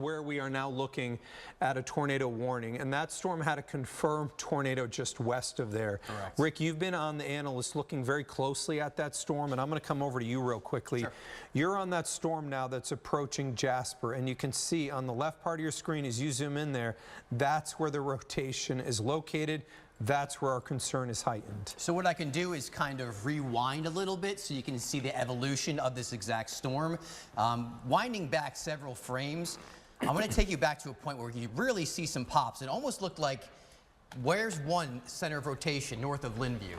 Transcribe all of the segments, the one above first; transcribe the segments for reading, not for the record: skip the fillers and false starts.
where we are now looking at a tornado warning, and that storm had a confirmed tornado just west of there. Correct. Rick, you've been on the analyst looking very closely at that storm, and I'm going to come over to you real quickly. Sure. You're on that storm now that's approaching Jasper, and you can see on the left part of your screen as you zoom in there, that's where the rotation is located. That's where our concern is heightened. So what I can do is kind of rewind a little bit so you can see the evolution of this exact storm. Winding back several frames, I'm going to take you back to a point where you really see some pops. It almost looked like where's one center of rotation north of Linview.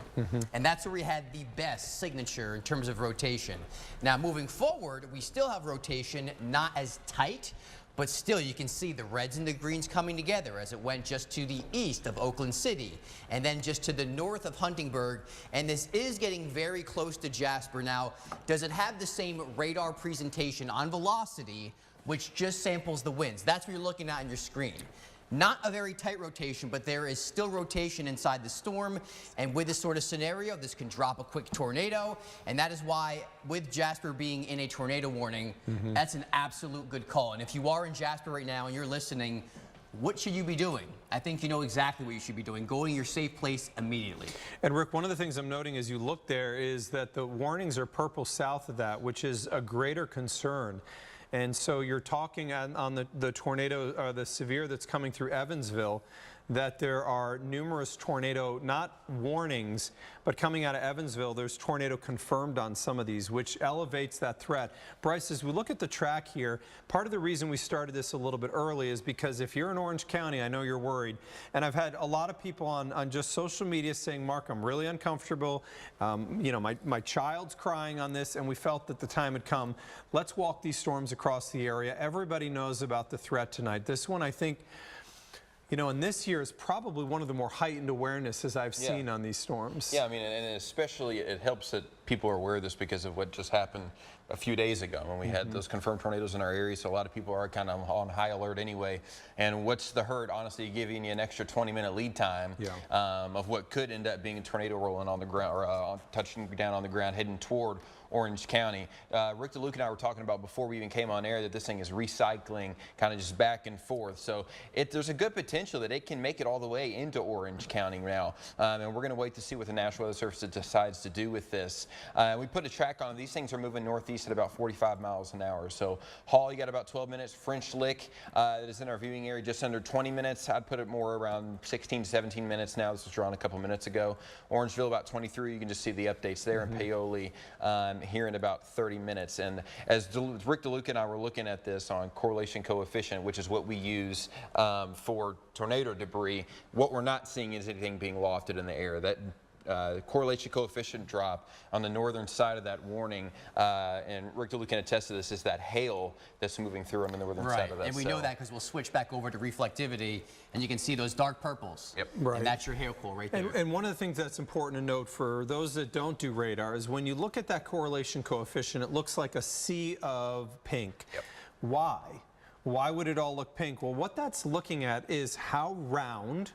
And that's where we had the best signature in terms of rotation. Now moving forward, we still have rotation, not as tight, but still you can see the reds and the greens coming together as it went just to the east of Oakland City and then just to the north of Huntingburg. And this is getting very close to Jasper. Now, does it have the same radar presentation on velocity, which just samples the winds? That's what you're looking at on your screen. Not a very tight rotation, but there is still rotation inside the storm. And with this sort of scenario, this can drop a quick tornado. And that is why, with Jasper being in a tornado warning, that's an absolute good call. And if you are in Jasper right now and you're listening, what should you be doing? I think you know exactly what you should be doing. Going to your safe place immediately. And Rick, one of the things I'm noting as you look there is that the warnings are purple south of that, which is a greater concern. And so you're talking on the tornado, the severe that's coming through Evansville, that there are numerous tornado, not warnings, but coming out of Evansville, there's tornado confirmed on some of these, which elevates that threat. Bryce, as we look at the track here, part of the reason we started this a little bit early is because if you're in Orange County, I know you're worried. And I've had a lot of people on just social media saying, Mark, I'm really uncomfortable. You know, my child's crying on this, and we felt that the time had come. Let's walk these storms across the area. Everybody knows about the threat tonight. This one, I think, you know, and this year is probably one of the more heightened awarenesses I've seen on these storms. Yeah, I mean, and especially it helps that people are aware of this because of what just happened a few days ago when we had those confirmed tornadoes in our area. So a lot of people are kind of on high alert anyway. And what's the hurt? Honestly, giving you an extra 20-minute lead time of what could end up being a tornado rolling on the ground or touching down on the ground heading toward Orange County. Rick DeLuca and I were talking about before we even came on air that this thing is recycling kind of just back and forth. So there's a good potential that it can make it all the way into Orange County now. And we're going to wait to see what the National Weather Service decides to do with this. We put a track on it. These things are moving northeast at about 45 miles an hour. So Hall, you got about 12 minutes. French Lick that is in our viewing area just under 20 minutes. I'd put it more around 16 to 17 minutes now. This was drawn a couple minutes ago. Orangeville about 23. You can just see the updates there. And Paoli here in about 30 minutes. And as Rick DeLuca and I were looking at this on correlation coefficient, which is what we use for tornado debris, what we're not seeing is anything being lofted in the air. That correlation coefficient drop on the northern side of that warning, and Rick DeLuca can attest to this, is that hail that's moving through on the northern side of that. And we know that because we'll switch back over to reflectivity, and you can see those dark purples. And that's your hail core right there. And one of the things that's important to note for those that don't do radar is when you look at that correlation coefficient, it looks like a sea of pink. Why? Why would it all look pink? Well, what that's looking at is how round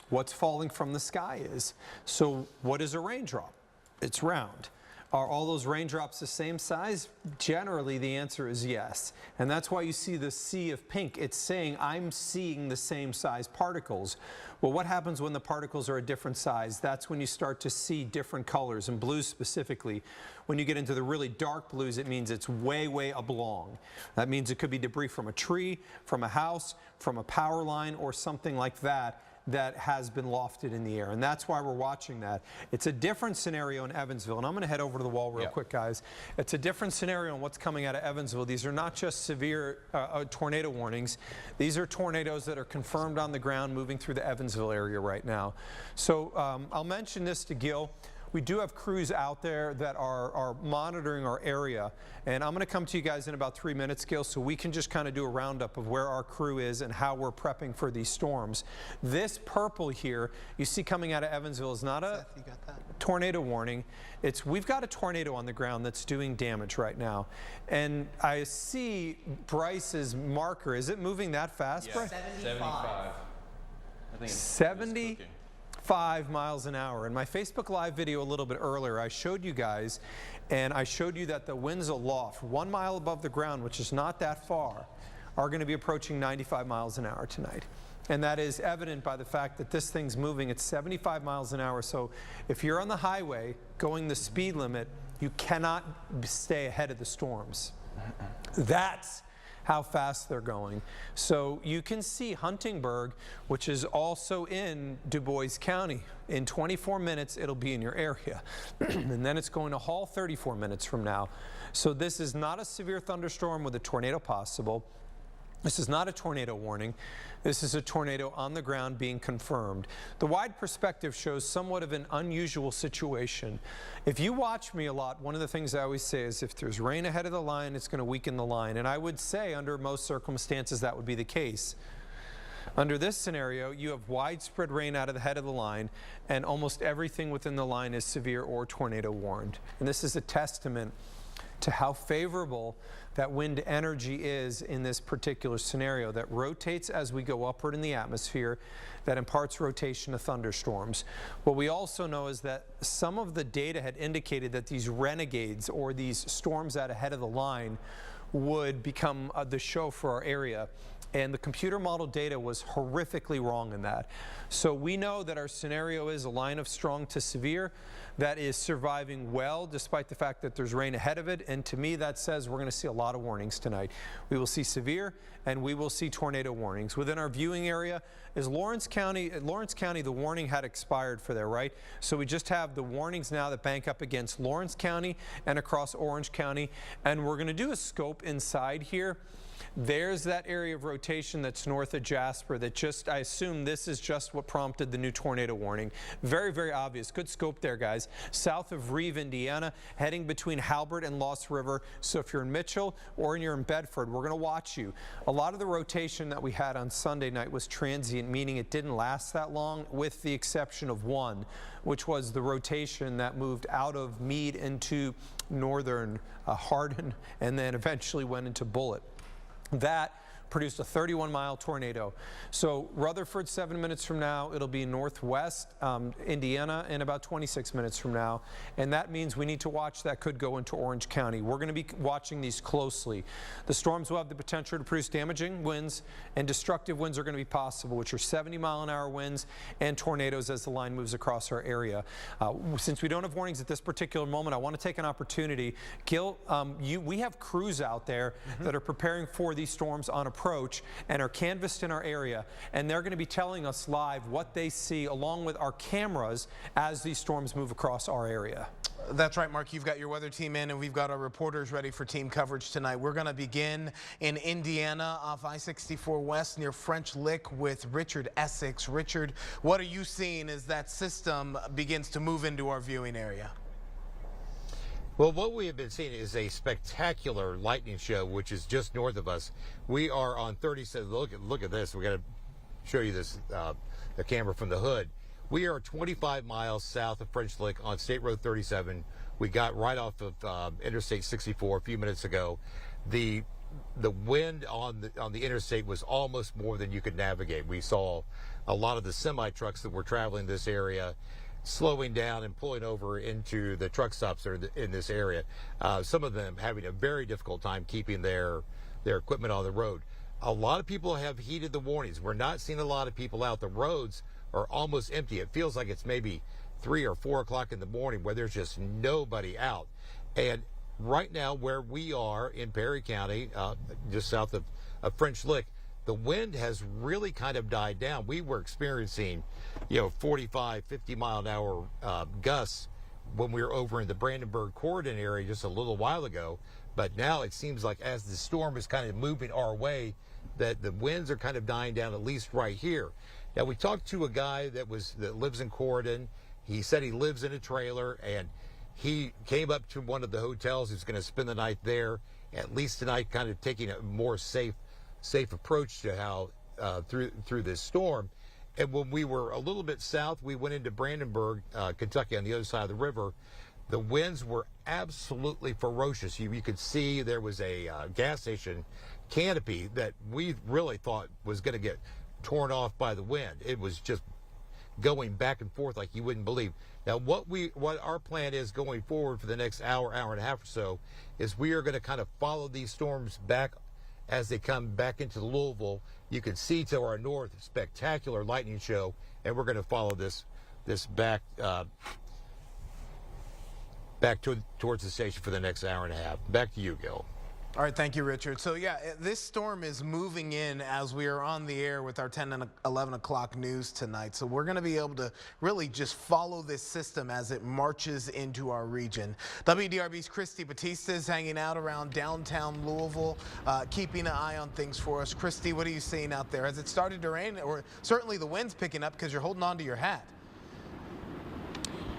what's falling from the sky is. So what is a raindrop? It's round. Are all those raindrops the same size? Generally, the answer is yes. And that's why you see the sea of pink. It's saying, I'm seeing the same size particles. Well, what happens when the particles are a different size? That's when you start to see different colors, and blues specifically. When you get into the really dark blues, it means it's way, way oblong. That means it could be debris from a tree, from a house, from a power line, or something like that that has been lofted in the air. And that's why we're watching that. It's a different scenario in Evansville. And I'm going to head over to the wall real quick, guys. It's a different scenario on what's coming out of Evansville. These are not just severe tornado warnings. These are tornadoes that are confirmed on the ground moving through the Evansville area right now. So I'll mention this to Gil. We do have crews out there that are monitoring our area, and I'm going to come to you guys in about 3 minutes, Gil, so we can just kind of do a roundup of where our crew is and how we're prepping for these storms. This purple here you see coming out of Evansville is not a tornado warning. We've got a tornado on the ground that's doing damage right now, and I see Bryce's marker. Is it moving that fast, Bryce? 75. I think 70. 5 miles an hour. In my Facebook Live video a little bit earlier, I showed you guys, and I showed you that the wind's aloft, 1 mile above the ground, which is not that far, are going to be approaching 95 miles an hour tonight. And that is evident by the fact that this thing's moving at 75 miles an hour. So if you're on the highway going the speed limit, you cannot stay ahead of the storms. That's how fast they're going. So you can see Huntingburg, which is also in Du Bois County. In 24 minutes, it'll be in your area. And then it's going to Hall 34 minutes from now. So this is not a severe thunderstorm with a tornado possible. This is not a tornado warning. This is a tornado on the ground being confirmed. The wide perspective shows somewhat of an unusual situation. If you watch me a lot, one of the things I always say is if there's rain ahead of the line, it's going to weaken the line. And I would say under most circumstances that would be the case. Under this scenario, you have widespread rain out of the head of the line, and almost everything within the line is severe or tornado warned. And this is a testament to how favorable that wind energy is in this particular scenario that rotates as we go upward in the atmosphere, that imparts rotation to thunderstorms. What we also know is that some of the data had indicated that these renegades, or these storms out ahead of the line, would become the show for our area. And the computer model data was horrifically wrong in that. So we know that our scenario is a line of strong to severe that is surviving well despite the fact that there's rain ahead of it. And to me, that says we're going to see a lot of warnings tonight. We will see severe and we will see tornado warnings. Within our viewing area is Lawrence County. Lawrence County, the warning had expired for there, right? So we just have the warnings now that bank up against Lawrence County and across Orange County. And we're going to do a scope inside here. There's that area of rotation that's north of Jasper that just, I assume this is just what prompted the new tornado warning. Very, very obvious. Good scope there, guys. South of Reeve, Indiana, heading between Halbert and Lost River. So if you're in Mitchell or you're in Bedford, we're going to watch you. A lot of the rotation that we had on Sunday night was transient, meaning it didn't last that long, with the exception of one, which was the rotation that moved out of Meade into northern Hardin and then eventually went into Bullitt. That produced a 31-mile tornado. So Rutherford, 7 minutes from now, it'll be northwest Indiana in about 26 minutes from now. And that means we need to watch that could go into Orange County. We're going to be watching these closely. The storms will have the potential to produce damaging winds, and destructive winds are going to be possible, which are 70-mile-an-hour winds and tornadoes as the line moves across our area. Since we don't have warnings at this particular moment, I want to take an opportunity. Gil, we have crews out there that are preparing for these storms on approach and are canvassed in our area, and they're going to be telling us live what they see along with our cameras as these storms move across our area. That's right, Mark. You've got your weather team in, and we've got our reporters ready for team coverage tonight. We're going to begin in Indiana off I-64 West near French Lick with Richard Essex. Richard, what are you seeing as that system begins to move into our viewing area? Well, what we have been seeing is a spectacular lightning show, which is just north of us. We are on 37. Look at this. We got to show you this, the camera from the hood. We are 25 miles south of French Lick on State Road 37. We got right off of Interstate 64 a few minutes ago. The wind on the interstate was almost more than you could navigate. We saw a lot of the semi trucks that were traveling this area slowing down and pulling over into the truck stops that are in this area. Some of them having a very difficult time keeping their equipment on the road. A lot of people have heeded the warnings. We're not seeing a lot of people out. The roads are almost empty. It feels like it's maybe 3 or 4 o'clock in the morning where there's just nobody out. And right now where we are in Perry County, just south of French Lick, the wind has really kind of died down. We were experiencing, 45, 50 mile an hour gusts when we were over in the Brandenburg Corridor area just a little while ago. But now it seems like as the storm is kind of moving our way, that the winds are kind of dying down, at least right here. Now, we talked to a guy that lives in Corridor. He said he lives in a trailer, and he came up to one of the hotels. He's going to spend the night there, at least tonight, kind of taking a more safe approach to how through this storm. And when we were a little bit south, we went into Brandenburg, Kentucky, on the other side of the river. The winds were absolutely ferocious. You could see there was a gas station canopy that we really thought was going to get torn off by the wind. It was just going back and forth like you wouldn't believe. Now, what our plan is going forward for the next hour and a half or so is we are going to kind of follow these storms back as they come back into Louisville. You can see to our north, spectacular lightning show, and we're going to follow this back towards the station for the next hour and a half. Back to you, Gil. All right, thank you, Richard. So yeah, this storm is moving in as we are on the air with our 10 and 11 o'clock news tonight. So we're going to be able to really just follow this system as it marches into our region. WDRB's Christy Batista is hanging out around downtown Louisville, keeping an eye on things for us. Christy, what are you seeing out there? Has it started to rain? Or certainly the wind's picking up because you're holding on to your hat.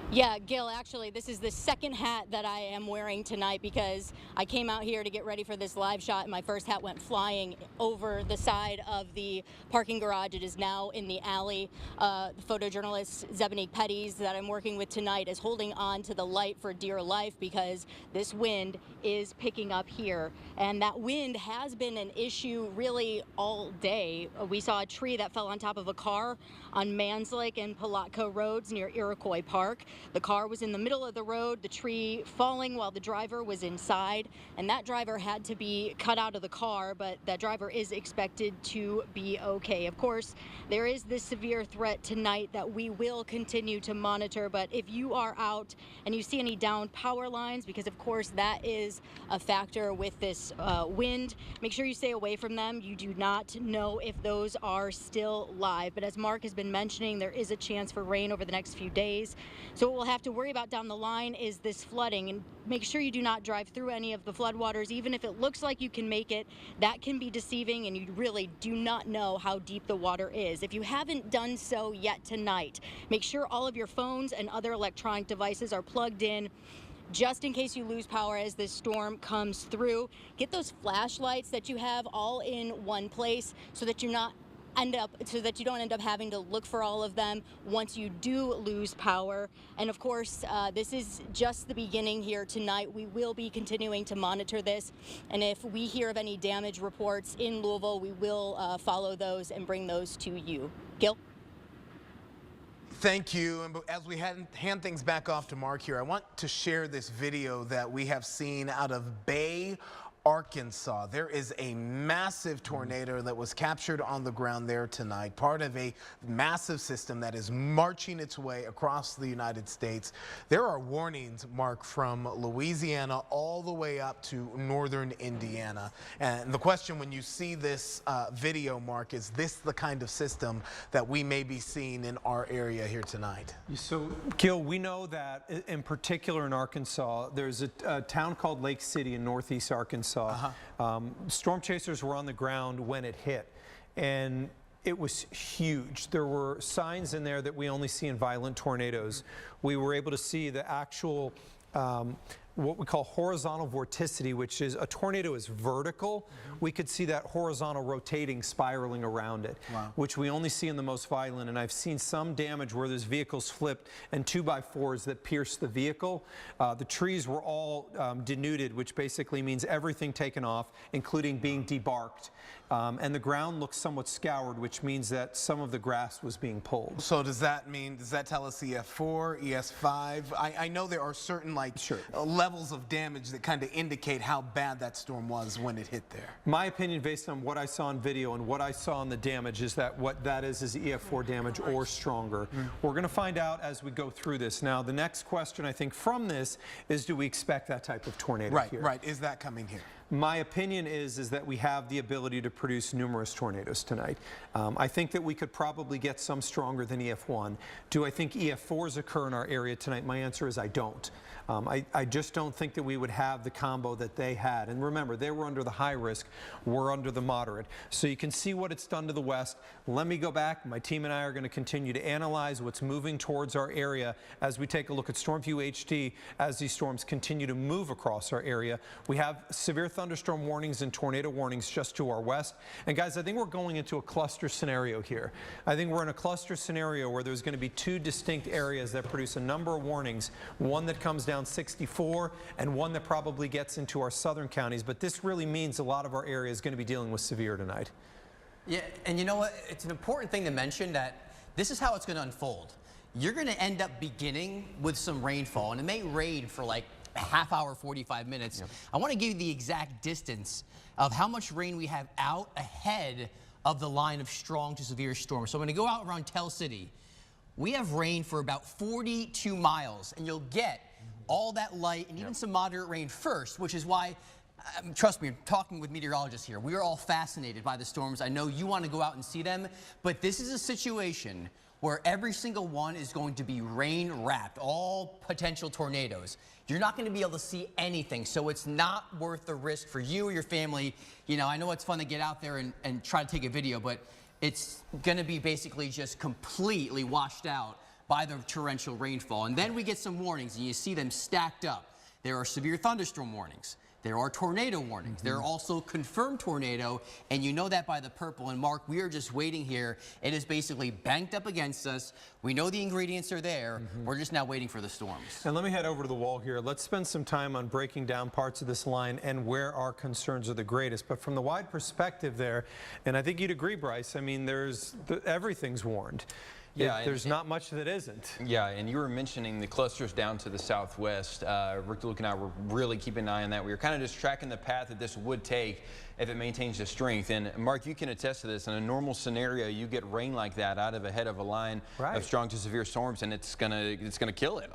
Yeah, Gil, actually, this is the second hat that I am wearing tonight because I came out here to get ready for this live shot and my first hat went flying over the side of the parking garage. It is now in the alley. Photojournalist Zebanique Petties that I'm working with tonight is holding on to the light for dear life because this wind is picking up here. And that wind has been an issue really all day. We saw a tree that fell on top of a car on Manslake and Palatka roads near Iroquois Park. The car was in the middle of the road, the tree falling while the driver was inside, and that driver had to be cut out of the car, but that driver is expected to be okay. Of course, there is this severe threat tonight that we will continue to monitor, but if you are out and you see any downed power lines, because of course that is a factor with this wind, make sure you stay away from them. You do not know if those are still live, but as Mark has been mentioning, there is a chance for rain over the next few days. So what we'll have to worry about down the line is this flooding, and make sure you do not drive through any of the floodwaters. Even if it looks like you can make it, that can be deceiving and you really do not know how deep the water is. If you haven't done so yet tonight, make sure all of your phones and other electronic devices are plugged in just in case you lose power as this storm comes through. Get those flashlights that you have all in one place so that you don't end up having to look for all of them once you do lose power. And of course, this is just the beginning here tonight. We will be continuing to monitor this, and if we hear of any damage reports in Louisville, we will follow those and bring those to you. Gil? Thank you. And as we hand things back off to Mark here, I want to share this video that we have seen out of Bay, Arkansas. There is a massive tornado that was captured on the ground there tonight, part of a massive system that is marching its way across the United States. There are warnings, Mark, from Louisiana all the way up to northern Indiana. And the question when you see this video, Mark, is this the kind of system that we may be seeing in our area here tonight? So, Gil, we know that in particular in Arkansas, there's a town called Lake City in northeast Arkansas. Storm chasers were on the ground when it hit, and it was huge. There were signs in there that we only see in violent tornadoes. We were able to see the actual what we call horizontal vorticity, which is a tornado is vertical. We could see that horizontal rotating, spiraling around it, which we only see in the most violent. And I've seen some damage where there's vehicles flipped and 2x4s that pierced the vehicle. The trees were all denuded, which basically means everything taken off, including being debarked. And the ground looks somewhat scoured, which means that some of the grass was being pulled. So does that tell us EF4, ES5? I know there are certain levels of damage that kind of indicate how bad that storm was when it hit there. My opinion, based on what I saw in video and what I saw in the damage, is that what that is EF4 damage or stronger. We're going to find out as we go through this. Now, the next question, I think, from this is, do we expect that type of tornado here? Right. Is that coming here? My opinion is that we have the ability to produce numerous tornadoes tonight. I think that we could probably get some stronger than EF1. Do I think EF4s occur in our area tonight? My answer is I don't. I just don't think that we would have the combo that they had. And remember, they were under the high risk, we're under the moderate. So you can see what it's done to the west. Let me go back. My team and I are going to continue to analyze what's moving towards our area as we take a look at StormView HD as these storms continue to move across our area. We have severe thunderstorm warnings and tornado warnings just to our west. And guys, I think we're going into a cluster scenario here. I think we're in a cluster scenario where there's going to be two distinct areas that produce a number of warnings, one that comes down 64 and one that probably gets into our southern counties. But this really means a lot of our area is going to be dealing with severe tonight. Yeah, and you know what? It's an important thing to mention that this is how it's going to unfold. You're going to end up beginning with some rainfall, and it may rain for like half hour, 45 minutes. I want to give you the exact distance of how much rain we have out ahead of the line of strong to severe storms. So I'm going to go out around Tell City. We have rain for about 42 miles, and you'll get all that light and even some moderate rain first, which is why, trust me, I'm talking with meteorologists here. We are all fascinated by the storms. I know you want to go out and see them, but this is a situation where every single one is going to be rain wrapped, all potential tornadoes. You're not going to be able to see anything, so it's not worth the risk for you or your family. You know, I know it's fun to get out there and try to take a video, but it's going to be basically just completely washed out by the torrential rainfall. And then we get some warnings, and you see them stacked up. There are severe thunderstorm warnings. There are tornado warnings. There are also confirmed tornado, and you know that by the purple. And Mark, we are just waiting here. It is basically banked up against us. We know the ingredients are there. We're just now waiting for the storms. And let me head over to the wall here. Let's spend some time on breaking down parts of this line and where our concerns are the greatest. But from the wide perspective there, and I think you'd agree, Bryce, I mean, everything's warned. Yeah, There's not much that isn't. Yeah, and you were mentioning the clusters down to the southwest. Rick DeLuca and I were really keeping an eye on that. We were kind of just tracking the path that this would take if it maintains the strength. And Mark, you can attest to this. In a normal scenario, you get rain like that out of ahead of a line of strong to severe storms, and it's gonna kill it.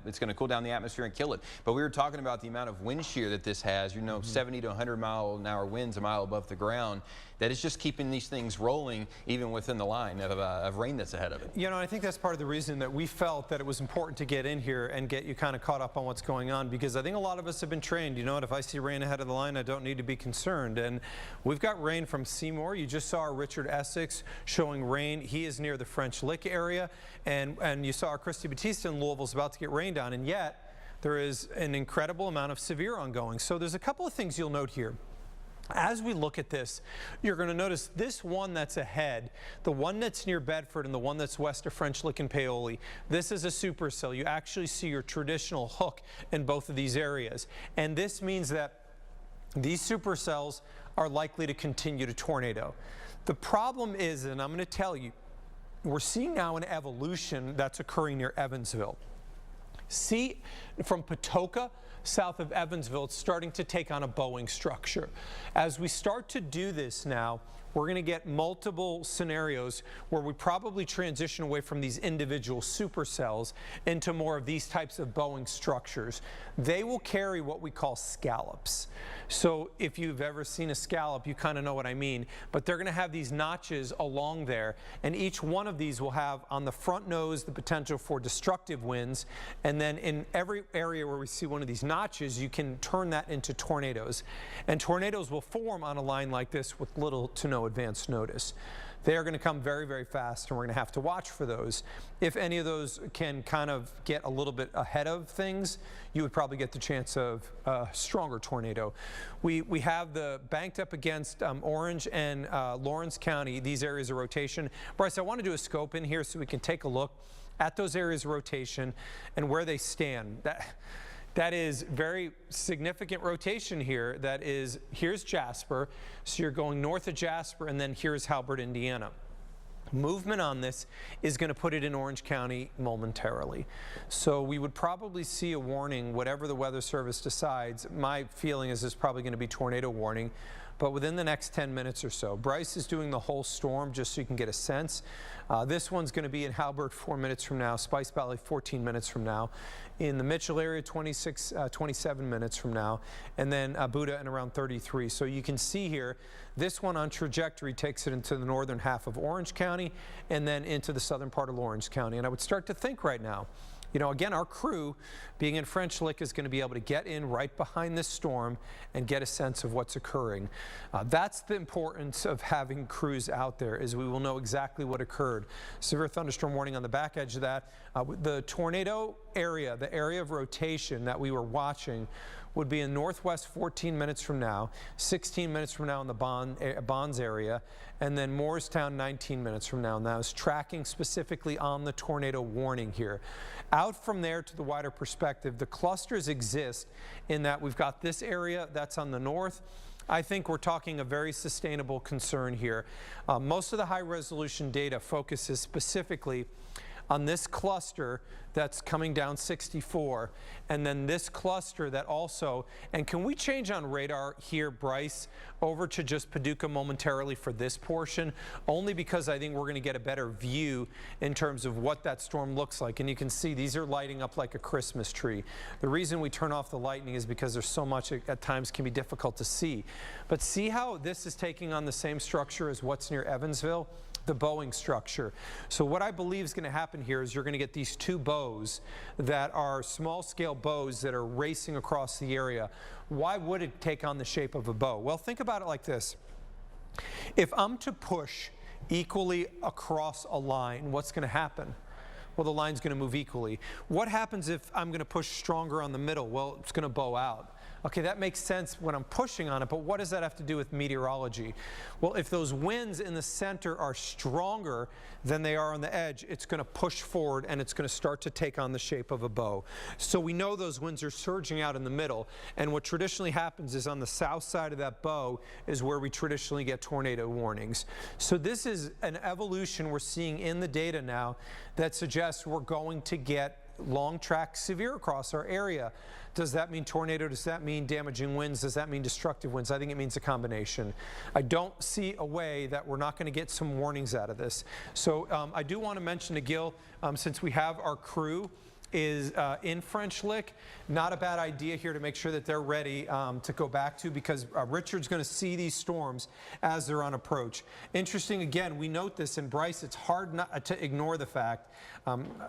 It's gonna cool down the atmosphere and kill it. But we were talking about the amount of wind shear that this has. You know, 70 to 100 mile an hour winds a mile above the ground. That is just keeping these things rolling even within the line of rain that's ahead of it. You know, I think that's part of the reason that we felt that it was important to get in here and get you kind of caught up on what's going on, because I think a lot of us have been trained, you know what, if I see rain ahead of the line, I don't need to be concerned. And we've got rain from Seymour. You just saw our Richard Essex showing rain. He is near the French Lick area. And you saw our Christy Batista in Louisville is about to get rained on. And yet, there is an incredible amount of severe ongoing. So there's a couple of things you'll note here. As we look at this, you're going to notice this one that's ahead, the one that's near Bedford and the one that's west of French Lick and Paoli. This is a supercell. You actually see your traditional hook in both of these areas. And this means that these supercells are likely to continue to tornado. The problem is, and I'm going to tell you, we're seeing now an evolution that's occurring near Evansville. See, from Patoka, south of Evansville, it's starting to take on a bowing structure. As we start to do this now, we're going to get multiple scenarios where we probably transition away from these individual supercells into more of these types of bowing structures. They will carry what we call scallops. So if you've ever seen a scallop, you kind of know what I mean. But they're going to have these notches along there, and each one of these will have on the front nose the potential for destructive winds. And then in every area where we see one of these notches, you can turn that into tornadoes. And tornadoes will form on a line like this with little to no advance notice. They are going to come very, very fast, and we're going to have to watch for those. If any of those can kind of get a little bit ahead of things, you would probably get the chance of a stronger tornado. We have the banked up against Orange and Lawrence County, these areas of rotation. Bryce, I want to do a scope in here so we can take a look at those areas of rotation and where they stand. That is very significant rotation here. That is, here's Jasper, so you're going north of Jasper, and then here's Halbert, Indiana. Movement on this is going to put it in Orange County momentarily. So we would probably see a warning, whatever the Weather Service decides. My feeling is it's probably going to be tornado warning, but within the next 10 minutes or so. Bryce is doing the whole storm just so you can get a sense. This one's going to be in Halbert 4 minutes from now, Spice Valley 14 minutes from now, in the Mitchell area 27 minutes from now, and then Buda in around 33. So you can see here, this one on trajectory takes it into the northern half of Orange County and then into the southern part of Lawrence County. And I would start to think right now, you know, again, our crew being in French Lick is going to be able to get in right behind this storm and get a sense of what's occurring. That's the importance of having crews out there, is we will know exactly what occurred. Severe thunderstorm warning on the back edge of that. The tornado area, the area of rotation that we were watching, would be in northwest 14 minutes from now, 16 minutes from now in the Bonds area, and then Morristown 19 minutes from now. And that is tracking specifically on the tornado warning here. Out from there to the wider perspective, the clusters exist in that we've got this area that's on the north. I think we're talking a very sustainable concern here. Most of the high resolution data focuses specifically on this cluster that's coming down 64, and then this cluster that also, and can we change on radar here, Bryce, over to just Paducah momentarily for this portion, only because I think we're going to get a better view in terms of what that storm looks like. And you can see these are lighting up like a Christmas tree. The reason we turn off the lightning is because there's so much at times can be difficult to see. But see how this is taking on the same structure as what's near Evansville? The bowing structure. So what I believe is going to happen here is you're going to get these two bows that are small scale bows that are racing across the area. Why would it take on the shape of a bow? Well, think about it like this. If I'm to push equally across a line, what's going to happen? Well, the line's going to move equally. What happens if I'm going to push stronger on the middle? Well, it's going to bow out. Okay, that makes sense when I'm pushing on it, but what does that have to do with meteorology? Well, if those winds in the center are stronger than they are on the edge, it's going to push forward and it's going to start to take on the shape of a bow. So we know those winds are surging out in the middle, and what traditionally happens is on the south side of that bow is where we traditionally get tornado warnings. So this is an evolution we're seeing in the data now that suggests we're going to get long track severe across our area. Does that mean tornado? Does that mean damaging winds? Does that mean destructive winds? I think it means a combination. I don't see a way that we're not going to get some warnings out of this. So I do want to mention to Gil, since we have our crew is in French Lick, not a bad idea here to make sure that they're ready to go back to, because Richard's going to see these storms as they're on approach. Interesting, again, we note this, and Bryce, it's hard not to ignore the fact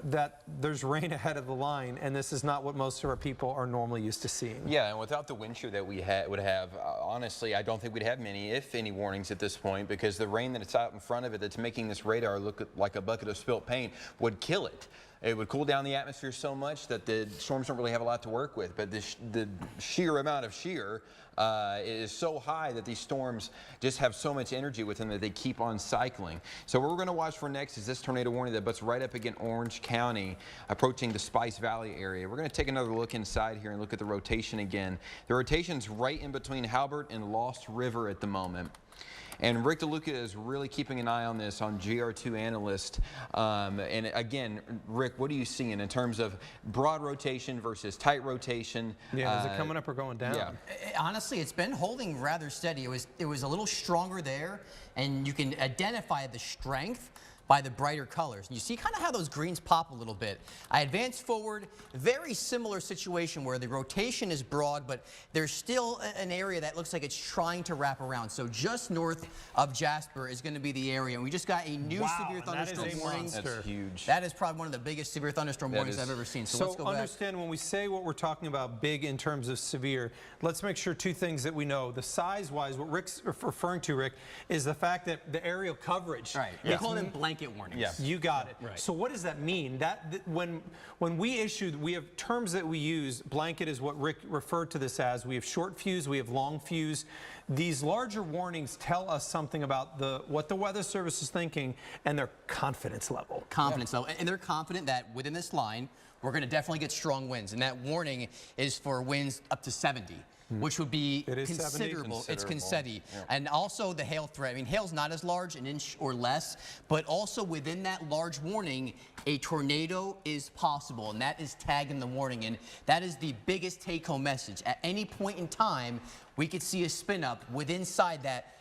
that there's rain ahead of the line, and this is not what most of our people are normally used to seeing. Yeah, and without the wind shear that we would have, honestly, I don't think we'd have many, if any, warnings at this point, because the rain that's out in front of it that's making this radar look like a bucket of spilt paint would kill it. It would cool down the atmosphere so much that the storms don't really have a lot to work with. But the sheer amount of shear is so high that these storms just have so much energy with them that they keep on cycling. So what we're going to watch for next is this tornado warning that butts right up against Orange County, approaching the Spice Valley area. We're going to take another look inside here and look at the rotation again. The rotation's right in between Halbert and Lost River at the moment. And Rick DeLuca is really keeping an eye on this on GR2 Analyst. And again, Rick, what are you seeing in terms of broad rotation versus tight rotation? Yeah, is it coming up or going down? Yeah. Honestly, it's been holding rather steady. It was a little stronger there, and you can identify the strength by the brighter colors. You see kind of how those greens pop a little bit. I advance forward, very similar situation where the rotation is broad, but there's still an area that looks like it's trying to wrap around. So just north of Jasper is going to be the area. And we just got a new severe thunderstorm warning. That's huge. That is probably one of the biggest severe thunderstorm warnings I've ever seen. So let's go back. Understand when we say what we're talking about big in terms of severe, let's make sure two things that we know. The size-wise, what Rick's referring to, Rick, is the fact that the aerial coverage. Right. We call them blanket warnings. Yeah. You got it. Right. So what does that mean? When we issued, we have terms that we use. Blanket is what Rick referred to this as. We have short fuse, we have long fuse. These larger warnings tell us something about what the Weather Service is thinking and their confidence level. Level. And they're confident that within this line, we're going to definitely get strong winds. And that warning is for winds up to 70. Which would be considerable. It's considerable. Yeah. And also the hail threat. I mean, hail's not as large, an inch or less, but also within that large warning, a tornado is possible, and that is tagged in the warning. And that is the biggest take-home message. At any point in time, we could see a spin up inside that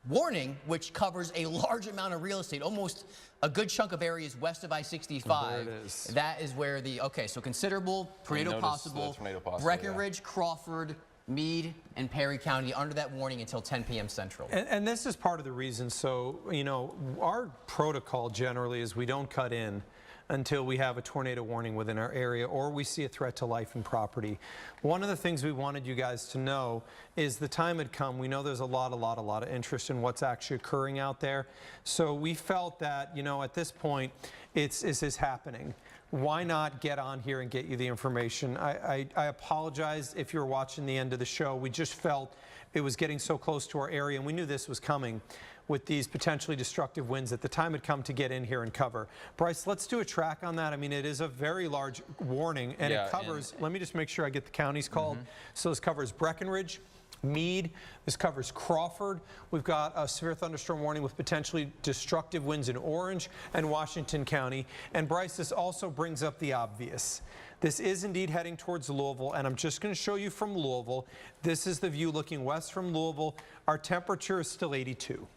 warning, which covers a large amount of real estate, almost a good chunk of areas west of I-65. There it is. That is where so considerable tornado possible. Breckenridge, Crawford, Meade, and Perry County under that warning until 10 p.m. Central. And this is part of the reason. So, you know, our protocol generally is we don't cut in until we have a tornado warning within our area or we see a threat to life and property. One of the things we wanted you guys to know is the time had come. We know there's a lot of interest in what's actually occurring out there. So we felt that, you know, at this point, this is happening. Why not get on here and get you the information? I apologize if you're watching the end of the show. We just felt it was getting so close to our area, and we knew this was coming with these potentially destructive winds that the time had come to get in here and cover. Bryce, let's do a track on that. I mean, it is a very large warning, and it covers, let me just make sure I get the counties called. So this covers Breckenridge, Meade. This covers Crawford. We've got a severe thunderstorm warning with potentially destructive winds in Orange and Washington County. And Bryce, this also brings up the obvious. This is indeed heading towards Louisville, and I'm just going to show you from Louisville. This is the view looking west from Louisville. Our temperature is still 82.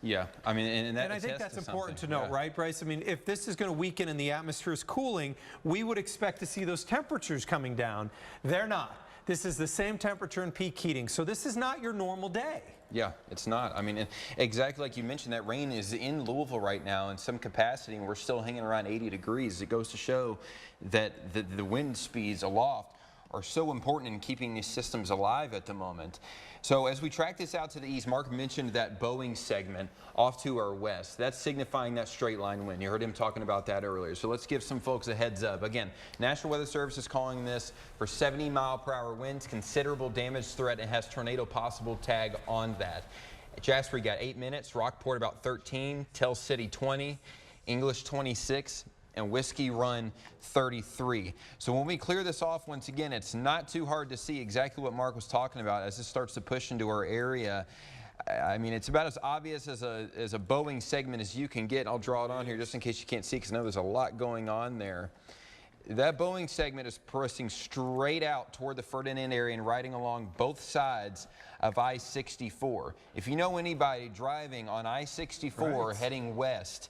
Yeah, I mean, and I think that's important to note, right, Bryce? I mean, if this is going to weaken and the atmosphere is cooling, we would expect to see those temperatures coming down. They're not. This is the same temperature in peak heating, so this is not your normal day. Yeah, it's not. I mean, exactly like you mentioned, that rain is in Louisville right now in some capacity, and we're still hanging around 80 degrees. It goes to show that the wind speeds aloft are so important in keeping these systems alive at the moment. So as we track this out to the east, Mark mentioned that Boeing segment off to our west. That's signifying that straight line wind. You heard him talking about that earlier. So let's give some folks a heads up. Again, National Weather Service is calling this for 70-mile-per-hour winds, considerable damage threat, and has tornado possible tag on that. Jasper, you got 8 minutes. Rockport about 13. Tell City 20. English 26. And Whiskey Run 33. So when we clear this off, once again, it's not too hard to see exactly what Mark was talking about as this starts to push into our area. I mean, it's about as obvious as a Boeing segment as you can get. I'll draw it on here just in case you can't see, because I know there's a lot going on there. That Boeing segment is pressing straight out toward the Ferdinand area and riding along both sides of I-64. If you know anybody driving on I-64 heading west,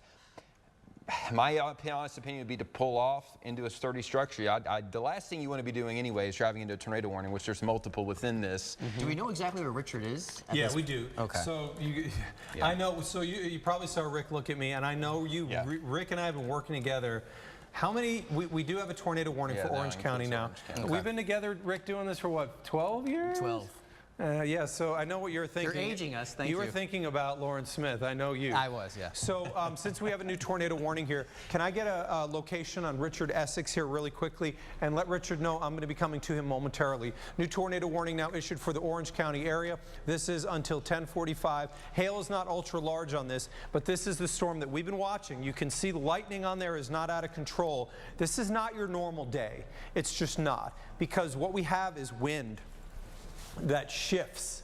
my honest opinion would be to pull off into a sturdy structure. The last thing you want to be doing anyway is driving into a tornado warning, which there's multiple within this. Do we know exactly where Richard is? Yeah, we do. Okay. So I know. So you probably saw Rick look at me, and I know you. Yeah. Rick and I have been working together. How many? We do have a tornado warning for Orange County now. Okay. We've been together, Rick, doing this for what, 12 years? 12. Yeah, so I know what you're thinking. You're aging us, thank you. You were thinking about Lauren Smith, I know you. I was, yeah. So since we have a new tornado warning here, can I get a location on Richard Essex here really quickly and let Richard know I'm going to be coming to him momentarily. New tornado warning now issued for the Orange County area. This is until 10:45. Hail is not ultra large on this, but this is the storm that we've been watching. You can see the lightning on there is not out of control. This is not your normal day. It's just not, because what we have is wind that shifts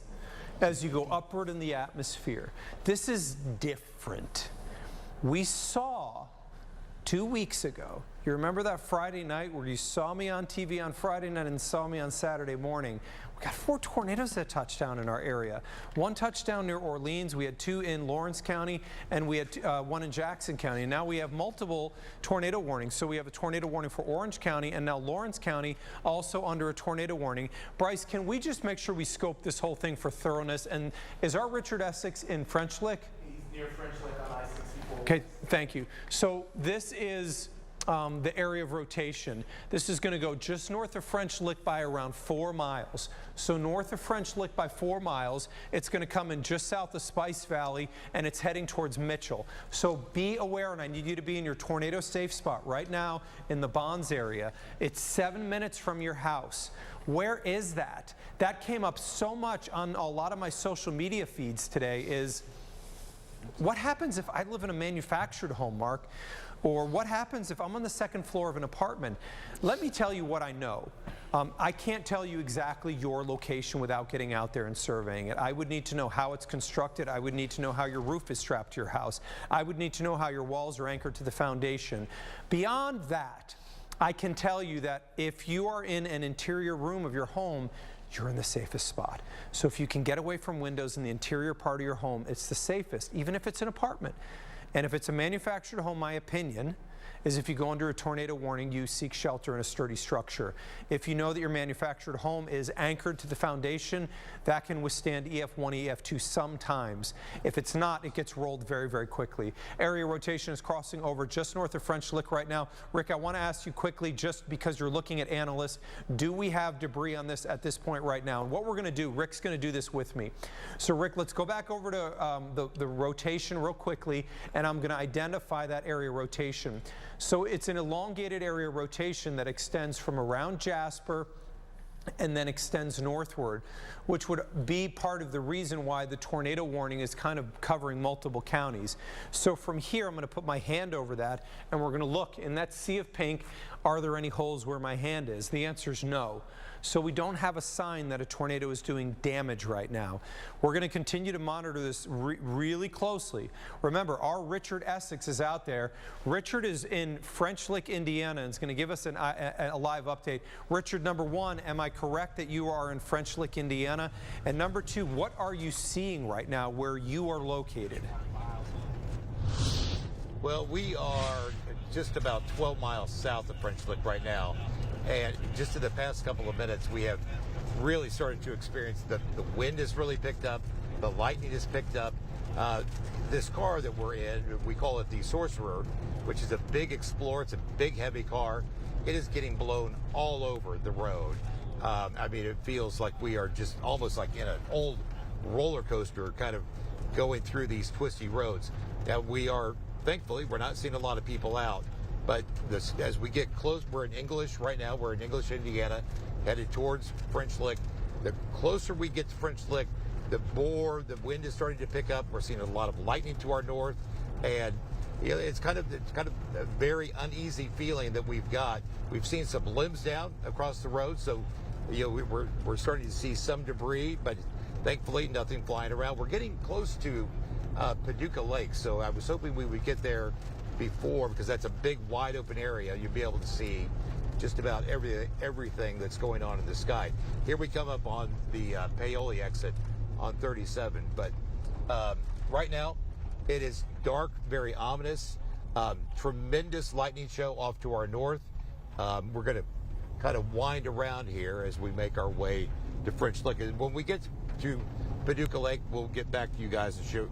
as you go upward in the atmosphere. This is different. We saw 2 weeks ago, you remember that Friday night where you saw me on TV on Friday night and saw me on Saturday morning? We got 4 tornadoes that touched down in our area. 1 touchdown near Orleans, we had 2 in Lawrence County, and we had 1 in Jackson County. And now we have multiple tornado warnings. So we have a tornado warning for Orange County, and now Lawrence County also under a tornado warning. Bryce, can we just make sure we scope this whole thing for thoroughness? And is our Richard Essex in French Lick? He's near French Lick on I-64. Okay, thank you. So this is the area of rotation. This is going to go just north of French Lick by around 4 miles. So north of French Lick by 4 miles, it's going to come in just south of Spice Valley, and it's heading towards Mitchell. So be aware, and I need you to be in your tornado safe spot right now in the Bonds area. It's 7 minutes from your house. Where is that? That came up so much on a lot of my social media feeds today. Is what happens if I live in a manufactured home, Mark? Or what happens if I'm on the 2nd floor of an apartment? Let me tell you what I know. I can't tell you exactly your location without getting out there and surveying it. I would need to know how it's constructed. I would need to know how your roof is strapped to your house. I would need to know how your walls are anchored to the foundation. Beyond that, I can tell you that if you are in an interior room of your home, you're in the safest spot. So if you can get away from windows in the interior part of your home, it's the safest, even if it's an apartment. And if it's a manufactured home, my opinion is if you go under a tornado warning, you seek shelter in a sturdy structure. If you know that your manufactured home is anchored to the foundation, that can withstand EF1, EF2 sometimes. If it's not, it gets rolled very, very quickly. Area rotation is crossing over just north of French Lick right now. Rick, I want to ask you quickly, just because you're looking at analysts, do we have debris on this at this point right now? And what we're going to do, Rick's going to do this with me. So Rick, let's go back over to the rotation real quickly, and I'm going to identify that area rotation. So it's an elongated area rotation that extends from around Jasper and then extends northward, which would be part of the reason why the tornado warning is kind of covering multiple counties. So from here, I'm going to put my hand over that, and we're going to look in that sea of pink. Are there any holes where my hand is? The answer is no. So we don't have a sign that a tornado is doing damage right now. We're going to continue to monitor this really closely. Remember, our Richard Essex is out there. Richard is in French Lick, Indiana, and is going to give us a live update. Richard, number one, am I correct that you are in French Lick, Indiana? And number two, what are you seeing right now where you are located? Well, we are just about 12 miles south of French Lick right now. And just in the past couple of minutes, we have really started to experience the wind has really picked up, the lightning has picked up. This car that we're in, we call it the Sorcerer, which is a big Explorer. It's a big, heavy car. It is getting blown all over the road. I mean, it feels like we are just almost like in an old roller coaster kind of going through these twisty roads. Now, we are, thankfully, we're not seeing a lot of people out. But as we get close, we're in English right now. We're in English, Indiana, headed towards French Lick. The closer we get to French Lick, the more the wind is starting to pick up. We're seeing a lot of lightning to our north, and you know, it's kind of a very uneasy feeling that we've got. We've seen some limbs down across the road, so you know we're starting to see some debris, but thankfully nothing flying around. We're getting close to Paducah Lake, so I was hoping we would get there before, because that's a big wide open area. You'll be able to see just about everything that's going on in the sky. Here we come up on the Paoli exit on 37, but right now it is dark, very ominous. Tremendous lightning show off to our north. We're going to kind of wind around here as we make our way to French Lick. And when we get to Paducah Lake, we'll get back to you guys and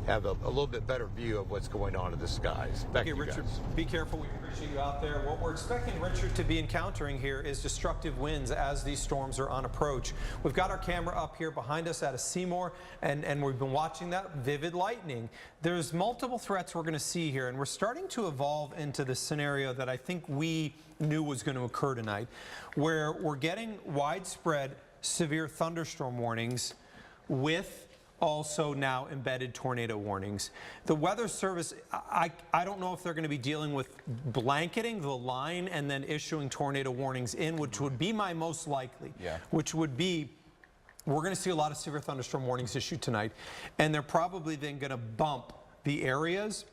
have a little bit better view of what's going on in the skies. Back to you Richard, guys. be careful. We appreciate you out there. What we're expecting Richard to be encountering here is destructive winds as these storms are on approach. We've got our camera up here behind us at a Seymour, and we've been watching that vivid lightning. There's multiple threats we're going to see here, and we're starting to evolve into the scenario that I think we knew was going to occur tonight, where we're getting widespread severe thunderstorm warnings with also now embedded tornado warnings. The Weather Service, I don't know if they're going to be dealing with blanketing the line and then issuing tornado warnings in, which would be my most likely, which would be we're going to see a lot of severe thunderstorm warnings issued tonight, and they're probably then going to bump the areas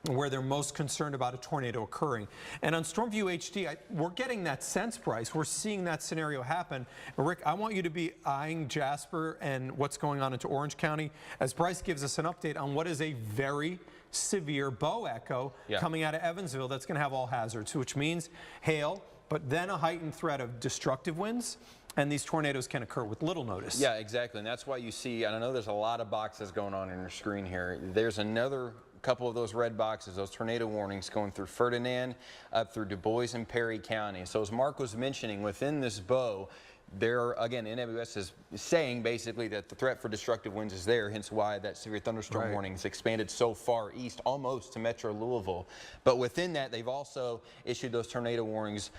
where they're most concerned about a tornado occurring. And on StormView HD, we're getting that sense, Bryce. We're seeing that scenario happen. And Rick, I want you to be eyeing Jasper and what's going on into Orange County as Bryce gives us an update on what is a very severe bow echo coming out of Evansville that's going to have all hazards, which means hail, but then a heightened threat of destructive winds. And these tornadoes can occur with little notice. Yeah, exactly. And that's why you see, and I know there's a lot of boxes going on in your screen here. There's another couple of those red boxes, those tornado warnings going through Ferdinand, up through Du Bois and Perry County. So as Mark was mentioning, within this bow, there, again, NWS is saying basically that the threat for destructive winds is there, hence why that severe thunderstorm warning has expanded so far east, almost to Metro Louisville. But within that, they've also issued those tornado warnings,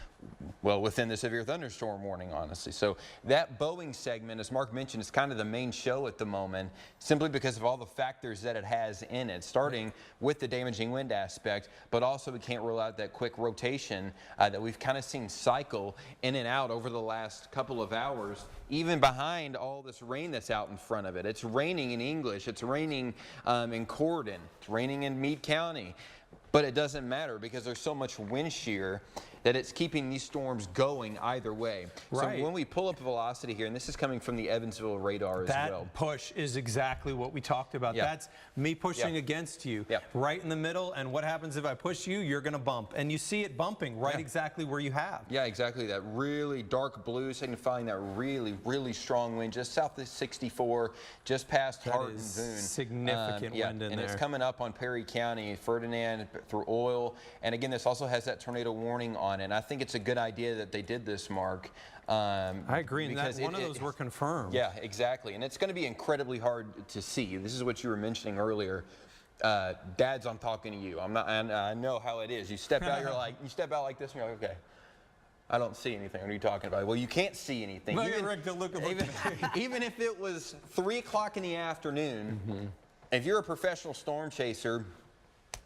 well, within the severe thunderstorm warning, honestly. So that Boeing segment, as Mark mentioned, is kind of the main show at the moment, simply because of all the factors that it has in it, starting with the damaging wind aspect, but also we can't rule out that quick rotation that we've kind of seen cycle in and out over the last couple of hours, even behind all this rain that's out in front of it. It's raining in English, it's raining in Corydon, it's raining in Meade County, but it doesn't matter because there's so much wind shear that it's keeping these storms going either way. So when we pull up velocity here, and this is coming from the Evansville radar as well. That push is exactly what we talked about. That's me pushing against you, right in the middle, and what happens if I push you? You're going to bump. And you see it bumping right exactly where you have. Yeah, exactly. That really dark blue signifying that really, really strong wind just south of 64, just past Hart and Boone. Significant wind in there. And it's coming up on Perry County, Ferdinand, through Oil. And again, this also has that tornado warning on it. And I think it's a good idea that they did this, Mark. I agree, and that one of those were confirmed. Yeah, exactly. And it's going to be incredibly hard to see. This is what you were mentioning earlier. Dads, I'm talking to you. I'm not. I know how it is. You step out, you step out like this, and you're like, okay, I don't see anything. What are you talking about? Well, you can't see anything. Even if it was 3 o'clock in the afternoon, if you're a professional storm chaser,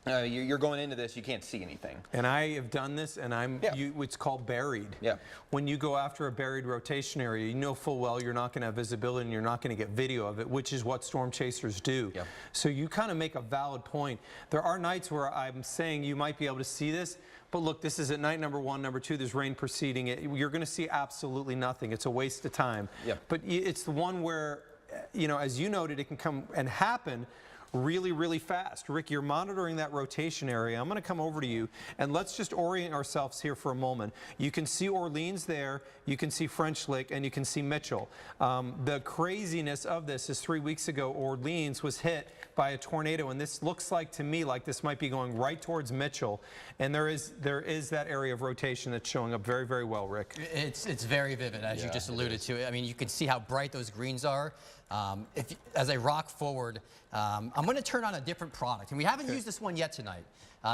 you're going into this, you can't see anything. And I have done this, and it's called buried. Yeah. When you go after a buried rotation area, you know full well you're not going to have visibility and you're not going to get video of it, which is what storm chasers do. Yeah. So you kind of make a valid point. There are nights where I'm saying you might be able to see this, but look, this is at night number 1, number 2, there's rain preceding it. You're going to see absolutely nothing. It's a waste of time. Yeah. But it's the one where, you know, as you noted, it can come and happen really, really fast. Rick, you're monitoring that rotation area. I'm going to come over to you, and let's just orient ourselves here for a moment. You can see Orleans there, you can see French Lick, and you can see Mitchell. The craziness of this is 3 weeks ago, Orleans was hit by a tornado, and this looks like to me like this might be going right towards Mitchell, and there is that area of rotation that's showing up very, very well, Rick. It's very vivid, as you just alluded to. I mean, you can see how bright those greens are. As I rock forward, I'm going to turn on a different product, and we haven't used this one yet tonight.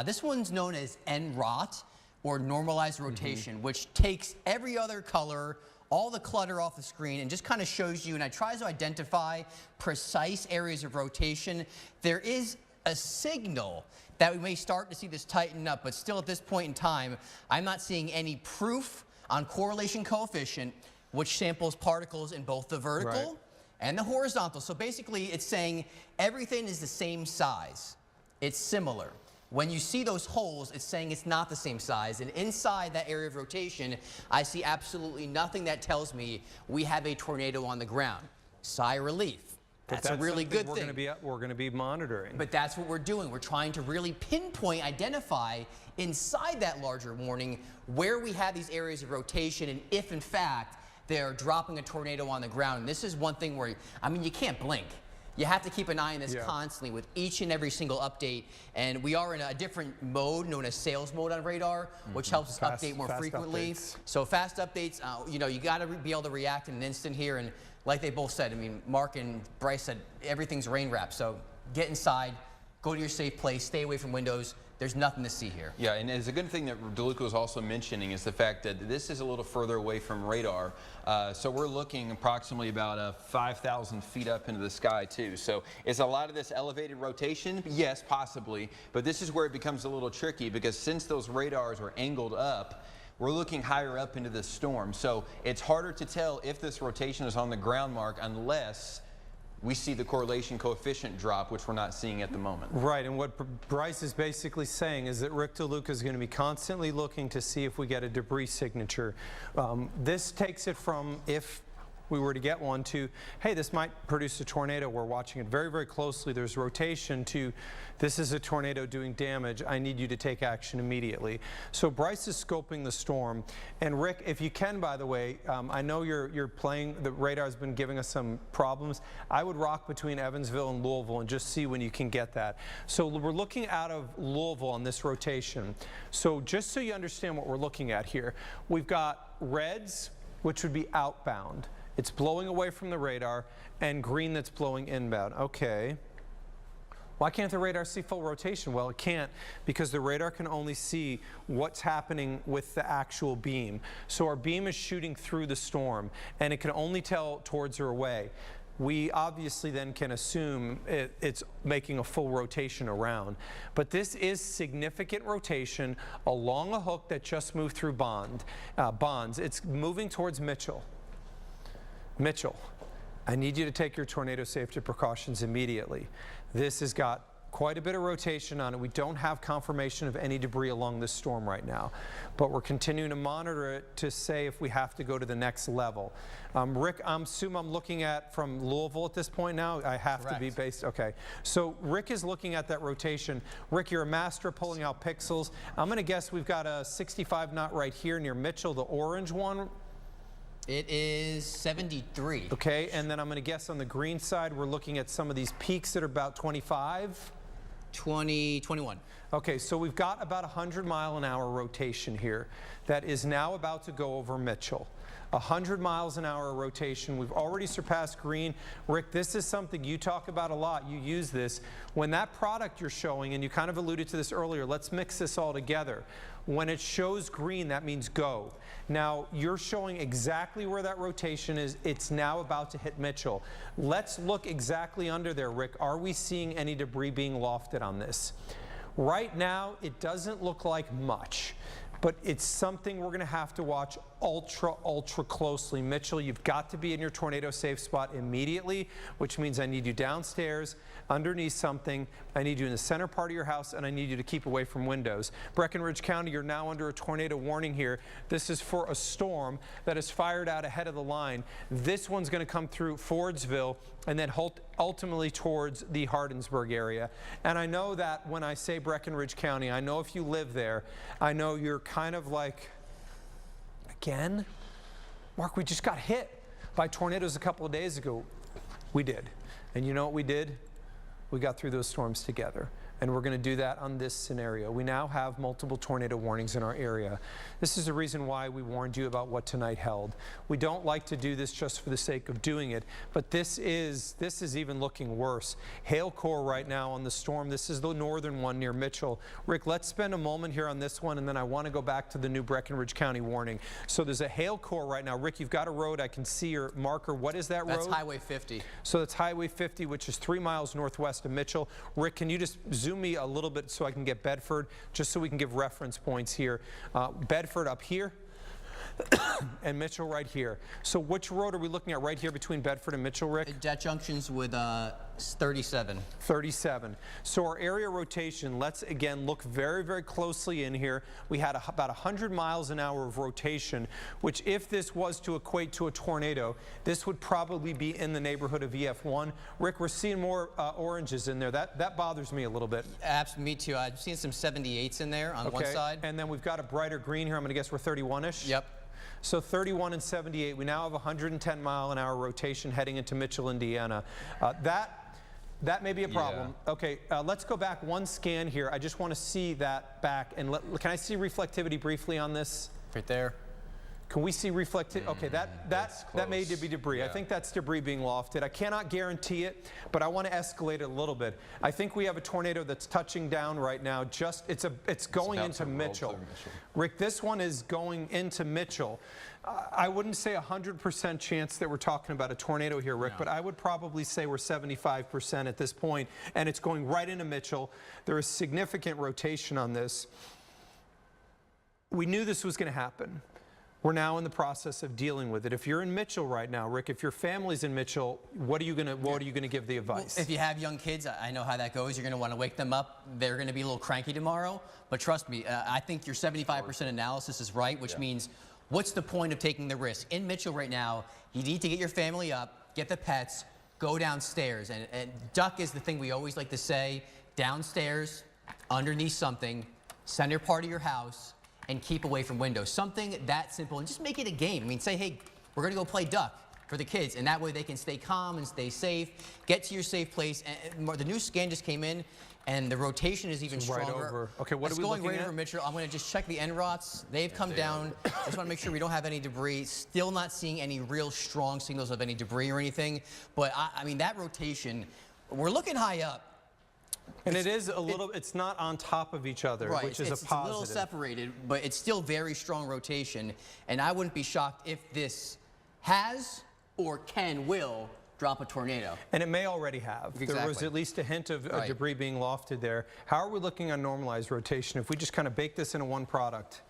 This one's known as NROT, or normalized rotation, which takes every other color, all the clutter off the screen, and just kind of shows you, and it tries to identify precise areas of rotation. There is a signal that we may start to see this tighten up, but still at this point in time, I'm not seeing any proof on correlation coefficient, which samples particles in both the vertical and the horizontal. So basically, it's saying everything is the same size. It's similar. When you see those holes, it's saying it's not the same size. And inside that area of rotation, I see absolutely nothing that tells me we have a tornado on the ground. Sigh of relief. That's a really good thing. We're going to be monitoring. But that's what we're doing. We're trying to really pinpoint, identify inside that larger warning where we have these areas of rotation, and if in fact they're dropping a tornado on the ground. And this is one thing where, I mean, you can't blink. You have to keep an eye on this constantly with each and every single update. And we are in a different mode known as sales mode on radar, which helps us update more frequently. So fast updates, you know, you got to be able to react in an instant here. And like they both said, I mean, Mark and Bryce said, everything's rain wrapped. So get inside, go to your safe place, stay away from windows. There's nothing to see here. Yeah, and it's a good thing that DeLuca was also mentioning is the fact that this is a little further away from radar. So we're looking approximately about 5,000 feet up into the sky too. So is a lot of this elevated rotation? Yes, possibly. But this is where it becomes a little tricky, because since those radars are angled up, we're looking higher up into the storm. So it's harder to tell if this rotation is on the ground, Mark, unless we see the correlation coefficient drop, which we're not seeing at the moment. Right, and what Bryce is basically saying is that Rick DeLuca is going to be constantly looking to see if we get a debris signature. This takes it from, if we were to get one, to, hey, this might produce a tornado. We're watching it very, very closely. There's rotation, to, this is a tornado doing damage. I need you to take action immediately. So Bryce is scoping the storm. And Rick, if you can, by the way, I know you're playing, the radar's been giving us some problems. I would rock between Evansville and Louisville and just see when you can get that. So we're looking out of Louisville on this rotation. So just so you understand what we're looking at here, we've got reds, which would be outbound. It's blowing away from the radar, and green that's blowing inbound. Okay. Why can't the radar see full rotation? Well, it can't, because the radar can only see what's happening with the actual beam. So our beam is shooting through the storm, and it can only tell towards or away. We obviously then can assume it's making a full rotation around. But this is significant rotation along a hook that just moved through bonds. It's moving towards Mitchell. Mitchell, I need you to take your tornado safety precautions immediately. This has got quite a bit of rotation on it. We don't have confirmation of any debris along this storm right now, but we're continuing to monitor it to say if we have to go to the next level. Rick, I'm looking at from Louisville at this point now. I have to be based. Okay. So Rick is looking at that rotation. Rick, you're a master of pulling out pixels. I'm going to guess we've got a 65 knot right here near Mitchell, the orange one. It is 73. Okay, and then I'm going to guess on the green side, we're looking at some of these peaks that are about 25. 21. Okay, so we've got about 100-mile-an-hour rotation here that is now about to go over Mitchell. 100 miles an hour rotation. We've already surpassed green. Rick, this is something you talk about a lot. You use this. When that product you're showing, and you kind of alluded to this earlier, let's mix this all together. When it shows green, that means go. Now, you're showing exactly where that rotation is. It's now about to hit Mitchell. Let's look exactly under there, Rick. Are we seeing any debris being lofted on this? Right now, it doesn't look like much, but it's something we're going to have to watch ultra closely. Mitchell, you've got to be in your tornado safe spot immediately, which means I need you downstairs, underneath something. I need you in the center part of your house, and I need you to keep away from windows. Breckinridge County, you're now under a tornado warning here. This is for a storm that is fired out ahead of the line. This one's going to come through Fordsville and then ultimately towards the Hardinsburg area. And I know that when I say Breckinridge County, I know if you live there, I know you're kind of like, again? Mark, we just got hit by tornadoes a couple of days ago. We did. And you know what we did? We got through those storms together. And we're going to do that on this scenario. We now have multiple tornado warnings in our area. This is the reason why we warned you about what tonight held. We don't like to do this just for the sake of doing it, but this is even looking worse. Hail core right now on the storm. This is the northern one near Mitchell. Rick, let's spend a moment here on this one, and then I want to go back to the new Breckinridge County warning. So there's a hail core right now. Rick, you've got a road. I can see your marker. What is that road? That's Highway 50. So that's Highway 50, which is 3 miles northwest of Mitchell. Rick, can you just zoom me a little bit so I can get Bedford, just so we can give reference points here. Bedford up here and Mitchell right here. So which road are we looking at right here between Bedford and Mitchell, Rick? That junctions with 37. 37. So our area rotation, let's again look very closely in here. We had about 100 miles an hour of rotation, which if this was to equate to a tornado, this would probably be in the neighborhood of EF1. Rick, we're seeing more oranges in there. That bothers me a little bit. Me too. I've seen some 78s in there on one side. And then we've got a brighter green here. I'm going to guess we're 31-ish. Yep. So 31 and 78. We now have 110 mile an hour rotation heading into Mitchell, Indiana. That may be a problem. Yeah. Okay, let's go back one scan here. I just want to see that back. And can I see reflectivity briefly on this? Right there. Can we see reflectivity? Okay, that may be debris. Yeah. I think that's debris being lofted. I cannot guarantee it, but I want to escalate it a little bit. I think we have a tornado that's touching down right now. It's going into Mitchell. Rick, this one is going into Mitchell. I wouldn't say 100% chance that we're talking about a tornado here, Rick, but I would probably say we're 75% at this point, and it's going right into Mitchell. There is significant rotation on this. We knew this was going to happen. We're now in the process of dealing with it. If you're in Mitchell right now, Rick, if your family's in Mitchell, what are you going to give the advice? Well, if you have young kids, I know how that goes. You're going to want to wake them up. They're going to be a little cranky tomorrow. But trust me, I think your 75% analysis is right, which means what's the point of taking the risk? In Mitchell right now, you need to get your family up, get the pets, go downstairs. And duck is the thing we always like to say, downstairs, underneath something, center part of your house, and keep away from windows. Something that simple, and just make it a game. I mean, say, hey, we're going to go play duck for the kids, and that way they can stay calm and stay safe, get to your safe place. And the new scan just came in, and the rotation is even stronger. Right over. Okay, what are we looking at? It's going right over Mitchell. I'm going to just check the end rots. They've come down. I just want to make sure we don't have any debris. Still not seeing any real strong signals of any debris or anything. But, I mean, that rotation, we're looking high up. And it's not on top of each other, right, which is a positive. It's a little separated, but it's still very strong rotation. And I wouldn't be shocked if this has or will drop a tornado. And it may already have. Exactly. There was at least a hint of debris being lofted there. How are we looking on normalized rotation if we just kind of bake this into one product?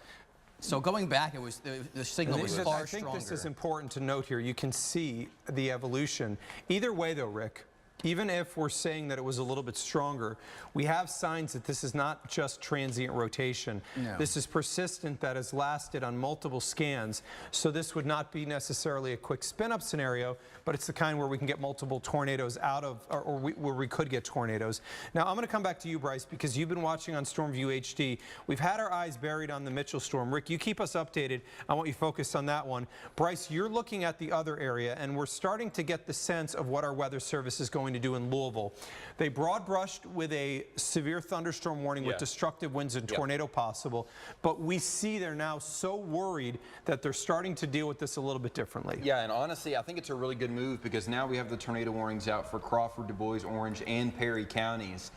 So going back, it was the signal was far stronger. I think this is important to note here. You can see the evolution. Either way, though, Rick, even if we're saying that it was a little bit stronger, we have signs that this is not just transient rotation. No. This is persistent that has lasted on multiple scans. So this would not be necessarily a quick spin-up scenario, but it's the kind where we can get multiple tornadoes out of, where we could get tornadoes. Now, I'm going to come back to you, Bryce, because you've been watching on StormView HD. We've had our eyes buried on the Mitchell storm. Rick, you keep us updated. I want you focused on that one. Bryce, you're looking at the other area, and we're starting to get the sense of what our weather service is going to do in Louisville. They broad brushed with a severe thunderstorm warning with destructive winds and tornado possible, but we see they're now so worried that they're starting to deal with this a little bit differently. Yeah, and honestly, I think it's a really good move because now we have the tornado warnings out for Crawford, Du Bois, Orange, and Perry counties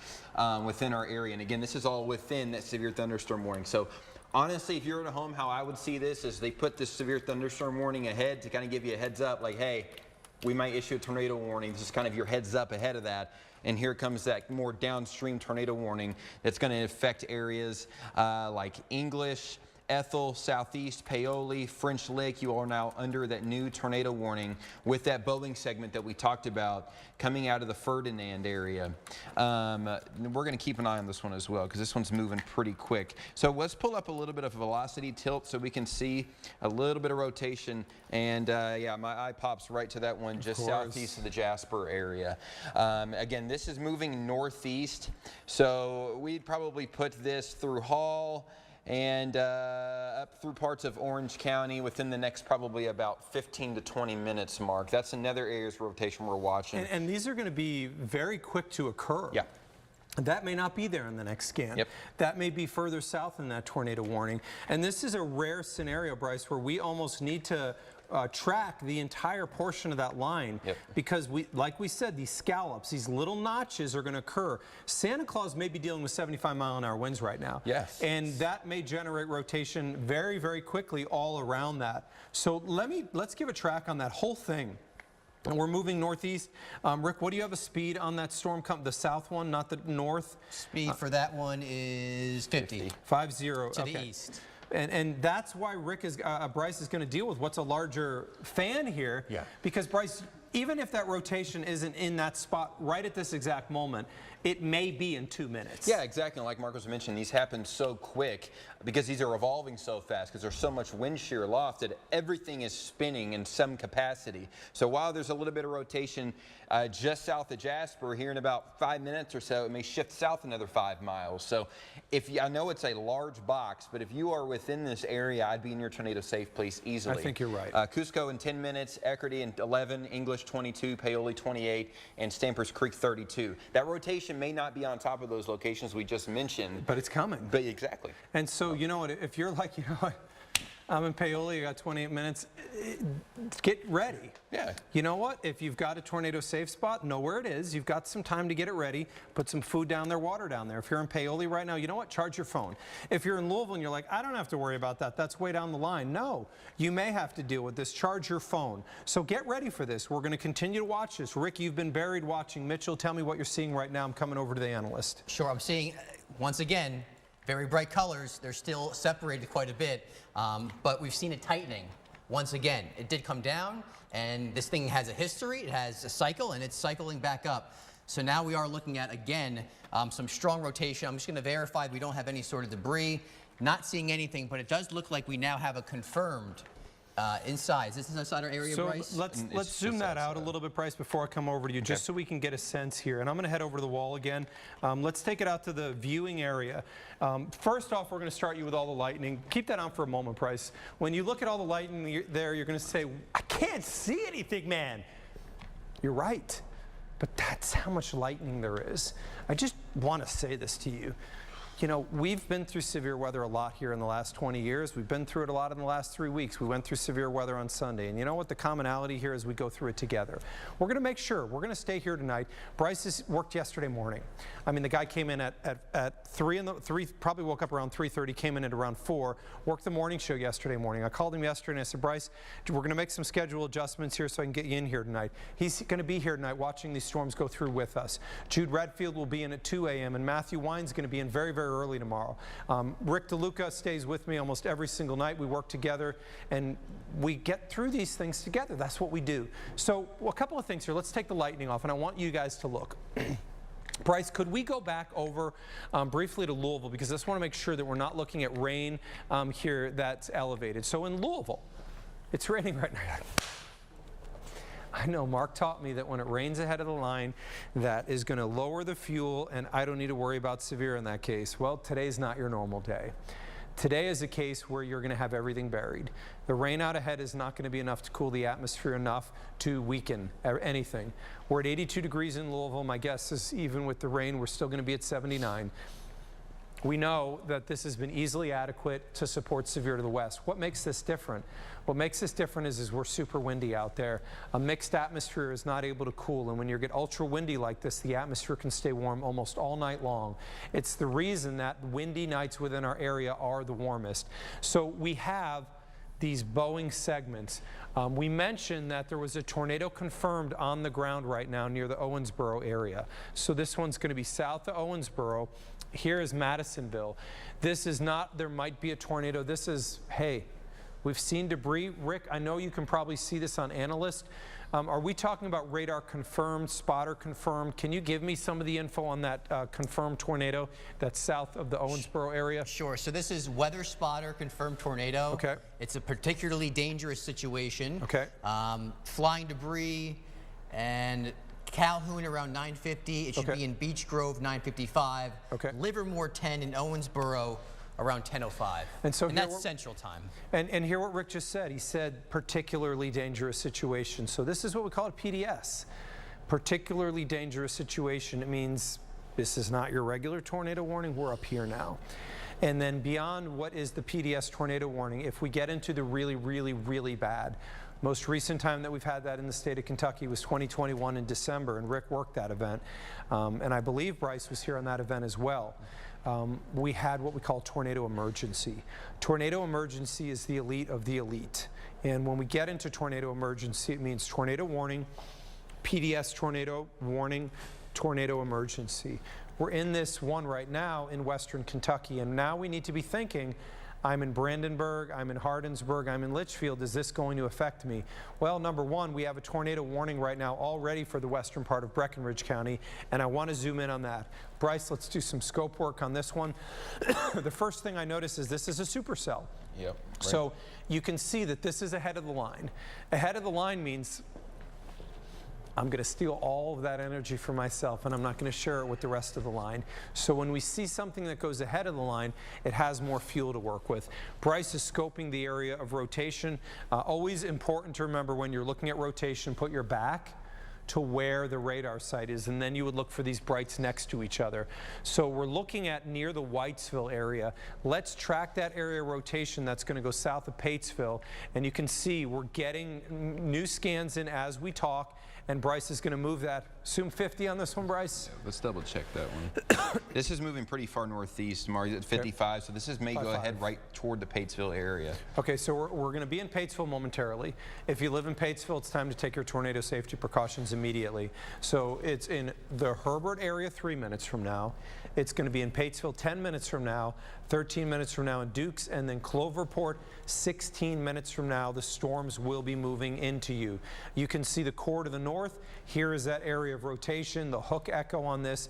within our area. And again, this is all within that severe thunderstorm warning. So honestly, if you're at home, how I would see this is they put this severe thunderstorm warning ahead to kind of give you a heads up, like, hey, we might issue a tornado warning. This is kind of your heads up ahead of that. and here comes that more downstream tornado warning that's going to affect areas like English, Ethel, Southeast, Paoli, French Lick. You are now under that new tornado warning with that Boeing segment that we talked about coming out of the Ferdinand area. We're going to keep an eye on this one as well because this one's moving pretty quick. So let's pull up a little bit of velocity tilt so we can see a little bit of rotation. And yeah, my eye pops right to that one just southeast of the Jasper area. Again, this is moving northeast, so we'd probably put this through Hall and up through parts of Orange County within the next probably about 15 to 20 minutes, Mark. That's another area's rotation we're watching. And these are going to be very quick to occur. Yeah. That may not be there in the next scan. Yep. That may be further south in that tornado warning. And this is a rare scenario, Bryce, where we almost need to track the entire portion of that line. Yep. Because like we said, these scallops, these little notches are going to occur. Santa Claus may be dealing with 75-mile-an-hour winds right now. Yes. And that may generate rotation very, very quickly all around that. So let's give a track on that whole thing. And we're moving northeast. Rick, what do you have a speed on that storm? The south one, not the north? Speed for that one is 50. 50. To the east. And that's why Bryce is going to deal with what's a larger fan here. Yeah. Because Bryce, even if that rotation isn't in that spot right at this exact moment, it may be in 2 minutes. Yeah, exactly. Like Marcos mentioned, these happen so quick because these are evolving so fast because there's so much wind shear loft that everything is spinning in some capacity. So while there's a little bit of rotation just south of Jasper, here in about 5 minutes or so, it may shift south another 5 miles. So I know it's a large box, but if you are within this area, I'd be in your tornado safe place easily. I think you're right. Cusco in 10 minutes, Eckerty in 11, English 22, Paoli 28, and Stampers Creek 32. That rotation may not be on top of those locations we just mentioned. But it's coming. But exactly. And so, you know what, if you're like, you know what, I'm in Paoli, I got 28 minutes, get ready. Yeah. You know what, if you've got a tornado safe spot, know where it is. You've got some time to get it ready. Put some food down there, water down there. If you're in Paoli right now, you know what, charge your phone. If you're in Louisville and you're like, I don't have to worry about that, that's way down the line. No, you may have to deal with this. Charge your phone. So get ready for this. We're going to continue to watch this. Rick, you've been buried watching. Mitchell, tell me what you're seeing right now. I'm coming over to the analyst. Sure, I'm seeing, once again, very bright colors. They're still separated quite a bit, but we've seen it tightening. Once again, it did come down, and this thing has a history. It has a cycle, and it's cycling back up. So now we are looking at, again, some strong rotation. I'm just going to verify we don't have any sort of debris. Not seeing anything, but it does look like we now have a confirmed inside. Is this inside our area, So Bryce? let's zoom that out a little bit, Bryce, before I come over to you, just so we can get a sense here. And I'm going to head over to the wall again. Let's take it out to the viewing area. First off, we're going to start you with all the lightning. Keep that on for a moment, Bryce. When you look at all the lightning there, you're going to say, I can't see anything, man. You're right. But that's how much lightning there is. I just want to say this to you. You know, we've been through severe weather a lot here in the last 20 years. We've been through it a lot in the last 3 weeks. We went through severe weather on Sunday. And you know what the commonality here is? We go through it together. We're going to make sure. We're going to stay here tonight. Bryce has worked yesterday morning. I mean, the guy came in at 3, probably woke up around 3:30, came in at around 4, worked the morning show yesterday morning. I called him yesterday and I said, Bryce, we're going to make some schedule adjustments here so I can get you in here tonight. He's going to be here tonight watching these storms go through with us. Jude Redfield will be in at 2 a.m. and Matthew Wine's going to be in very, very early tomorrow. Rick DeLuca stays with me almost every single night. We work together and we get through these things together. That's what we do. So a couple of things here. Let's take the lightning off and I want you guys to look. Bryce, could we go back over briefly to Louisville, because I just want to make sure that we're not looking at rain here that's elevated. So in Louisville, it's raining right now. I know Mark taught me that when it rains ahead of the line, that is going to lower the fuel, and I don't need to worry about severe in that case. Well, today's not your normal day. Today is a case where you're going to have everything buried. The rain out ahead is not going to be enough to cool the atmosphere enough to weaken anything. We're at 82 degrees in Louisville. My guess is even with the rain, we're still going to be at 79. We know that this has been easily adequate to support severe to the west. What makes this different? What makes this different is we're super windy out there. A mixed atmosphere is not able to cool, and when you get ultra windy like this, the atmosphere can stay warm almost all night long. It's the reason that windy nights within our area are the warmest. So we have these bowing segments. We mentioned that there was a tornado confirmed on the ground right now near the Owensboro area. So this one's going to be south of Owensboro. Here is Madisonville. This is not, there might be a tornado. This is, hey, we've seen debris. Rick, I know you can probably see this on Analyst. Are we talking about radar confirmed, spotter confirmed? Can you give me some of the info on that confirmed tornado that's south of the Owensboro area? Sure. So this is weather spotter confirmed tornado. Okay. It's a particularly dangerous situation. Okay. Flying debris and Calhoun around 9:50. It should Okay. be in Beech Grove 9:55. Okay. Livermore 10 in Owensboro around 10:05. And so here that's we're- Central Time. And hear what Rick just said. He said particularly dangerous situation. So this is what we call a PDS. Particularly dangerous situation. It means this is not your regular tornado warning. We're up here now. And then beyond what is the PDS tornado warning, if we get into the really, really, really bad, most recent time that we've had that in the state of Kentucky was 2021 in December, and Rick worked that event. And I believe Bryce was here on that event as well. We had what we call tornado emergency. Tornado emergency is the elite of the elite. And when we get into tornado emergency, it means tornado warning, PDS tornado warning, tornado emergency. We're in this one right now in Western Kentucky, and now we need to be thinking, I'm in Brandenburg, I'm in Hardinsburg, I'm in Litchfield. Is this going to affect me? Well, number one, we have a tornado warning right now already for the western part of Breckinridge County, and I want to zoom in on that. Bryce, let's do some scope work on this one. The first thing I notice is this is a supercell. Yep. Right. So you can see that this is ahead of the line. Ahead of the line means I'm going to steal all of that energy for myself, and I'm not going to share it with the rest of the line. So when we see something that goes ahead of the line, it has more fuel to work with. Bryce is scoping the area of rotation. Always important to remember when you're looking at rotation, put your back to where the radar site is, and then you would look for these brights next to each other. So we're looking at near the Whitesville area. Let's track that area of rotation that's going to go south of Patesville, and you can see we're getting new scans in as we talk, and Bryce is going to move that. Assume 50 on this one, Bryce? Let's double check that one. This is moving pretty far northeast, Marty, at 55, so this is may go 55. ahead right toward the Patesville area. Okay, so we're going to be in Patesville momentarily. If you live in Patesville, it's time to take your tornado safety precautions immediately. So it's in the Herbert area 3 minutes from now. It's going to be in Patesville 10 minutes from now, 13 minutes from now in Dukes, and then Cloverport 16 minutes from now. The storms will be moving into you. You can see the core to the north. Here is that area of rotation, the hook echo on this.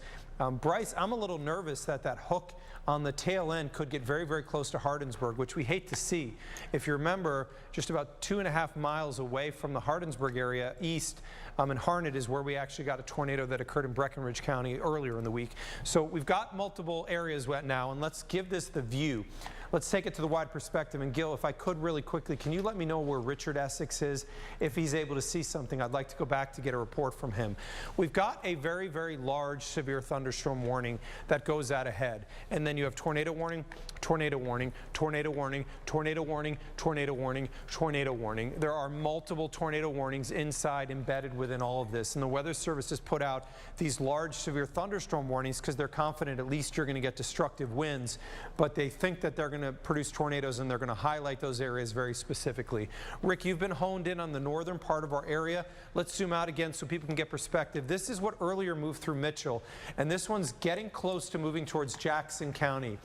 Bryce, I'm a little nervous that that hook on the tail end could get very, very close to Hardinsburg, which we hate to see. If you remember, just about 2.5 miles away from the Hardinsburg area east, in Harnett is where we actually got a tornado that occurred in Breckinridge County earlier in the week. So we've got multiple areas wet now, and let's give this the view. Let's take it to the wide perspective. And Gil, if I could really quickly, can you let me know where Richard Essex is? If he's able to see something, I'd like to go back to get a report from him. We've got a very, very large severe thunderstorm warning that goes out ahead. And then you have tornado warning, tornado warning, tornado warning, tornado warning, tornado warning, tornado warning. There are multiple tornado warnings inside, embedded within all of this. And the Weather Service has put out these large severe thunderstorm warnings because they're confident at least you're going to get destructive winds, but they think that they're going to produce tornadoes, and they're going to highlight those areas very specifically. Rick, you've been honed in on the northern part of our area. Let's zoom out again so people can get perspective. This is what earlier moved through Mitchell, and this one's getting close to moving towards Jackson County.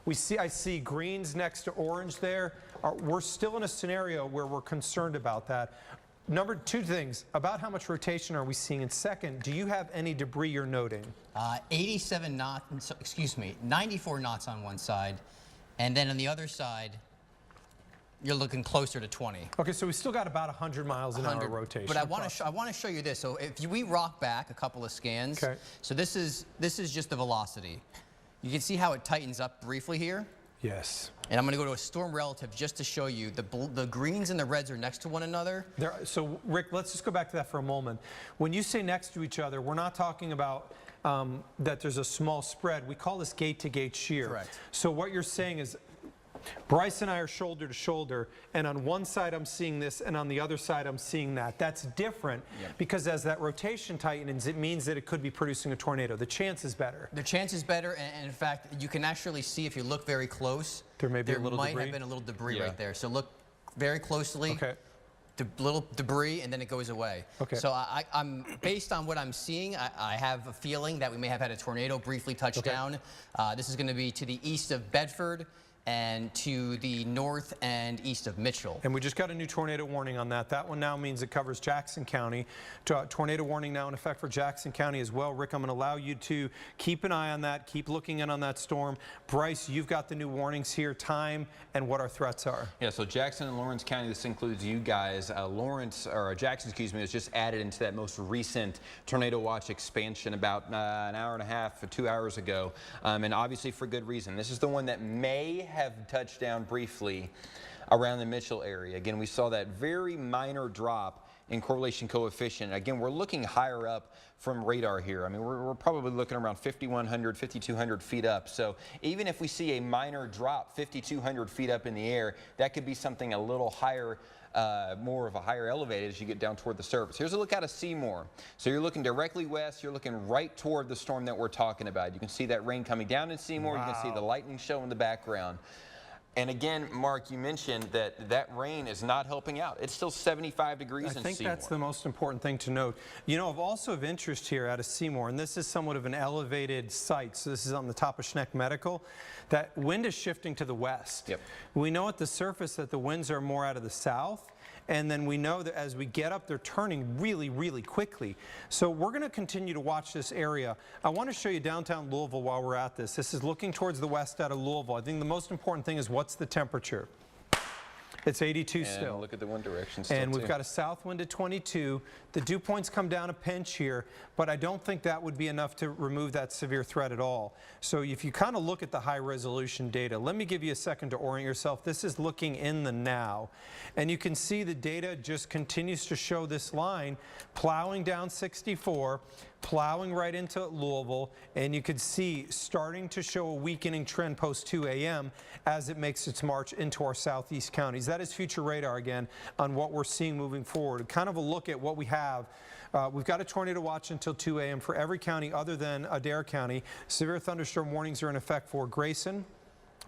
I see greens next to orange there. We're still in a scenario where we're concerned about that. Number two things, about how much rotation are we seeing? And second, do you have any debris you're noting? 87 knots, excuse me, 94 knots on one side. And then on the other side, you're looking closer to 20. Okay, so we still got about 100 miles an hour rotation. But I want to show you this. So if we rock back a couple of scans, okay. So this is just the velocity. You can see how it tightens up briefly here. Yes. And I'm going to go to a storm relative just to show you the greens and the reds are next to one another. So Rick, let's just go back to that for a moment. When you say next to each other, we're not talking about that there's a small spread. We call this gate-to-gate shear. Correct. So what you're saying is Bryce and I are shoulder to shoulder, and on one side I'm seeing this, and on the other side I'm seeing that. That's different because as that rotation tightens, it means that it could be producing a tornado. The chance is better. The chance is better, and in fact, you can actually see if you look very close, there may be a little debris. There might have been a little debris right there. So look very closely. Okay. Little debris, and then it goes away. Okay. So I'm based on what I'm seeing, I have a feeling that we may have had a tornado briefly touch down. This is going to be to the east of Bedford and to the north and east of Mitchell. And we just got a new tornado warning on that. That one now means it covers Jackson County. Tornado warning now in effect for Jackson County as well. Rick, I'm going to allow you to keep an eye on that, keep looking in on that storm. Bryce, you've got the new warnings here, time, and what our threats are. Yeah, so Jackson and Lawrence County, this includes you guys. Jackson, excuse me, was just added into that most recent tornado watch expansion about an hour and a half or 2 hours ago. And obviously for good reason. This is the one that may have touched down briefly around the Mitchell area. Again, we saw that very minor drop in correlation coefficient. Again, we're looking higher up from radar here. I mean, we're probably looking around 5,100, 5,200 feet up. So even if we see a minor drop 5,200 feet up in the air, that could be something a little higher, more of a higher elevated as you get down toward the surface. Here's a look out of Seymour. So you're looking directly west, you're looking right toward the storm that we're talking about. You can see that rain coming down in Seymour. Wow. You can see the lightning show in the background. And again, Mark, you mentioned that rain is not helping out. It's still 75 degrees in Seymour. I think that's the most important thing to note. You know, also of interest here out of Seymour, and this is somewhat of an elevated site, so this is on the top of Schneck Medical, that wind is shifting to the west. Yep. We know at the surface that the winds are more out of the south, and then we know that as we get up, they're turning really, really quickly. So we're going to continue to watch this area. I want to show you downtown Louisville while we're at this. This is looking towards the west out of Louisville. I think the most important thing is what's the temperature. It's 82 still. Look at the wind direction still, and we've got a south wind at 22. The dew points come down a pinch here, but I don't think that would be enough to remove that severe threat at all. So if you kind of look at the high resolution data, let me give you a second to orient yourself. This is looking in the now. And you can see the data just continues to show this line plowing down 64, plowing right into Louisville, and you could see starting to show a weakening trend post 2 a.m. as it makes its march into our southeast counties. That is future radar again on what we're seeing moving forward. Kind of a look at what we have. We've got a tornado watch until 2 a.m. for every county other than Adair County. Severe thunderstorm warnings are in effect for Grayson,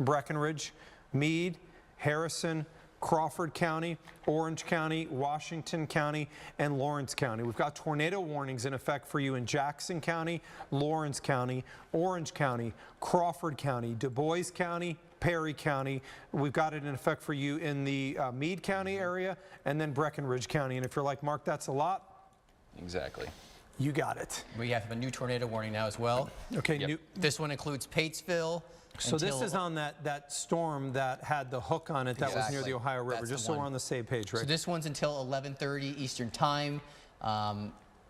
Breckenridge, Meade, Harrison, Crawford County, Orange County, Washington County, and Lawrence County. We've got tornado warnings in effect for you in Jackson County, Lawrence County, Orange County, Crawford County, Du Bois County, Perry County. We've got it in effect for you in the Meade County area, and then Breckenridge County. And if you're like, Mark, that's a lot. Exactly. You got it. We have a new tornado warning now as well. Okay. Yep. This one includes Patesville. So this is on that storm that had the hook on it that was near the Ohio River, That's just the so we're one. on the same page, right? So this one's until 11:30 Eastern Time.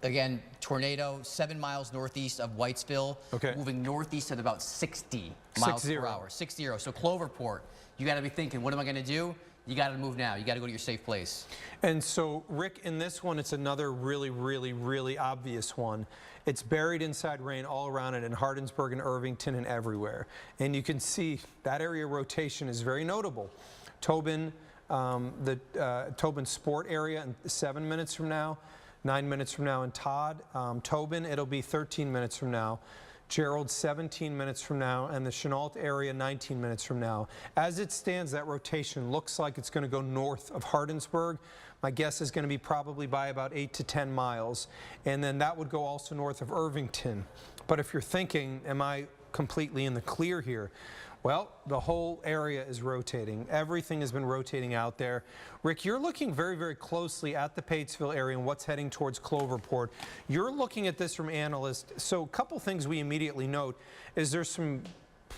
Again, tornado 7 miles northeast of Whitesville, moving northeast at about 60 miles per hour. 60. So Cloverport, you got to be thinking, what am I going to do? You got to move now. You got to go to your safe place. And so, Rick, in this one, it's another really, really, really obvious one. It's buried inside rain all around it in Hardinsburg and Irvington and everywhere. And you can see that area rotation is very notable. Tobin, Tobin Sport area in 7 minutes from now, 9 minutes from now in Todd. Tobin, it'll be 13 minutes from now. Gerald, 17 minutes from now, and the Chenault area, 19 minutes from now. As it stands, that rotation looks like it's going to go north of Hardinsburg. My guess is going to be probably by about 8 to 10 miles. And then that would go also north of Irvington. But if you're thinking, am I completely in the clear here? Well, the whole area is rotating. Everything has been rotating out there. Rick, you're looking very, very closely at the Patesville area and what's heading towards Cloverport. You're looking at this from analysts. So a couple things we immediately note is there's some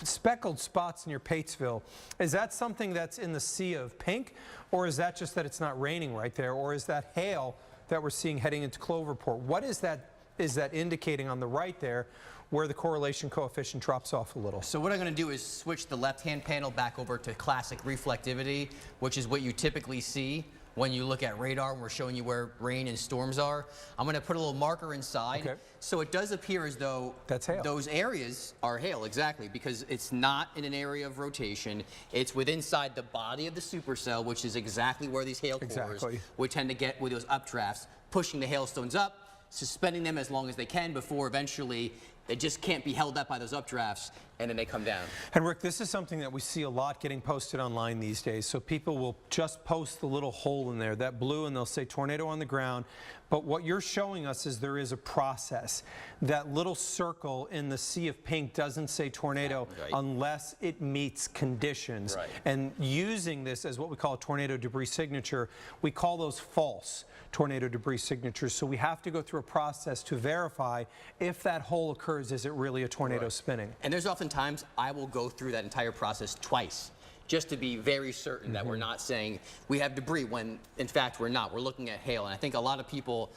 speckled spots near Patesville. Is that something that's in the sea of pink, or is that just that it's not raining right there, or is that hail that we're seeing heading into Cloverport? What is that indicating on the right there, where the correlation coefficient drops off a little? So what I'm going to do is switch the left-hand panel back over to classic reflectivity, which is what you typically see when you look at radar when we're showing you where rain and storms are. I'm going to put a little marker inside. So it does appear as though that's hail. Those areas are hail, exactly, because it's not in an area of rotation. It's within inside the body of the supercell, which is exactly where these hail cores would tend to get with those updrafts, pushing the hailstones up, suspending them as long as they can before eventually They just can't be held up by those updrafts, and then they come down. And Rick, this is something that we see a lot getting posted online these days. So people will just post the little hole in there, that blue, and they'll say tornado on the ground. But what you're showing us is there is a process. That little circle in the sea of pink doesn't say tornado unless it meets conditions. And using this as what we call a tornado debris signature, we call those false tornado debris signatures. So we have to go through a process to verify if that hole occurs, is it really a tornado spinning? And there's oftentimes I will go through that entire process twice, just to be very certain that we're not saying we have debris when in fact we're not. We're looking at hail. And I think a lot of people,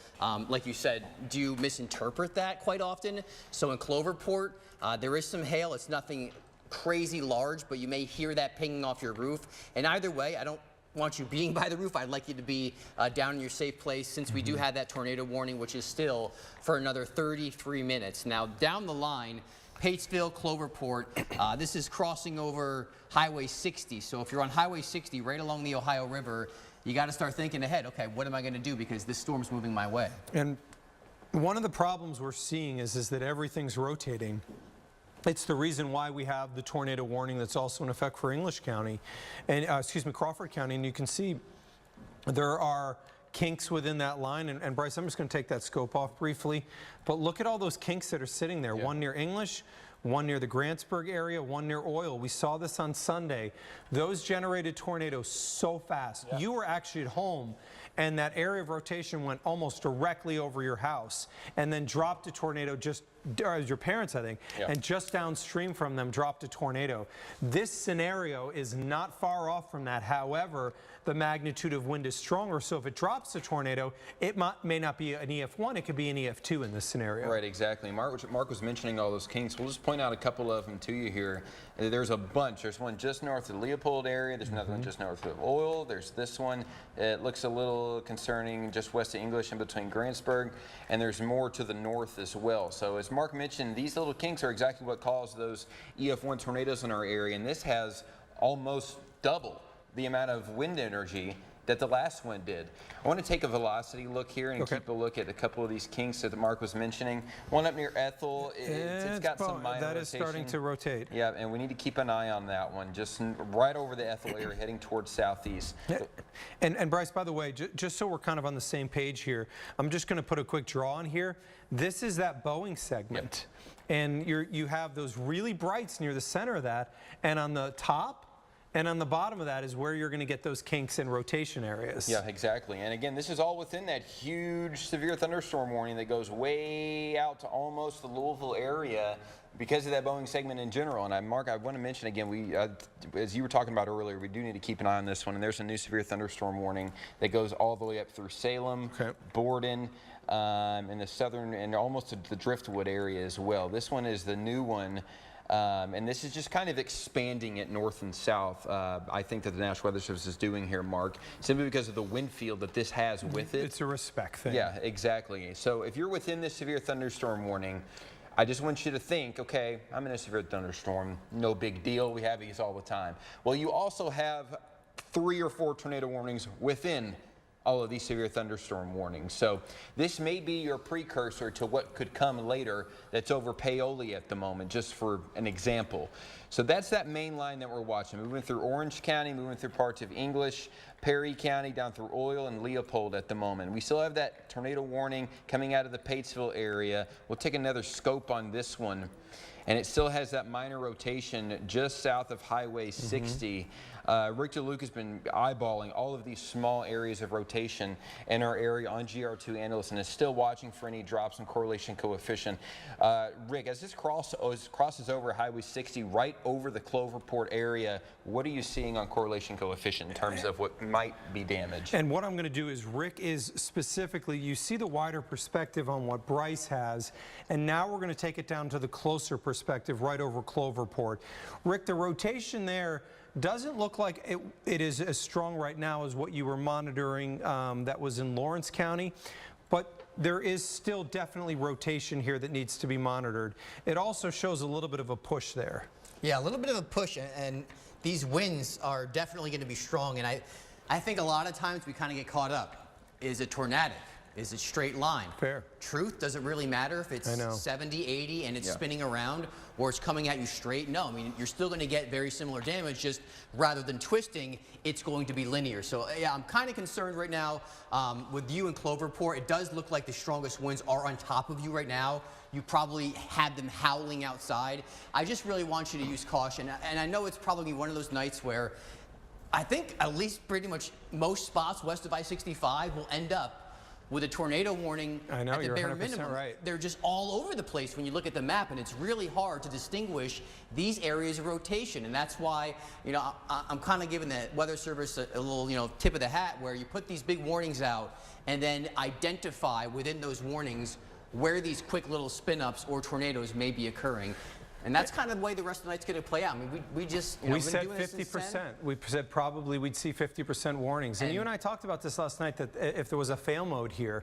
like you said, do misinterpret that quite often. So in Cloverport, there is some hail. It's nothing crazy large, but you may hear that pinging off your roof. And either way, I don't want you being by the roof. I'd like you to be down in your safe place, since we do have that tornado warning, which is still for another 33 minutes. Now, down the line, Patesville, Cloverport, this is crossing over Highway 60. So if you're on Highway 60 right along the Ohio River, you got to start thinking ahead. Okay, what am I going to do, because this storm's moving my way? And one of the problems we're seeing is that everything's rotating. It's the reason why we have the tornado warning that's also in effect for English County, and Crawford County. And you can see there are kinks within that line. And Bryce, I'm just going to take that scope off briefly. But look at all those kinks that are sitting there. One near English, one near the Grantsburg area, one near Oil. We saw this on Sunday. Those generated tornadoes so fast. You were actually at home, and that area of rotation went almost directly over your house, and then dropped a tornado just, or your parents, I think, and just downstream from them dropped a tornado. This scenario is not far off from that. However, the magnitude of wind is stronger, so if it drops a tornado, it may not be an EF1, it could be an EF2 in this scenario. Right, exactly. Mark was mentioning all those kinks. We'll just point out a couple of them to you here. There's a bunch. There's one just north of the Leopold area. There's another one just north of Oil. There's this one. It looks a little concerning just west of English in between Grantsburg. And there's more to the north as well. So as Mark mentioned, these little kinks are exactly what caused those EF1 tornadoes in our area. And this has almost double the amount of wind energy that the last one did. I want to take a velocity look here and keep a look at a couple of these kinks that Mark was mentioning. One up near Ethel, it's got some minor rotation. That is starting to rotate. Yeah, and we need to keep an eye on that one, just right over the Ethel area, heading towards southeast. And Bryce, by the way, just so we're kind of on the same page here, I'm just going to put a quick draw on here. This is that Boeing segment. And you have those really brights near the center of that, and on the top and on the bottom of that is where you're going to get those kinks in rotation areas. Yeah, exactly. And again, this is all within that huge severe thunderstorm warning that goes way out to almost the Louisville area because of that Boeing segment in general. And Mark, I want to mention again, as you were talking about earlier, we do need to keep an eye on this one. And there's a new severe thunderstorm warning that goes all the way up through Salem, Borden, in the southern and almost to the Driftwood area as well. This one is the new one. And this is just kind of expanding it north and south. I think that the National Weather Service is doing here, Mark, simply because of the wind field that this has with it. It's a respect thing. Yeah, exactly. So if you're within this severe thunderstorm warning, I just want you to think, okay, I'm in a severe thunderstorm, no big deal. We have these all the time. Well, you also have 3 or 4 tornado warnings within all of these severe thunderstorm warnings. So this may be your precursor to what could come later that's over Paoli at the moment, just for an example. So that's that main line that we're watching, moving through Orange County, moving through parts of English, Perry County, down through Oil and Leopold at the moment. We still have that tornado warning coming out of the Patesville area. We'll take another scope on this one. And it still has that minor rotation just south of Highway 60. Rick DeLuca has been eyeballing all of these small areas of rotation in our area on GR2 analyst and is still watching for any drops in correlation coefficient. Rick, as this crosses over Highway 60 right over the Cloverport area, what are you seeing on correlation coefficient in terms of what might be damaged? And what I'm going to do is, Rick is specifically, you see the wider perspective on what Bryce has, and now we're going to take it down to the closer perspective right over Cloverport. Rick, the rotation there doesn't look like it is as strong right now as what you were monitoring that was in Lawrence County, but there is still definitely rotation here that needs to be monitored. It also shows a little bit of a push there. Yeah, a little bit of a push, and these winds are definitely going to be strong, and I think a lot of times we kind of get caught up. Is it tornadic? Is it straight line? Fair. Truth, does it really matter if it's 70, 80 and it's spinning around or it's coming at you straight? No, I mean, you're still going to get very similar damage, just rather than twisting, it's going to be linear. So yeah, I'm kind of concerned right now with you in Cloverport. It does look like the strongest winds are on top of you right now. You probably had them howling outside. I just really want you to use caution. And I know it's probably one of those nights where I think at least pretty much most spots west of I-65 will end up with a tornado warning I know, at the you're bare 100% minimum. right. They're just all over the place when you look at the map, and it's really hard to distinguish these areas of rotation. And that's why, you know, I'm kind of giving the Weather Service a little, you know, tip of the hat, where you put these big warnings out and then identify within those warnings where these quick little spin-ups or tornadoes may be occurring. And that's kind of the way the rest of the night's going to play out. I mean, we just, you know, we said 50%. We said probably we'd see 50% warnings. And you and I talked about this last night, that if there was a fail mode here,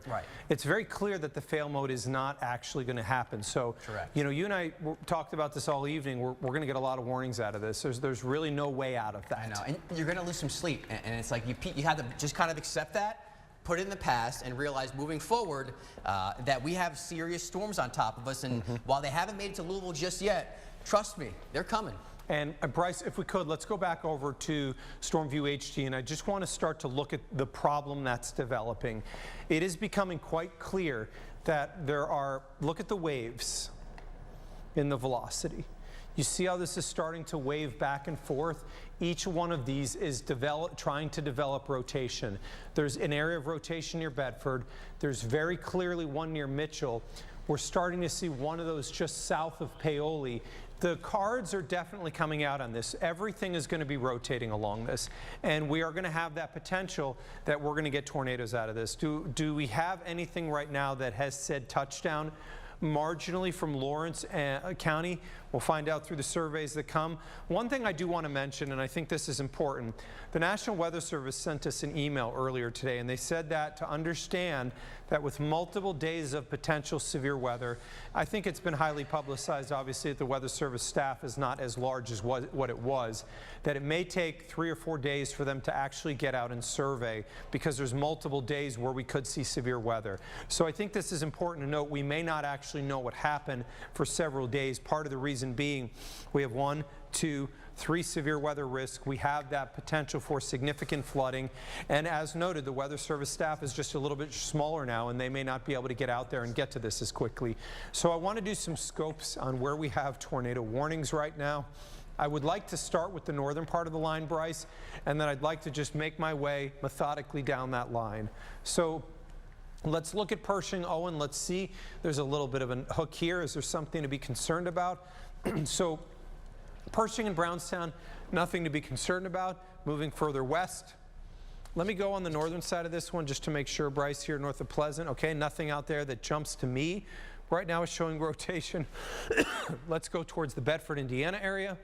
it's very clear that the fail mode is not actually going to happen. So, you know, you and I talked about this all evening. We're going to get a lot of warnings out of this. There's really no way out of that. I know. And you're going to lose some sleep. And it's like you have to just kind of accept that, put it in the past, and realize moving forward that we have serious storms on top of us. And while they haven't made it to Louisville just yet, trust me, they're coming. And Bryce, if we could, let's go back over to Stormview HD, and I just want to start to look at the problem that's developing. It is becoming quite clear that there are, look at the waves in the velocity. You see how this is starting to wave back and forth? Each one of these is trying to develop rotation. There's an area of rotation near Bedford. There's very clearly one near Mitchell. We're starting to see one of those just south of Paoli. The cards are definitely coming out on this. Everything is going to be rotating along this, and we are going to have that potential that we're going to get tornadoes out of this. Do we have anything right now that has said touchdown? Marginally from Lawrence County. We'll find out through the surveys that come. One thing I do want to mention, and I think this is important, the National Weather Service sent us an email earlier today, and they said that to understand that with multiple days of potential severe weather, I think it's been highly publicized, obviously, that the Weather Service staff is not as large as what it was, that it may take 3 or 4 days for them to actually get out and survey, because there's multiple days where we could see severe weather. So I think this is important to note. We may not actually know what happened for several days. Part of the reason being we have 1, 2, 3 severe weather risks. We have that potential for significant flooding. And as noted, the Weather Service staff is just a little bit smaller now, and they may not be able to get out there and get to this as quickly. So I want to do some scopes on where we have tornado warnings right now. I would like to start with the northern part of the line, Bryce, and then I'd like to just make my way methodically down that line. So let's look at Pershing, Owen. Let's see. There's a little bit of a hook here. Is there something to be concerned about? So Pershing and Brownstown, nothing to be concerned about. Moving further west. Let me go on the northern side of this one just to make sure, Bryce, here north of Pleasant. Okay, nothing out there that jumps to me. Right now is showing rotation. Let's go towards the Bedford, Indiana area.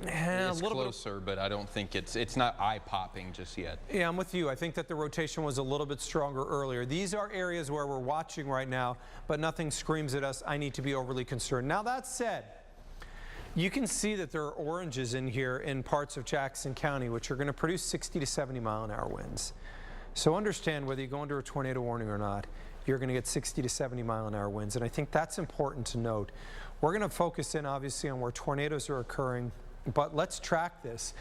It's closer, but I don't think it's not eye-popping just yet. Yeah, I'm with you. I think that the rotation was a little bit stronger earlier. These are areas where we're watching right now, but nothing screams at us, I need to be overly concerned. Now, that said, you can see that there are oranges in here in parts of Jackson County, which are going to produce 60 to 70 mile-an-hour winds. So understand, whether you go under a tornado warning or not, you're going to get 60 to 70 mile-an-hour winds, and I think that's important to note. We're going to focus in, obviously, on where tornadoes are occurring. But let's track this.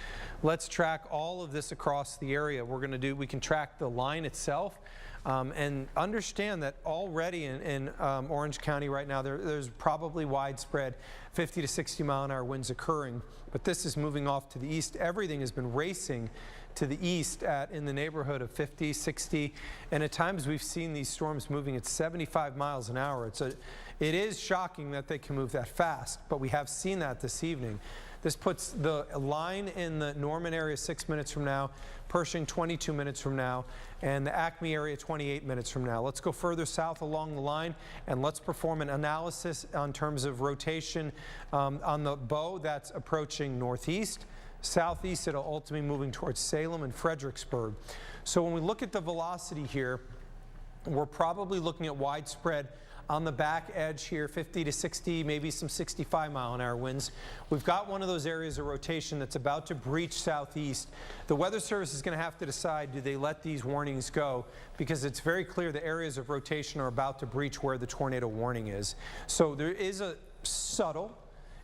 Let's track all of this across the area. We can track the line itself and understand that already in Orange County right now, there's probably widespread 50 to 60 mile-an-hour winds occurring. But this is moving off to the east. Everything has been racing to the east in the neighborhood of 50, 60, and at times we've seen these storms moving at 75 miles an hour. It is shocking that they can move that fast, but we have seen that this evening. This puts the line in the Norman area 6 minutes from now, Pershing 22 minutes from now, and the Acme area 28 minutes from now. Let's go further south along the line, and let's perform an analysis on terms of rotation on the bow that's approaching northeast. Southeast, it'll ultimately moving towards Salem and Fredericksburg. So when we look at the velocity here, we're probably looking at widespread on the back edge here, 50 to 60, maybe some 65-mile-an-hour winds. We've got one of those areas of rotation that's about to breach southeast. The Weather Service is going to have to decide, do they let these warnings go? Because it's very clear the areas of rotation are about to breach where the tornado warning is. So there is a subtle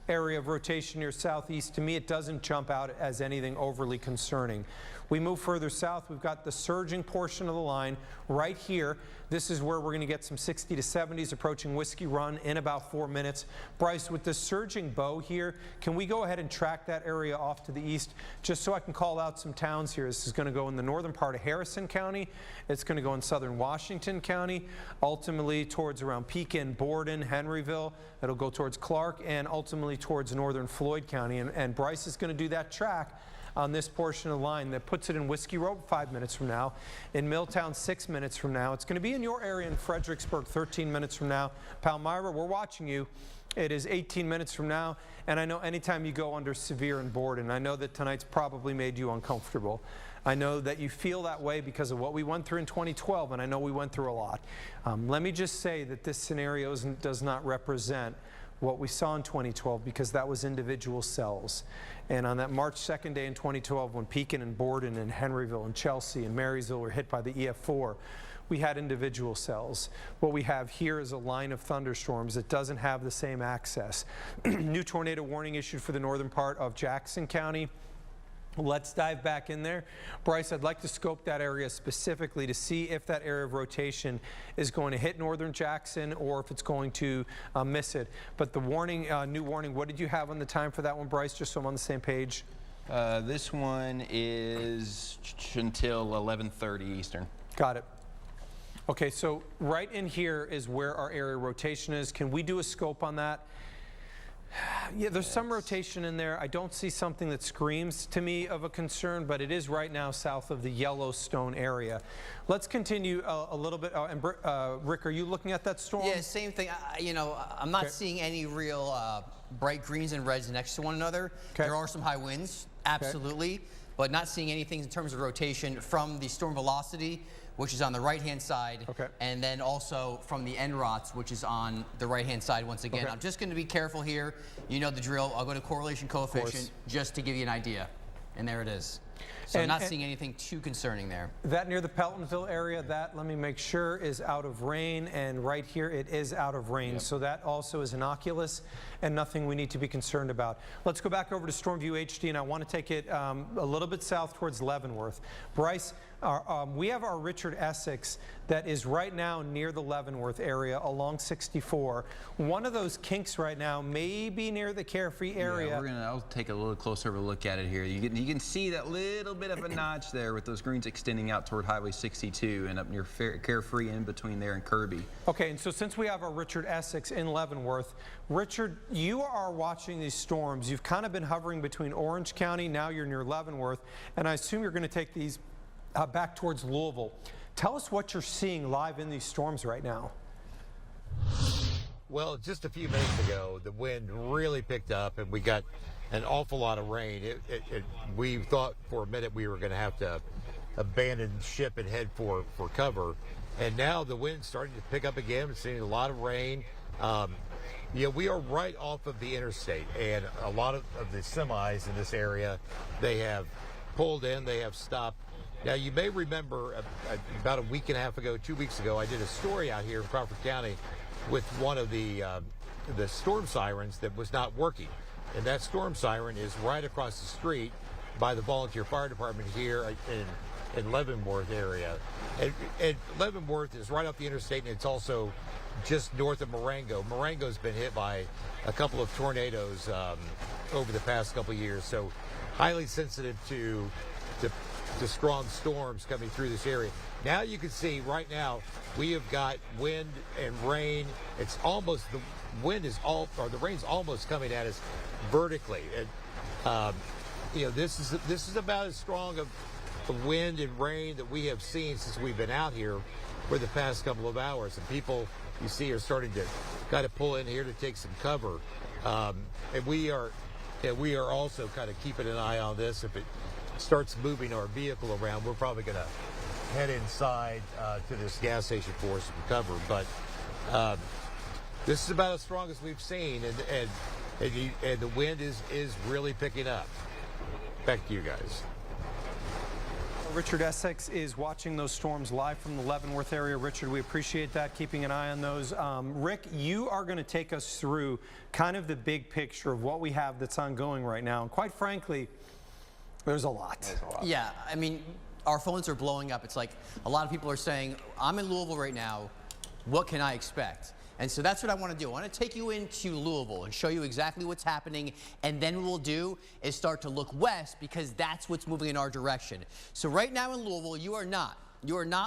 area of rotation near southeast. To me, it doesn't jump out as anything overly concerning. We move further south. We've got the surging portion of the line right here. This is where we're going to get some 60 to 70s approaching Whiskey Run in about 4 minutes. Bryce, with the surging bow here, can we go ahead and track that area off to the east just so I can call out some towns here? This is going to go in the northern part of Harrison County. It's going to go in southern Washington County, ultimately towards around Pekin, Borden, Henryville. It'll go towards Clark and ultimately towards northern Floyd County. And Bryce is going to do that track on this portion of the line that puts it in Whiskey Road 5 minutes from now, in Milltown 6 minutes from now. It's going to be in your area in Fredericksburg 13 minutes from now. Palmyra, we're watching you. It is 18 minutes from now, and I know anytime you go under severe in Borden, I know that tonight's probably made you uncomfortable. I know that you feel that way because of what we went through in 2012, and I know we went through a lot. Let me just say that this scenario does not represent what we saw in 2012 because that was individual cells. And on that March 2nd day in 2012, when Pekin and Borden and Henryville and Chelsea and Marysville were hit by the EF4, we had individual cells. What we have here is a line of thunderstorms that doesn't have the same access. New tornado warning issued for the northern part of Jackson County. Let's dive back in there. Bryce, I'd like to scope that area specifically to see if that area of rotation is going to hit northern Jackson or if it's going to miss it. But the warning, new warning, what did you have on the time for that one, Bryce, just so I'm on the same page? This one is until 11:30 Eastern. Got it. Okay, so right in here is where our area rotation is. Can we do a scope on that? Yeah, there's some rotation in there. I don't see something that screams to me of a concern, but it is right now south of the Yellowstone area. Let's continue a little bit. And Rick, are you looking at that storm? Yeah, same thing. I'm not seeing any real bright greens and reds next to one another. Okay. There are some high winds, absolutely, but not seeing anything in terms of rotation from the storm velocity, which is on the right-hand side, and then also from the NROTS, which is on the right-hand side once again. I'm just going to be careful here. You know the drill. I'll go to correlation coefficient just to give you an idea. And there it is. So I'm not seeing anything too concerning there. That near the Peltonville area, that, let me make sure, is out of rain, and right here it is out of rain. Yep. So that also is innocuous and nothing we need to be concerned about. Let's go back over to Stormview HD, and I want to take it a little bit south towards Leavenworth. Bryce, we have our Richard Essex that is right now near the Leavenworth area along 64. One of those kinks right now may be near the Carefree area. Yeah, I'll take a little closer of a look at it here. You can see that little bit of a notch there with those greens extending out toward Highway 62 and up near Carefree in between there and Kirby. Okay, and so since we have our Richard Essex in Leavenworth, Richard, you are watching these storms. You've kind of been hovering between Orange County, now you're near Leavenworth, and I assume you're going to take these back towards Louisville. Tell us what you're seeing live in these storms right now. Well, just a few minutes ago, the wind really picked up and we got an awful lot of rain. We thought for a minute we were going to have to abandon ship and head for cover. And now the wind's starting to pick up again. We're seeing a lot of rain. We are right off of the interstate, and a lot of the semis in this area, they have pulled in, they have stopped. Now, you may remember about a week and a half ago, 2 weeks ago, I did a story out here in Crawford County with one of the storm sirens that was not working. And that storm siren is right across the street by the volunteer fire department here in Leavenworth area. And Leavenworth is right off the interstate, and it's also just north of Marengo. Marengo's been hit by a couple of tornadoes over the past couple of years, so highly sensitive to strong storms coming through this area. Now you can see right now we have got wind and rain. It's almost, the rain's almost coming at us vertically. And this is about as strong of the wind and rain that we have seen since we've been out here for the past couple of hours. And people, you see, are starting to kind of pull in here to take some cover. And we are also kind of keeping an eye on this. If it starts moving our vehicle around, we're probably going to head inside to this gas station for some cover. But This is about as strong as we've seen, and the wind is really picking up. Back to you guys. Richard Essex is watching those storms live from the Leavenworth area. Richard, we appreciate that, keeping an eye on those. Rick, you are going to take us through kind of the big picture of what we have that's ongoing right now. And quite frankly, there's a lot. Yeah, I mean, our phones are blowing up. It's like a lot of people are saying, I'm in Louisville right now. What can I expect? And so that's what I want to do. I want to take you into Louisville and show you exactly what's happening. And then what we'll do is start to look west, because that's what's moving in our direction. So right now in Louisville, you are not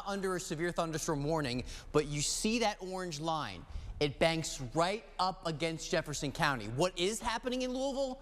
under a severe thunderstorm warning, but you see that orange line. It banks right up against Jefferson County. What is happening in Louisville?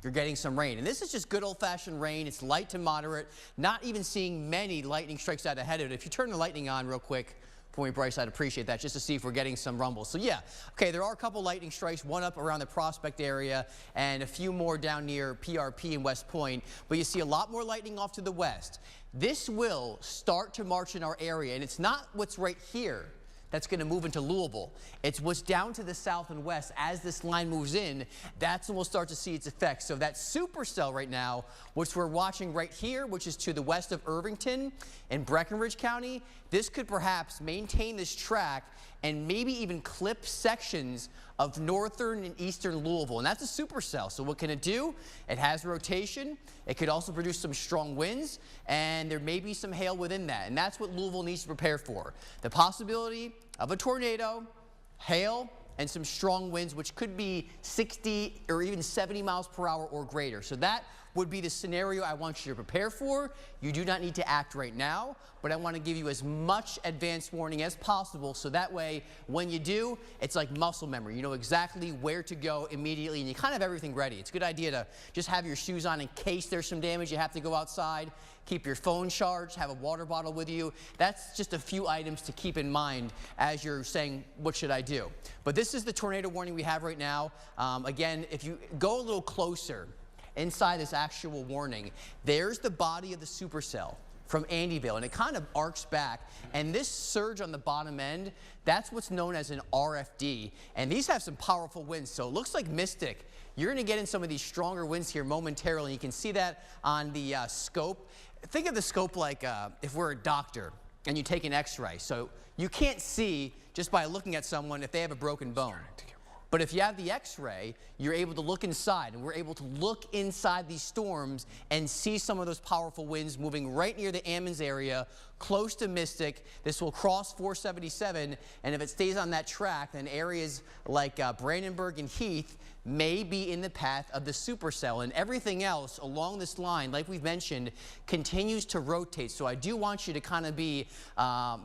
You're getting some rain. And this is just good old-fashioned rain. It's light to moderate, not even seeing many lightning strikes out ahead of it. If you turn the lightning on real quick for me, Bryce, I'd appreciate that, just to see if we're getting some rumbles. So yeah, okay, there are a couple lightning strikes, one up around the Prospect area and a few more down near PRP and West Point, but you see a lot more lightning off to the west. This will start to march in our area, and it's not what's right here that's going to move into Louisville. It's what's down to the south and west. As this line moves in, that's when we'll start to see its effects. So that supercell right now, which we're watching right here, which is to the west of Irvington in Breckinridge County, this could perhaps maintain this track and maybe even clip sections of northern and eastern Louisville. And that's a supercell. So what can it do? It has rotation. It could also produce some strong winds, and there may be some hail within that. And that's what Louisville needs to prepare for. The possibility of a tornado, hail, and some strong winds, which could be 60 or even 70 miles per hour or greater. So that would be the scenario I want you to prepare for. You do not need to act right now, but I want to give you as much advance warning as possible, so that way when you do, it's like muscle memory. You know exactly where to go immediately, and you kind of have everything ready. It's a good idea to just have your shoes on in case there's some damage, you have to go outside. Keep your phone charged, have a water bottle with you. That's just a few items to keep in mind as you're saying, what should I do? But this is the tornado warning we have right now. Again, if you go a little closer inside this actual warning, there's the body of the supercell from Andyville, and it kind of arcs back. And this surge on the bottom end, that's what's known as an RFD. And these have some powerful winds, so it looks like Mystic. You're going to get in some of these stronger winds here momentarily. You can see that on the scope. Think of the scope like if we're a doctor and you take an x-ray. So you can't see just by looking at someone if they have a broken bone. But if you have the x-ray, you're able to look inside, and we're able to look inside these storms and see some of those powerful winds moving right near the Ammons area, close to Mystic. This will cross 477, and if it stays on that track, then areas like Brandenburg and Heath may be in the path of the supercell, and everything else along this line, like we've mentioned, continues to rotate. So I do want you to kind of be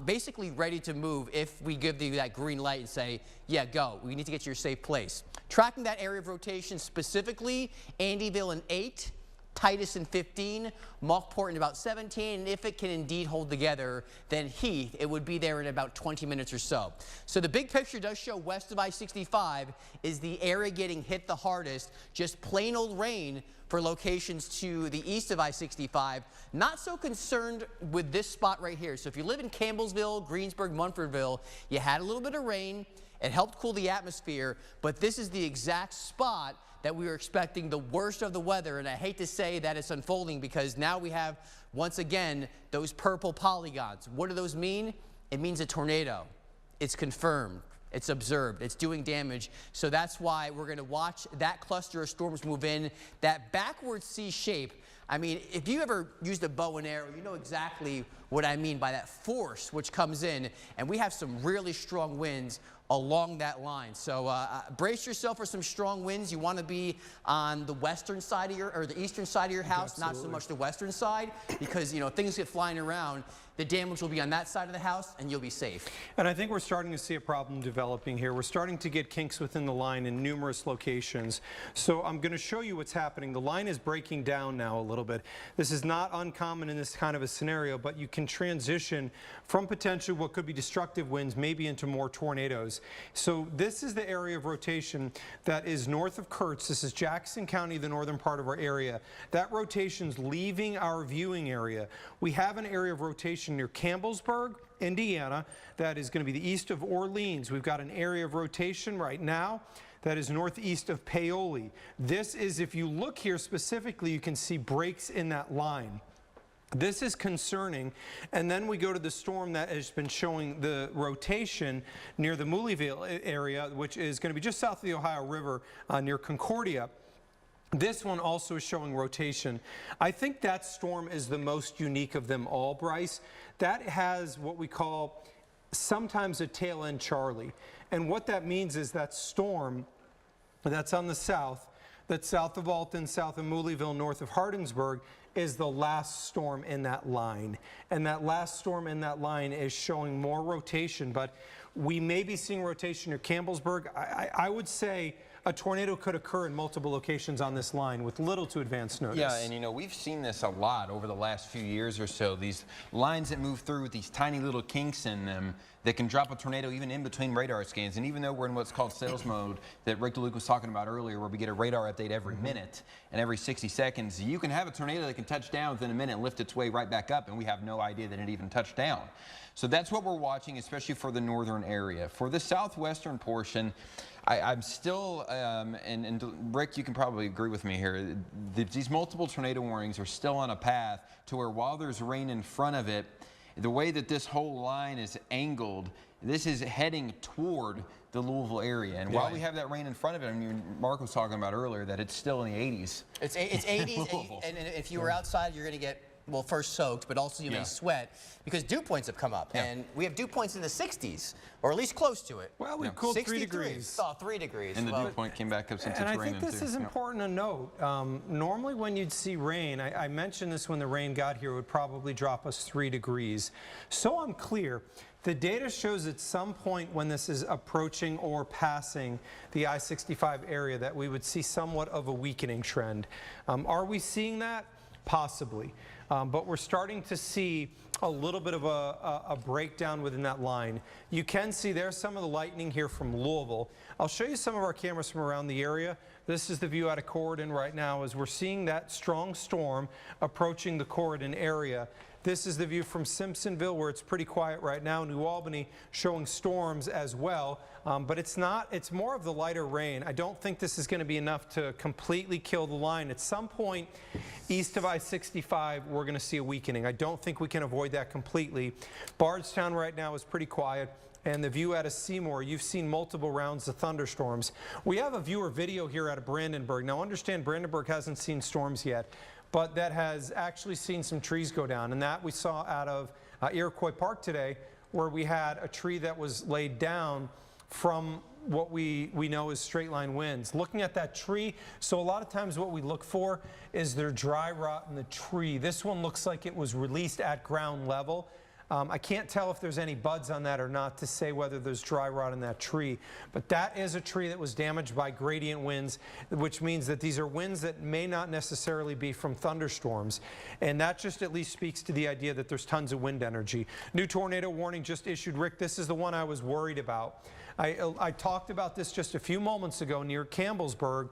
basically ready to move if we give you that green light and say, yeah, go. We need to get to your safe place. Tracking that area of rotation specifically, Andyville in 8, Titus in 15, Malkport in about 17, and if it can indeed hold together, then Heath, it would be there in about 20 minutes or so. So the big picture does show west of I-65 is the area getting hit the hardest, just plain old rain for locations to the east of I-65. Not so concerned with this spot right here. So if you live in Campbellsville, Greensburg, Munfordville, you had a little bit of rain. It helped cool the atmosphere, but this is the exact spot that we were expecting the worst of the weather, and I hate to say that it's unfolding because now we have, once again, those purple polygons. What do those mean? It means a tornado. It's confirmed. It's observed. It's doing damage. So that's why we're going to watch that cluster of storms move in. That backward C shape, I mean, if you ever used a bow and arrow, you know exactly what I mean by that force which comes in, and we have some really strong winds along that line. So brace yourself for some strong winds. You want to be on the western side of your, or the eastern side of your house, not so much the western side, because, you know, things get flying around. The damage will be on that side of the house, and you'll be safe. And I think we're starting to see a problem developing here. We're starting to get kinks within the line in numerous locations. So I'm going to show you what's happening. The line is breaking down now a little bit. This is not uncommon in this kind of a scenario, but you can transition from potentially what could be destructive winds maybe into more tornadoes. tornadoes. So this is the area of rotation that is north of Kurtz. This is Jackson County, the northern part of our area. That rotation's leaving our viewing area. We have an area of rotation near Campbellsburg, Indiana, that is going to be the east of Orleans. We've got an area of rotation right now that is northeast of Paoli. This is, if you look here specifically, you can see breaks in that line. This is concerning. And then we go to the storm that has been showing the rotation near the Louisville area, which is going to be just south of the Ohio River near Concordia. This one also is showing rotation. I think that storm is the most unique of them all, Bryce. That has what we call sometimes a tail end Charlie. And what that means is that storm that's on the south, that's south of Alton, south of Louisville, north of Hardinsburg, is the last storm in that line. And that last storm in that line is showing more rotation, but we may be seeing rotation near Campbellsburg. I would say a tornado could occur in multiple locations on this line with little to advance notice. Yeah, and you know, we've seen this a lot over the last few years or so. These lines that move through with these tiny little kinks in them that can drop a tornado even in between radar scans. And even though we're in what's called sales mode that Rick DeLuke was talking about earlier, where we get a radar update every minute and every 60 seconds, you can have a tornado that can touch down within a minute and lift its way right back up, and we have no idea that it even touched down. So that's what we're watching, especially for the northern area. For the southwestern portion, I'm still, and Rick, you can probably agree with me here, these multiple tornado warnings are still on a path to where while there's rain in front of it, the way that this whole line is angled, this is heading toward the Louisville area. And while we have that rain in front of it, I mean, Mark was talking about earlier that it's still in the 80s. It's 80s, and if you were outside, you're going to get, well, first soaked, but also you may sweat because dew points have come up. And we have dew points in the 60s, or at least close to it. Well, we've cooled 3 degrees. Oh, 3 degrees. And the dew point came back up since it's raining, And I think this is important to note. Normally when you'd see rain, I mentioned this when the rain got here, it would probably drop us 3 degrees. So I'm clear. The data shows at some point when this is approaching or passing the I-65 area that we would see somewhat of a weakening trend. Are we seeing that? Possibly. But we're starting to see a little bit of a breakdown within that line. You can see there's some of the lightning here from Louisville. I'll show you some of our cameras from around the area. This is the view out of Corydon right now as we're seeing that strong storm approaching the Corydon area. This is the view from Simpsonville where it's pretty quiet right now. New Albany showing storms as well, but it's more of the lighter rain. I don't think this is going to be enough to completely kill the line. At some point east of I-65, we're going to see a weakening. I don't think we can avoid that completely. Bardstown right now is pretty quiet. And the view out of Seymour, you've seen multiple rounds of thunderstorms. We have a viewer video here out of Brandenburg. Now understand Brandenburg hasn't seen storms yet, but that has actually seen some trees go down. And that we saw out of Iroquois Park today, where we had a tree that was laid down from what we know is straight line winds. Looking at that tree, so a lot of times what we look for is there dry rot in the tree. This one looks like it was released at ground level. I can't tell if there's any buds on that or not to say whether there's dry rot in that tree, but that is a tree that was damaged by gradient winds, which means that these are winds that may not necessarily be from thunderstorms, and that just at least speaks to the idea that there's tons of wind energy. New tornado warning just issued. Rick, this is the one I was worried about. I talked about this just a few moments ago near Campbellsburg,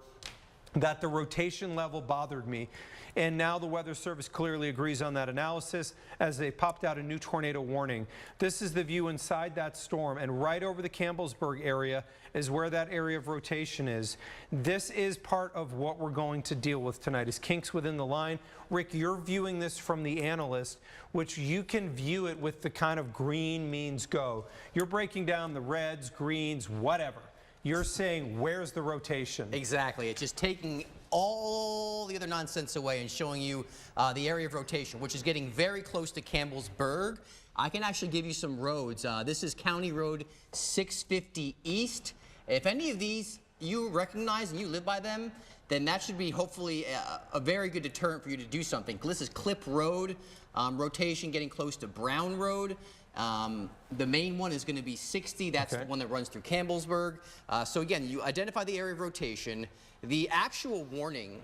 that the rotation level bothered me. And now the Weather Service clearly agrees on that analysis as they popped out a new tornado warning. This is the view inside that storm, and right over the Campbellsburg area is where that area of rotation is. This is part of what we're going to deal with tonight, is kinks within the line. Rick, you're viewing this from the analyst, which you can view it with the kind of green means go. You're breaking down the reds, greens, whatever. You're saying, where's the rotation? Exactly. It's just taking all the other nonsense away and showing you the area of rotation, which is getting very close to Campbellsburg. I can actually give you some roads. This is County Road 650 East. If any of these you recognize and you live by them, then that should be hopefully a very good deterrent for you to do something. This is Clip Road, rotation getting close to Brown Road. The main one is going to be 60. That's the one that runs through Campbellsburg. So again, you identify the area of rotation. The actual warning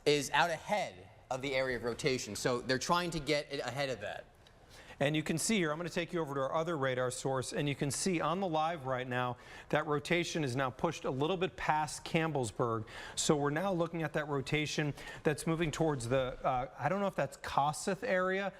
is out ahead of the area of rotation. So they're trying to get it ahead of that. And you can see here, I'm going to take you over to our other radar source, and you can see on the live right now that rotation is now pushed a little bit past Campbellsburg. So we're now looking at that rotation that's moving towards the, I don't know if that's Kossuth area,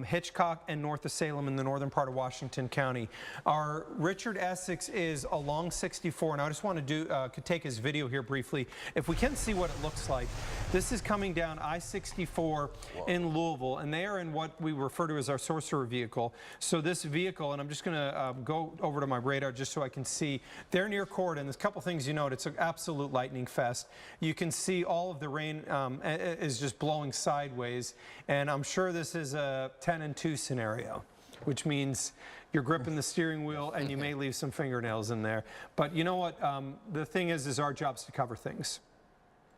Hitchcock, and north of Salem in the northern part of Washington County. Our Richard Essex is along 64, and I just want to take his video here briefly. If we can see what it looks like, this is coming down I-64 in Louisville, and they are in what we refer to as our sorcerer vehicle. So this vehicle, and I'm just going to go over to my radar just so I can see, they're near Corydon. There's a couple things you note. It's an absolute lightning fest. You can see all of the rain is just blowing sideways, and I'm sure this is a 10-and-2 scenario, which means you're gripping the steering wheel and you may leave some fingernails in there. But you know what? The thing is our job's to cover things.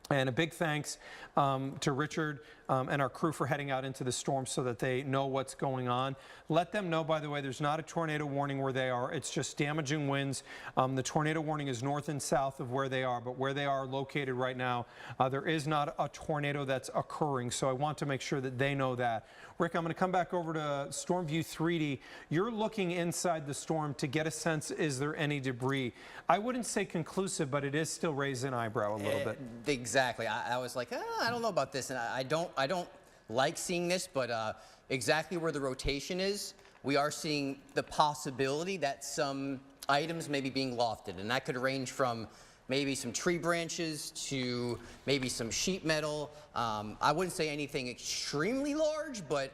And a big thanks to Richard and our crew for heading out into the storm so that they know what's going on. Let them know, by the way, there's not a tornado warning where they are. It's just damaging winds. The tornado warning is north and south of where they are, but where they are located right now, there is not a tornado that's occurring. So I want to make sure that they know that. Rick, I'm going to come back over to Storm View 3D. You're looking inside the storm to get a sense, is there any debris? I wouldn't say conclusive, but it is still raising an eyebrow a little bit. Exactly. I was like, I don't know about this, and I don't like seeing this, but exactly where the rotation is, we are seeing the possibility that some items may be being lofted, and that could range from maybe some tree branches to maybe some sheet metal. I wouldn't say anything extremely large, but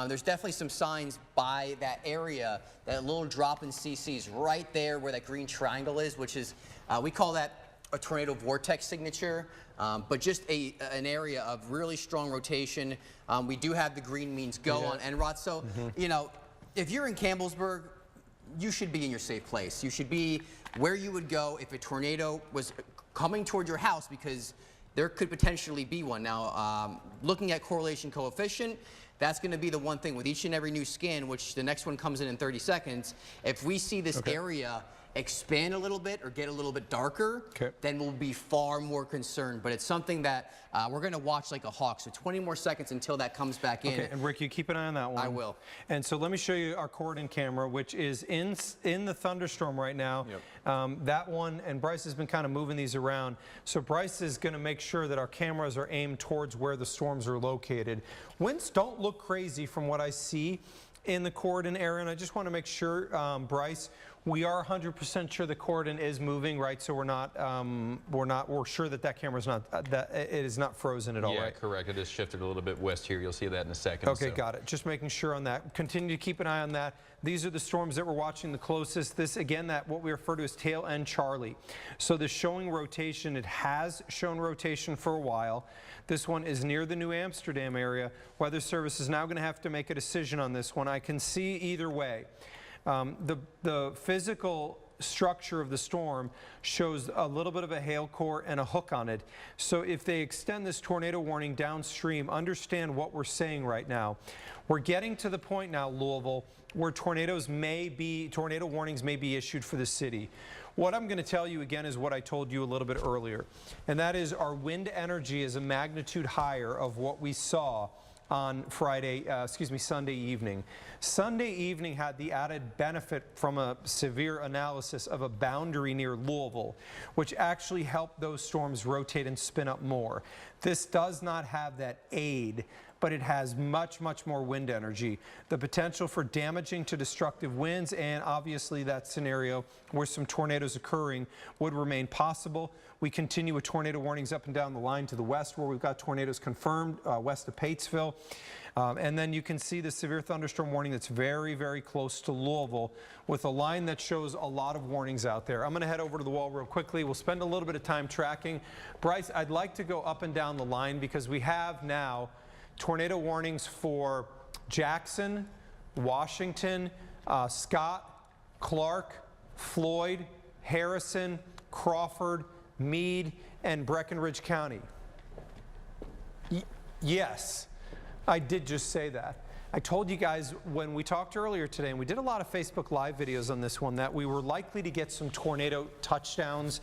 there's definitely some signs by that area, that little drop in CCs right there where that green triangle is, which is, we call that a tornado vortex signature, but just an area of really strong rotation. We do have the green means go on NROD. So, you know, if you're in Campbellsburg, you should be in your safe place. You should be where you would go if a tornado was coming toward your house, because there could potentially be one. Now, looking at correlation coefficient, that's going to be the one thing with each and every new scan, which the next one comes in 30 seconds. If we see this area expand a little bit or get a little bit darker, then we'll be far more concerned. But it's something that we're going to watch like a hawk. So 20 more seconds until that comes back in. Okay, and Rick, you keep an eye on that one. I will. And so let me show you our Corydon camera, which is in the thunderstorm right now. That one, and Bryce has been kind of moving these around. So Bryce is going to make sure that our cameras are aimed towards where the storms are located. Winds don't look crazy from what I see in the Corydon area, and I just want to make sure, Bryce, we are 100% sure the Corydon is moving, right? So we're sure that camera's not, that it is not frozen at all, right? Yeah, correct. It is shifted a little bit west here. You'll see that in a second. Okay, got it. Just making sure on that. Continue to keep an eye on that. These are the storms that we're watching the closest. This, again, that what we refer to as tail end Charlie. So the showing rotation, it has shown rotation for a while. This one is near the New Amsterdam area. Weather Service is now going to have to make a decision on this one. I can see either way. The physical structure of the storm shows a little bit of a hail core and a hook on it. So if they extend this tornado warning downstream, understand what we're saying right now. We're getting to the point now, Louisville, where tornado warnings may be issued for the city. What I'm going to tell you again is what I told you a little bit earlier, and that is our wind energy is a magnitude higher of what we saw on Sunday evening. Sunday evening had the added benefit from a severe analysis of a boundary near Louisville, which actually helped those storms rotate and spin up more. This does not have that aid, but it has much, much more wind energy. The potential for damaging to destructive winds, and obviously that scenario where some tornadoes occurring, would remain possible. We continue with tornado warnings up and down the line to the west, where we've got tornadoes confirmed west of Patesville. And then you can see the severe thunderstorm warning that's very, very close to Louisville, with a line that shows a lot of warnings out there. I'm going to head over to the wall real quickly. We'll spend a little bit of time tracking. Bryce, I'd like to go up and down the line, because we have now tornado warnings for Jackson, Washington, Scott, Clark, Floyd, Harrison, Crawford, Meade, and Breckinridge County. Yes, I did just say that. I told you guys when we talked earlier today, and we did a lot of Facebook Live videos on this one, that we were likely to get some tornado touchdowns,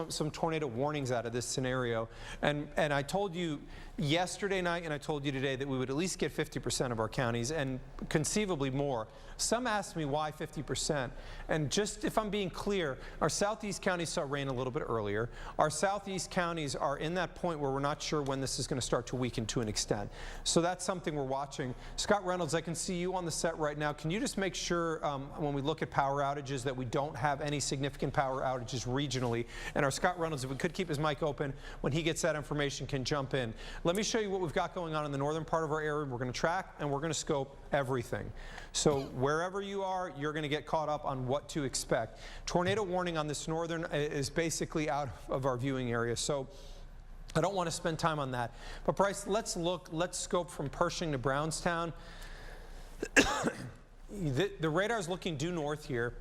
some tornado warnings out of this scenario. And I told you yesterday night, and I told you today, that we would at least get 50% of our counties, and conceivably more. Some asked me why 50%. And just if I'm being clear, our southeast counties saw rain a little bit earlier. Our southeast counties are in that point where we're not sure when this is going to start to weaken to an extent. So that's something we're watching. Scott Reynolds, I can see you on the set right now. Can you just make sure when we look at power outages that we don't have any significant power outages regionally? And our Scott Reynolds, if we could keep his mic open, when he gets that information, can jump in. Let me show you what we've got going on in the northern part of our area. We're going to track and we're going to scope everything. So wherever you are, you're going to get caught up on what to expect. Tornado warning on this northern is basically out of our viewing area. So I don't want to spend time on that. But Bryce, let's scope from Pershing to Brownstown. The radar is looking due north here.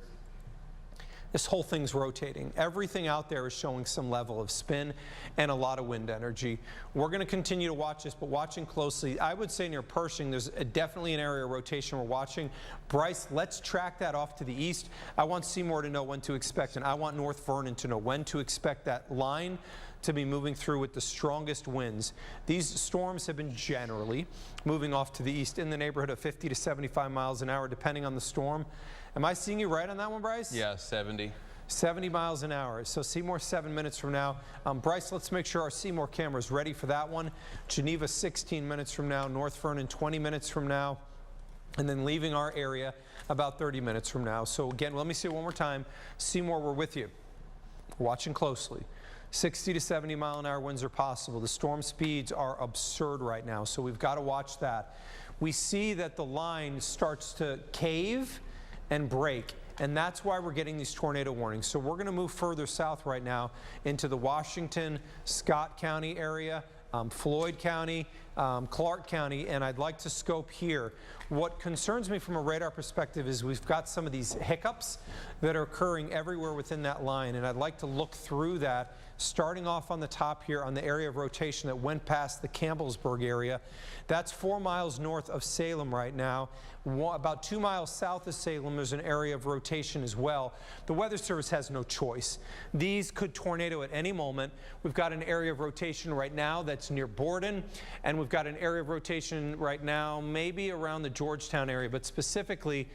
This whole thing's rotating. Everything out there is showing some level of spin and a lot of wind energy. We're going to continue to watch this, but watching closely. I would say near Pershing, there's definitely an area of rotation we're watching. Bryce, let's track that off to the east. I want Seymour to know when to expect, and I want North Vernon to know when to expect that line to be moving through with the strongest winds. These storms have been generally moving off to the east in the neighborhood of 50 to 75 miles an hour, depending on the storm. Am I seeing you right on that one, Bryce? Yeah, 70. 70 miles an hour. So Seymour 7 minutes from now. Bryce, let's make sure our Seymour camera is ready for that one. Geneva 16 minutes from now. North Vernon 20 minutes from now. And then leaving our area about 30 minutes from now. So again, let me see it one more time. Seymour, we're with you. Watching closely. 60 to 70 mile an hour winds are possible. The storm speeds are absurd right now, so we've got to watch that. We see that the line starts to cave and break, and that's why we're getting these tornado warnings. So we're going to move further south right now into the Washington, Scott County area, Floyd County, Clark County, and I'd like to scope here. What concerns me from a radar perspective is we've got some of these hiccups that are occurring everywhere within that line, and I'd like to look through that, starting off on the top here on the area of rotation that went past the Campbellsburg area. That's 4 miles north of Salem right now. About 2 miles south of Salem, there's an area of rotation as well. The Weather Service has no choice. These could tornado at any moment. We've got an area of rotation right now that's near Borden, and we've got an area of rotation right now maybe around the Georgetown area, but specifically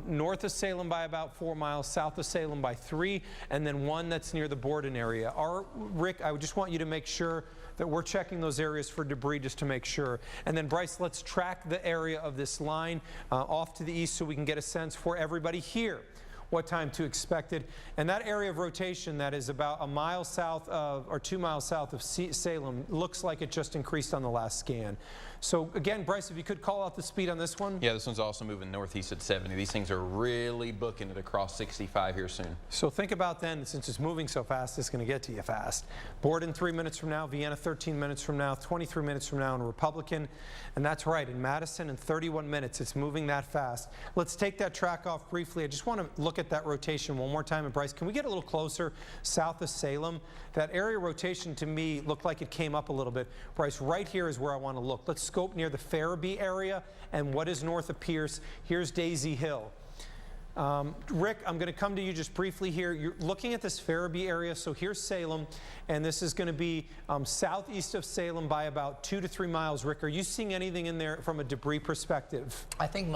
north of Salem by about 4 miles, south of Salem by 3, and then one that's near the Borden area. Rick, I would just want you to make sure that we're checking those areas for debris just to make sure. And then Bryce, let's track the area of this line off to the east so we can get a sense for everybody here what time to expect it. And that area of rotation that is about a mile south of, or 2 miles south of Salem, looks like it just increased on the last scan. So again, Bryce, if you could call out the speed on this one. Yeah, this one's also moving northeast at 70. These things are really booking it across 65 here soon. So think about then, since it's moving so fast, it's going to get to you fast. Borden 3 minutes from now, Vienna 13 minutes from now, 23 minutes from now in Republican. And that's right, in Madison in 31 minutes, it's moving that fast. Let's take that track off briefly. I just want to look at that rotation one more time. And Bryce, can we get a little closer south of Salem? That area rotation to me looked like it came up a little bit. Bryce, right here is where I want to look. Let's scope near the Farabee area and what is north of Pierce. Here's Daisy Hill. Rick, I'm going to come to you just briefly here. You're looking at this Farabee area. So here's Salem, and this is going to be southeast of Salem by about 2 to 3 miles. Rick, are you seeing anything in there from a debris perspective? I think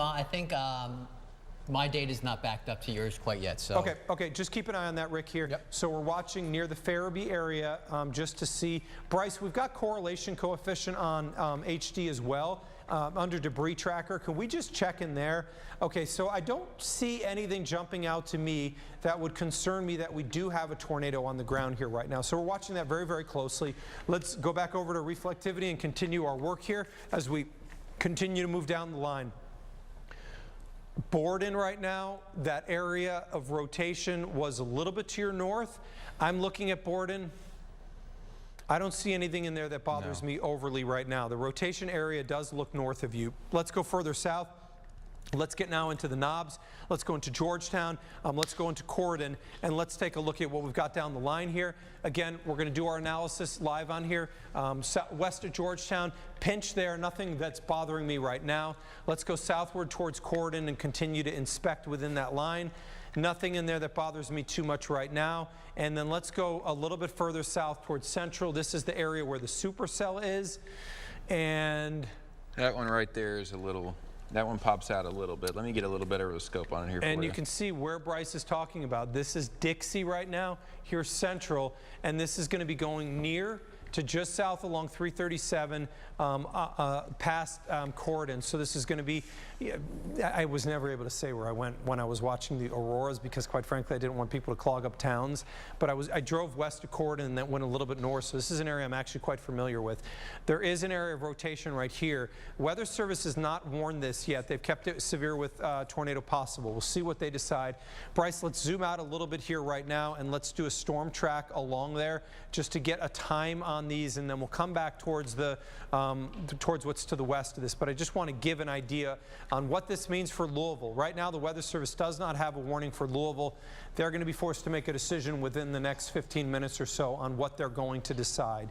my data is not backed up to yours quite yet. So Okay, just keep an eye on that, Rick, here. Yep. So we're watching near the Farabee area just to see. Bryce, we've got correlation coefficient on HD as well under debris tracker. Can we just check in there? Okay, so I don't see anything jumping out to me that would concern me that we do have a tornado on the ground here right now. So we're watching that very, very closely. Let's go back over to reflectivity and continue our work here as we continue to move down the line. Borden right now, that area of rotation was a little bit to your north. I'm looking at Borden. I don't see anything in there that bothers me overly right now. The rotation area does look north of you. Let's go further south. Let's get now into the knobs. Let's go into Georgetown. Let's go into Corydon, and let's take a look at what we've got down the line here. Again, we're going to do our analysis live on here. West of Georgetown, pinch there, nothing that's bothering me right now. Let's go southward towards Corydon and continue to inspect within that line. Nothing in there that bothers me too much right now. And then let's go a little bit further south towards Central. This is the area where the supercell is. And that one right there is a little... That one pops out a little bit. Let me get a little better of a scope on it here for you. And you can see where Bryce is talking about. This is Dixie right now. Here's Central. And this is going to be going near to just south along 337 past Corydon. So this is going to be, I was never able to say where I went when I was watching the auroras because quite frankly I didn't want people to clog up towns. But I drove west of Corydon and then went a little bit north. So this is an area I'm actually quite familiar with. There is an area of rotation right here. Weather Service has not warned this yet. They've kept it severe with tornado possible. We'll see what they decide. Bryce, let's zoom out a little bit here right now and let's do a storm track along there just to get a time on these, and then we'll come back towards the towards what's to the west of this. But I just want to give an idea on what this means for Louisville. Right now, the Weather Service does not have a warning for Louisville. They're going to be forced to make a decision within the next 15 minutes or so on what they're going to decide.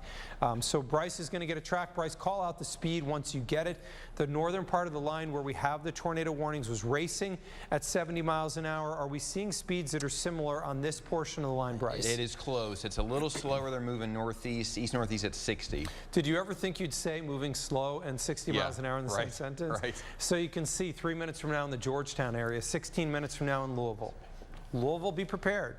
So Bryce is going to get a track. Bryce, call out the speed once you get it. The northern part of the line where we have the tornado warnings was racing at 70 miles an hour. Are we seeing speeds that are similar on this portion of the line, Bryce? It is close. It's a little slower. They're moving northeast, east-northeast at 60. Did you ever think you'd say moving slow and 60 miles an hour in the same sentence? Right. So you can see 3 minutes from now in the Georgetown area, 16 minutes from now in Louisville. Louisville, be prepared.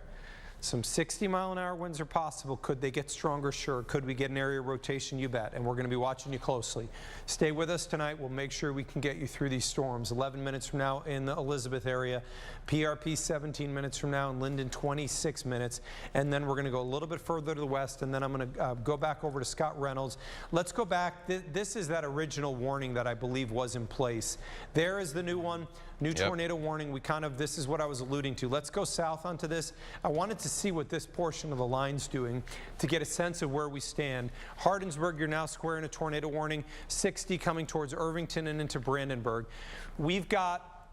Some 60-mile-an-hour winds are possible. Could they get stronger? Sure. Could we get an area rotation? You bet. And we're going to be watching you closely. Stay with us tonight. We'll make sure we can get you through these storms. 11 minutes from now in the Elizabeth area. PRP 17 minutes from now in Linden, 26 minutes. And then we're going to go a little bit further to the west, and then I'm going to go back over to Scott Reynolds. Let's go back. This is that original warning that I believe was in place. There is the new one. New tornado warning. This is what I was alluding to. Let's go south onto this. I wanted to see what this portion of the line's doing to get a sense of where we stand. Hardinsburg, you're now squaring a tornado warning. 60 coming towards Irvington and into Brandenburg. We've got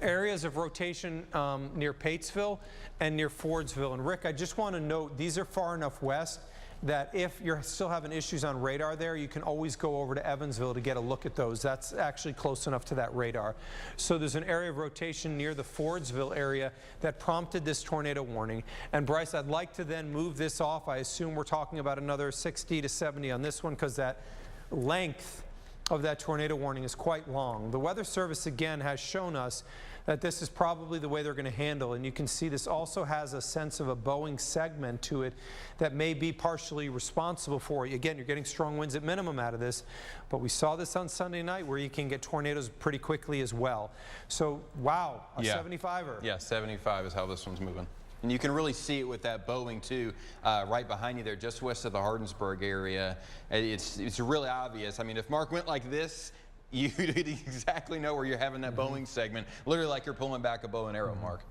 areas of rotation near Patesville and near Fordsville. And Rick, I just want to note, these are far enough west that if you're still having issues on radar there, you can always go over to Evansville to get a look at those. That's actually close enough to that radar. So there's an area of rotation near the Fordsville area that prompted this tornado warning. And Bryce, I'd like to then move this off. I assume we're talking about another 60 to 70 on this one because that length of that tornado warning is quite long. The Weather Service again has shown us that this is probably the way they're going to handle. And you can see this also has a sense of a bowing segment to it that may be partially responsible for it. Again, you're getting strong winds at minimum out of this, but we saw this on Sunday night where you can get tornadoes pretty quickly as well. So, wow, a 75er. Yeah, 75 is how this one's moving. And you can really see it with that bowing too, right behind you there, just west of the Hardinsburg area. It's really obvious. I mean, if Mark went like this, you'd exactly know where you're having that bowing segment, literally like you're pulling back a bow and arrow, Mark.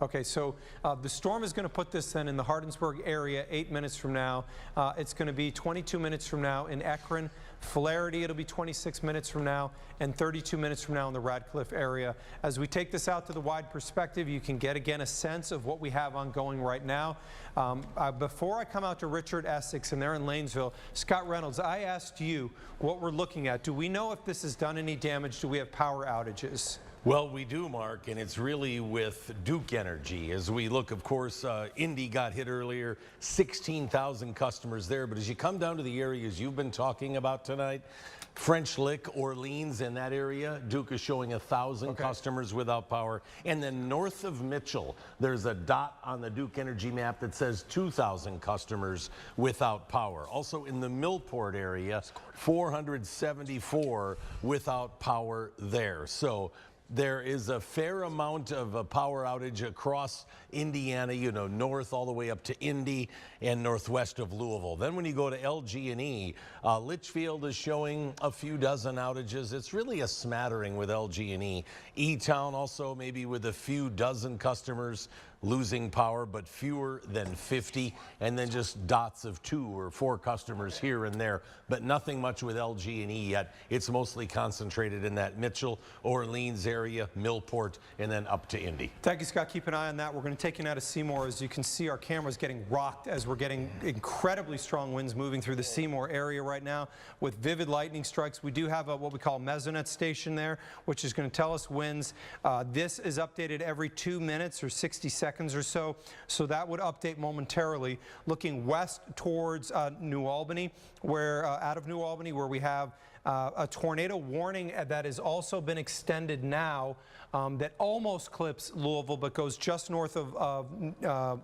Okay, so the storm is going to put this then in the Hardinsburg area 8 minutes from now. It's going to be 22 minutes from now in Ekron. Flaherty, it'll be 26 minutes from now, and 32 minutes from now in the Radcliffe area. As we take this out to the wide perspective, you can get again a sense of what we have ongoing right now. Before I come out to Richard Essex, and they're in Lanesville, Scott Reynolds, I asked you what we're looking at. Do we know if this has done any damage? Do we have power outages? Well, we do, Mark, and it's really with Duke Energy. As we look, of course, Indy got hit earlier, 16,000 customers there. But as you come down to the areas you've been talking about tonight, French Lick, Orleans, in that area, Duke is showing 1,000 customers without power. And then north of Mitchell, there's a dot on the Duke Energy map that says 2,000 customers without power. Also in the Millport area, 474 without power there. So there is a fair amount of a power outage across Indiana, you know, north all the way up to Indy and northwest of Louisville. Then when you go to LG&E, Litchfield is showing a few dozen outages. It's really a smattering with LG&E. Jtown also maybe with a few dozen customers. losing power, but fewer than 50, and then just dots of 2 or 4 customers here and there, but nothing much with LG&E yet. It's mostly concentrated in that Mitchell, Orleans area, Millport, and then up to Indy. Thank you, Scott. Keep an eye on that. We're going to take you now to Seymour. As you can see, our camera's getting rocked as we're getting incredibly strong winds moving through the Seymour area right now with vivid lightning strikes. We do have what we call a mesonet station there, which is going to tell us winds. This is updated every 2 minutes or 60 seconds or so. So that would update momentarily. Looking west towards New Albany, where out of New Albany, where we have a tornado warning that has also been extended now that almost clips Louisville but goes just north of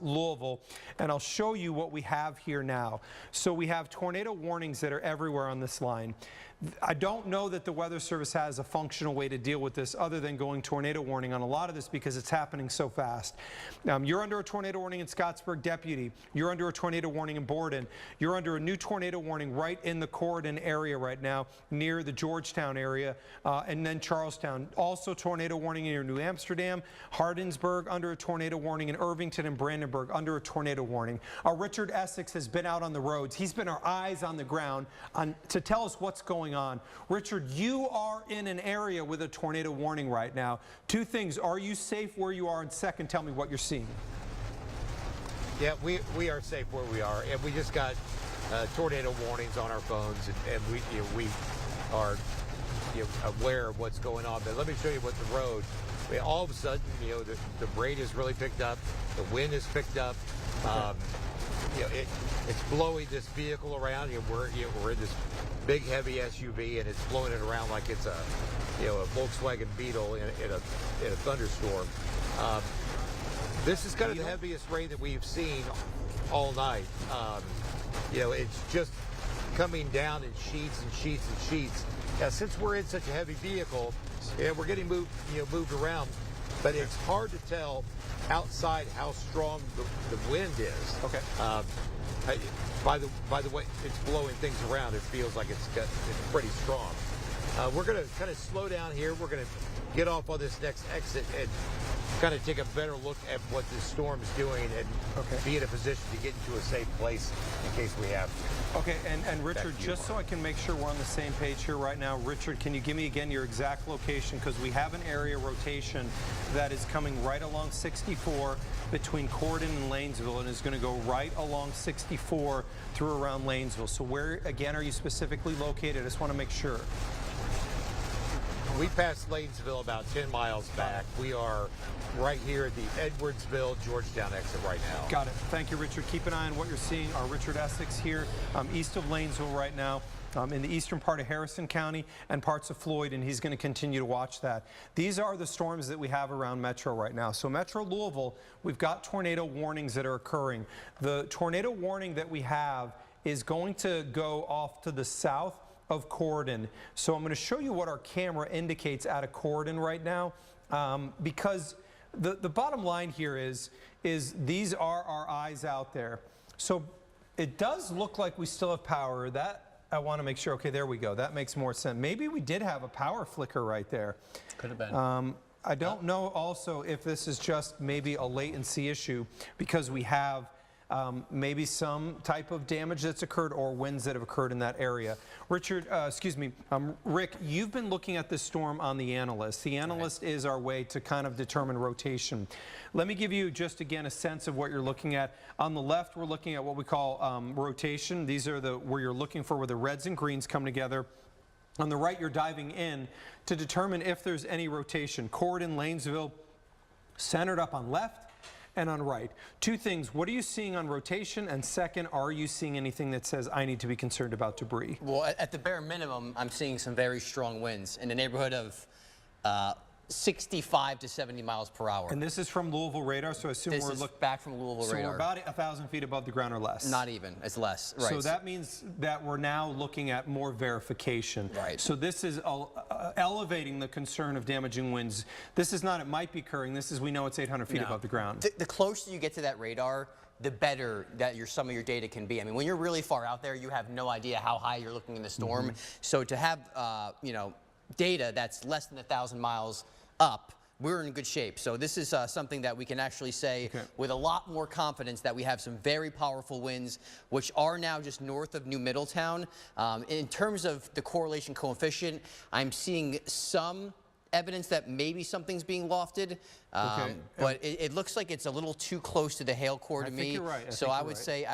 Louisville. And I'll show you what we have here now. So we have tornado warnings that are everywhere on this line. I don't know that the Weather Service has a functional way to deal with this other than going tornado warning on a lot of this because it's happening so fast. You're under a tornado warning in Scottsburg, Deputy. You're under a tornado warning in Borden. You're under a new tornado warning right in the Corydon area right now near the Georgetown area and then Charlestown. Also tornado warning near New Amsterdam, Hardinsburg under a tornado warning, in Irvington and Brandenburg under a tornado warning. Our Richard Essex has been out on the roads. He's been our eyes on the ground to tell us what's going on. Richard, you are in an area with a tornado warning right now. 2 things. Are you safe where you are? And second, tell me what you're seeing. Yeah, we are safe where we are, and we just got tornado warnings on our phones, and we are aware of what's going on. But let me show you what the road. All of a sudden, the rain has really picked up. The wind has picked up. It's blowing this vehicle around. We're in this big, heavy SUV, and it's blowing it around like it's a Volkswagen Beetle in a thunderstorm. This is kind of the heaviest rain that we've seen all night. It's just coming down in sheets and sheets and sheets. Now, since we're in such a heavy vehicle, we're getting moved around, but it's hard to tell outside how strong the wind is. Okay. By the way it's blowing things around, it feels like it's pretty strong. We're going to kind of slow down here. We're going to get off on this next exit and kind of take a better look at what this storm is doing and be in a position to get into a safe place in case we have to. Okay, and Richard, just so I can make sure we're on the same page here right now, Richard, can you give me again your exact location? Because we have an area rotation that is coming right along 64 between Corydon and Lanesville and is going to go right along 64 through around Lanesville. So where, again, are you specifically located? I just want to make sure. We passed Lanesville about 10 miles back. We are right here at the Edwardsville, Georgetown exit right now. Got it. Thank you, Richard. Keep an eye on what you're seeing. Our Richard Essex here east of Lanesville right now. In the eastern part of Harrison County and parts of Floyd, and he's going to continue to watch that. These are the storms that we have around Metro right now. So Metro Louisville, we've got tornado warnings that are occurring. The tornado warning that we have is going to go off to the south of Corydon. So I'm going to show you what our camera indicates out of Corydon right now, because the bottom line here is these are our eyes out there. So it does look like we still have power. That I want to make sure. Okay, there we go. That makes more sense. Maybe we did have a power flicker right there. Could have been. I don't know also if this is just maybe a latency issue because we have maybe some type of damage that's occurred or winds that have occurred in that area. Richard, Rick, you've been looking at this storm on the analyst. The analyst is our way to kind of determine rotation. Let me give you just again a sense of what you're looking at. On the left, we're looking at what we call rotation. These are where you're looking for where the reds and greens come together. On the right, you're diving in to determine if there's any rotation. Corydon, Lanesville, centered up on left and on right. 2 things. What are you seeing on rotation? And second, are you seeing anything that says I need to be concerned about debris? Well, at the bare minimum, I'm seeing some very strong winds in the neighborhood of 65 to 70 miles per hour. And this is from Louisville radar, so I assume this is back from Louisville radar. So we're about 1,000 feet above the ground or less. Not even. It's less. Right. So that means that we're now looking at more verification. Right. So this is elevating the concern of damaging winds. This is not it might be occurring. This is we know it's 800 feet above the ground. The closer you get to that radar, the better that some of your data can be. I mean, when you're really far out there, you have no idea how high you're looking in the storm. So to have data that's less than 1,000 miles up we're in good shape. So this is something that we can actually say with a lot more confidence that we have some very powerful winds, which are now just north of New Middletown. In terms of the correlation coefficient, I'm seeing some evidence that maybe something's being lofted, but it looks like it's a little too close to the hail core to me. I think you're right. So I would say,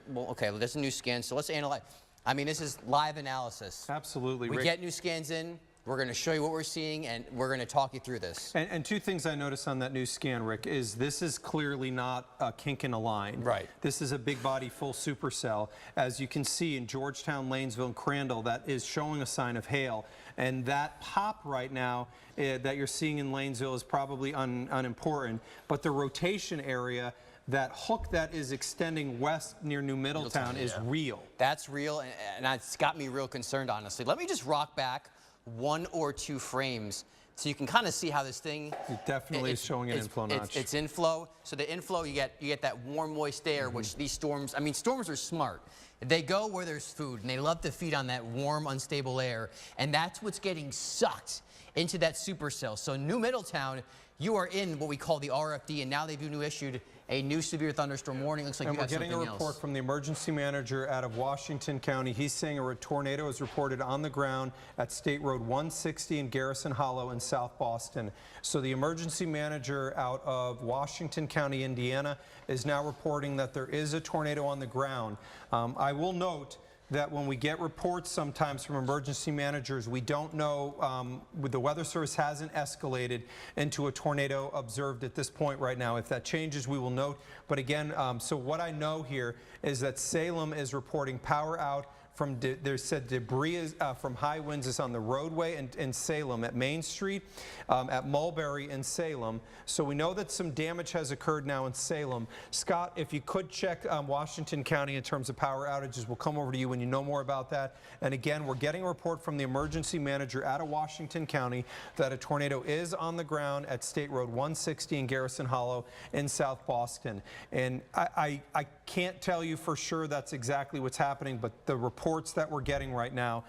well, okay, there's a new scan, so let's analyze. I mean, this is live analysis. Absolutely, We Rick. get new scans in. We're going to show you what we're seeing, and we're going to talk you through this. And two things I noticed on that new scan, Rick, is this is clearly not a kink in a line. Right. This is a big body full supercell. As you can see in Georgetown, Lanesville, and Crandall, that is showing a sign of hail. And that pop right now that you're seeing in Lanesville is probably unimportant. But the rotation area, that hook that is extending west near New Middletown is real. That's real, and it's got me real concerned, honestly. Let me just rock back 1 or 2 frames so you can kind of see how this thing It definitely is showing an inflow notch. It's inflow. So the inflow, you get that warm, moist air, which these storms, I mean, storms are smart. They go where there's food, and they love to feed on that warm, unstable air, and that's what's getting sucked into that supercell. So New Middletown, you are in what we call the RFD, and now they've issued a new severe thunderstorm warning. Looks like And you we're got getting a something report else. from the emergency manager out of Washington County. He's saying a tornado is reported on the ground at State Road 160 in Garrison Hollow in South Boston. So the emergency manager out of Washington County, Indiana, is now reporting that there is a tornado on the ground. I will note that when we get reports sometimes from emergency managers, we don't know, the Weather Service hasn't escalated into a tornado observed at this point right now. If that changes, we will note. But again, so what I know here is that Salem is reporting power out from, they said debris is, from high winds is on the roadway in Salem at Main Street, at Mulberry in Salem. So we know that some damage has occurred now in Salem. Scott, if you could check Washington County in terms of power outages, we'll come over to you when you know more about that. And again, we're getting a report from the emergency manager out of Washington County that a tornado is on the ground at State Road 160 in Garrison Hollow in South Boston. And I can't tell you for sure that's exactly what's happening, but the reports that we're getting right now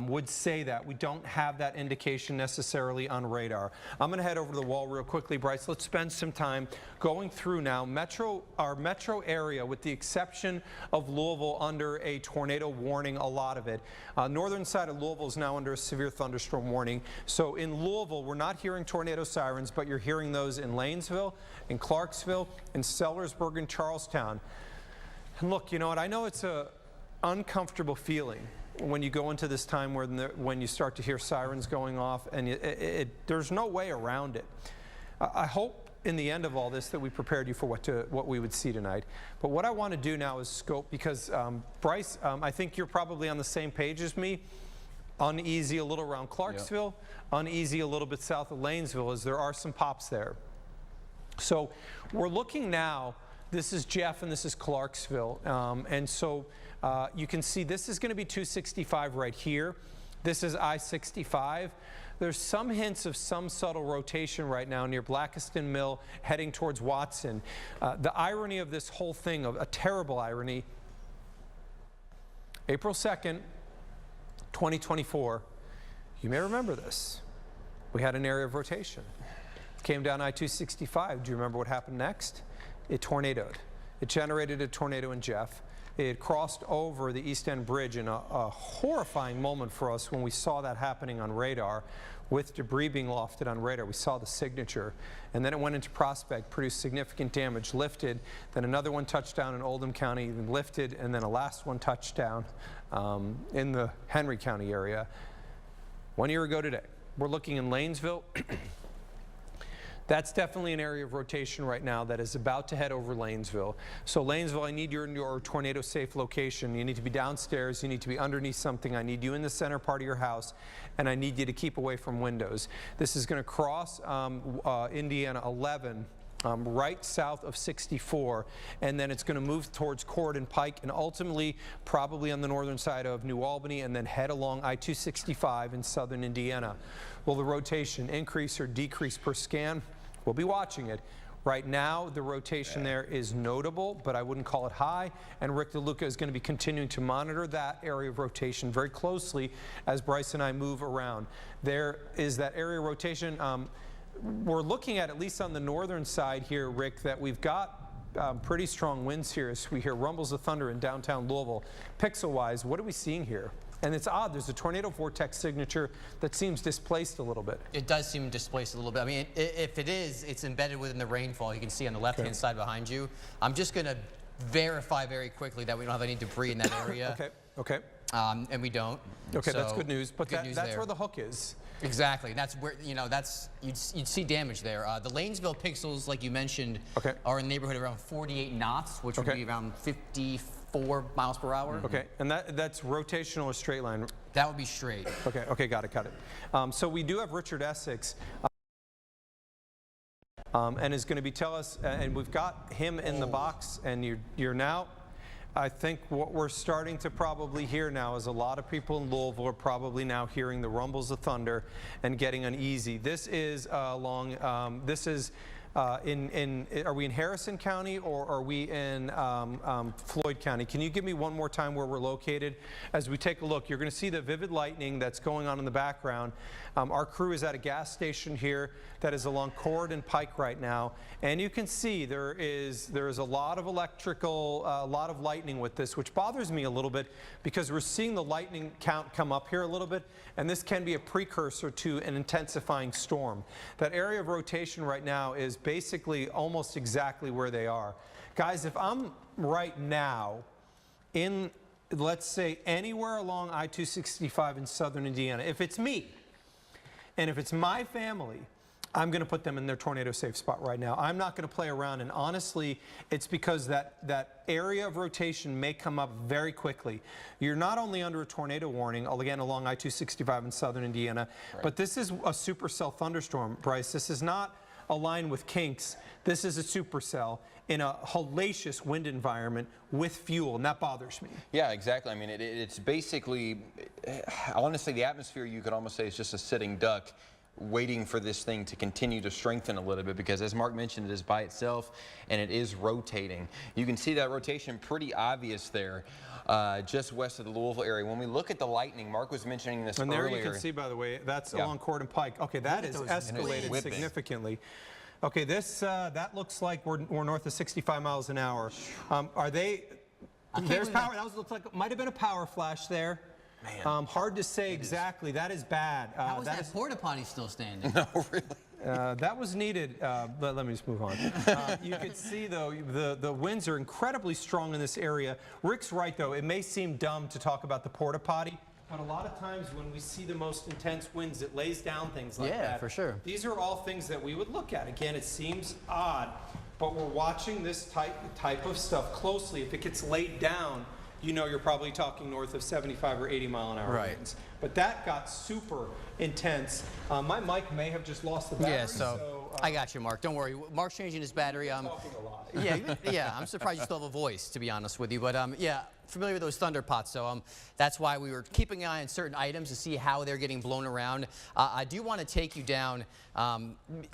would say that. We don't have that indication necessarily on radar. I'm going to head over to the wall real quickly, Bryce. Let's spend some time going through now our metro area, with the exception of Louisville, under a tornado warning, a lot of it. Northern side of Louisville is now under a severe thunderstorm warning. So in Louisville, we're not hearing tornado sirens, but you're hearing those in Lanesville, in Clarksville, in Sellersburg, and Charlestown. And look, you know what? I know it's a uncomfortable feeling when you go into this time when you start to hear sirens going off, and there's no way around it. I hope in the end of all this that we prepared you for what we would see tonight. But what I want to do now is scope, because Bryce, I think you're probably on the same page as me. Uneasy a little around Clarksville, uneasy a little bit south of Lanesville, as there are some pops there. So we're looking now. This is Jeff and this is Clarksville, and so you can see this is going to be 265 right here. This is I-65. There's some hints of some subtle rotation right now near Blackiston Mill heading towards Watson. The irony of this whole thing, a terrible irony, April 2nd, 2024, you may remember this. We had an area of rotation. Came down I-265. Do you remember what happened next? It tornadoed. It generated a tornado in Jeff. It crossed over the East End Bridge in a horrifying moment for us when we saw that happening on radar, with debris being lofted on radar. We saw the signature. And then it went into Prospect, produced significant damage, lifted. Then another one touched down in Oldham County, then lifted, and then a last one touched down in the Henry County area. 1 year ago today. We're looking in Lanesville. That's definitely an area of rotation right now that is about to head over Lanesville. So Lanesville, I need you in your tornado safe location. You need to be downstairs, you need to be underneath something. I need you in the center part of your house, and I need you to keep away from windows. This is going to cross Indiana 11, right south of 64, and then it's going to move towards Cord and Pike, and ultimately probably on the northern side of New Albany, and then head along I-265 in southern Indiana. Will the rotation increase or decrease per scan? We'll be watching it. Right now, the rotation there is notable, but I wouldn't call it high. And Rick DeLuca is going to be continuing to monitor that area of rotation very closely as Bryce and I move around. There is that area of rotation. we're looking at least on the northern side here, Rick, that we've got pretty strong winds here as we hear rumbles of thunder in downtown Louisville. Pixel-wise, what are we seeing here? And it's odd, there's a tornado vortex signature that seems displaced a little bit. It does seem displaced a little bit. I mean, if it is, it's embedded within the rainfall. You can see on the left-hand side behind you. I'm just going to verify very quickly that we don't have any debris in that area. Okay. And we don't. Okay, So, that's good news. But good news that's there. where the hook is. Exactly. That's where, you know, that's you'd see damage there. The Lanesville pixels, like you mentioned, are in the neighborhood around 48 knots, which would be around 54 miles per hour. Okay, and that's rotational or straight line? That would be straight. Okay, got it. So we do have Richard Essex. And is going to be tell us, and we've got him in the box, and you're now, I think what we're starting to probably hear now is a lot of people in Louisville are probably now hearing the rumbles of thunder and getting uneasy. This is are we in Harrison County or are we in Floyd County? Can you give me one more time where we're located? As we take a look, you're going to see the vivid lightning that's going on in the background. Our crew is at a gas station here that is along Cord and Pike right now, and you can see there is a lot of electrical, a lot of lightning with this, which bothers me a little bit because we're seeing the lightning count come up here a little bit, and this can be a precursor to an intensifying storm. That area of rotation right now is basically almost exactly where they are. Guys, if I'm right now in, let's say, anywhere along I-265 in southern Indiana, if it's me, and if it's my family, I'm going to put them in their tornado safe spot right now. I'm not going to play around, and honestly, it's because that area of rotation may come up very quickly. You're not only under a tornado warning, again, along I-265 in southern Indiana, but this is a supercell thunderstorm, Bryce. This is not a line with kinks. This is a supercell in a hellacious wind environment with fuel, and that bothers me. Yeah, exactly. I mean, it's basically, honestly, the atmosphere, you could almost say, is just a sitting duck waiting for this thing to continue to strengthen a little bit because, as Mark mentioned, it is by itself and it is rotating. You can see that rotation pretty obvious there just west of the Louisville area. When we look at the lightning, Mark was mentioning this earlier. And there you can see, by the way, that's along Cord and Pike. Okay, that is escalated significantly. Okay, this that looks like we're north of 65 miles an hour. Are they? There's power. That looks like might have been a power flash there. Man. Hard to say exactly. That is bad. How is that porta potty still standing? No, really. That was needed. Let me just move on. You can see, though, the winds are incredibly strong in this area. Rick's right, though. It may seem dumb to talk about the porta potty, but a lot of times when we see the most intense winds, it lays down things like that. Yeah, for sure. These are all things that we would look at. Again, it seems odd, but we're watching this type of stuff closely. If it gets laid down, you know you're probably talking north of 75 or 80 mile an hour winds. But that got super intense. My mic may have just lost the battery. Yeah, so I got you, Mark. Don't worry. Mark's changing his battery. Talking a lot. Yeah, I'm surprised you still have a voice, to be honest with you. But yeah, familiar with those thunder pots, so that's why we were keeping an eye on certain items to see how they're getting blown around. I do want to take you down.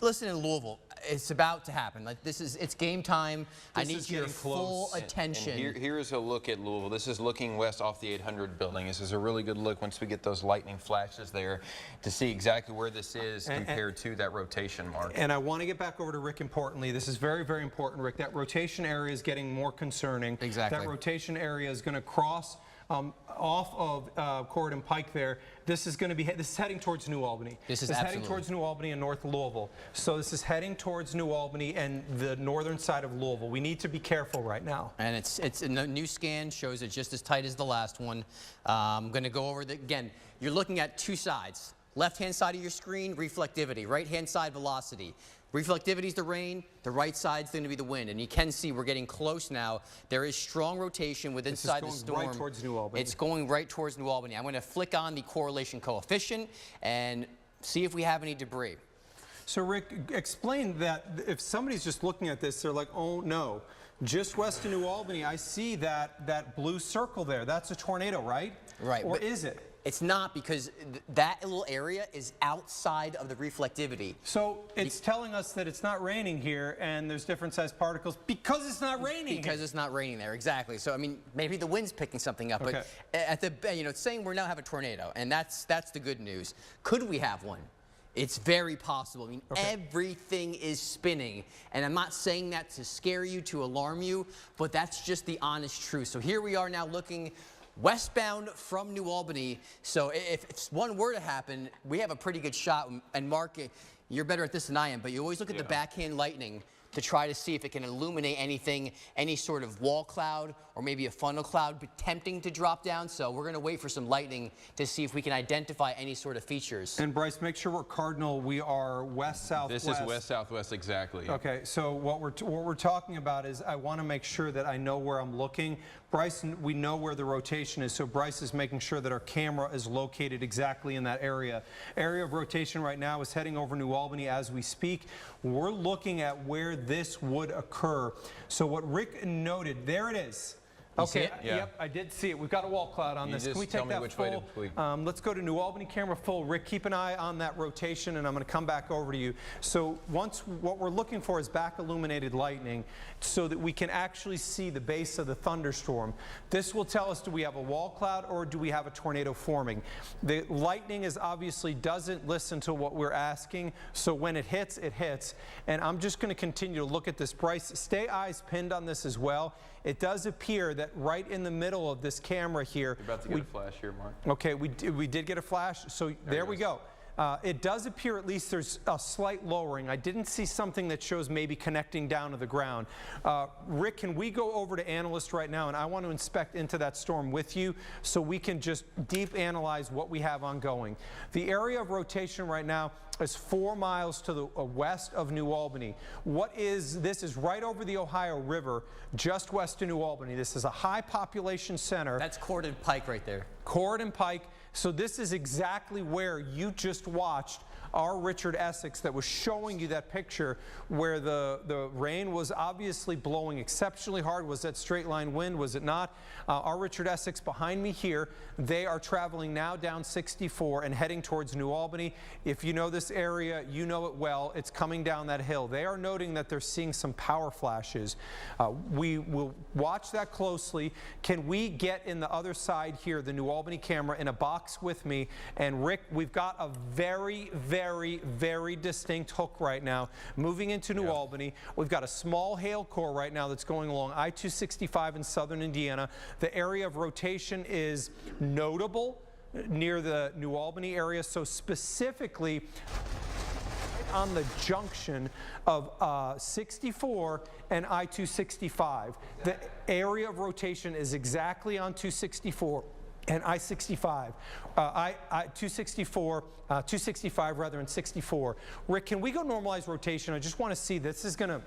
Listen, in Louisville, it's about to happen. Like it's game time. I need your full attention. And here's a look at Louisville. This is looking west off the 800 building. This is a really good look once we get those lightning flashes there to see exactly where this is compared to that rotation mark. And I want to get back over to Rick importantly. This is very, very important, Rick. That rotation area is getting more concerning. Exactly. That rotation area is going to cross off of Cord and Pike there. This is going to be heading towards New Albany. This is heading towards New Albany and North Louisville. So this is heading towards New Albany and the northern side of Louisville. We need to be careful right now. And it's a new scan shows it just as tight as the last one. I'm going to go over again. You're looking at two sides. Left-hand side of your screen, reflectivity. Right-hand side, velocity. Reflectivity is the rain, the right side's going to be the wind, and you can see we're getting close now. There is strong rotation within inside the storm. Right towards New Albany. It's going right towards New Albany. I'm going to flick on the correlation coefficient and see if we have any debris. So Rick, explain that if somebody's just looking at this, they're like, oh no, just west of New Albany, I see that blue circle there. That's a tornado, right? Right. Or is it? It's not, because that little area is outside of the reflectivity. So it's telling us that it's not raining here and there's different sized particles because it's not raining. Because it's not raining there, exactly. So I mean, maybe the wind's picking something up, but at the it's saying we now have a tornado, and that's the good news. Could we have one? It's very possible. I mean, everything is spinning. And I'm not saying that to scare you, to alarm you, but that's just the honest truth. So here we are now looking westbound from New Albany. So if one were to happen, we have a pretty good shot. And Mark, you're better at this than I am, but you always look at the backhand lightning to try to see if it can illuminate anything, any sort of wall cloud or maybe a funnel cloud attempting to drop down. So we're going to wait for some lightning to see if we can identify any sort of features. And Bryce, make sure we're cardinal. We are west-southwest. This is west-southwest exactly. Okay, so what we're talking about is I want to make sure that I know where I'm looking. Bryce, we know where the rotation is, so Bryce is making sure that our camera is located exactly in that area. Area of rotation right now is heading over New Albany as we speak. We're looking at where this would occur. So what Rick noted, there it is. Okay, yep, I did see it. We've got a wall cloud on this. Can we take that full? Let's go to New Albany camera full. Rick, keep an eye on that rotation, and I'm going to come back over to you. So what we're looking for is back illuminated lightning so that we can actually see the base of the thunderstorm. This will tell us, do we have a wall cloud or do we have a tornado forming? The lightning obviously doesn't listen to what we're asking, so when it hits, it hits. And I'm just going to continue to look at this. Bryce, stay eyes pinned on this as well. It does appear that right in the middle of this camera here. You're about to get a flash here, Mark. Okay, we did get a flash, so there we go. It does appear at least there's a slight lowering. I didn't see something that shows maybe connecting down to the ground. Rick, can we go over to analyst right now, and I want to inspect into that storm with you so we can just deep analyze what we have ongoing. The area of rotation right now is 4 miles to the west of New Albany. This is right over the Ohio River, just west of New Albany. This is a high population center. That's Cord and Pike right there. Cord and Pike. So this is exactly where you just watched our Richard Essex that was showing you that picture where the rain was obviously blowing exceptionally hard. Was that straight line wind? Was it not? Our Richard Essex behind me here, they are traveling now down 64 and heading towards New Albany. If you know this area, you know it well. It's coming down that hill. They are noting that they're seeing some power flashes. We will watch that closely. Can we get in the other side here, the New Albany camera, in a box with me? And Rick, we've got a very, very distinct hook right now moving into New Albany. We've got a small hail core right now that's going along I-265 in southern Indiana. The area of rotation is notable near the New Albany area, so specifically on the junction of 64 and I-265. The area of rotation is exactly on 264 and I-65, 265 rather, and 64. Rick, can we go normalize rotation? I just want to see, this is going to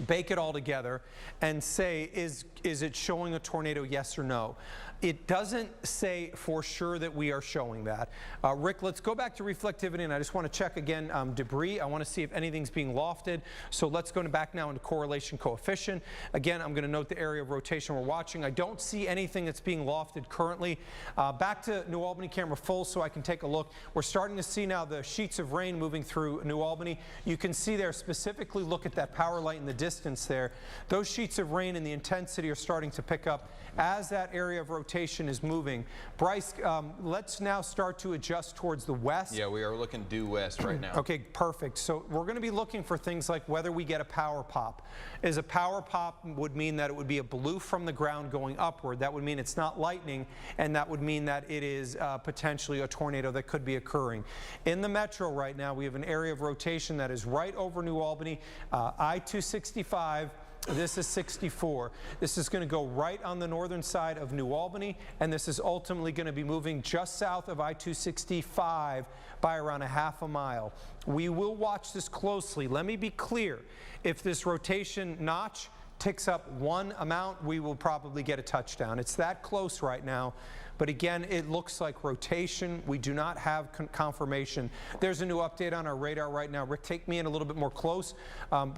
bake it all together and say, is it showing a tornado, yes or no? It doesn't say for sure that we are showing that. Rick, let's go back to reflectivity, and I just want to check again debris. I want to see if anything's being lofted. So let's go back now into correlation coefficient. Again, I'm going to note the area of rotation we're watching. I don't see anything that's being lofted currently. Back to New Albany camera full so I can take a look. We're starting to see now the sheets of rain moving through New Albany. You can see there, specifically look at that power light in the distance there. Those sheets of rain and the intensity are starting to pick up as that area of rotation is moving. Bryce, let's now start to adjust towards the west. Yeah, we are looking due west right now. Okay, perfect. So we're going to be looking for things like whether we get a power pop. Is a power pop would mean that it would be a blue from the ground going upward. That would mean it's not lightning, and that would mean that it is potentially a tornado that could be occurring. In the metro right now, we have an area of rotation that is right over New Albany, I-265. This is 64. This is going to go right on the northern side of New Albany, and this is ultimately going to be moving just south of I-265 by around a half a mile. We will watch this closely. Let me be clear. If this rotation notch ticks up one amount, we will probably get a touchdown. It's that close right now. But again, it looks like rotation. We do not have confirmation. There's a new update on our radar right now. Rick, take me in a little bit more close.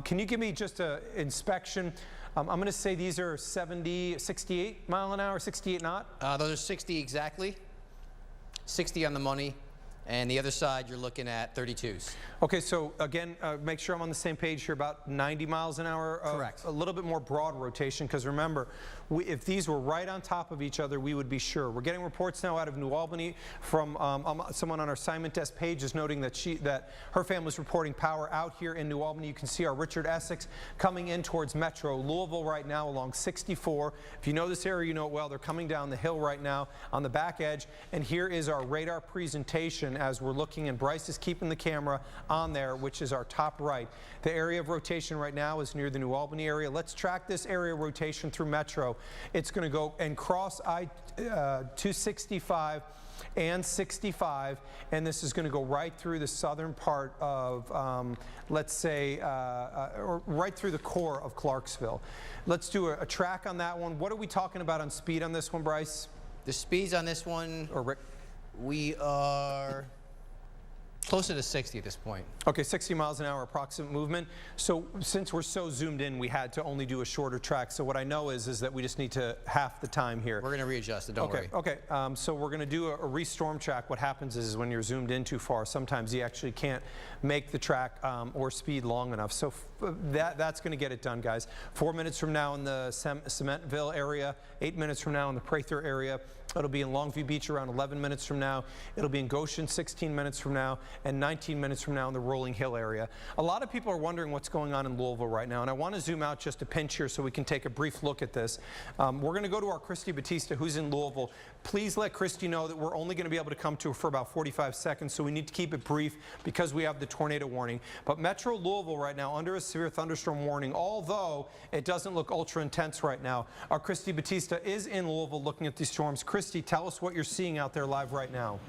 Can you give me just an inspection? I'm going to say these are 68 mile an hour, 68 knot. Those are 60 exactly. 60 on the money. And the other side, you're looking at 32s. Okay, so again, make sure I'm on the same page here, about 90 miles an hour. Correct. A little bit more broad rotation, because remember, if these were right on top of each other, we would be sure. We're getting reports now out of New Albany from someone on our assignment desk page is noting that her family's reporting power out here in New Albany. You can see our Richard Essex coming in towards Metro Louisville right now along 64. If you know this area, you know it well. They're coming down the hill right now on the back edge. And here is our radar presentation as we're looking, and Bryce is keeping the camera on there, which is our top right. The area of rotation right now is near the New Albany area. Let's track this area rotation through Metro. It's going to go and cross I-265 and 65, and this is going to go right through the southern part of, let's say, or right through the core of Clarksville. Let's do a track on that one. What are we talking about on speed on this one, Bryce? The speeds on this one, Or Rick? we are closer to 60 at this point. Okay, 60 miles an hour approximate movement. So since we're so zoomed in, we had to only do a shorter track. So what I know is that we just need to half the time here. We're going to readjust it, don't worry. Okay, so we're going to do a restorm track. What happens is when you're zoomed in too far, sometimes you actually can't make the track or speed long enough. So that's going to get it done, guys. 4 minutes from now in the Cementville area, 8 minutes from now in the Prather area. It'll be in Longview Beach around 11 minutes from now. It'll be in Goshen 16 minutes from now, and 19 minutes from now in the Rolling Hill area. A lot of people are wondering what's going on in Louisville right now, and I want to zoom out just a pinch here so we can take a brief look at this. We're going to go to our Christy Batista, who's in Louisville. Please let Christy know that we're only going to be able to come to her for about 45 seconds, so we need to keep it brief because we have the tornado warning. But Metro Louisville right now under a severe thunderstorm warning, although it doesn't look ultra intense right now. Our Christy Batista is in Louisville looking at these storms. Christy, tell us what you're seeing out there live right now.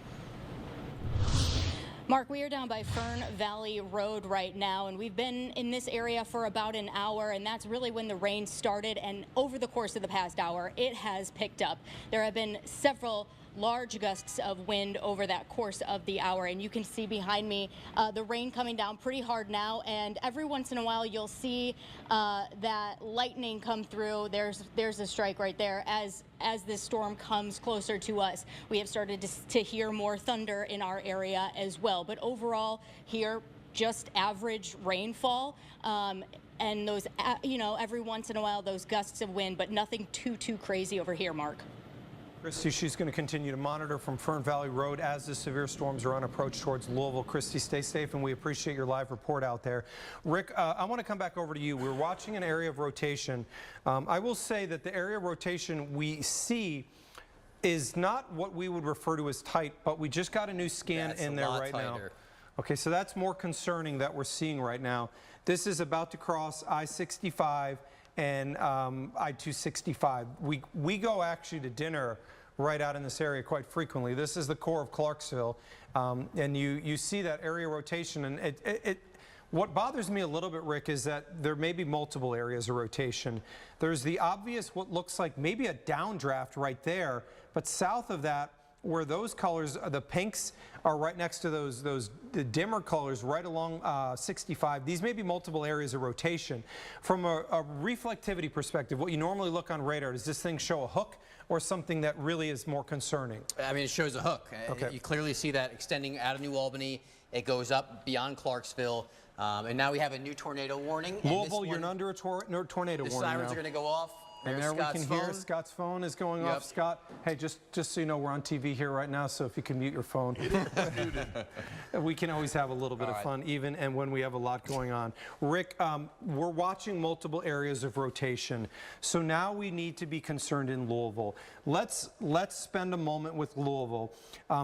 Mark, we are down by Fern Valley Road right now, and we've been in this area for about an hour, and that's really when the rain started, and over the course of the past hour, it has picked up. There have been several large gusts of wind over that course of the hour, and you can see behind me the rain coming down pretty hard now, and every once in a while you'll see that lightning come through. There's a strike right there as this storm comes closer to us. We have started to hear more thunder in our area as well, but overall here just average rainfall, and those every once in a while those gusts of wind, but nothing too crazy over here, Mark. Christy, she's going to continue to monitor from Fern Valley Road as the severe storms are on approach towards Louisville. Christy, stay safe, and we appreciate your live report out there. Rick, I want to come back over to you. We're watching an area of rotation. I will say that the area of rotation we see is not what we would refer to as tight, but we just got a new scan in there right now. Okay, so that's more concerning that we're seeing right now. This is about to cross I-65 and I-265. We go actually to dinner right out in this area quite frequently. This is the core of Clarksville, and you see that area rotation, and what bothers me a little bit, Rick, is that there may be multiple areas of rotation. There's the obvious, what looks like maybe a downdraft right there, but south of that, where those colors, the pinks, are right next to the dimmer colors right along 65. These may be multiple areas of rotation. From a reflectivity perspective, what you normally look on radar, does this thing show a hook or something that really is more concerning? I mean, it shows a hook. Okay. You clearly see that extending out of New Albany. It goes up beyond Clarksville. And now we have a new tornado warning. Louisville, you're under a tornado warning The sirens are going to go off. And there we can hear Scott's phone is going off. Scott, hey, just so you know, we're on TV here right now, so if you can mute your phone. We can always have a little bit of fun, even and when we have a lot going on. Rick, we're watching multiple areas of rotation, so now we need to be concerned in Louisville. Let's spend a moment with Louisville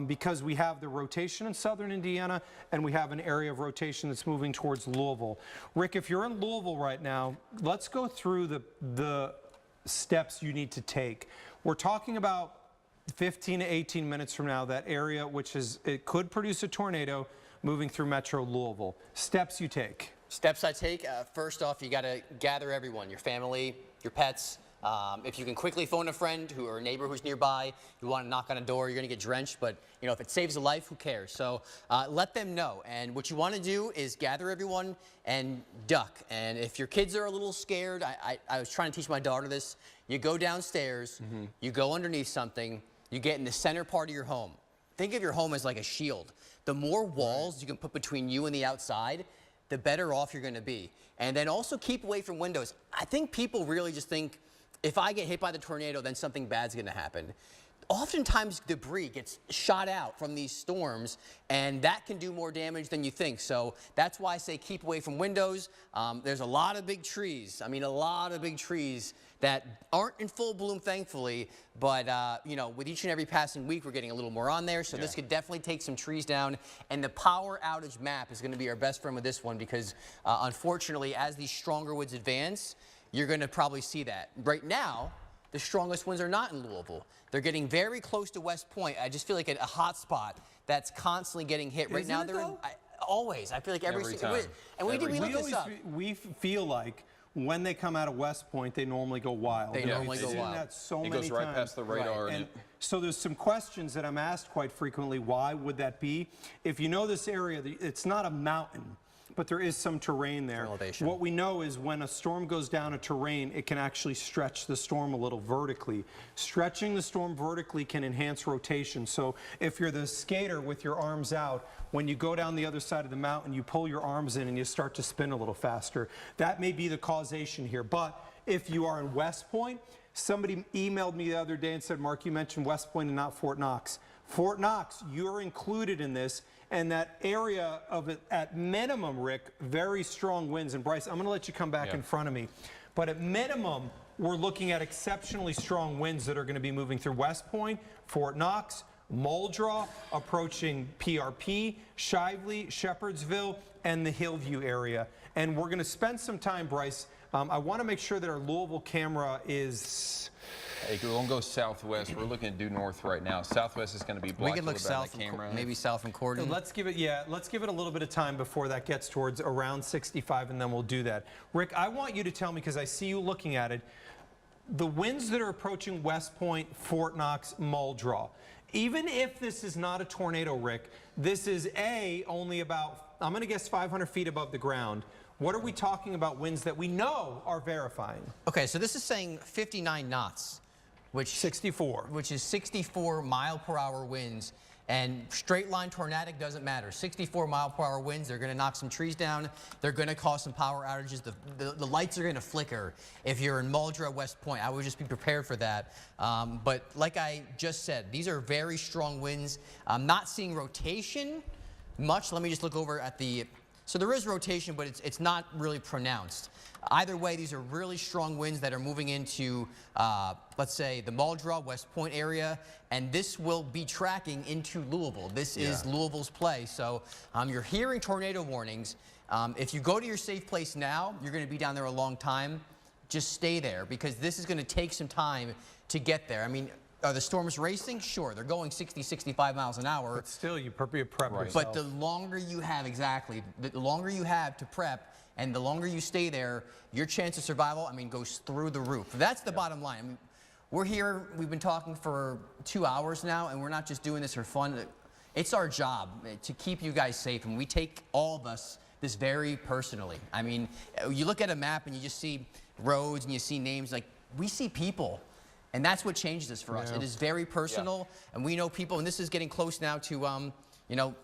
because we have the rotation in southern Indiana, and we have an area of rotation that's moving towards Louisville. Rick, if you're in Louisville right now, let's go through the steps you need to take. We're talking about 15 to 18 minutes from now, that area which it could produce a tornado moving through Metro Louisville. Steps you take. Steps I take, first off, you got to gather everyone, your family, your pets. If you can quickly phone a friend or a neighbor who's nearby, you want to knock on a door, you're going to get drenched, but you know, if it saves a life, who cares? So let them know. And what you want to do is gather everyone and duck. And if your kids are a little scared, I was trying to teach my daughter this. You go downstairs, you go underneath something, you get in the center part of your home. Think of your home as like a shield. The more walls you can put between you and the outside, the better off you're going to be. And then also keep away from windows. I think people really just think if I get hit by the tornado, then something bad's going to happen. Oftentimes debris gets shot out from these storms, and that can do more damage than you think. So that's why I say keep away from windows. There's a lot of big trees. I mean, a lot of big trees that aren't in full bloom, thankfully. But, you know, with each and every passing week, we're getting a little more on there. So this could definitely take some trees down. And the power outage map is going to be our best friend with this one because, unfortunately, as these stronger winds advance, you're going to probably see that. Right now, the strongest winds are not in Louisville. They're getting very close to West Point. I just feel like a hot spot that's constantly getting hit. Right now, they're in, always. I feel like every single time. And we look this up. We feel like when they come out of West Point, they normally go wild. They normally go We've seen wild. that so It many goes right times. past the radar. And so there's some questions that I'm asked quite frequently. Why would that be? If you know this area, it's not a mountain, but there is some terrain there. Elevation. What we know is when a storm goes down a terrain, it can actually stretch the storm a little vertically. Stretching the storm vertically can enhance rotation. So if you're the skater with your arms out, when you go down the other side of the mountain, you pull your arms in and you start to spin a little faster. That may be the causation here. But if you are in West Point, somebody emailed me the other day and said, Mark, you mentioned West Point and not Fort Knox. Fort Knox, you're included in this. And that area of it, at minimum, Rick, very strong winds. And Bryce, I'm going to let you come back in front of me. But at minimum, we're looking at exceptionally strong winds that are going to be moving through West Point, Fort Knox, Muldraugh, approaching PRP, Shively, Shepherdsville, and the Hillview area. And we're going to spend some time, Bryce. I want to make sure that our Louisville camera is... Hey, we won't go southwest. We're looking at due north right now. Southwest is going to be blocked. We can look south, maybe south from Corden. Let's give it, let's give it a little bit of time before that gets towards around 65, and then we'll do that. Rick, I want you to tell me, because I see you looking at it, the winds that are approaching West Point, Fort Knox, Muldraugh. Even if this is not a tornado, Rick, this is only about, I'm going to guess 500 feet above the ground. What are we talking about winds that we know are verifying? Okay, so this is saying 59 knots. Which 64. Which is 64 mile-per-hour winds. And straight line tornadic doesn't matter. 64 mile-per-hour winds, they're going to knock some trees down. They're going to cause some power outages. The lights are going to flicker if you're in Muldraugh, West Point. I would just be prepared for that. But like I just said, these are very strong winds. I'm not seeing rotation much. Let me just look over at the... So there is rotation, but it's not really pronounced. Either way, these are really strong winds that are moving into, let's say, the Muldraugh, West Point area, and this will be tracking into Louisville. This is Louisville's play. So you're hearing tornado warnings. If you go to your safe place now, you're going to be down there a long time. Just stay there because this is going to take some time to get there. I mean, are the storms racing? Sure, they're going 60, 65 miles an hour. But still, you prep yourself. But the longer you have, the longer you have to prep, and the longer you stay there, your chance of survival, I mean, goes through the roof. That's the bottom line. I mean, we're here, we've been talking for 2 hours now, and we're not just doing this for fun. It's our job to keep you guys safe, and we take all of us this very personally. I mean, you look at a map and you just see roads and you see names, like, we see people. And that's what changes this for us. It is very personal, and we know people, and this is getting close now to, you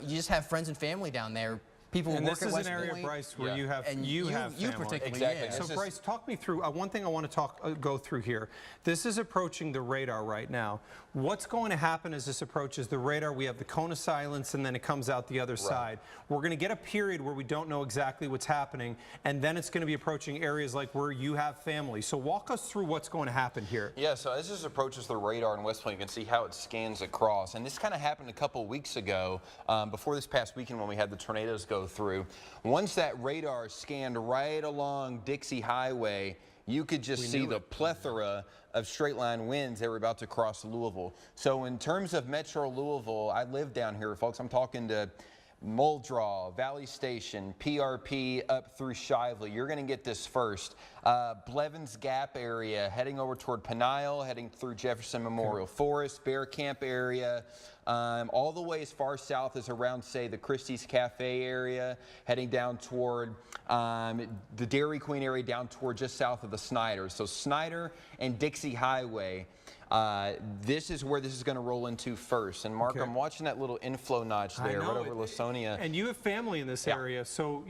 just have friends and family down there. People who work at West Point. And this is an area, Bryce, where you have and you particularly. Exactly. So Bryce, talk me through one thing I want to go through here. This is approaching the radar right now. What's going to happen as this approaches the radar? We have the cone of silence, and then it comes out the other side. We're going to get a period where we don't know exactly what's happening, and then it's going to be approaching areas like where you have family. So walk us through what's going to happen here. Yeah, so as this approaches the radar in West Point, you can see how it scans across. And this kind of happened a couple weeks ago, before this past weekend when we had the tornadoes go through. Once that radar scanned right along Dixie Highway, you could just see the plethora of straight line winds that were about to cross Louisville. So in terms of Metro Louisville, I live down here, folks. I'm talking to Muldraugh, Valley Station, PRP up through Shively. You're going to get this first. Blevins Gap area, heading over toward Peniel, heading through Jefferson Memorial Forest, Bear Camp area, all the way as far south as around, say, the Christie's Cafe area, heading down toward the Dairy Queen area, down toward just south of the Snyder. So Snyder and Dixie Highway. This is where this is going to roll into first. And Mark, I'm watching that little inflow notch there right over Lasonia. And you have family in this area, so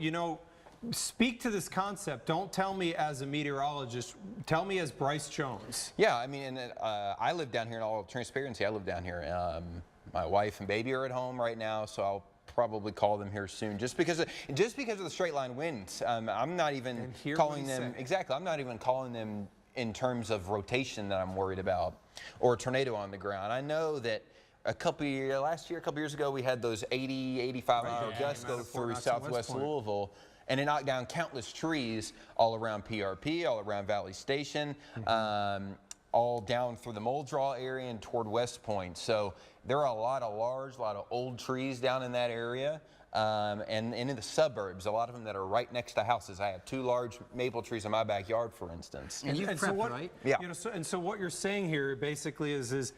speak to this concept. Don't tell me as a meteorologist. Tell me as Bryce Jones. Yeah, I mean, and I live down here in all transparency. I live down here. My wife and baby are at home right now, so I'll probably call them here soon. Just because of the straight line winds. I'm not even calling them exactly. I'm not even calling them in terms of rotation that I'm worried about, or a tornado on the ground. I know that last year, a couple years ago, we had those 80, 85 mile gusts go through southwest Louisville. And it knocked down countless trees all around PRP, all around Valley Station, all down through the Muldraw area and toward West Point. So there are a lot of old trees down in that area. And in the suburbs, a lot of them that are right next to houses. I have 2 large maple trees in my backyard, for instance. And you've prepped, right? Yeah. You know, so what you're saying here basically is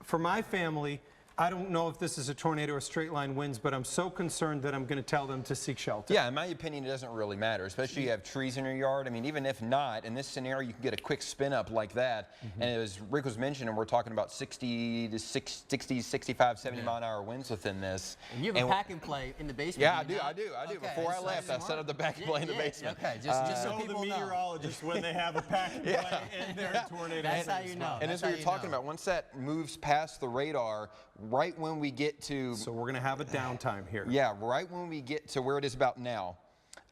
for my family, I don't know if this is a tornado or straight line winds, but I'm so concerned that I'm going to tell them to seek shelter. Yeah, in my opinion, it doesn't really matter, especially you have trees in your yard. I mean, even if not, in this scenario, you can get a quick spin up like that. And as Rick was mentioning, we're talking about 60 to 65, 70 mile an hour winds within this. And you have a pack and play in the basement. Yeah, I do. Okay, so before I left, I set up the pack and play in the basement. Okay, just so Know people the know. meteorologists when they have a pack and play and they're a tornado. That's how you know. And as we were talking about, once that moves past the radar, right when we get to... So we're going to have a downtime here. Yeah, right when we get to where it is about now,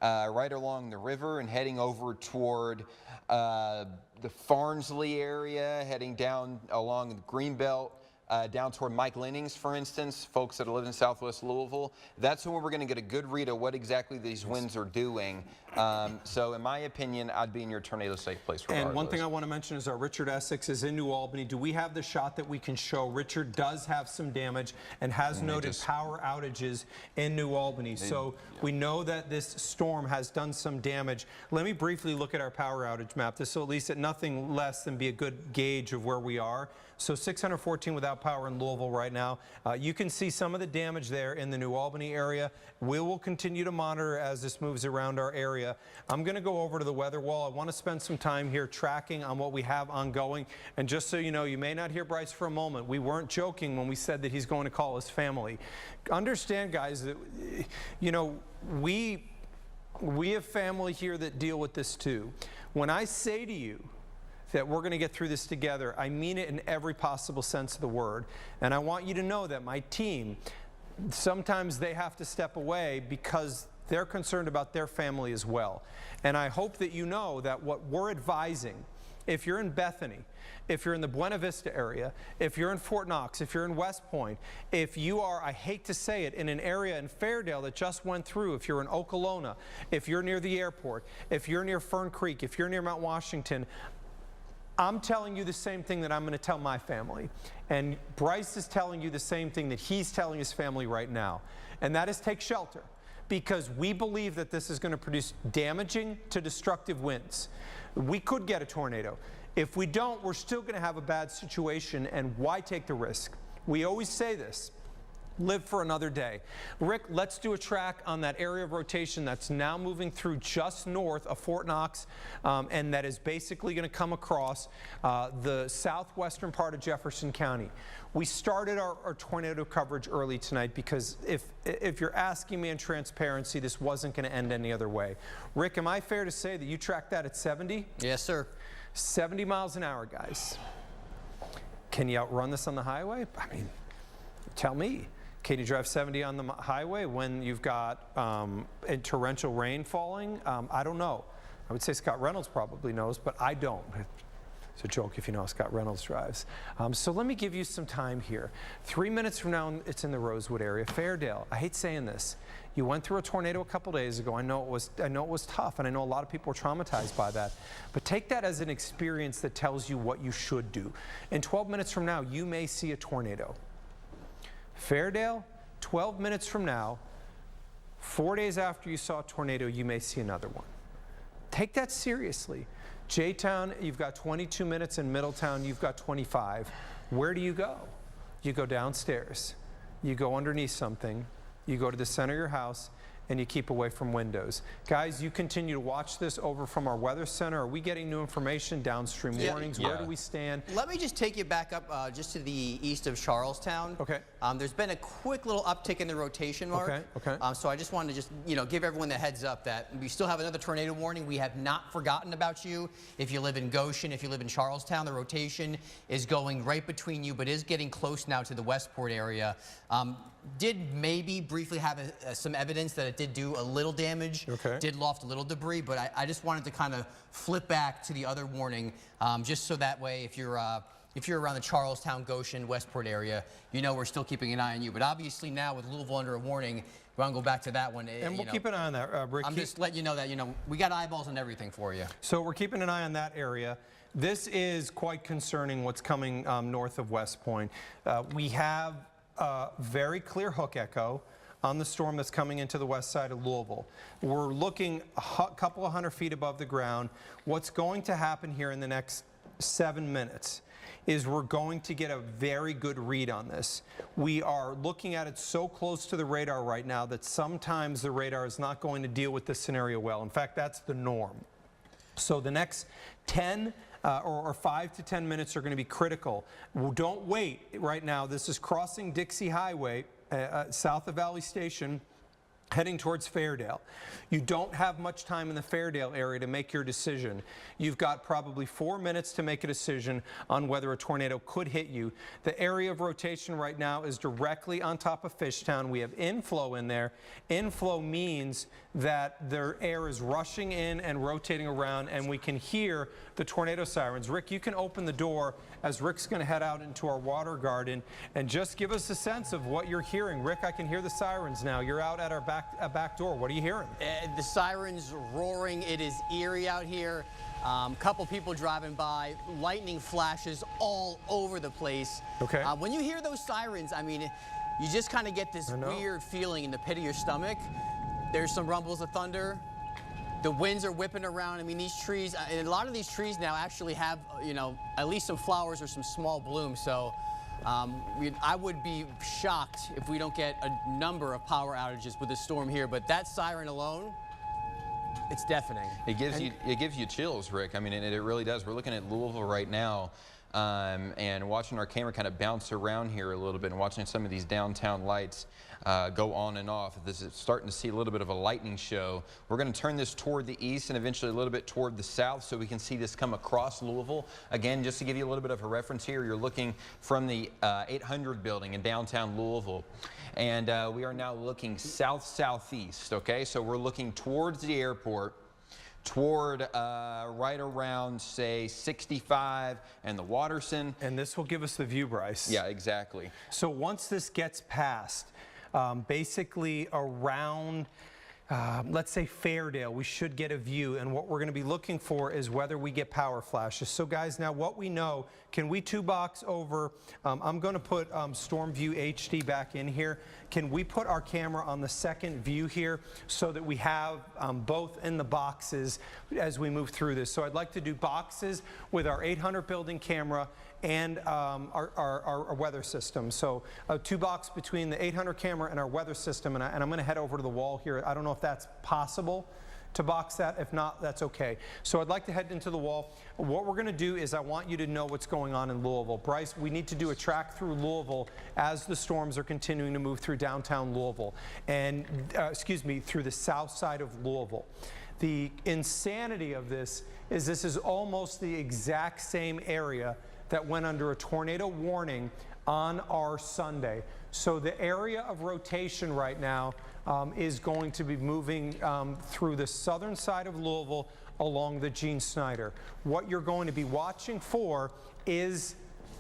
right along the river and heading over toward the Farnsley area, heading down along the Greenbelt, down toward Mike Lenning's, for instance, folks that live in southwest Louisville. That's when we're going to get a good read of what exactly these winds are doing. So in my opinion, I'd be in your tornado safe place regardless. And one thing I want to mention is our Richard Essex is in New Albany. Do we have the shot that we can show? Richard does have some damage and has noted power outages in New Albany. So we know that this storm has done some damage. Let me briefly look at our power outage map. This will at least at nothing less than be a good gauge of where we are. So 614 without power in Louisville right now. You can see some of the damage there in the New Albany area. We will continue to monitor as this moves around our area. I'm going to go over to the weather wall. I want to spend some time here tracking on what we have ongoing. And just so you know, you may not hear Bryce for a moment. We weren't joking when we said that he's going to call his family. Understand, guys, that, you know, we have family here that deal with this too. When I say to you that we're going to get through this together, I mean it in every possible sense of the word. And I want you to know that my team, sometimes they have to step away because they're concerned about their family as well. And I hope that you know that what we're advising, if you're in Bethany, if you're in the Buena Vista area, if you're in Fort Knox, if you're in West Point, if you are, I hate to say it, in an area in Fairdale that just went through, if you're in Okolona, if you're near the airport, if you're near Fern Creek, if you're near Mount Washington, I'm telling you the same thing that I'm going to tell my family. And Bryce is telling you the same thing that he's telling his family right now. And that is take shelter. Because we believe that this is going to produce damaging to destructive winds. We could get a tornado. If we don't, we're still going to have a bad situation. And why take the risk? We always say this. Live for another day. Rick, let's do a track on that area of rotation that's now moving through just north of Fort Knox, and that is basically going to come across the southwestern part of Jefferson County. We started our tornado coverage early tonight because if you're asking me in transparency, this wasn't going to end any other way. Rick, am I fair to say that you tracked that at 70? Yes, sir. 70 miles an hour, guys. Can you outrun this on the highway? I mean, tell me. Can you drive 70 on the highway when you've got a torrential rain falling? I don't know. I would say Scott Reynolds probably knows, but I don't. It's a joke if you know how Scott Reynolds drives. So let me give you some time here. 3 minutes from now, it's in the Rosewood area. Fairdale, I hate saying this. You went through a tornado a couple days ago. I know it was tough, and I know a lot of people were traumatized by that. But take that as an experience that tells you what you should do. In 12 minutes from now, you may see a tornado. Fairdale, 12 minutes from now, 4 days after you saw a tornado, you may see another one. Take that seriously. Jtown, you've got 22 minutes. In Middletown, you've got 25. Where do you go? You go downstairs. You go underneath something. You go to the center of your house, and you keep away from windows. Guys, you continue to watch this over from our weather center. Are we getting new information, downstream warnings? Where do we stand? Let me just take you back up just to the east of Charlestown. Okay. There's been a quick little uptick in the rotation mark. Okay. So I just wanted to give everyone the heads up that we still have another tornado warning. We have not forgotten about you. If you live in Goshen, if you live in Charlestown, the rotation is going right between you, but is getting close now to the Westport area. Did maybe briefly have some evidence that it did do a little damage, did loft a little debris, but I just wanted to kind of flip back to the other warning, just so that way if you're around the Charlestown, Goshen, Westport area, you know we're still keeping an eye on you. But obviously now with Louisville under a warning, we're going to go back to that one. And we'll keep an eye on that, Rick. I'm just letting you know that, we got eyeballs on everything for you. So we're keeping an eye on that area. This is quite concerning what's coming north of West Point. We have very clear hook echo on the storm that's coming into the west side of Louisville. We're looking a couple of 100 feet above the ground. What's going to happen here in the next 7 minutes is we're going to get a very good read on this. We are looking at it so close to the radar right now that sometimes the radar is not going to deal with this scenario well. In fact, that's the norm. So the next 10 or 5 to 10 minutes are going to be critical. Don't wait right now. This is crossing Dixie Highway south of Valley Station, heading towards Fairdale. You don't have much time in the Fairdale area to make your decision. You've got probably 4 minutes to make a decision on whether a tornado could hit you. The area of rotation right now is directly on top of Fishtown. We have inflow in there. Inflow means that their air is rushing in and rotating around, and we can hear the tornado sirens. Rick, you can open the door as Rick's going to head out into our water garden and just give us a sense of what you're hearing. Rick, I can hear the sirens now. You're out at our back door. What are you hearing? The sirens roaring. It is eerie out here. Couple people driving by, lightning flashes all over the place. Okay. When you hear those sirens, I mean, you just kind of get this weird feeling in the pit of your stomach. There's some rumbles of thunder. The winds are whipping around. I mean, these trees, a lot of these trees now actually have, at least some flowers or some small blooms. So I would be shocked if we don't get a number of power outages with the storm here. But that siren alone, it's deafening. It gives you chills, Rick. I mean, it really does. We're looking at Louisville right now. And watching our camera kind of bounce around here a little bit and watching some of these downtown lights go on and off. This is starting to see a little bit of a lightning show. We're going to turn this toward the east and eventually a little bit toward the south so we can see this come across Louisville. Again, just to give you a little bit of a reference here, you're looking from the 800 building in downtown Louisville. And we are now looking south-southeast, okay? So we're looking towards the airport, toward right around, say, 65 and the Watterson. And this will give us the view, Bryce. Yeah, exactly. So once this gets past, basically around, let's say Fairdale, we should get a view. And what we're going to be looking for is whether we get power flashes. So guys, now what we know, can we two-box over, I'm going to put Storm View HD back in here. Can we put our camera on the second view here so that we have both in the boxes as we move through this? So I'd like to do boxes with our 800 building camera and our weather system. So a two-box between the 800 camera and our weather system, and I'm going to head over to the wall here. I don't know if that's possible to box that. If not, that's okay. So I'd like to head into the wall. What we're going to do is I want you to know what's going on in Louisville. Bryce, we need to do a track through Louisville as the storms are continuing to move through downtown Louisville and, through the south side of Louisville. The insanity of this is almost the exact same area that went under a tornado warning on our Sunday. So the area of rotation right now is going to be moving through the southern side of Louisville along the Gene Snyder. What you're going to be watching for is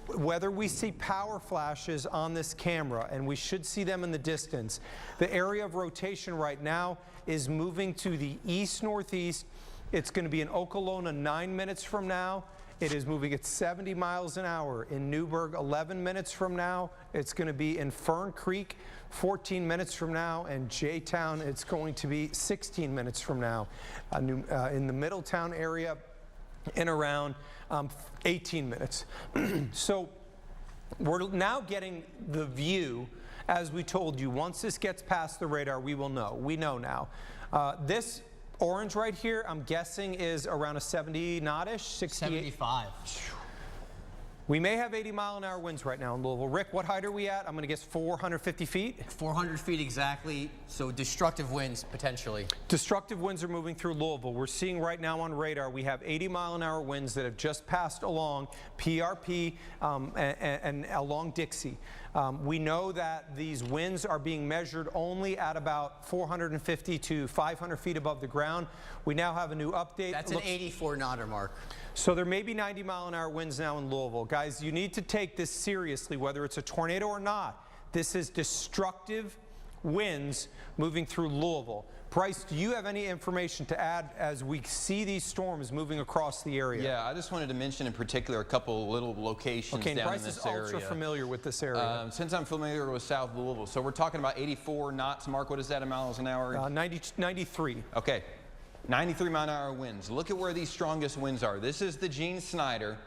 whether we see power flashes on this camera, and we should see them in the distance. The area of rotation right now is moving to the east-northeast. It's going to be in Okolona 9 minutes from now. It is moving at 70 miles an hour. In Newburgh, 11 minutes from now. It's going to be in Fern Creek, 14 minutes from now. And Jtown, it's going to be 16 minutes from now. In the Middletown area, in around 18 minutes. So we're now getting the view as we told you, once this gets past the radar, we will know. We know now. This orange right here, I'm guessing, is around a 70 knot-ish, 68. 75. We may have 80-mile-an-hour winds right now in Louisville. Rick, what height are we at? I'm going to guess 450 feet. 400 feet exactly, so destructive winds potentially. Destructive winds are moving through Louisville. We're seeing right now on radar, we have 80-mile-an-hour winds that have just passed along PRP and along Dixie. We know that these winds are being measured only at about 450 to 500 feet above the ground. We now have a new update. That's an 84 knotter mark. So there may be 90-mile-an-hour winds now in Louisville. Guys, you need to take this seriously, whether it's a tornado or not. This is destructive winds moving through Louisville. Bryce, do you have any information to add as we see these storms moving across the area? Yeah, I just wanted to mention in particular a couple little locations down Bryce in this is area. ultra familiar with this area. Since I'm familiar with South Louisville, so we're talking about 84 knots. Mark, what is that in miles an hour? 93. Okay, 93-mile-an-hour winds. Look at where these strongest winds are. This is the Gene Snyder,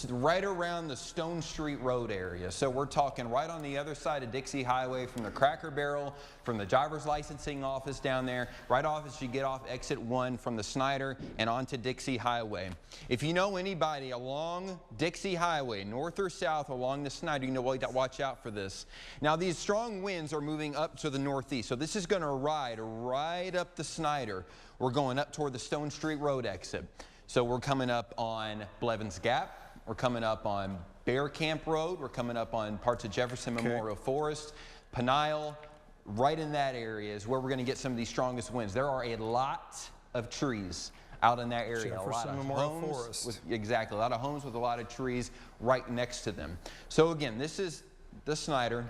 right around the Stone Street Road area. So we're talking right on the other side of Dixie Highway, from the Cracker Barrel, from the driver's licensing office down there, right off as you get off exit 1 from the Snyder and onto Dixie Highway. If you know anybody along Dixie Highway, north or south along the Snyder, you know, watch out for this. Now, these strong winds are moving up to the northeast, so this is going to ride right up the Snyder. We're going up toward the Stone Street Road exit. So we're coming up on Blevins Gap. We're coming up on Bear Camp Road. We're coming up on parts of Jefferson Memorial Forest, Peniel. Right in that area is where we're going to get some of these strongest winds. There are a lot of trees out in that area. Jefferson Memorial Forest. Exactly. A lot of homes with a lot of trees right next to them. So again, this is the Snyder.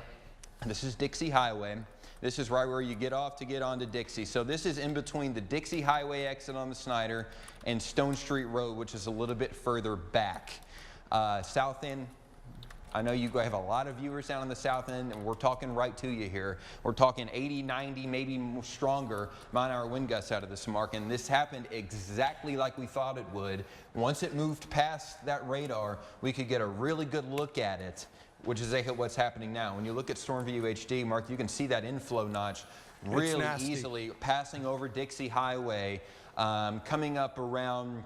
This is Dixie Highway. This is right where you get off to get onto Dixie. So this is in between the Dixie Highway exit on the Snyder and Stone Street Road, which is a little bit further back. South End, I know you have a lot of viewers down on the South End, and we're talking right to you here. We're talking 80, 90, maybe more stronger mile-an-hour wind gusts out of this mark, and this happened exactly like we thought it would. Once it moved past that radar, we could get a really good look at it, which is what's happening now. When you look at StormView HD, Mark, you can see that inflow notch really easily passing over Dixie Highway, coming up around,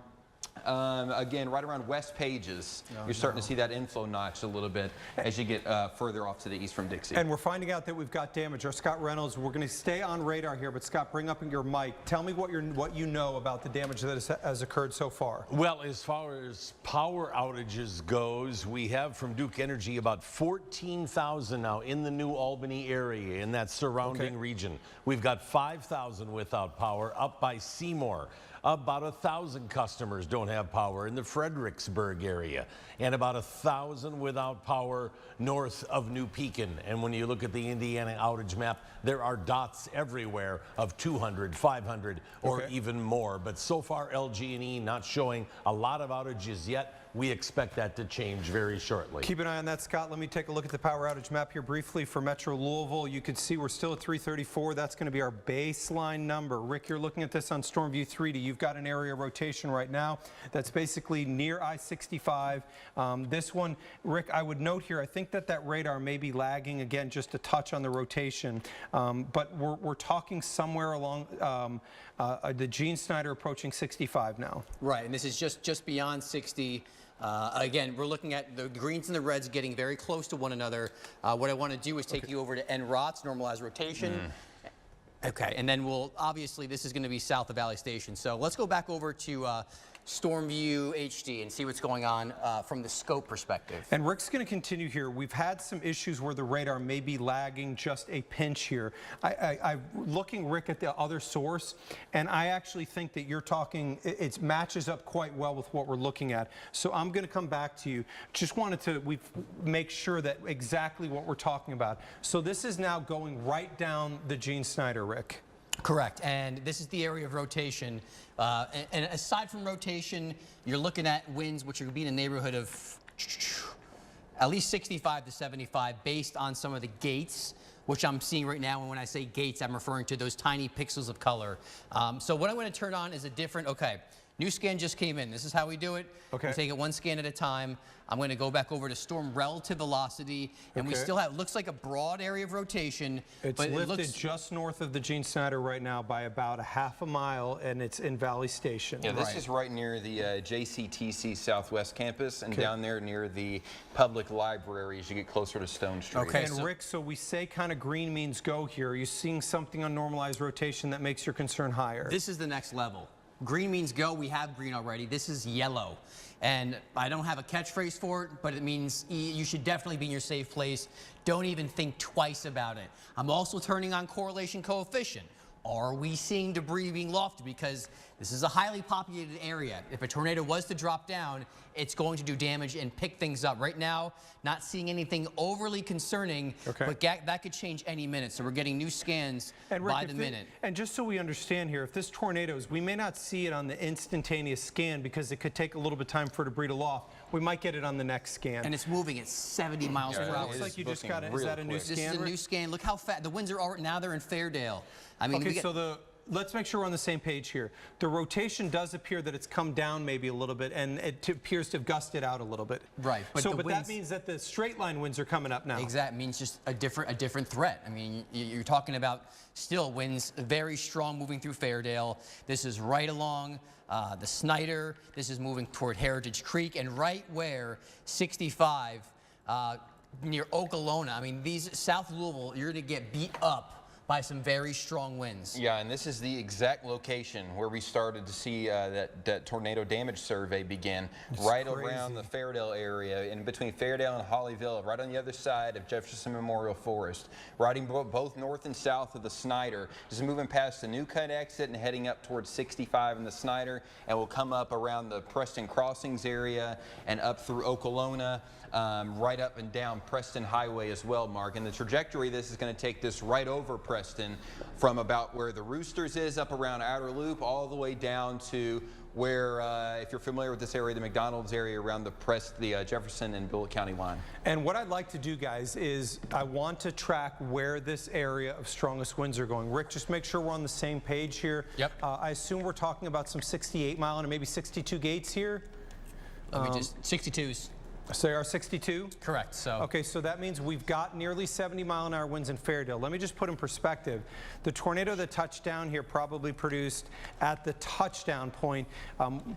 again, right around West Pages. You're starting to see that inflow notch a little bit as you get further off to the east from Dixie. And we're finding out that we've got damage. Our Scott Reynolds, we're going to stay on radar here, but Scott, bring up your mic. Tell me what you know about the damage that has occurred so far. Well, as far as power outages goes, we have from Duke Energy about 14,000 now in the New Albany area, in that surrounding region. We've got 5,000 without power, up by Seymour. About 1,000 customers don't have power in the Fredericksburg area, and about 1,000 without power north of New Pekin. And when you look at the Indiana outage map, there are dots everywhere of 200, 500, or even more. But so far, LG&E not showing a lot of outages yet. We expect that to change very shortly. Keep an eye on that, Scott. Let me take a look at the power outage map here briefly for Metro Louisville. You can see we're still at 334. That's going to be our baseline number. Rick, you're looking at this on StormView 3D. You've got an area of rotation right now that's basically near I-65. This one, Rick, I would note here, I think that radar may be lagging, again, just a touch on the rotation. But we're talking somewhere along the Gene Snyder approaching 65 now. Right, and this is just beyond 60. Again, we're looking at the greens and the reds getting very close to one another. What I want to do is take you over to NROTS, normalized rotation. Okay, and then obviously this is going to be south of Valley Station. So let's go back over to StormView HD and see what's going on from the scope perspective. And Rick's going to continue here. We've had some issues where the radar may be lagging just a pinch here. I'm looking, Rick, at the other source, and I actually think that you're talking, it matches up quite well with what we're looking at. So I'm going to come back to you. Just wanted to make sure that exactly what we're talking about. So this is now going right down the Gene Snyder, Rick. Correct, and this is the area of rotation. And aside from rotation, you're looking at winds which are going to be in the neighborhood of at least 65 to 75 based on some of the gates, which I'm seeing right now. And when I say gates, I'm referring to those tiny pixels of color. So what I'm going to turn on is a different, New scan just came in. This is how we do it. Okay. We take it one scan at a time. I'm going to go back over to storm relative velocity, and we Okay. still have, looks like a broad area of rotation. It's but lifted it looks, just north of the Gene Snyder right now by about a half a mile, and it's in Valley Station. Yeah, this Right. is right near the JCTC Southwest campus and down there near the public library as you get closer to Stone Street. Okay. And Rick, so we say kind of green means go here. Are you seeing something on normalized rotation that makes your concern higher? This is the next level. Green means go. We have green already. This is yellow. And I don't have a catchphrase for it, but it means you should definitely be in your safe place. Don't even think twice about it. I'm also turning on correlation coefficient. Are we seeing debris being lofted? Because this is a highly populated area. If a tornado was to drop down, it's going to do damage and pick things up. Right now, not seeing anything overly concerning, Okay. but that could change any minute. So we're getting new scans And Rick, by the minute. And just so we understand here, if this tornadoes, we may not see it on the instantaneous scan because it could take a little bit of time for debris to loft. We might get it on the next scan. And it's moving at 70 miles per Yeah, hour. it Looks is like you just booking got it. Is real that a new quick. This is scan? a new Rick? scan. Look how fast the winds are. Now they're in Fairdale. I mean, Okay, so let's make sure we're on the same page here. The rotation does appear that it's come down maybe a little bit, and it appears to have gusted out a little bit. Right, but So, the but winds- that means that the straight line winds are coming up now. exact means just a different threat. I mean, you're talking about still winds very strong moving through Fairdale. This is right along the Snyder. This is moving toward Heritage Creek, and right where 65 near Okolona. I mean, these South Louisville, you're going to get beat up by some very strong winds. Yeah, and this is the exact location where we started to see that tornado damage survey begin, right around the Fairdale area, in between Fairdale and Hollyville, right on the other side of Jefferson Memorial Forest, riding both north and south of the Snyder, just moving past the New Cut exit and heading up towards 65 in the Snyder, and we'll come up around the Preston Crossings area and up through Okolona. Right up and down Preston Highway as well, Mark. And the trajectory of this is going to take this right over Preston from about where the Roosters is up around Outer Loop all the way down to where, if you're familiar with this area, the McDonald's area around the Jefferson and Bullitt County line. And what I'd like to do, guys, is I want to track where this area of strongest winds are going. Rick, just make sure we're on the same page here. Yep. I assume we're talking about some 68 mile and maybe 62 gates here. Let me just 62s. So they are 62? Correct. So Okay, so that means we've got nearly 70 mile an hour winds in Fairdale. Let me just put in perspective. The tornado that touched down here probably produced at the touchdown point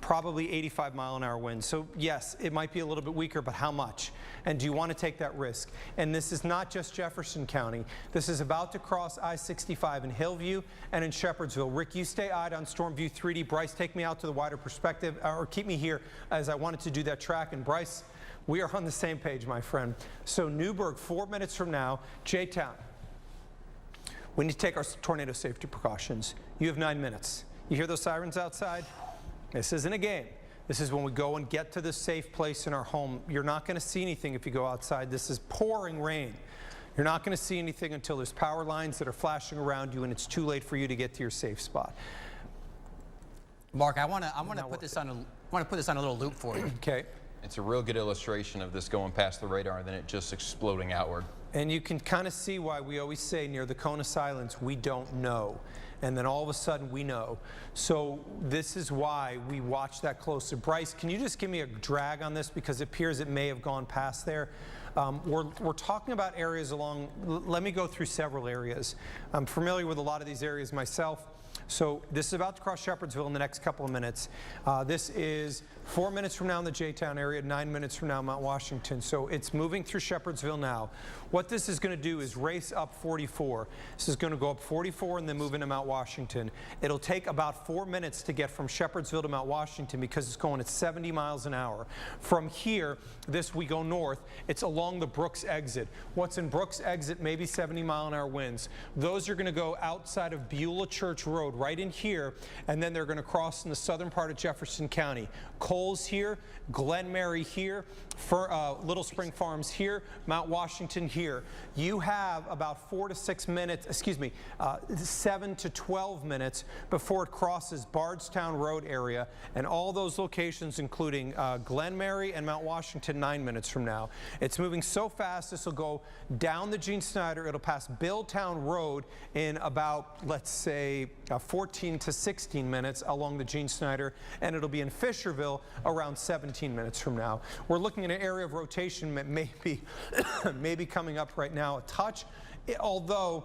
probably 85 mile an hour winds. So yes, it might be a little bit weaker, but how much? And do you want to take that risk? And this is not just Jefferson County. This is about to cross I-65 in Hillview and in Shepherdsville. Rick, you stay eyed on Storm View 3D. Bryce, take me out to the wider perspective, or keep me here as I wanted to do that track. And Bryce, we are on the same page, my friend. So Newburgh, 4 minutes from now, Jtown. We need to take our tornado safety precautions. You have 9 minutes. You hear those sirens outside? This isn't a game. This is when we go and get to the safe place in our home. You're not going to see anything if you go outside. This is pouring rain. You're not going to see anything until there's power lines that are flashing around you and it's too late for you to get to your safe spot. Mark, I want to put this on a little loop for you. Okay. It's a real good illustration of this going past the radar and then it just exploding outward. And you can kind of see why we always say near the cone of silence, we don't know. And then all of a sudden we know. So this is why we watch that closely. Bryce, can you just give me a drag on this because it appears it may have gone past there. We're talking about areas along, let me go through several areas. I'm familiar with a lot of these areas myself. So this is about to cross Shepherdsville in the next couple of minutes. This is 4 minutes from now in the Jtown area, 9 minutes from now in Mount Washington. So it's moving through Shepherdsville now. What this is going to do is race up 44. This is going to go up 44 and then move into Mount Washington. It'll take about 4 minutes to get from Shepherdsville to Mount Washington because it's going at 70 miles an hour. From here, we go north. It's along the Brooks exit. What's in Brooks exit, maybe 70 mile an hour winds. Those are going to go outside of Beulah Church Road, right in here, and then they're going to cross in the southern part of Jefferson County. Coles here, Glen Mary here, Little Spring Farms here, Mount Washington here. You have about 4 to 6 minutes, 7 to 12 minutes before it crosses Bardstown Road area, and all those locations, including Glen Mary and Mount Washington, 9 minutes from now. It's moving so fast, this will go down the Gene Snyder. It'll pass Billtown Road in about, let's say, 14 to 16 minutes along the Gene Snyder, and it'll be in Fisherville around 17 minutes from now. We're looking at an area of rotation that may be, maybe coming up right now a touch, although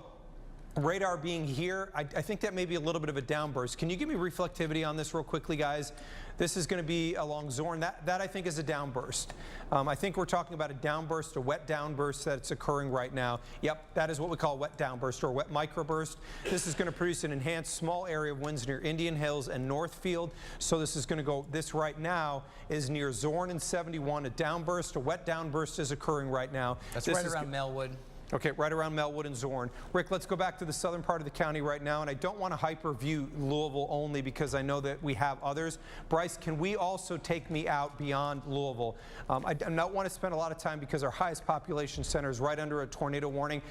radar being here, I think that may be a little bit of a downburst. Can you give me reflectivity on this real quickly, guys? This is going to be along Zorn. That I think is a downburst. I think we're talking about a downburst, a wet downburst that's occurring right now. Yep, that is what we call a wet downburst or a wet microburst. This is going to produce an enhanced small area of winds near Indian Hills and Northfield. So this is going to go, this right now is near Zorn and 71. A downburst, a wet downburst is occurring right now. That's right around Melwood. Okay, right around Melwood and Zorn. Rick, let's go back to the southern part of the county right now, and I don't want to hyper-view Louisville only because I know that we have others. Bryce, can we also take me out beyond Louisville? I do not want to spend a lot of time because our highest population center is right under a tornado warning.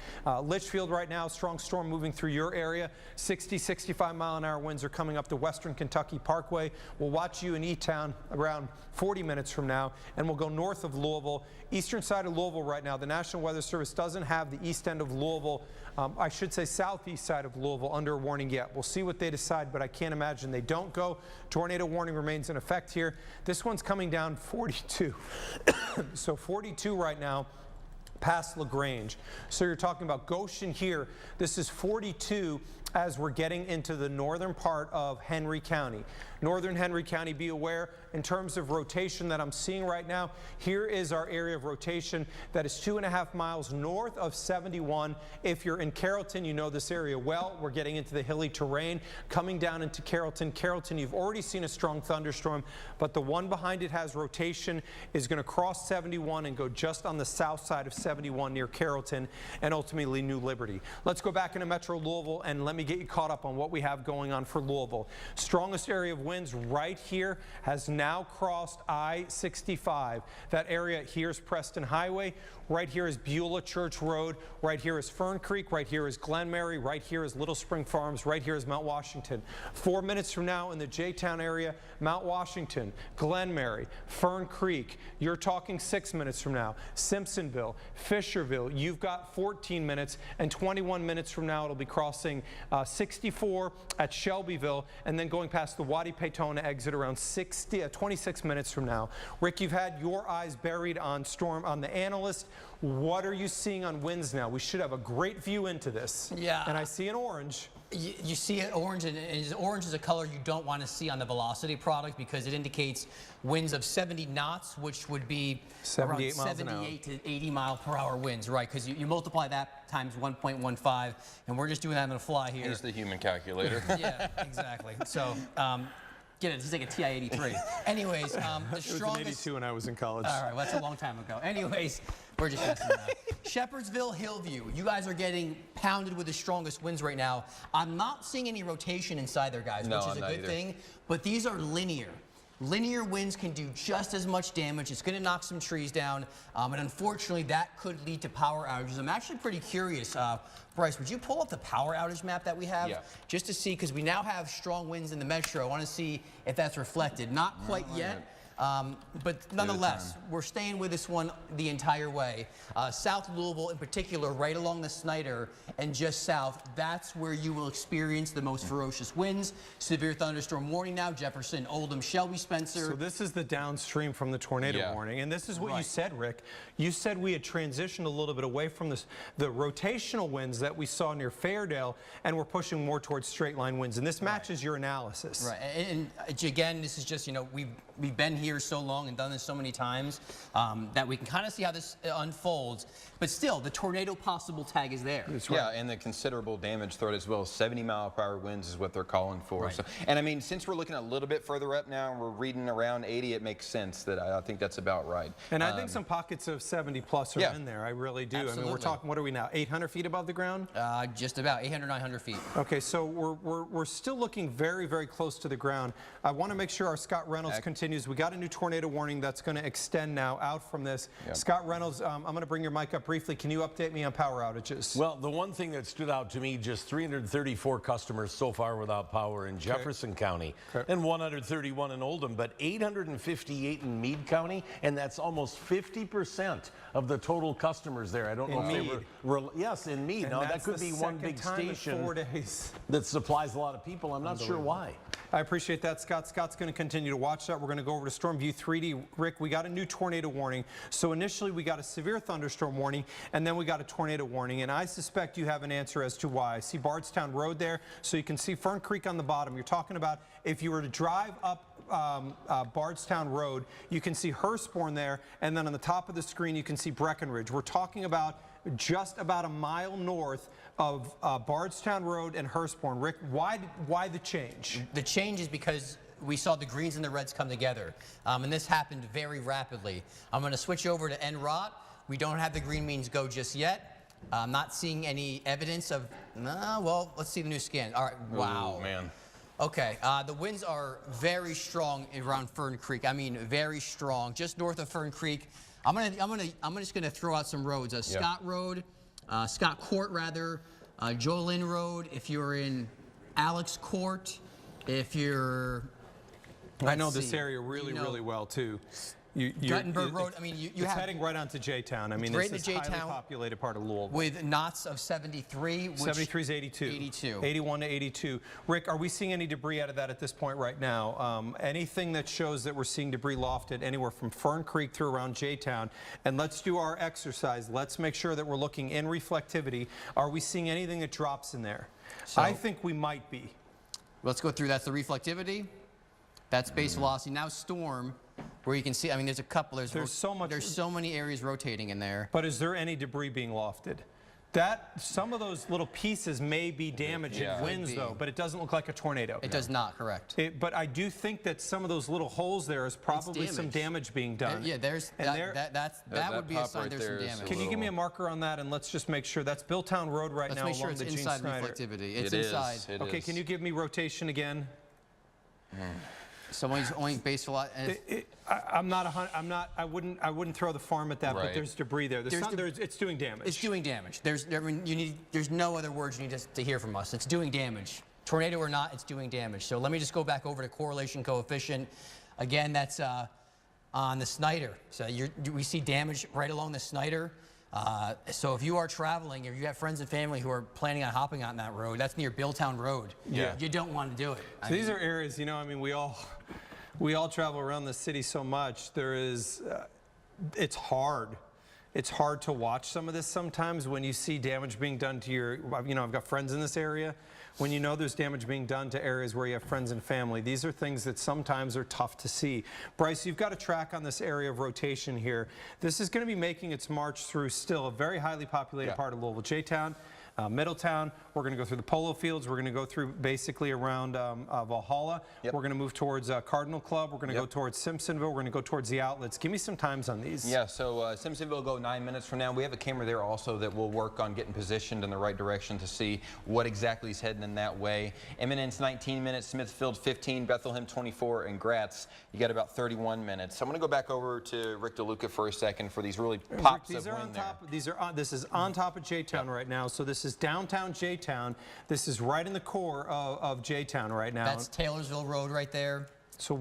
Litchfield right now, strong storm moving through your area. 60, 65-mile-an-hour winds are coming up the Western Kentucky Parkway. We'll watch you in Jtown around 40 minutes from now, and we'll go north of Louisville. Eastern side of Louisville right now, the National Weather Service doesn't have the east end of Louisville, I should say southeast side of Louisville under a warning yet. We'll see what they decide, but I can't imagine they don't go. Tornado warning remains in effect here. This one's coming down 42. So 42 right now past LaGrange. So you're talking about Goshen here. This is 42 as we're getting into the northern part of Henry County. Northern Henry County, be aware in terms of rotation that I'm seeing right now. Here is our area of rotation that is 2.5 miles north of 71. If you're in Carrollton, you know this area well. We're getting into the hilly terrain, coming down into Carrollton. Carrollton, you've already seen a strong thunderstorm, but the one behind it has rotation, is going to cross 71 and go just on the south side of 71 near Carrollton and ultimately New Liberty. Let's go back into Metro Louisville and let me get you caught up on what we have going on for Louisville. Strongest area of winds right here has now crossed I-65. That area here is Preston Highway. Right here is Beulah Church Road. Right here is Fern Creek. Right here is Glen Mary. Right here is Little Spring Farms. Right here is Mount Washington. 4 minutes from now in the Jtown area, Mount Washington, Glen Mary, Fern Creek. You're talking 6 minutes from now. Simpsonville, Fisherville. You've got 14 minutes, and 21 minutes from now it'll be crossing 64 at Shelbyville, and then going past the Wadi-Paytona exit around 26 minutes from now. Rick, you've had your eyes buried on the analyst. What are you seeing on winds now? We should have a great view into this. Yeah. And I see an orange. You see it orange, and orange is a color you don't want to see on the velocity product because it indicates winds of 70 knots, which would be 78 around miles an hour. 78 to 80 mile per hour winds, right? Because you multiply that times 1.15, and we're just doing that on the fly here. Here's the human calculator. Yeah, exactly. So, get it, it's like a TI-83. Anyways, the It was strongest... an 82 when I was in college. All right, well, that's a long time ago. Anyways, we're just messing around. Shepherdsville, Hillview, you guys are getting pounded with the strongest winds right now. I'm not seeing any rotation inside there, guys, No, which is I'm a not good either. thing, but these are linear. Linear winds can do just as much damage. It's going to knock some trees down, and unfortunately, that could lead to power outages. I'm actually pretty curious. Bryce, would you pull up the power outage map that we have? Yeah. Just to see, because we now have strong winds in the metro. I want to see if that's reflected. Not quite yet. But nonetheless, we're staying with this one the entire way. South Louisville in particular, right along the Snyder and just south, that's where you will experience the most ferocious winds. Severe thunderstorm warning now, Jefferson, Oldham, Shelby, Spencer. So this is the downstream from the tornado warning, and this is what you said, Rick. You said we had transitioned a little bit away from the rotational winds that we saw near Fairdale, and we're pushing more towards straight line winds, and this matches your analysis. Right, and again, this is just, you know, we've been here so long and done this so many times that we can kind of see how this unfolds. But still, the tornado possible tag is there. That's right. Yeah, and the considerable damage threat as well. 70-mile-per-hour winds is what they're calling for. Right. So, and I mean, since we're looking a little bit further up now and we're reading around 80, it makes sense that I think that's about right. And I think some pockets of 70-plus are in there. I really do. Absolutely. I mean, we're talking, what are we now, 800 feet above the ground? Just about 800, 900 feet. Okay, so we're still looking very, very close to the ground. I want to make sure our Scott Reynolds continues. We got got a new tornado warning that's going to extend now out from this. Scott Reynolds, I'm going to bring your mic up briefly. Can you update me on power outages? Well, the one thing that stood out to me, just 334 customers so far without power in Jefferson County, and 131 in Oldham, but 858 in Meade County, and that's almost 50% of the total customers there. I don't know if they were yes, in Meade. And Now, that that's could the be one second big time in station 4 days. that supplies a lot of people. I'm not sure why. I appreciate that, Scott. Scott's going to continue to watch that. We're going to go over to Storm View 3D. Rick, we got a new tornado warning. So initially we got a severe thunderstorm warning, and then we got a tornado warning. And I suspect you have an answer as to why. I see Bardstown Road there, so you can see Fern Creek on the bottom. You're talking about if you were to drive up Bardstown Road, you can see Hurstbourne there, and then on the top of the screen you can see Breckenridge. We're talking about just about a mile north of Bardstown Road and Hurstbourne. Rick, why the change? The change is because we saw the greens and the reds come together, and this happened very rapidly. I'm going to switch over to NROT. We don't have the green means go just yet. I'm not seeing any evidence of, well, let's see the new scan. All right, wow. Ooh, man. Okay, the winds are very strong around Fern Creek. I mean, very strong. Just north of Fern Creek. I'm just gonna throw out some roads. Scott Road, Scott Court rather, Jolyn Road. If you're in Alex Court, if you're, I know this area really well too. Guttenberg Road. I mean, it's heading right onto Jtown. I mean, right this is into highly Jtown populated part of Louisville. with knots of 73. Which 73 is 82. 82. 81 to 82. Rick, are we seeing any debris out of that at this point right now? Anything that shows that we're seeing debris lofted anywhere from Fern Creek through around Jtown? And let's do our exercise. Let's make sure that we're looking in reflectivity. Are we seeing anything that drops in there? So, I think we might be. Let's go through. That's the reflectivity. That's base velocity. Now storm, where you can see, I mean, there's a couple. There's so much. There's so many areas rotating in there. But is there any debris being lofted? Some of those little pieces may be damaging winds, though, but it doesn't look like a tornado. It does not, correct. But I do think that some of those little holes there is probably some damage being done. Yeah, that would be a sign there's some damage. Can you give me a marker on that, and let's just make sure that's Billtown Road right now Let's make sure along it's the Gene inside Snyder. reflectivity. It's inside. Okay, can you give me rotation again? So only base velocity. I wouldn't throw the farm at that, but there's debris there. It's doing damage. It's doing damage. There's no other words you need to hear from us. It's doing damage. Tornado or not, it's doing damage. So let me just go back over to correlation coefficient. Again, that's on the Snyder. So we see damage right along the Snyder. So if you are traveling, if you have friends and family who are planning on hopping on that road, that's near Billtown Road. Yeah. You don't want to do it. So these are areas, you know, I mean, we all travel around the city so much. It's hard. It's hard to watch some of this sometimes when you see damage being done to I've got friends in this area. When you know there's damage being done to areas where you have friends and family, these are things that sometimes are tough to see. Bryce, you've got a track on this area of rotation here. This is going to be making its march through still a very highly populated part of Louisville. Jtown, Middletown, we're going to go through the polo fields, we're going to go through basically around Valhalla, we're going to move towards Cardinal Club, we're going to go towards Simpsonville, we're going to go towards the outlets. Give me some times on these. Yeah, so Simpsonville will go 9 minutes from now. We have a camera there also that will work on getting positioned in the right direction to see what exactly is heading in that way. Eminence 19 minutes, Smithfield 15, Bethlehem 24, and Gratz, you got about 31 minutes. I'm going to go back over to Rick DeLuca for a second for these really pops of wind there. This is on top of Jtown right now, so this is downtown Jtown. This is right in the core of Jtown right now. That's Taylorsville Road right there. So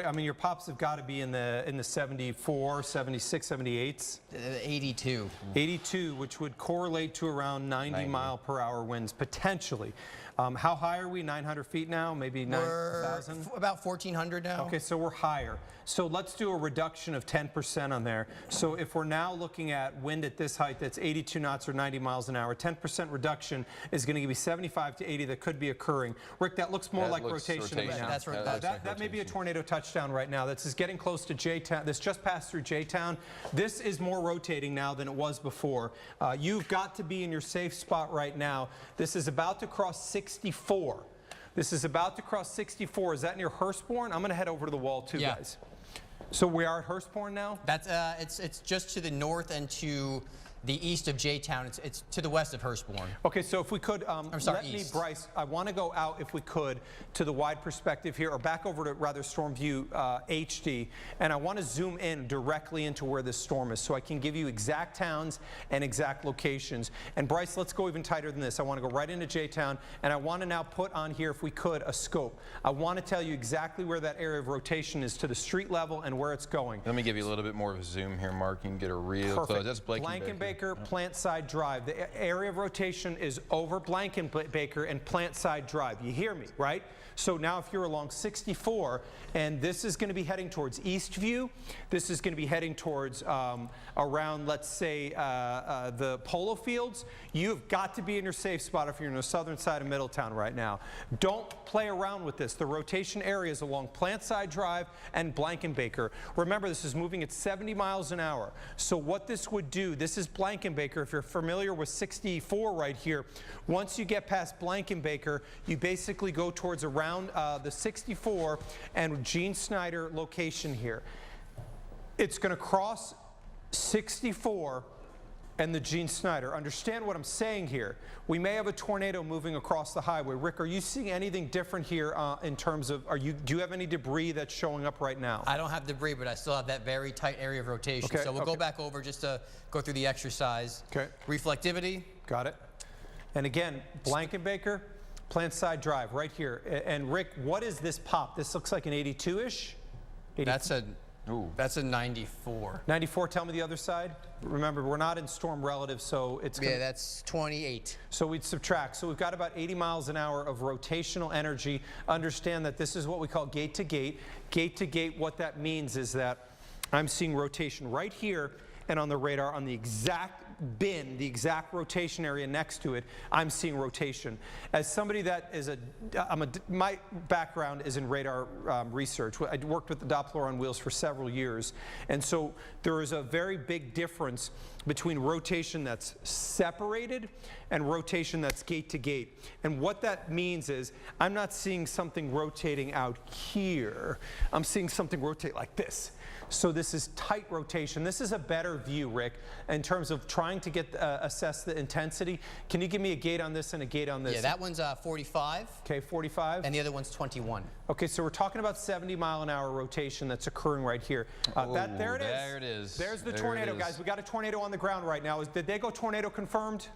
I mean, your pops have got to be in the 74, 76, 78s? 82. 82, which would correlate to around 90 mile per hour winds, potentially. How high are we? 900 feet now? Maybe 9,000? About 1,400 now. Okay, so we're higher. So let's do a reduction of 10% on there. So if we're now looking at wind at this height that's 82 knots or 90 miles an hour, 10% reduction is going to give you 75 to 80 that could be occurring. Rick, that looks more like rotation right now. That's right. That may be a tornado touchdown right now. This is getting close to Jtown. This just passed through Jtown. This is more rotating now than it was before. You've got to be in your safe spot right now. This is about to cross 64. This is about to cross 64. Is that near Hurstbourne? I'm going to head over to the wall too, guys. So we are at Hurstbourne now? That's it's just to the north and to the east of Jtown. It's to the west of Hurstbourne. Okay, so if we could, sorry, let me, east. Bryce, I want to go out, if we could, to the wide perspective here, or back over to rather Storm View HD, and I want to zoom in directly into where this storm is so I can give you exact towns and exact locations. And Bryce, let's go even tighter than this. I want to go right into Jtown, and I want to now put on here, if we could, a scope. I want to tell you exactly where that area of rotation is to the street level and where it's going. Let me give you a little bit more of a zoom here, Mark. You can get a real close. That's Blankenbaker, Plant Side Drive. The area of rotation is over Blankenbaker and Plant Side Drive. You hear me, right? So now if you're along 64, and this is going to be heading towards Eastview, this is going to be heading towards around, let's say, the polo fields, you've got to be in your safe spot if you're in the southern side of Middletown right now. Don't play around with this. The rotation areas along Plant Side Drive and Blankenbaker. Remember, this is moving at 70 miles an hour. So what this would do, this is Blankenbaker. If you're familiar with 64 right here, once you get past Blankenbaker, you basically go towards around the 64 and Gene Snyder location here. It's going to cross 64 and the Gene Snyder. Understand what I'm saying here. We may have a tornado moving across the highway. Rick, are you seeing anything different here in terms of, do you have any debris that's showing up right now? I don't have debris, but I still have that very tight area of rotation. Okay, so we'll go back over just to go through the exercise. Okay. Reflectivity. Got it. And again, Blankenbaker, Plant Side Drive, right here. And Rick, what is this pop? This looks like an 82-ish? That's a 94. 94, tell me the other side. Remember, we're not in storm relative, so it's gonna, Yeah, that's 28. so we'd subtract. So we've got about 80 miles an hour of rotational energy. Understand that this is what we call gate to gate. Gate to gate, what that means is that I'm seeing rotation right here and on the radar on the exact bin, the exact rotation area next to it, I'm seeing rotation. As somebody that is my background is in radar research. I worked with the Doppler on wheels for several years, and so there is a very big difference between rotation that's separated and rotation that's gate to gate. And what that means is I'm not seeing something rotating out here. I'm seeing something rotate like this. So this is tight rotation. This is a better view, Rick, in terms of trying to get assess the intensity. Can you give me a gate on this and a gate on this? Yeah, that one's 45. Okay, 45. And the other one's 21. Okay, so we're talking about 70-mile-an-hour rotation that's occurring right here. There it is. There it is. There's the tornado, guys. We got a tornado on the ground right now. Did they go tornado confirmed?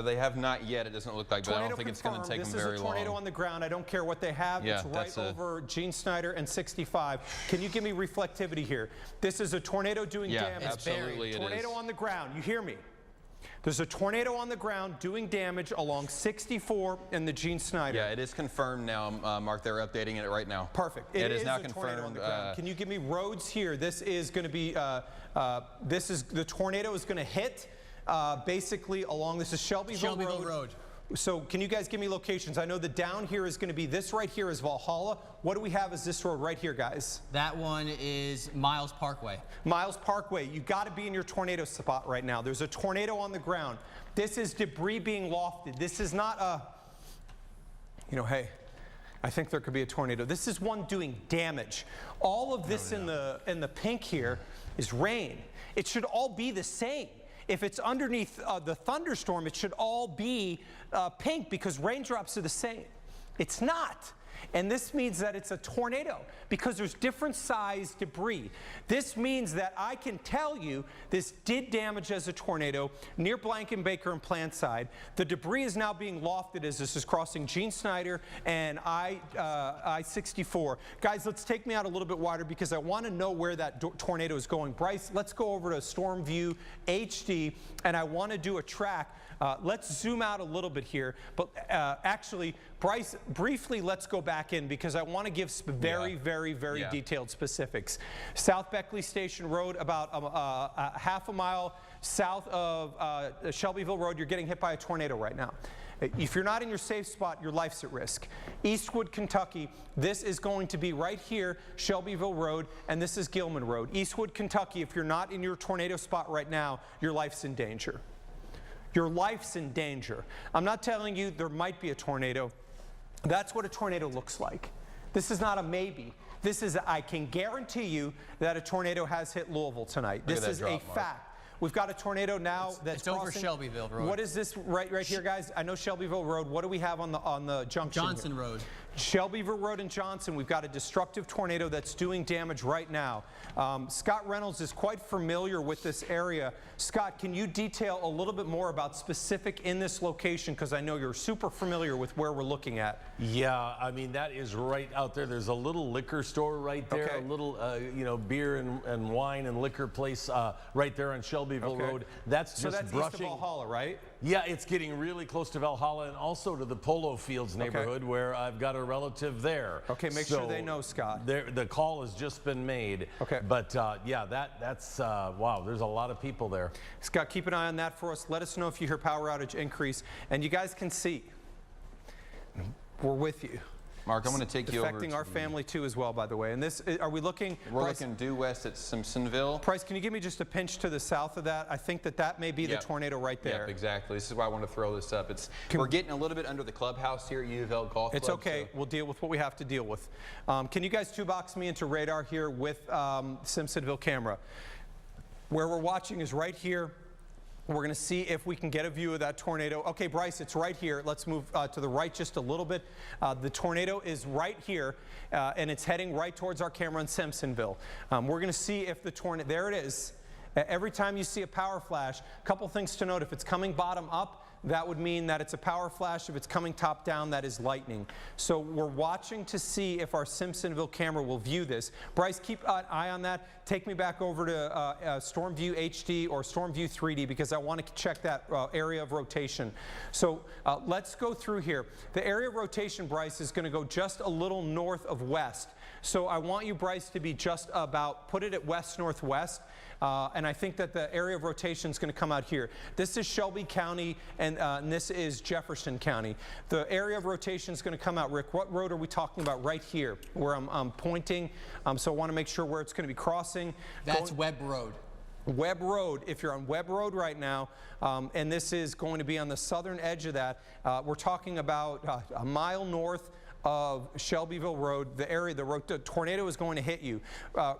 They have not yet. It doesn't look like, but I don't think it's going to take them very long. This is a tornado on the ground. I don't care what they have. Yeah, it's right over Gene Snyder and 65. Can you give me reflectivity here? This is a tornado doing damage. Absolutely it is. Tornado on the ground. You hear me? There's a tornado on the ground doing damage along 64 and the Gene Snyder. Yeah, it is confirmed now, Mark. They're updating it right now. Perfect. It is now a tornado on confirmed. the ground. Can you give me roads here? This is going to be, the tornado is going to hit basically along, this is Shelbyville Road. So can you guys give me locations? I know the down here is going to be, this right here is Valhalla. What do we have as this road right here, guys? That one is Miles Parkway. Miles Parkway. You got to be in your tornado spot right now. There's a tornado on the ground. This is debris being lofted. This is not a, hey, I think there could be a tornado. This is one doing damage. All of this in the pink here is rain. It should all be the same. If it's underneath the thunderstorm, it should all be pink because raindrops are the same. It's not. And this means that it's a tornado because there's different size debris. This means that I can tell you this did damage as a tornado near Blankenbaker and Plant Side. The debris is now being lofted as this is crossing Gene Snyder and I-64. Guys, let's take me out a little bit wider because I want to know where that tornado is going. Bryce, let's go over to Storm View HD, and I want to do a track. Let's zoom out a little bit here, but actually, Bryce, briefly, let's go back in because I want to give very detailed specifics. South Beckley Station Road, about half a mile south of Shelbyville Road, you're getting hit by a tornado right now. If you're not in your safe spot, your life's at risk. Eastwood, Kentucky, this is going to be right here, Shelbyville Road, and this is Gilman Road. Eastwood, Kentucky, if you're not in your tornado spot right now, your life's in danger. Your life's in danger. I'm not telling you there might be a tornado. That's what a tornado looks like. This is not a maybe. This is, I can guarantee you that a tornado has hit Louisville tonight. This is a fact. We've got a tornado now that's it's over crossing. Shelbyville Road. What is this right here, guys? I know Shelbyville Road. What do we have on the junction Johnson here? Road. Shelbyville Road and Johnson, we've got a destructive tornado that's doing damage right now. Scott Reynolds is quite familiar with this area. Scott, can you detail a little bit more about specific in this location, because I know you're super familiar with where we're looking at. Yeah, I mean, that is right out there. There's a little liquor store right there, Okay. a little, you know, beer and wine and liquor place right there on Shelbyville Okay. Road. That's So just that's brushing. east of Valhalla, right? Yeah, it's getting really close to Valhalla and also to the Polo Fields neighborhood where I've got a relative there. Okay, make sure they know, Scott. The call has just been made. Okay. But yeah, that's, wow, there's a lot of people there. Scott, keep an eye on that for us. Let us know if you hear power outage increase. And you guys can see, we're with you. Mark, I'm going to take you over Affecting to our family too as well, by the way. And this, are we looking? We're Bryce, looking due west at Simpsonville. Price, can you give me just a pinch to the south of that? I think that may be the Yep. tornado right there. Yep, exactly. This is why I want to throw this up. We're getting a little bit under the clubhouse here at U of L Golf Club. It's okay. so- We'll deal with what we have to deal with. Can you guys two-box me into radar here with Simpsonville camera? Where we're watching is right here. We're going to see if we can get a view of that tornado. Okay, Bryce, it's right here. Let's move to the right just a little bit. The tornado is right here, and it's heading right towards our camera in Simpsonville. We're going to see if the tornado, there it is. Every time you see a power flash, a couple things to note. If it's coming bottom up, that would mean that it's a power flash. If it's coming top down, that is lightning. So we're watching to see if our Simpsonville camera will view this. Bryce, keep an eye on that. Take me back over to StormView HD or StormView 3D because I want to check that area of rotation. So let's go through here. The area of rotation, Bryce, is going to go just a little north of west. So I want you, Bryce, to be just about, put it at west-northwest. And I think that the area of rotation is going to come out here. This is Shelby County, and this is Jefferson County. The area of rotation is going to come out, Rick. What road are we talking about right here where I'm pointing? So I want to make sure where it's going to be crossing. That's Webb Road. Webb Road, if you're on Webb Road right now, and this is going to be on the southern edge of that, we're talking about a mile north of Shelbyville Road, the area the tornado is going to hit you.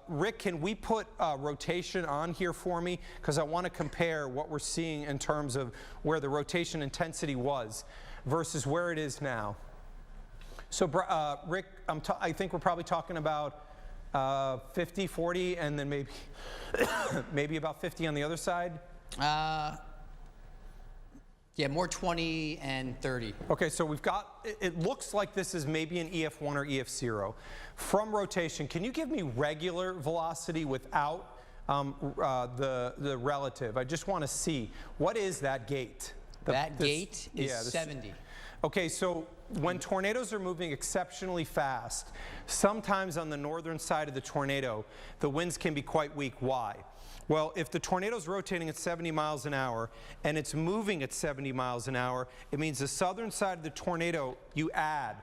Rick, can we put rotation on here for me? Because I want to compare what we're seeing in terms of where the rotation intensity was versus where it is now. So, Rick, I think we're probably talking about 50, 40, and then maybe, maybe about 50 on the other side? Yeah, more 20 and 30. Okay, so we've got, it looks like this is maybe an EF1 or EF0. From rotation, can you give me regular velocity without the relative? I just want to see, what is that gate? Gate is 70. Okay, so when tornadoes are moving exceptionally fast, sometimes on the northern side of the tornado, the winds can be quite weak. Why? Well, if the tornado's rotating at 70 miles an hour and it's moving at 70 miles an hour, it means the southern side of the tornado, you add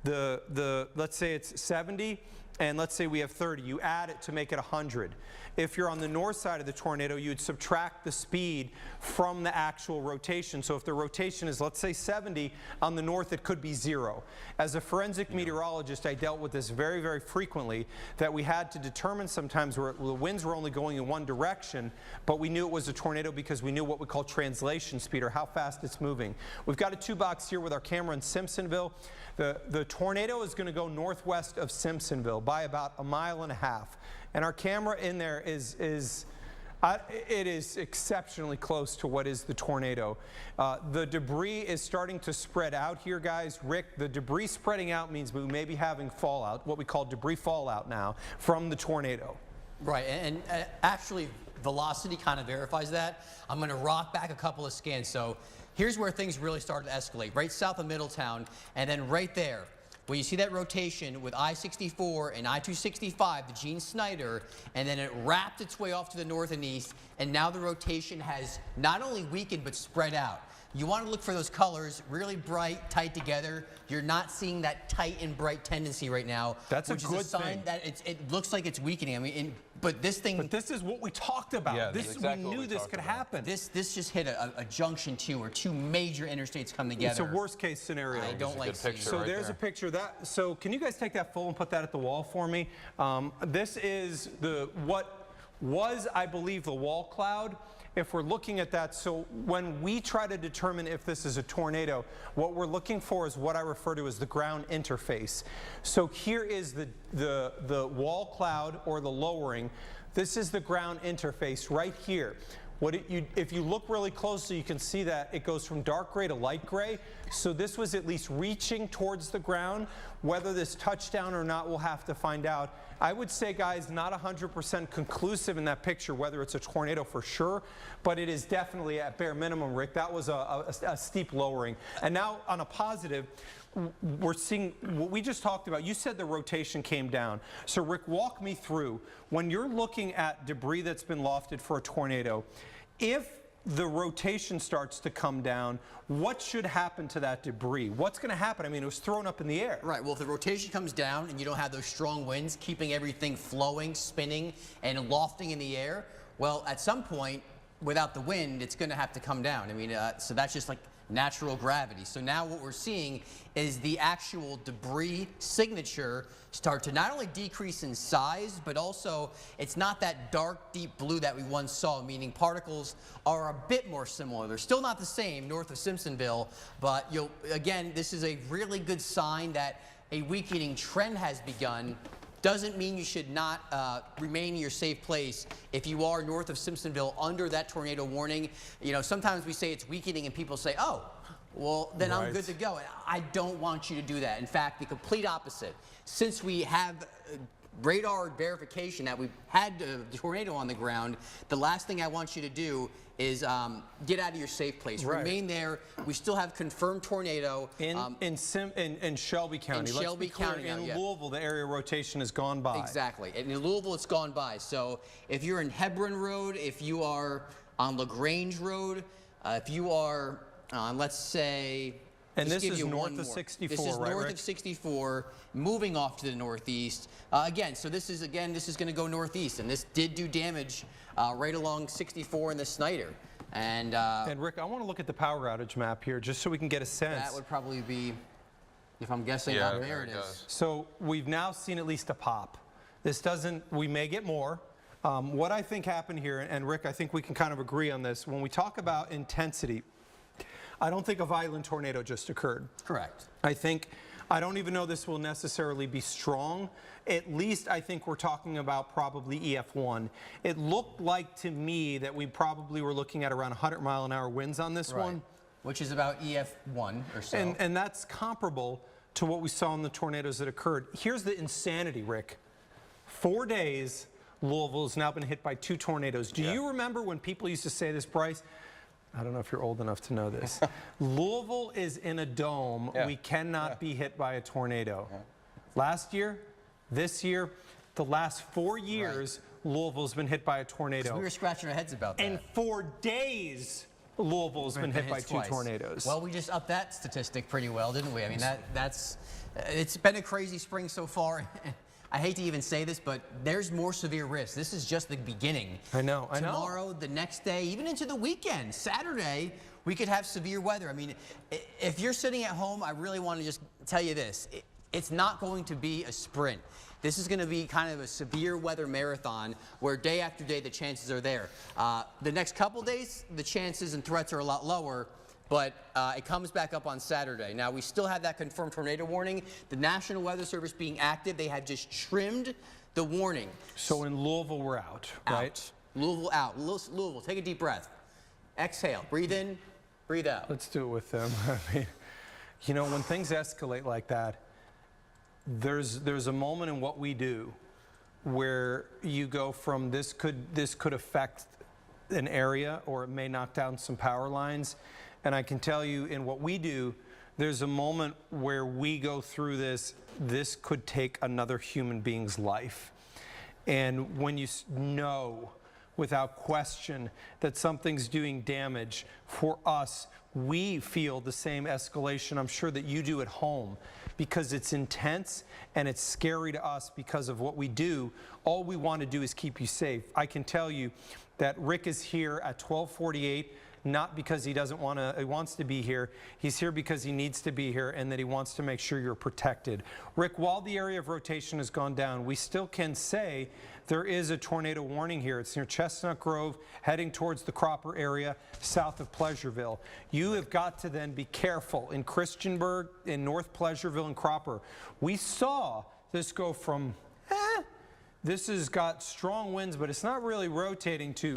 let's say it's 70, and let's say we have 30. You add it to make it 100. If you're on the north side of the tornado, you'd subtract the speed from the actual rotation. So if the rotation is, let's say, 70, on the north it could be 0. As a forensic meteorologist, I dealt with this very, very frequently, that we had to determine sometimes where the winds were only going in one direction, but we knew it was a tornado because we knew what we call translation speed, or how fast it's moving. We've got a 2-box here with our camera in Simpsonville. The tornado is going to go northwest of Simpsonville by about 1.5 miles. And our camera in there it is exceptionally close to what is the tornado. The debris is starting to spread out here, guys. Rick, the debris spreading out means we may be having fallout, what we call debris fallout now, from the tornado. Right, and actually, velocity kind of verifies that. I'm going to rock back a couple of scans. So here's where things really started to escalate, right south of Middletown, and then right there. Well, you see that rotation with I-64 and I-265, the Gene Snyder, and then it wrapped its way off to the north and east, and now the rotation has not only weakened but spread out. You want to look for those colors, really bright, tight together. You're not seeing that tight and bright tendency right now. That's a which good is a sign thing. that it looks like it's weakening. I mean, but this thing. But this is what we talked about. Yeah, that's exactly we what knew we this talked could about. happen. This just hit a junction two, where two major interstates come together. It's a worst case scenario. I don't like good seeing picture. So right there's there. a picture of that. So can you guys take that full and put that at the wall for me? This is what was, I believe, the wall cloud. if we're looking at that, so when we try to determine if this is a tornado, what we're looking for is what I refer to as the ground interface. So here is the wall cloud or the lowering. This is the ground interface right here. If you look really closely, you can see that it goes from dark gray to light gray. So this was at least reaching towards the ground. Whether this touched down or not, we'll have to find out. I would say, guys, not 100% conclusive in that picture, whether it's a tornado for sure, but it is definitely at bare minimum, Rick. That was a steep lowering. And now on a positive, we're seeing what we just talked about. You said the rotation came down. So Rick, walk me through. When you're looking at debris that's been lofted for a tornado, if the rotation starts to come down, what should happen to that debris? What's going to happen? I mean, it was thrown up in the air. Right. Well, if the rotation comes down and you don't have those strong winds keeping everything flowing, spinning, and lofting in the air, well, at some point, without the wind, it's going to have to come down. I mean, so that's just like natural gravity. So now what we're seeing is the actual debris signature start to not only decrease in size, but also it's not that dark, deep blue that we once saw, meaning particles are a bit more similar. They're still not the same north of Simpsonville, but again, this is a really good sign that a weakening trend has begun. Doesn't mean you should not remain in your safe place if you are north of Simpsonville under that tornado warning. You know, sometimes we say it's weakening and people say, oh, well, then I'm good to go. And I don't want you to do that. In fact, the complete opposite. Since we have radar verification that we've had the tornado on the ground, the last thing I want you to do is get out of your safe place. Right. Remain there. We still have confirmed tornado. In Shelby County. In Shelby County. In Louisville, the area rotation has gone by. Exactly. And in Louisville, it's gone by. So if you're in Hebron Road, if you are on LaGrange Road, if you are on, let's say, and this is north of 64, This is right, north Rick? of 64, moving off to the northeast. Again, so this is going to go northeast, and this did do damage right along 64 in the Snyder. And Rick, I want to look at the power outage map here, just so we can get a sense. that would probably be, if I'm guessing, there it is. So we've now seen at least a pop. This doesn't, we may get more. What I think happened here, and Rick, I think we can kind of agree on this, when we talk about intensity, I don't think a violent tornado just occurred. Correct. I don't even know this will necessarily be strong. At least I think we're talking about probably EF1. It looked like to me that we probably were looking at around 100-mile-an-hour winds on this one. Which is about EF1 or so. And that's comparable to what we saw in the tornadoes that occurred. Here's the insanity, Rick. 4 days, Louisville has now been hit by 2 tornadoes. Do you remember when people used to say this, Bryce? I don't know if you're old enough to know this. Louisville is in a dome. We cannot be hit by a tornado. Last year, this year, the last 4 years, Louisville's been hit by a tornado. We were scratching our heads about that. And 4 days, Louisville's been hit by 2 tornadoes. Well, we just upped that statistic pretty well, didn't we? I mean, it's been a crazy spring so far. I hate to even say this, but there's more severe risk. This is just the beginning. I know. Tomorrow, the next day, even into the weekend, Saturday, we could have severe weather. I mean, if you're sitting at home, I really want to just tell you this. It's not going to be a sprint. This is going to be kind of a severe weather marathon where day after day the chances are there. The next couple days, the chances and threats are a lot lower. But it comes back up on Saturday. Now, we still have that confirmed tornado warning. The National Weather Service being active, they have just trimmed the warning. So in Louisville, we're out, right? Louisville out. Louisville, take a deep breath. Exhale. Breathe in, breathe out. Let's do it with them. I mean, you know, when things escalate like that, there's a moment in what we do where you go from this could affect an area, or it may knock down some power lines. And I can tell you, in what we do, there's a moment where we go through this could take another human being's life. And when you know without question that something's doing damage, for us, we feel the same escalation I'm sure that you do at home, because it's intense and it's scary to us because of what we do. All we want to do is keep you safe. I can tell you that Rick is here at 12:48 not because he doesn't want to, he wants to be here. He's here because he needs to be here and that he wants to make sure you're protected. Rick, while the area of rotation has gone down, we still can say there is a tornado warning here. It's near Chestnut Grove, heading towards the Cropper area, south of Pleasureville. You have got to then be careful in Christiansburg, in North Pleasureville and Cropper. We saw this go from, this has got strong winds, but it's not really rotating, to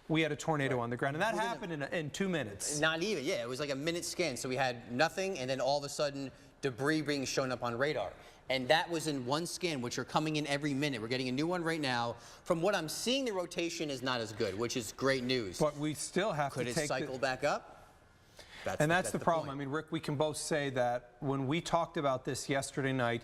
we had a tornado on the ground. And that happened in 2 minutes. Not even, yeah. It was like a minute scan. So we had nothing, and then all of a sudden, debris being shown up on radar. And that was in one scan, which are coming in every minute. We're getting a new one right now. From what I'm seeing, the rotation is not as good, which is great news. But we still have Could to it take cycle back up? That's the problem. point. I mean, Rick, we can both say that when we talked about this yesterday night,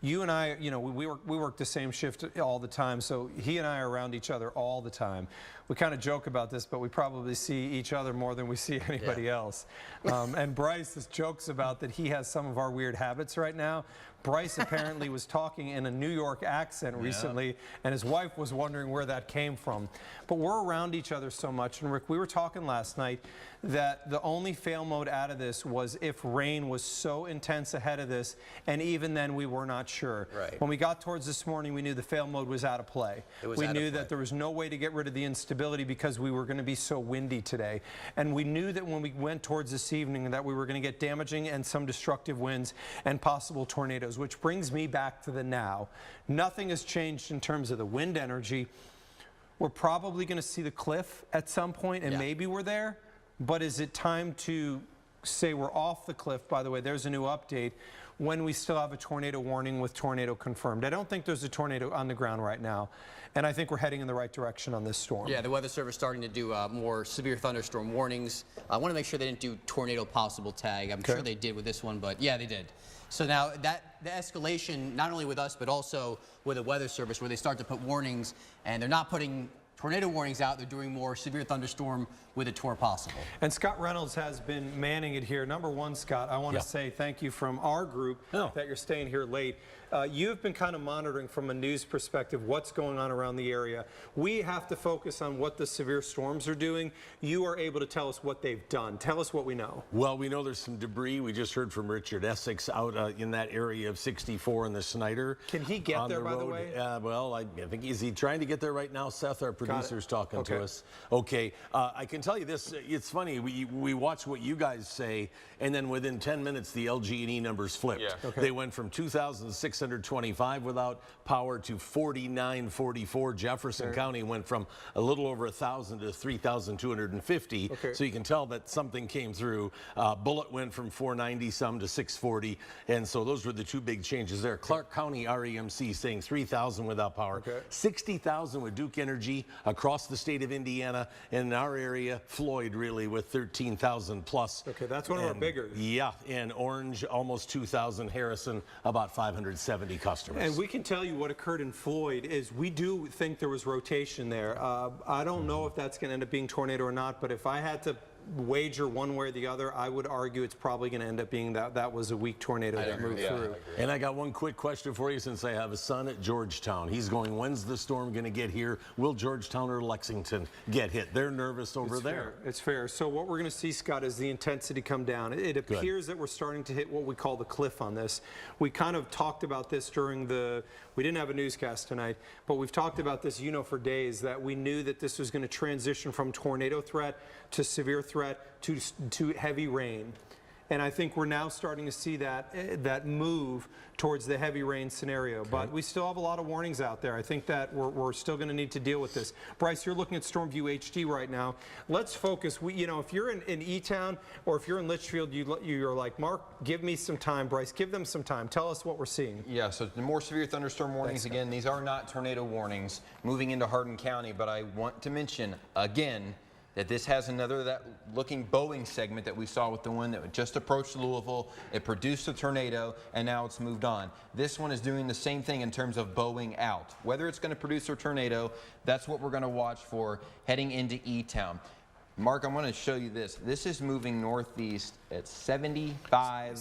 you and I, you know, we work the same shift all the time, so he and I are around each other all the time. We kind of joke about this, but we probably see each other more than we see anybody else. And Bryce jokes about that he has some of our weird habits right now. Bryce apparently was talking in a New York accent recently, and his wife was wondering where that came from. But we're around each other so much, and Rick, we were talking last night that the only fail mode out of this was if rain was so intense ahead of this, and even then we were not sure. Right. When we got towards this morning, we knew the fail mode was out of play. We knew that there was no way to get rid of the instability because we were going to be so windy today. And we knew that when we went towards this evening that we were going to get damaging and some destructive winds and possible tornadoes, which brings me back to the now. Nothing has changed in terms of the wind energy. We're probably going to see the cliff at some point, and maybe we're there. But is it time to say we're off the cliff? By the way, there's a new update, when we still have a tornado warning with tornado confirmed. I don't think there's a tornado on the ground right now, and I think we're heading in the right direction on this storm. Yeah, the Weather Service starting to do more severe thunderstorm warnings. I want to make sure they didn't do tornado possible tag. I'm sure they did with this one, but yeah, they did. So now the escalation, not only with us, but also with the Weather Service, where they start to put warnings, and they're not putting tornado warnings out, they're doing more severe thunderstorm with a tor possible. And Scott Reynolds has been manning it here. Number one, Scott, I want to say thank you from our group that you're staying here late. You have been kind of monitoring from a news perspective what's going on around the area. We have to focus on what the severe storms are doing. You are able to tell us what they've done. Tell us what we know. Well, we know there's some debris. We just heard from Richard Essex out in that area of 64 in the Snyder. Can he get there, by the way? Well, I think is he trying to get there right now? Seth, our producer's talking to us. Okay. I can tell you this. It's funny. We watch what you guys say, and then within 10 minutes, the LG&E numbers flipped. Yeah. They went from 2,625 without power to 4,944. Jefferson County went from a little over 1,000 to 3,250. So you can tell that something came through. Bullitt went from 490 some to 640, and so those were the two big changes there. Clark County REMC saying 3,000 without power, 60,000 with Duke Energy across the state of Indiana, and in our area, Floyd really with 13,000 plus. Okay, that's one of our bigger. Yeah, and Orange almost 2,000, Harrison about 570 customers. And we can tell you what occurred in Floyd is we do think there was rotation there. I don't know if that's going to end up being tornado or not, but if I had to wager one way or the other, I would argue it's probably going to end up being that was a weak tornado that moved through. And I got one quick question for you, since I have a son at Georgetown. He's going, when's the storm going to get here? Will Georgetown or Lexington get hit? They're nervous over there. It's fair. So what we're going to see, Scott, is the intensity come down. It appears that we're starting to hit what we call the cliff on this. We kind of talked about this during we didn't have a newscast tonight, but we've talked about this, for days, that we knew that this was going to transition from tornado threat to severe threat to heavy rain. And I think we're now starting to see that move towards the heavy rain scenario. But we still have a lot of warnings out there. I think that we're still going to need to deal with this. Bryce, you're looking at StormView HD right now. Let's focus. If you're in Jtown or if you're in Litchfield, you're like, Mark, give me some time. Bryce, give them some time. Tell us what we're seeing. Yeah, so the more severe thunderstorm warnings, again, these are not tornado warnings moving into Hardin County, but I want to mention, again, that this has another looking Boeing segment that we saw with the one that just approached Louisville. It produced a tornado, and now it's moved on. This one is doing the same thing in terms of bowing out. Whether it's going to produce a tornado, that's what we're going to watch for heading into Jtown. Mark, I want to show you this. This is moving northeast at 75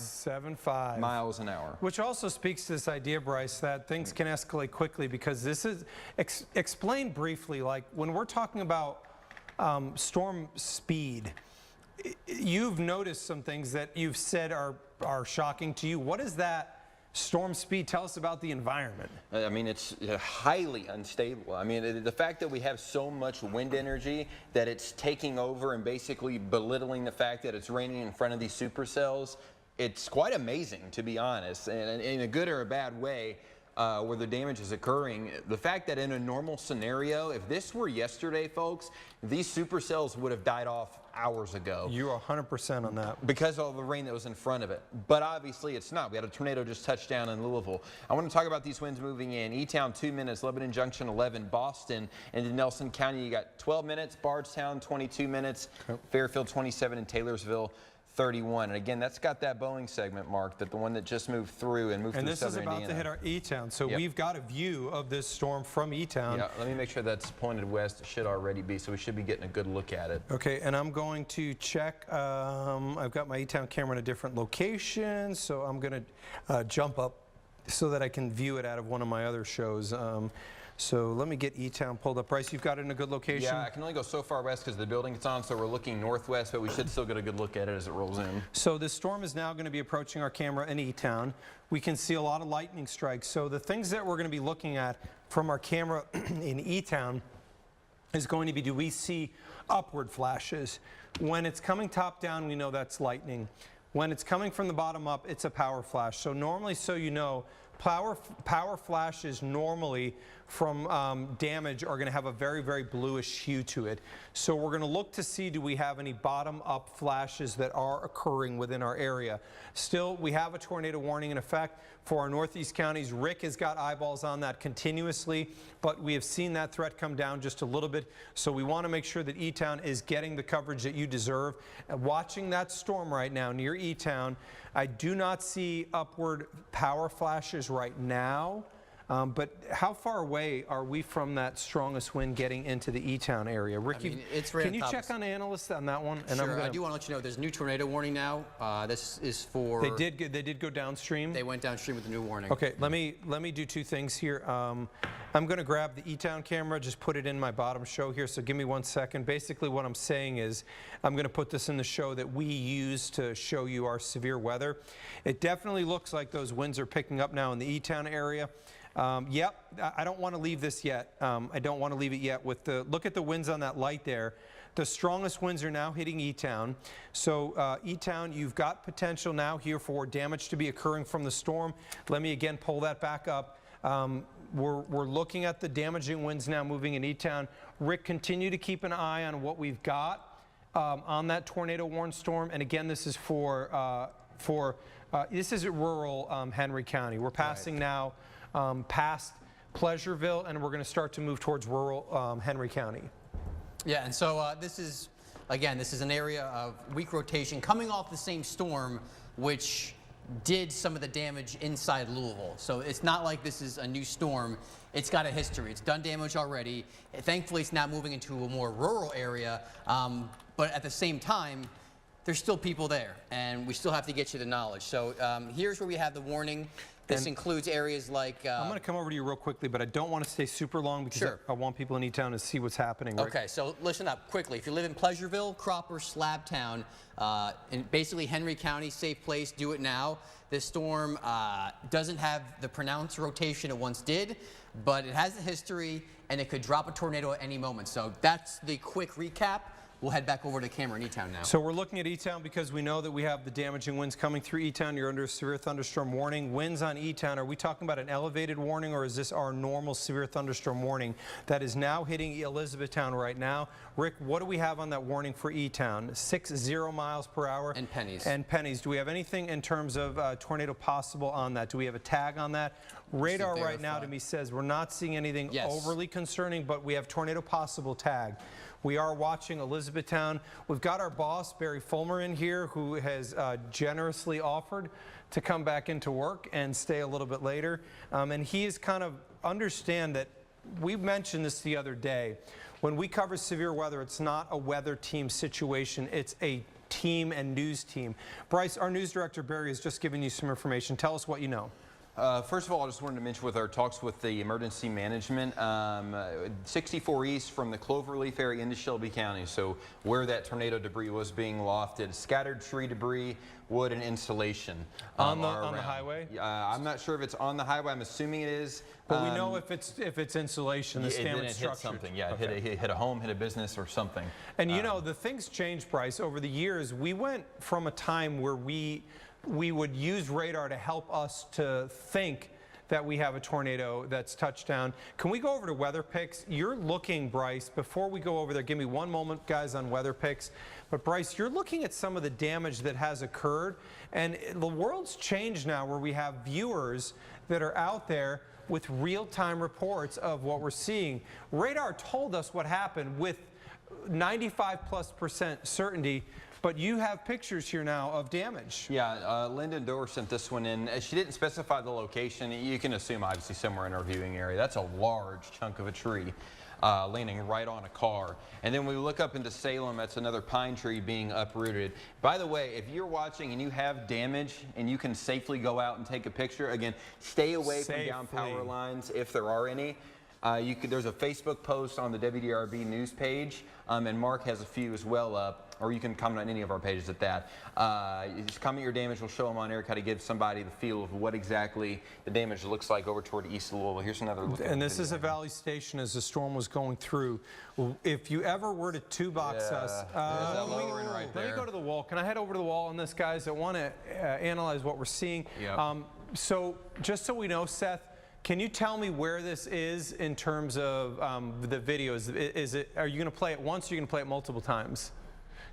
miles an hour. Which also speaks to this idea, Bryce, that things can escalate quickly, because this is, explain briefly, like when we're talking about storm speed. You've noticed some things that you've said are shocking to you. What is that storm speed? Tell us about the environment. I mean, it's highly unstable. I mean, the fact that we have so much wind energy that it's taking over and basically belittling the fact that it's raining in front of these supercells, it's quite amazing, to be honest, and in a good or a bad way. Where the damage is occurring. The fact that in a normal scenario, if this were yesterday, folks, these supercells would have died off hours ago. You're 100% on that. Because of all the rain that was in front of it. But obviously it's not. We had a tornado just touch down in Louisville. I want to talk about these winds moving in. Jtown 2 minutes, Lebanon Junction 11, Boston, and in Nelson County you got 12 minutes, Bardstown 22 minutes, Fairfield 27, and Taylorsville 31. And again, that's got that Boeing segment, Mark, that the one that just moved through and moved through southern Indiana. And this is about to hit our Jtown. So we've got a view of this storm from Jtown. Yeah, let me make sure that's pointed west. It should already be, so we should be getting a good look at it. Okay, and I'm going to check. I've got my Jtown camera in a different location, so I'm going to jump up so that I can view it out of one of my other shows. So let me get Jtown pulled up. Bryce, you've got it in a good location? Yeah, I can only go so far west because the building it's on, so we're looking northwest, but we should still get a good look at it as it rolls in. So this storm is now going to be approaching our camera in Jtown. We can see a lot of lightning strikes. So the things that we're going to be looking at from our camera in Jtown is going to be, do we see upward flashes? When it's coming top down, we know that's lightning. When it's coming from the bottom up, it's a power flash. So normally, so you know, power flashes normally from damage are going to have a very, very bluish hue to it. So we're going to look to see, do we have any bottom-up flashes that are occurring within our area. Still, we have a tornado warning in effect for our northeast counties. Rick has got eyeballs on that continuously, but we have seen that threat come down just a little bit. So we want to make sure that Jtown is getting the coverage that you deserve. Watching that storm right now near Jtown, I do not see upward power flashes right now. But how far away are we from that strongest wind getting into the Jtown area? Rick, can you check on analysts on that one? And sure, I do want to let you know there's a new tornado warning now. This is for... They did go downstream? They went downstream with the new warning. Okay, let me do two things here. I'm going to grab the Jtown camera, just put it in my bottom show here, so give me 1 second. Basically what I'm saying is I'm going to put this in the show that we use to show you our severe weather. It definitely looks like those winds are picking up now in the Jtown area. Yep, I don't want to leave this yet. I don't want to leave it yet. Look at the winds on that light there. The strongest winds are now hitting Jtown. So Jtown, you've got potential now here for damage to be occurring from the storm. Let me again pull that back up. We're looking at the damaging winds now moving in Jtown. Rick, continue to keep an eye on what we've got on that tornado warned storm. And again, this is this is rural Henry County. We're passing now past Pleasureville, and we're going to start to move towards rural Henry County. Yeah, and so this is an area of weak rotation coming off the same storm, which did some of the damage inside Louisville. So it's not like this is a new storm. It's got a history. It's done damage already. Thankfully, it's now moving into a more rural area, but at the same time, there's still people there, and we still have to get you the knowledge. So here's where we have the warning. This includes areas like... I'm going to come over to you real quickly, but I don't want to stay super long because I want people in Jtown to see what's happening. Rick. Okay, so listen up quickly. If you live in Pleasureville, Cropper, Slabtown, in basically Henry County, safe place, do it now. This storm doesn't have the pronounced rotation it once did, but it has the history, and it could drop a tornado at any moment. So that's the quick recap. We'll head back over to the camera in Jtown now. So we're looking at Jtown because we know that we have the damaging winds coming through Jtown. You're under a severe thunderstorm warning. Winds on Jtown, are we talking about an elevated warning, or is this our normal severe thunderstorm warning that is now hitting Elizabethtown right now? Rick, what do we have on that warning for Jtown? 60 miles per hour? And pennies. And pennies. Do we have anything in terms of tornado possible on that? Do we have a tag on that? Radar right now to me says we're not seeing anything overly concerning, but we have tornado possible tag. We are watching Elizabethtown. We've got our boss, Barry Fulmer, in here, who has generously offered to come back into work and stay a little bit later. And he is kind of understand that we mentioned this the other day. When we cover severe weather, it's not a weather team situation. It's a team and news team. Bryce, our news director, Barry, has just given you some information. Tell us what you know. First of all, I just wanted to mention with our talks with the emergency management, 64 east from the Cloverleaf area into Shelby County. So where that tornado debris was being lofted, scattered tree debris, wood, and insulation. On the highway? I'm not sure if it's on the highway. I'm assuming it is. But we know if it's insulation, this damage hit structure. something. Yeah, Okay. it hit a home, hit a business, or something. And you know, the things changed, Bryce. Over the years, we went from a time where we would use radar to help us to think that we have a tornado that's touched down. Can we go over to Weather Picks? You're looking, Bryce, before we go over there, give me one moment, guys, on Weather Picks. But Bryce, you're looking at some of the damage that has occurred. And the world's changed now where we have viewers that are out there with real-time reports of what we're seeing. Radar told us what happened with 95+% certainty. But you have pictures here now of damage. Yeah, Lyndon Doerr sent this one in. She didn't specify the location. You can assume, obviously, somewhere in our viewing area. That's a large chunk of a tree leaning right on a car. And then we look up into Salem, that's another pine tree being uprooted. By the way, if you're watching and you have damage and you can safely go out and take a picture, again, stay away from down power lines if there are any. There's a Facebook post on the WDRB news page, and Mark has a few as well up, or you can comment on any of our pages at that. Just comment your damage. We'll show them on air, kind of give somebody the feel of what exactly the damage looks like over toward east of Louisville. Here's another look. And this is a Valley Station as the storm was going through. If you ever were to two-box us, let me go to the wall. Can I head over to the wall on this, guys? I want to analyze what we're seeing. Yep. So just so we know, Seth, can you tell me where this is in terms of the videos? Are you going to play it once or are you going to play it multiple times?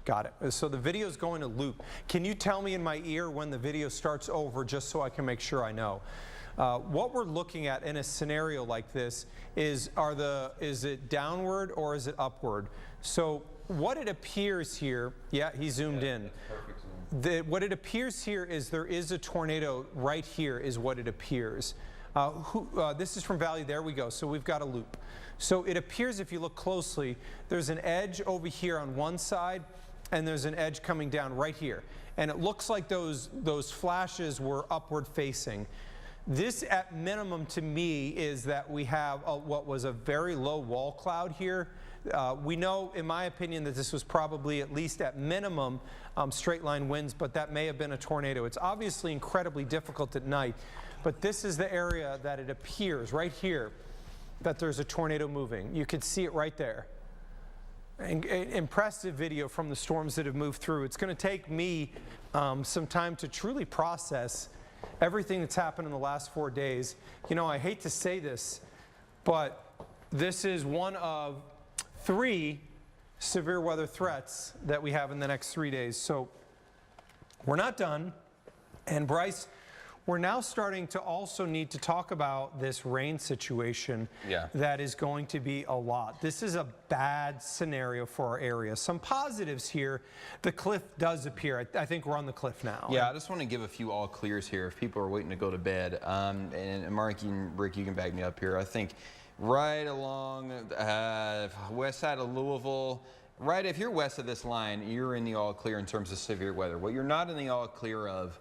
Got it. So the video is going to loop. Can you tell me in my ear when the video starts over just so I can make sure I know? What we're looking at in a scenario like this is it downward or is it upward? So what it appears here, yeah, he zoomed in. What it appears here is there is a tornado right here is what it appears. This is from Valley. There we go. So we've got a loop. So it appears, if you look closely, there's an edge over here on one side, and there's an edge coming down right here. And it looks like those flashes were upward facing. This, at minimum, to me, is that we have what was a very low wall cloud here. We know, in my opinion, that this was probably at least at minimum straight line winds, but that may have been a tornado. It's obviously incredibly difficult at night. But this is the area that it appears, right here, that there's a tornado moving. You can see it right there. Impressive video from the storms that have moved through. It's going to take me some time to truly process everything that's happened in the last 4 days. You know, I hate to say this, but this is one of 3 severe weather threats that we have in the next 3 days. So we're not done. And Bryce, we're now starting to also need to talk about this rain situation that is going to be a lot. This is a bad scenario for our area. Some positives here. The cliff does appear. I think we're on the cliff now. Yeah, I just want to give a few all clears here if people are waiting to go to bed. And Mark and Rick, you can back me up here. I think right along west side of Louisville, right, if you're west of this line, you're in the all clear in terms of severe weather. What you're not in the all clear of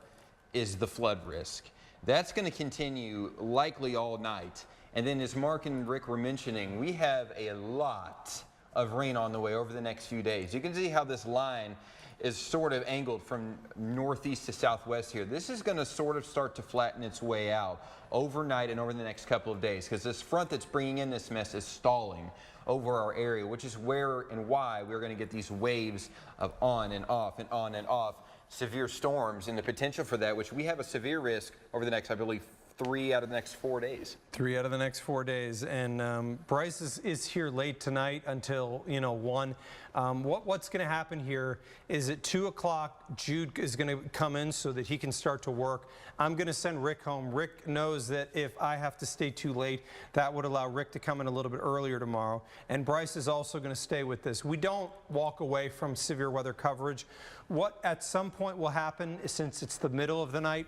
is the flood risk. That's going to continue likely all night. And then as Mark and Rick were mentioning, we have a lot of rain on the way over the next few days. You can see how this line is sort of angled from northeast to southwest here. This is going to sort of start to flatten its way out overnight and over the next couple of days because this front that's bringing in this mess is stalling over our area, which is where and why we're going to get these waves of on and off and on and off severe storms and the potential for that, which we have a severe risk over the next, I believe, 3 out of the next 4 days. 3 out of the next 4 days. And Bryce is here late tonight until, 1. What's going to happen here is at 2 o'clock, Jude is going to come in so that he can start to work. I'm going to send Rick home. Rick knows that if I have to stay too late, that would allow Rick to come in a little bit earlier tomorrow. And Bryce is also going to stay with this. We don't walk away from severe weather coverage. What at some point will happen, since it's the middle of the night,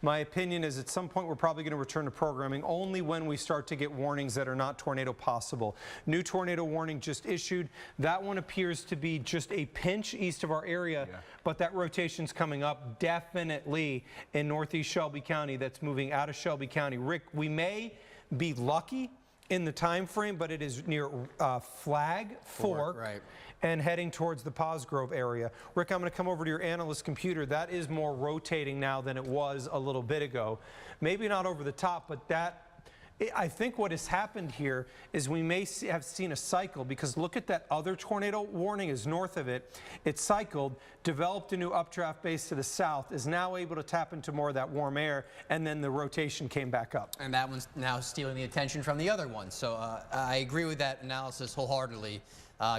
My opinion is at some point we're probably going to return to programming only when we start to get warnings that are not tornado possible. New tornado warning just issued. That one appears to be just a pinch east of our area, but that rotation's coming up definitely in northeast Shelby County. That's moving out of Shelby County. Rick, we may be lucky in the time frame, but it is near Flag Fork, right, and heading towards the Cosgrove area. Rick, I'm going to come over to your analyst computer. That is more rotating now than it was a little bit ago. Maybe not over the top, but I think what has happened here is we may have seen a cycle, because look at that other tornado warning is north of it. It cycled, developed a new updraft base to the south, is now able to tap into more of that warm air, and then the rotation came back up. And that one's now stealing the attention from the other one. So I agree with that analysis wholeheartedly.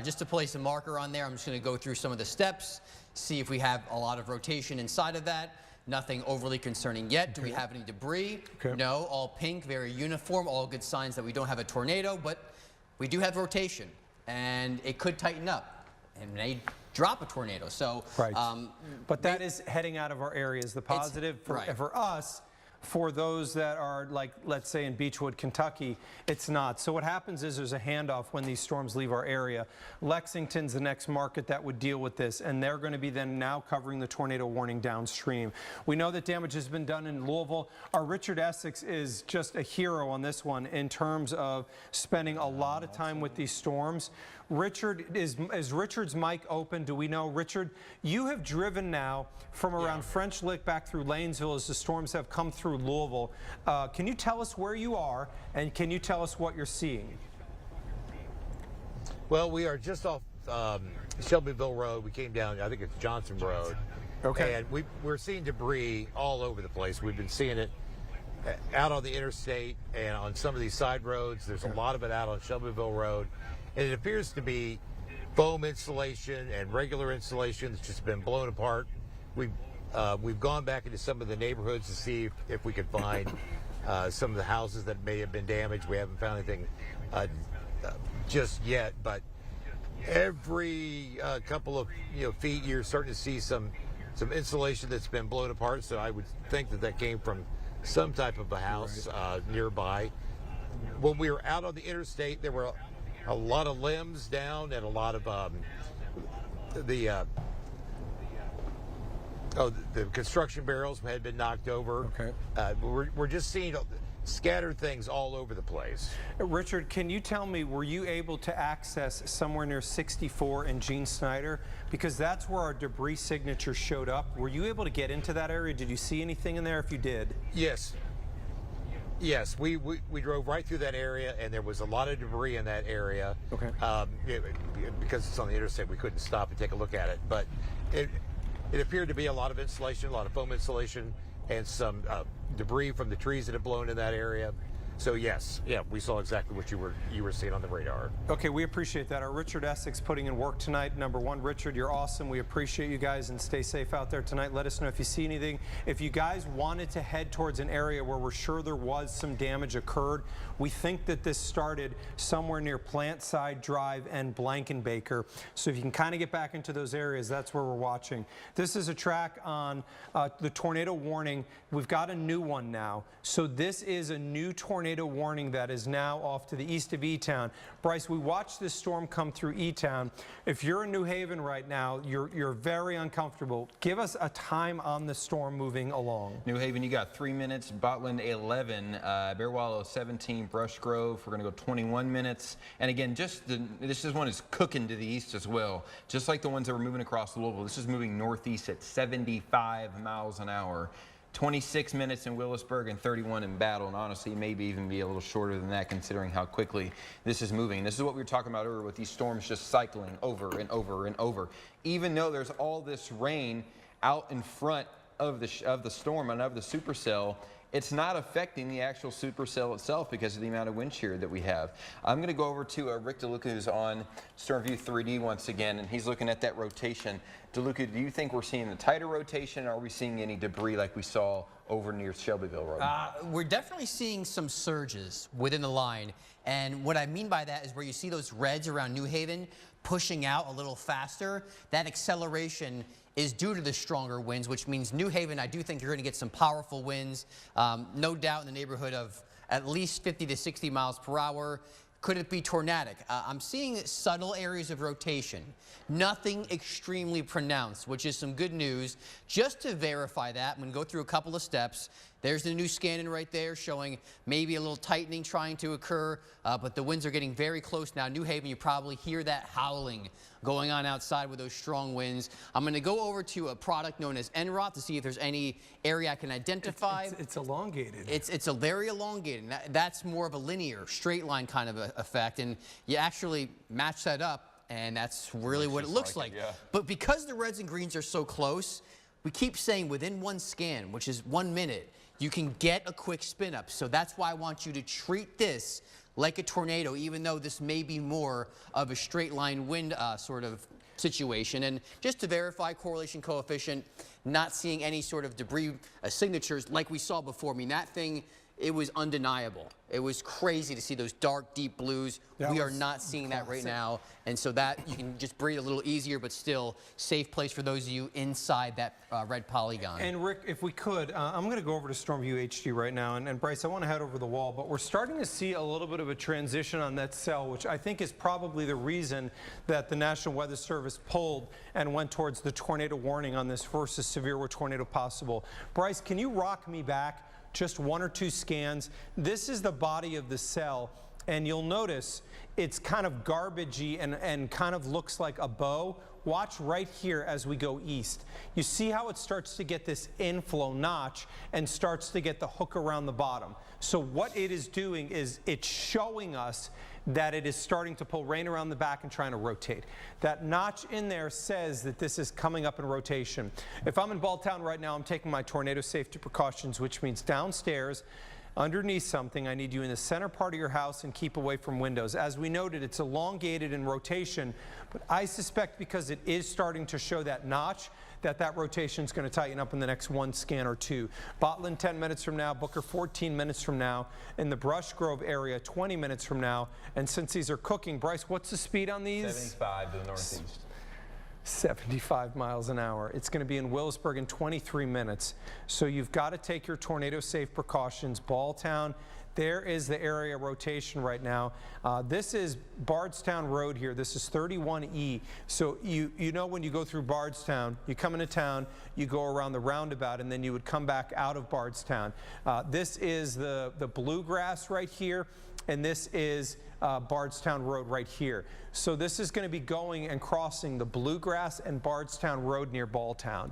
Just to place a marker on there, I'm just going to go through some of the steps, see if we have a lot of rotation inside of that. Nothing overly concerning yet. Do we have any debris? No, all pink, very uniform, all good signs that we don't have a tornado, but we do have rotation, and it could tighten up and may drop a tornado. So, but that is heading out of our areas. The positive for us, for those that are, like, let's say in Beechwood, Kentucky, it's not. So what happens is there's a handoff when these storms leave our area. Lexington's the next market that would deal with this, and they're going to be then now covering the tornado warning downstream. We know that damage has been done in Louisville. Our Richard Essex is just a hero on this one in terms of spending a lot of time with these storms. Richard, is Richard's mic open? Do we know? Richard, you have driven now from around French Lick back through Lanesville as the storms have come through Louisville. Can you tell us where you are, and can you tell us what you're seeing? Well, we are just off Shelbyville Road. We came down, I think it's Johnson Road. Okay. And we're seeing debris all over the place. We've been seeing it out on the interstate and on some of these side roads. There's a lot of it out on Shelbyville Road. And it appears to be foam insulation and regular insulation that's just been blown apart. We've gone back into some of the neighborhoods to see if we could find some of the houses that may have been damaged. We haven't found anything just yet, but every couple of feet you're starting to see some insulation that's been blown apart. So I would think that came from some type of a house nearby. When we were out on the interstate, there were a lot of limbs down and a lot of the construction barrels had been knocked over. We're just seeing scattered things all over the place. Richard, can you tell me, were you able to access somewhere near 64 and Gene Snyder? Because that's where our debris signature showed up. Were you able to get into that area? Did you see anything in there if you did? Yes. Yes, we drove right through that area, and there was a lot of debris in that area. Because it's on the interstate, we couldn't stop and take a look at it. But it appeared to be a lot of insulation, a lot of foam insulation, and some debris from the trees that had blown in that area. So yes, we saw exactly what you were seeing on the radar. Okay, we appreciate that. Our Richard Essex putting in work tonight. Number one, Richard, you're awesome. We appreciate you guys, and stay safe out there tonight. Let us know if you see anything. If you guys wanted to head towards an area where we're sure there was some damage occurred, we think that this started somewhere near Plantside Drive and Blankenbaker. So if you can kind of get back into those areas, that's where we're watching. This is a track on the tornado warning. We've got a new one now. So this is a new tornado warning that is now off to the east of Jtown. Bryce, we watched this storm come through Jtown. If you're in New Haven right now, you're very uncomfortable. Give us a time on the storm moving along. New Haven, you got 3 minutes. Botland 11, Bear Wallow 17, Brush Grove. We're going to go 21 minutes. And again, this one is cooking to the east as well. Just like the ones that were moving across Louisville, this is moving northeast at 75 miles an hour. 26 minutes in Willisburg and 31 in Battle, and honestly maybe even be a little shorter than that considering how quickly this is moving. This is what we were talking about earlier with these storms just cycling over and over and over. Even though there's all this rain out in front of the storm and of the supercell, it's not affecting the actual supercell itself because of the amount of wind shear that we have. I'm going to go over to Rick DeLuca, who's on Storm View 3D once again, and he's looking at that rotation. DeLuca, do you think we're seeing the tighter rotation, or are we seeing any debris like we saw over near Shelbyville Road? We're definitely seeing some surges within the line, and what I mean by that is where you see those reds around New Haven pushing out a little faster, that acceleration is due to the stronger winds, which means New Haven, I do think you're going to get some powerful winds, no doubt in the neighborhood of at least 50 to 60 miles per hour. Could it be tornadic? I'm seeing subtle areas of rotation, nothing extremely pronounced, which is some good news. Just to verify that, I'm going to go through a couple of steps. There's the new scanning right there showing maybe a little tightening trying to occur, but the winds are getting very close now. New Haven, you probably hear that howling going on outside with those strong winds. I'm going to go over to a product known as NROT to see if there's any area I can identify. It's elongated. It's a very elongated. That's more of a linear, straight line kind of effect, and you actually match that up, and that's really what it looks like. Yeah. But because the reds and greens are so close, we keep saying within one scan, which is 1 minute, you can get a quick spin up. So that's why I want you to treat this like a tornado, even though this may be more of a straight line wind sort of situation. And just to verify correlation coefficient, not seeing any sort of debris signatures like we saw before. I mean, that thing, it was undeniable. It was crazy to see those dark, deep blues. We are not seeing that right now. And so that you can just breathe a little easier, but still safe place for those of you inside that red polygon. And Rick, if we could, I'm going to go over to StormView HD right now. And Bryce, I want to head over the wall, but we're starting to see a little bit of a transition on that cell, which I think is probably the reason that the National Weather Service pulled and went towards the tornado warning on this versus severe with tornado possible. Bryce, can you rock me back just 1 or 2 scans? This is the body of the cell, and you'll notice it's kind of garbagey and kind of looks like a bow. Watch right here as we go east. You see how it starts to get this inflow notch and starts to get the hook around the bottom. So what it is doing is it's showing us that it is starting to pull rain around the back and trying to rotate. That notch in there says that this is coming up in rotation. If I'm in Bardstown right now, I'm taking my tornado safety precautions, which means downstairs, underneath something. I need you in the center part of your house and keep away from windows. As we noted, it's elongated in rotation, but I suspect because it is starting to show that notch, that rotation is going to tighten up in the next 1 scan or 2. Botland 10 minutes from now, Booker 14 minutes from now, in the Brush Grove area 20 minutes from now. And since these are cooking, Bryce, what's the speed on these? 75 to the northeast. 75 miles an hour. It's going to be in Willisburg in 23 minutes. So you've got to take your tornado safe precautions. Balltown, there is the area rotation right now. This is Bardstown Road here. This is 31E. So you know when you go through Bardstown, you come into town, you go around the roundabout, and then you would come back out of Bardstown. This is the bluegrass right here, and this is Bardstown Road right here. So this is going to be going and crossing the Bluegrass and Bardstown Road near Balltown.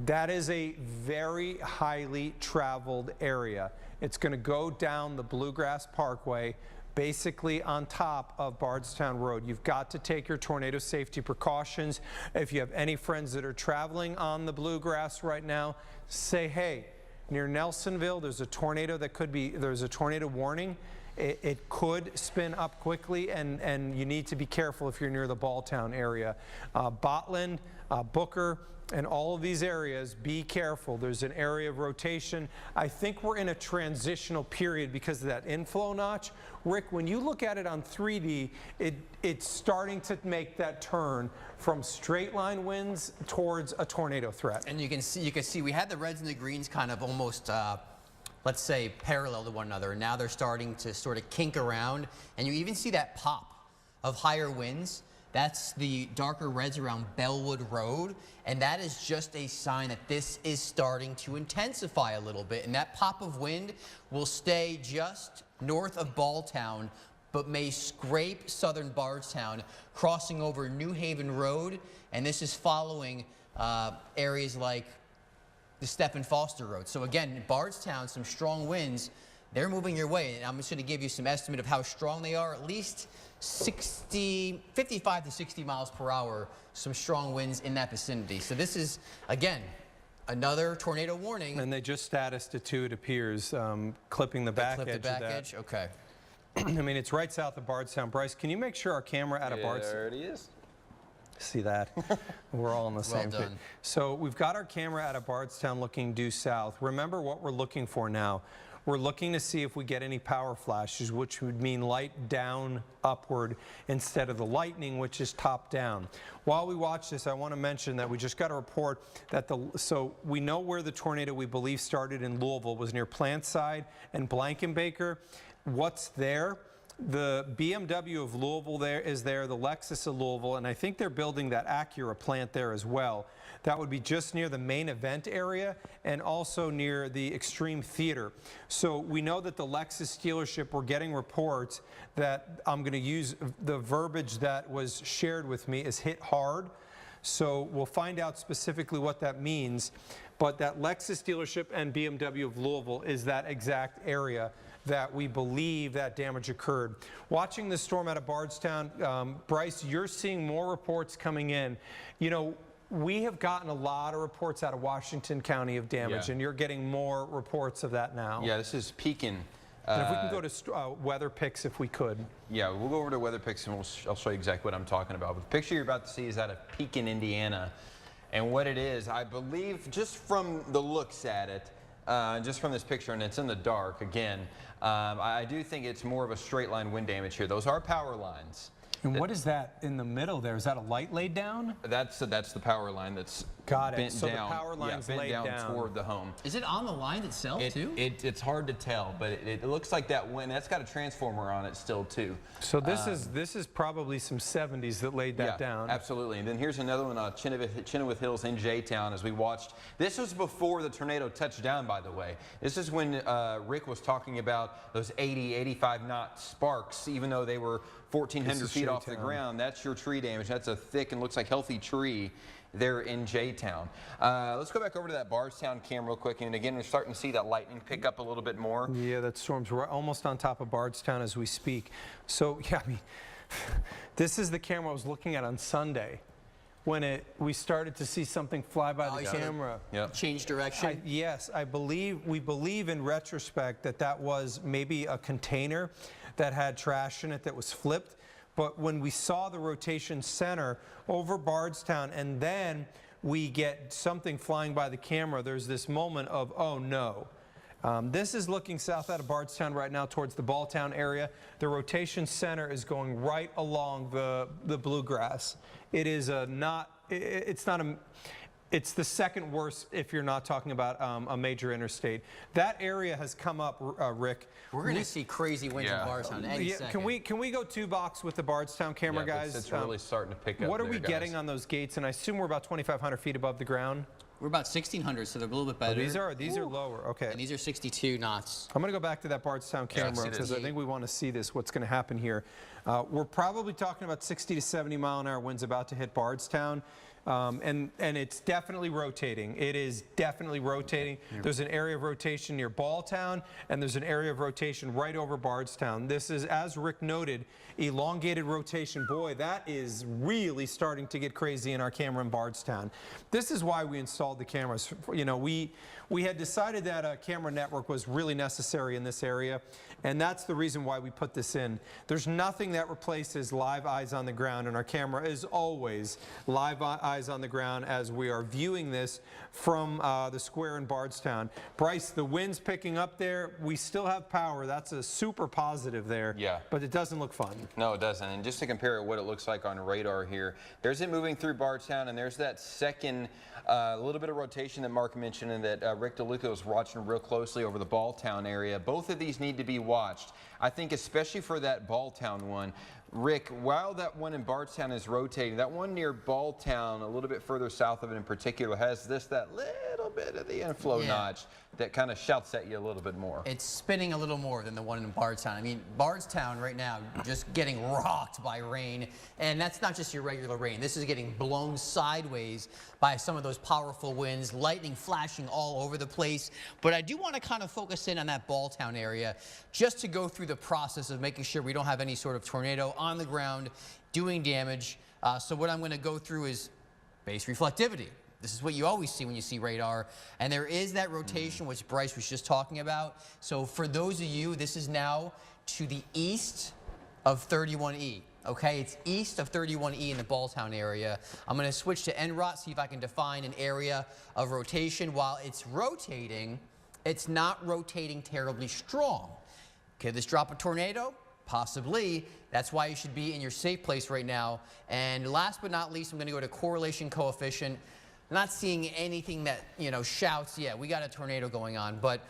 That is a very highly traveled area. It's going to go down the Bluegrass Parkway, basically on top of Bardstown Road. You've got to take your tornado safety precautions. If you have any friends that are traveling on the Bluegrass right now, say, hey, near Nelsonville, there's a tornado that could be, there's a tornado warning. It could spin up quickly, and you need to be careful if you're near the Balltown area. Botland, Booker, and all of these areas, be careful. There's an area of rotation. I think we're in a transitional period because of that inflow notch. Rick, when you look at it on 3D, it's starting to make that turn from straight line winds towards a tornado threat. And you can see we had the reds and the greens kind of almost let's say parallel to one another, and now they're starting to sort of kink around, and you even see that pop of higher winds. That's the darker reds around Bellwood Road, and that is just a sign that this is starting to intensify a little bit, and that pop of wind will stay just north of Balltown, but may scrape southern Bardstown, crossing over New Haven Road, and this is following areas like the Stephen Foster Road. So again, Bardstown, some strong winds, they're moving your way. And I'm just going to give you some estimate of how strong they are, at least 55 to 60 miles per hour, some strong winds in that vicinity. So this is, again, another tornado warning. And they just statused it too, it appears, clipping the back edge of that. Edge? Okay. I mean, it's right south of Bardstown. Bryce, can you make sure our camera out of Bardstown? There it is. See that? We're all on the same page. So we've got our camera out of Bardstown looking due south. Remember what we're looking for now. we're looking to see if we get any power flashes, which would mean light down upward instead of the lightning, which is top down. While we watch this, I want to mention that we just got a report that so we know where the tornado we believe started in Louisville was near Plantside and Blankenbaker. What's there? The BMW of Louisville is there, the Lexus of Louisville, and I think they're building that Acura plant there as well. That would be just near the main event area and also near the Extreme Theater. So we know that the Lexus dealership, we're getting reports that I'm going to use the verbiage that was shared with me is hit hard. So we'll find out specifically what that means. But that Lexus dealership and BMW of Louisville is that exact area that we believe that damage occurred. Watching the storm out of Bardstown, Bryce, you're seeing more reports coming in. You know, we have gotten a lot of reports out of Washington County of damage, and you're getting more reports of that now. Yeah, this is Pekin. And if we can go to weather pics, if we could. Yeah, we'll go over to weather pics and I'll show you exactly what I'm talking about. But the picture you're about to see is out of Pekin, Indiana. And what it is, I believe, just from the looks at it, just from this picture, and it's in the dark again, I do think it's more of a straight line wind damage here. Those are power lines. And what is that in the middle there? Is that a light laid down? That's the power line that's bent So down. the power line's bent laid down toward the home. Is it on the line itself, too? It's hard to tell, but it looks like that wind. That's got a transformer on it still, too. So this is probably some 70s that laid that down. Absolutely. And then here's another one on Chenoweth Hills in Jtown as we watched. This was before the tornado touched down, by the way. This is when Rick was talking about those 80, 85 knot sparks, even though they were 1,400 feet off the ground. That's your tree damage. That's a thick and looks like healthy tree there in Jtown. Let's go back over to that Bardstown cam real quick. And again, we're starting to see that lightning pick up a little bit more. Yeah, that storm's almost on top of Bardstown as we speak. So, yeah, I mean, this is the camera I was looking at on Sunday when we started to see something fly by the camera. Yep. Change direction? Yes, we believe in retrospect that was maybe a container that had trash in it that was flipped. But when we saw the rotation center over Bardstown and then we get something flying by the camera, there's this moment of, oh no. This is looking south out of Bardstown right now towards the Balltown area. The rotation center is going right along the bluegrass. It is it's the second worst if you're not talking about a major interstate. That area has come up, Rick. We're going to see crazy winds in Bardstown any second. Can we go 2-box with the Bardstown camera, guys? It's really starting to pick up. What are we getting on those gates? And I assume we're about 2,500 feet above the ground. We're about 1,600, so they're a little bit better. Oh, these are lower. Okay. And these are 62 knots. I'm going to go back to that Bardstown camera because I think we want to see this. What's going to happen here? We're probably talking about 60 to 70 mile an hour winds about to hit Bardstown. And it's definitely rotating. It is definitely rotating. There's an area of rotation near Balltown, and there's an area of rotation right over Bardstown. This is, as Rick noted, elongated rotation. Boy, that is really starting to get crazy in our camera in Bardstown. This is why we installed the cameras. You know, we had decided that a camera network was really necessary in this area, and that's the reason why we put this in. There's nothing that replaces live eyes on the ground, and our camera is always live eyes on the ground as we are viewing this from the square in Bardstown. Bryce, the wind's picking up there. We still have power. That's a super positive there. Yeah. But it doesn't look fun. No, it doesn't. And just to compare what it looks like on radar here, there's it moving through Bardstown, and there's that second little bit of rotation that Mark mentioned and that Rick DeLuca was watching real closely over the Balltown area. Both of these need to be watched. I think especially for that Balltown one, Rick, while that one in Bardstown is rotating, that one near Balltown, a little bit further south of it in particular, has that little bit of the inflow notch that kind of shouts at you a little bit more. It's spinning a little more than the one in Bardstown. I mean, Bardstown right now just getting rocked by rain, and that's not just your regular rain. This is getting blown sideways by some of those powerful winds, lightning flashing all over the place. But I do want to kind of focus in on that Balltown area just to go through the process of making sure we don't have any sort of tornado on the ground doing damage. So what I'm going to go through is base reflectivity. This is what you always see when you see radar. And there is that rotation, which Bryce was just talking about. So for those of you, this is now to the east of 31E. Okay, it's east of 31E in the Balltown area. I'm going to switch to NROT, see if I can define an area of rotation while it's rotating. It's not rotating terribly strong. Could this drop a tornado? Possibly. That's why you should be in your safe place right now. And last but not least, I'm going to go to correlation coefficient. Not seeing anything that, you know, shouts, yeah, we got a tornado going on. But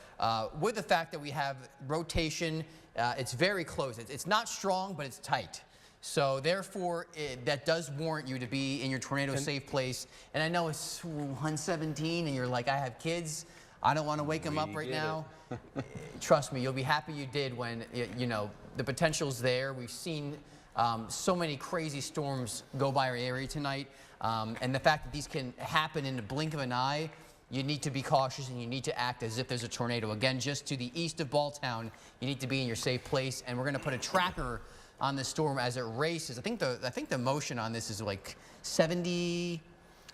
with the fact that we have rotation, it's very close. It's not strong, but it's tight. So therefore, that does warrant you to be in your tornado safe place. And I know it's 117 and you're like, I have kids. I don't want to wake them up right now. Trust me, you'll be happy you did when, you know, the potential's there. We've seen so many crazy storms go by our area tonight. And the fact that these can happen in the blink of an eye, you need to be cautious and you need to act as if there's a tornado. Again, just to the east of Bardstown, you need to be in your safe place. And we're going to put a tracker on the storm as it races. I think the motion on this is like 70.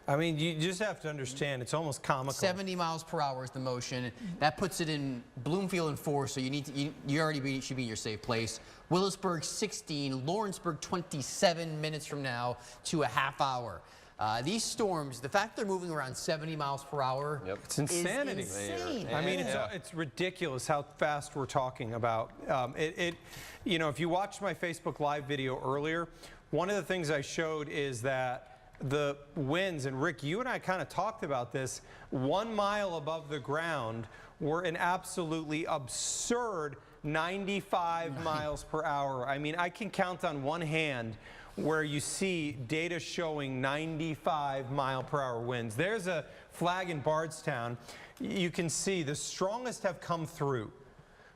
I mean, you just have to understand, it's almost comical. 70 miles per hour is the motion. That puts it in Bloomfield in 4, so you need to, you already should be in your safe place. Willisburg 16, Lawrenceburg 27 minutes from now to a half hour. These storms, the fact they're moving around 70 miles per hour, it's insanity. Is insane. I mean, it's ridiculous how fast we're talking about. You know, if you watched my Facebook Live video earlier, one of the things I showed is that the winds, and Rick, you and I kind of talked about this, 1 mile above the ground were an absolutely absurd 95 miles per hour. I mean, I can count on one hand where you see data showing 95 mile per hour winds. There's a flag in Bardstown. You can see the strongest have come through.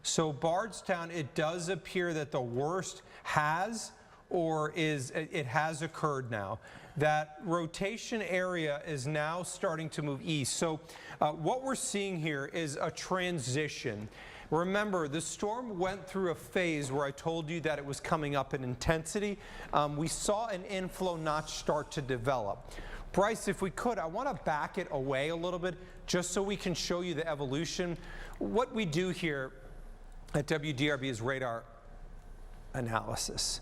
So Bardstown, it does appear that the worst has it has occurred now. That rotation area is now starting to move east. So what we're seeing here is a transition. Remember, the storm went through a phase where I told you that it was coming up in intensity. We saw an inflow notch start to develop. Bryce, if we could, I want to back it away a little bit just so we can show you the evolution. What we do here at WDRB is radar analysis.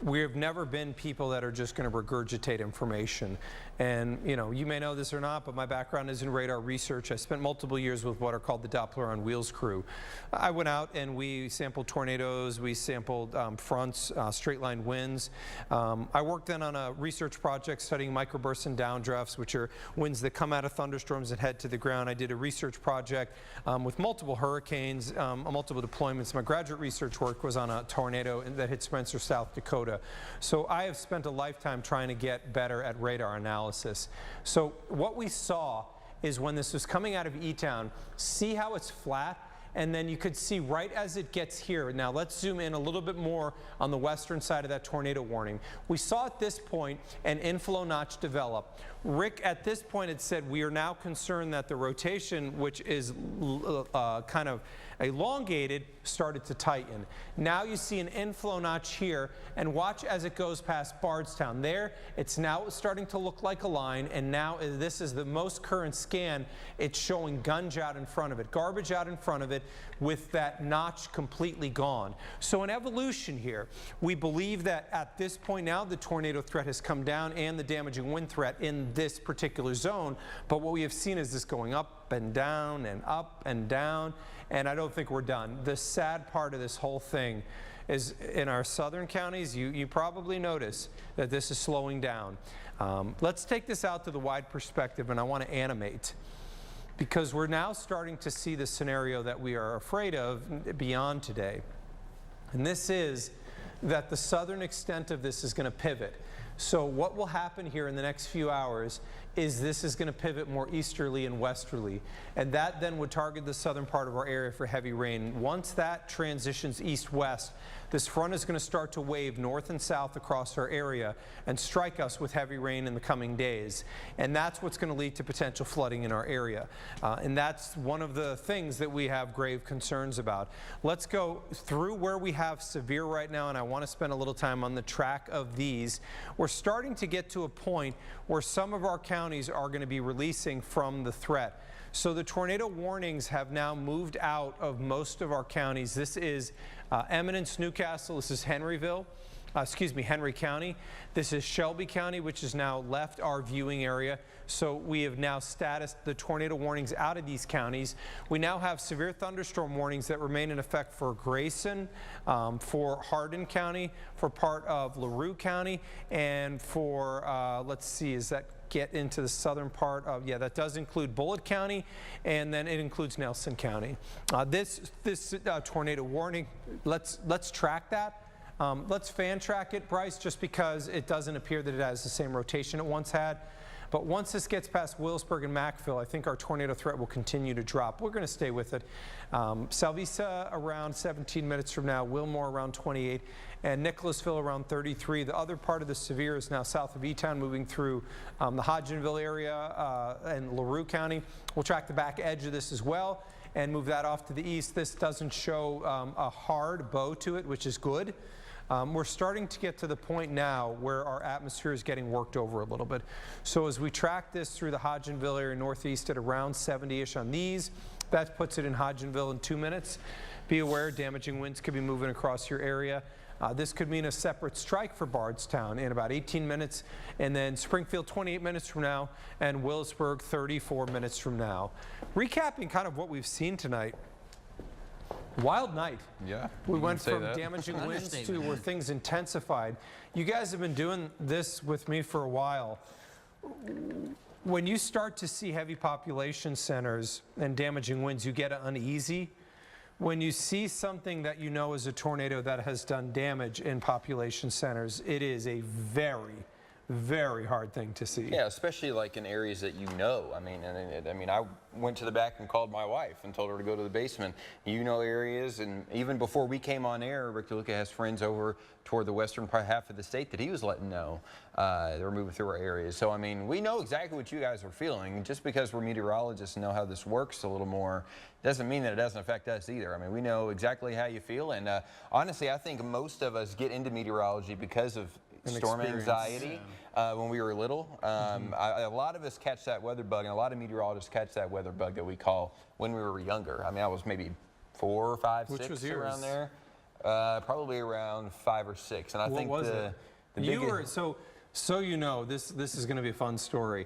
We have never been people that are just going to regurgitate information. And, you know, you may know this or not, but my background is in radar research. I spent multiple years with what are called the Doppler on Wheels crew. I went out and we sampled tornadoes, we sampled fronts, straight line winds. I worked then on a research project studying microbursts and downdrafts, which are winds that come out of thunderstorms and head to the ground. I did a research project with multiple hurricanes, multiple deployments. My graduate research work was on a tornado that hit Spencer, South Dakota. So I have spent a lifetime trying to get better at radar analysis. So what we saw is when this was coming out of Jtown, see how it's flat? And then you could see right as it gets here. Now let's zoom in a little bit more on the western side of that tornado warning. We saw at this point an inflow notch develop. Rick at this point had said we are now concerned that the rotation, which is kind of elongated, started to tighten. Now you see an inflow notch here, and watch as it goes past Bardstown. There, it's now starting to look like a line, and now this is the most current scan. It's showing gunge out in front of it, garbage out in front of it, with that notch completely gone. So in evolution here, we believe that at this point now the tornado threat has come down and the damaging wind threat in this particular zone. But what we have seen is this going up and down and up and down. And I don't think we're done. The sad part of this whole thing is in our southern counties, you probably notice that this is slowing down. Let's take this out to the wide perspective, and I want to animate, because we're now starting to see the scenario that we are afraid of beyond today. And this is that the southern extent of this is going to pivot. So what will happen here in the next few hours is this is going to pivot more easterly and westerly, and that then would target the southern part of our area for heavy rain. Once that transitions east-west, this front is going to start to wave north and south across our area and strike us with heavy rain in the coming days. And that's what's going to lead to potential flooding in our area. And that's one of the things that we have grave concerns about. Let's go through where we have severe right now, and I want to spend a little time on the track of these. We're starting to get to a point where some of our counties are going to be releasing from the threat. So the tornado warnings have now moved out of most of our counties. This is Eminence, Newcastle, this is Henryville, Henry County. This is Shelby County, which has now left our viewing area. So we have now statused the tornado warnings out of these counties. We now have severe thunderstorm warnings that remain in effect for Grayson, for Hardin County, for part of LaRue County, and for, let's see, is that get into the southern part of, yeah, that does include Bullitt County, and then it includes Nelson County. This tornado warning, let's track that. Let's fan track it, Bryce, just because it doesn't appear that it has the same rotation it once had. But once this gets past Willisburg and Mackville, I think our tornado threat will continue to drop. We're going to stay with it. Salvisa around 17 minutes from now, Wilmore around 28, and Nicholasville around 33. The other part of the severe is now south of Jtown, moving through the Hodgenville area and LaRue County. We'll track the back edge of this as well and move that off to the east. This doesn't show a hard bow to it, which is good. We're starting to get to the point now where our atmosphere is getting worked over a little bit. So as we track this through the Hodgenville area northeast at around 70-ish on these, that puts it in Hodgenville in 2 minutes. Be aware, damaging winds could be moving across your area. This could mean a separate strike for Bardstown in about 18 minutes, and then Springfield 28 minutes from now, and Willisburg 34 minutes from now. Recapping kind of what we've seen tonight. Wild night. Yeah. We went from damaging winds to where things intensified. You guys have been doing this with me for a while. When you start to see heavy population centers and damaging winds, you get uneasy. When you see something that you know is a tornado that has done damage in population centers, it is a very, very hard thing to see. Yeah, especially like in areas that you know. I mean, I went to the back and called my wife and told her to go to the basement. You know areas, and even before we came on air, Rick DeLuca has friends over toward the western half of the state that he was letting know they're moving through our areas. So I mean, we know exactly what you guys are feeling. Just because we're meteorologists and know how this works a little more doesn't mean that it doesn't affect us either. I mean, we know exactly how you feel, and honestly, I think most of us get into meteorology because of storm anxiety when we were little. A lot of us catch that weather bug, and a lot of meteorologists catch that weather bug that we call when we were younger. I mean, I was maybe 4 or 5, 6 around there. Probably around 5 or 6. And I think the you were so you know this is going to be a fun story.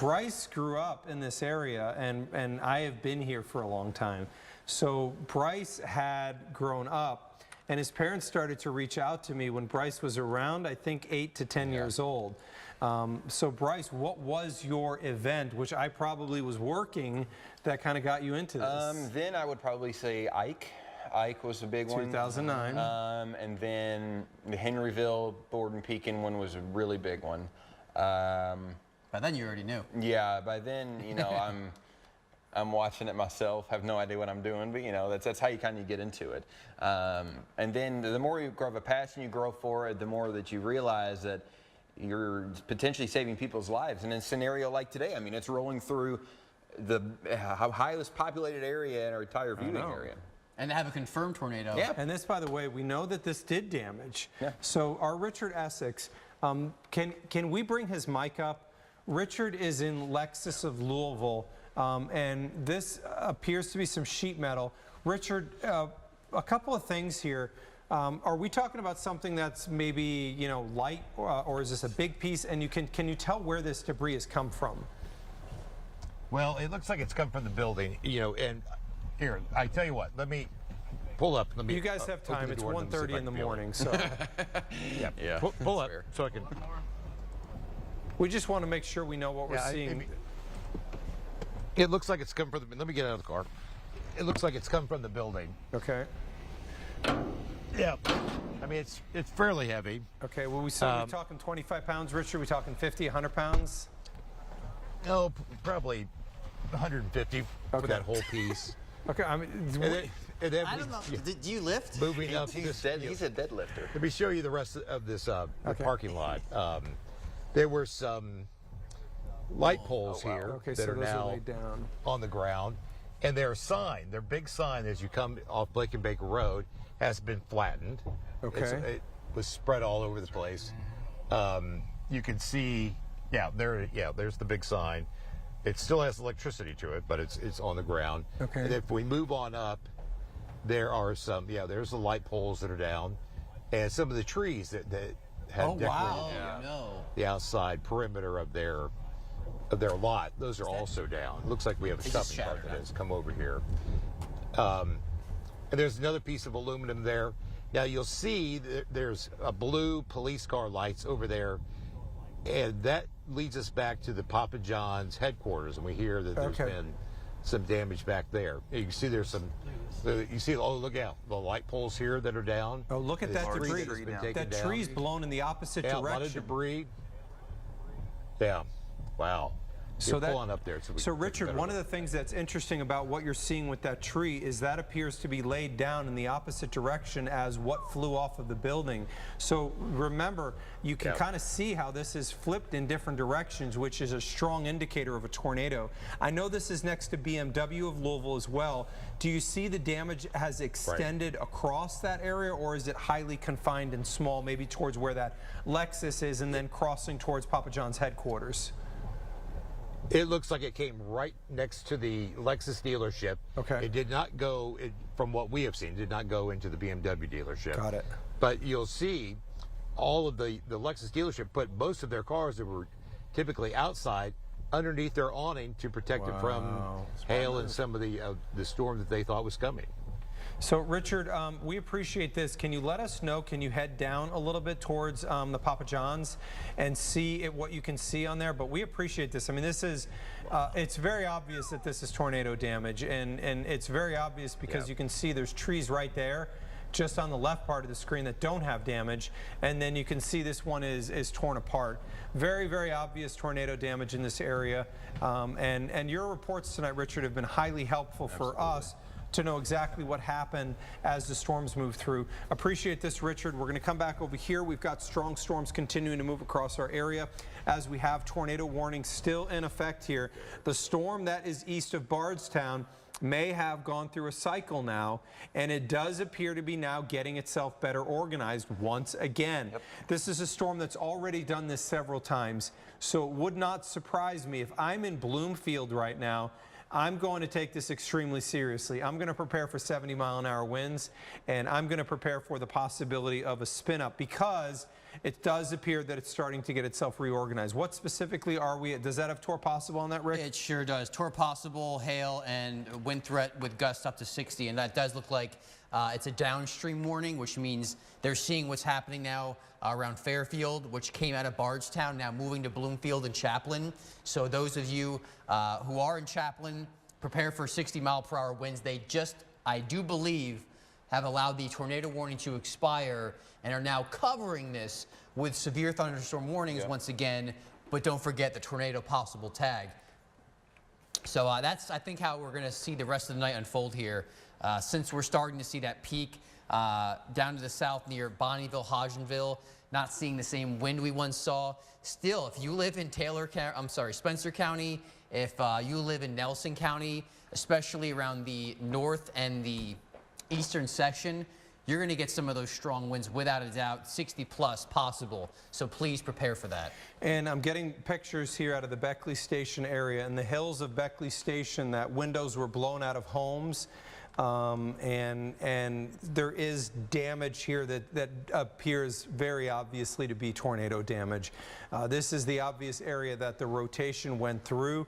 Bryce grew up in this area, and I have been here for a long time. So Bryce had grown up, and his parents started to reach out to me when Bryce was around, I think, 8 to 10 years old. So Bryce, what was your event, which I probably was working, that kind of got you into this? Then I would probably say Ike. Ike was a big one. 2009. And then the Henryville, Borden, Pekin one was a really big one. By then you already knew. Yeah, by then, you know, I'm watching it myself, have no idea what I'm doing, but you know, that's how you kind of get into it. And then the more you grow of a passion you grow for it, the more that you realize that you're potentially saving people's lives. And in a scenario like today, I mean, it's rolling through the highest populated area in our entire viewing area. And to have a confirmed tornado. Yeah. And this, by the way, we know that this did damage. Yeah. So our Richard Essex, can we bring his mic up? Richard is in Lexus of Louisville, and this appears to be some sheet metal. Richard, a couple of things here. Are we talking about something that's maybe, you know, light, or is this a big piece? And can you tell where this debris has come from? Well, it looks like it's come from the building, you know, and here, I tell you what, let me pull up. Let me. You guys have time. It's 1:30 in the morning, so. Yeah. Pull up so I can. We just want to make sure we know what we're seeing. It looks like it's come from the. Let me get out of the car. It looks like it's come from the building. Okay. Yeah. I mean, it's fairly heavy. Okay. Well, we're talking 25 pounds, Richard. We talking 50, 100 pounds? No, probably 150 for that whole piece. Okay. I mean, and then I don't know. Do you lift? Moving up. He's a deadlifter. Let me show you the rest of this the parking lot. There were some light poles here that are now laid down on the ground, and their sign, their big sign as you come off Blake and Baker Road, has been flattened. Okay. It was spread all over the place. You can see, there's the big sign. It still has electricity to it, but it's on the ground. Okay. And if we move on up, there are some, there's the light poles that are down. and some of the trees that have decorated the outside perimeter of their lot, those are also down. Looks like we have a shopping cart that has come over here. And there's another piece of aluminum there. Now you'll see that there's a blue police car lights over there, and that leads us back to the Papa John's headquarters, and we hear that there's been some damage back there. You can see there's some. You see, oh, look out, the light poles here that are down. Oh, look at that debris. That tree's blown in the opposite direction. A lot of debris. Yeah, wow. So pull on up there. So Richard, one of the things that's interesting about what you're seeing with that tree is that appears to be laid down in the opposite direction as what flew off of the building. So remember, you can kind of see how this is flipped in different directions, which is a strong indicator of a tornado. I know this is next to BMW of Louisville as well. Do you see the damage has extended across that area, or is it highly confined and small, maybe towards where that Lexus is and then crossing towards Papa John's headquarters? It looks like it came right next to the Lexus dealership. Okay. It did not go, from what we have seen, did not go into the BMW dealership. Got it. But you'll see all of the Lexus dealership put most of their cars that were typically outside underneath their awning to protect it from hail and some of the storm that they thought was coming. So Richard, we appreciate this. Can you let us know, can you head down a little bit towards the Papa John's and see what you can see on there? But we appreciate this. I mean, this is, it's very obvious that this is tornado damage, and it's very obvious because you can see there's trees right there just on the left part of the screen that don't have damage, and then you can see this one is torn apart. Very, very obvious tornado damage in this area, and your reports tonight, Richard, have been highly helpful for us to know exactly what happened as the storms move through. Appreciate this, Richard. We're going to come back over here. We've got strong storms continuing to move across our area as we have tornado warnings still in effect here. The storm that is east of Bardstown may have gone through a cycle now, and it does appear to be now getting itself better organized once again. This is a storm that's already done this several times, so it would not surprise me if I'm in Bloomfield right now. I'm going to take this extremely seriously. I'm going to prepare for 70-mile-an-hour winds, and I'm going to prepare for the possibility of a spin-up because it does appear that it's starting to get itself reorganized. What specifically are we at? Does that have tour possible on that, Rick? It sure does. Tour possible, hail, and wind threat with gusts up to 60, and that does look like it's a downstream warning, which means they're seeing what's happening now around Fairfield, which came out of Bardstown, now moving to Bloomfield and Chaplin. So those of you who are in Chaplin, prepare for 60-mile-per-hour winds. They just, I do believe, have allowed the tornado warning to expire and are now covering this with severe thunderstorm warnings once again. But don't forget the tornado possible tag. So that's, I think, how we're going to see the rest of the night unfold here. Since we're starting to see that peak down to the south near Bonneville, Hodgenville, not seeing the same wind we once saw. Still, if you live in Spencer County, if you live in Nelson County, especially around the north and the eastern section, you're going to get some of those strong winds without a doubt, 60 plus possible. So please prepare for that. And I'm getting pictures here out of the Beckley Station area. In the hills of Beckley Station, that windows were blown out of homes. And there is damage here that appears very obviously to be tornado damage. This is the obvious area that the rotation went through.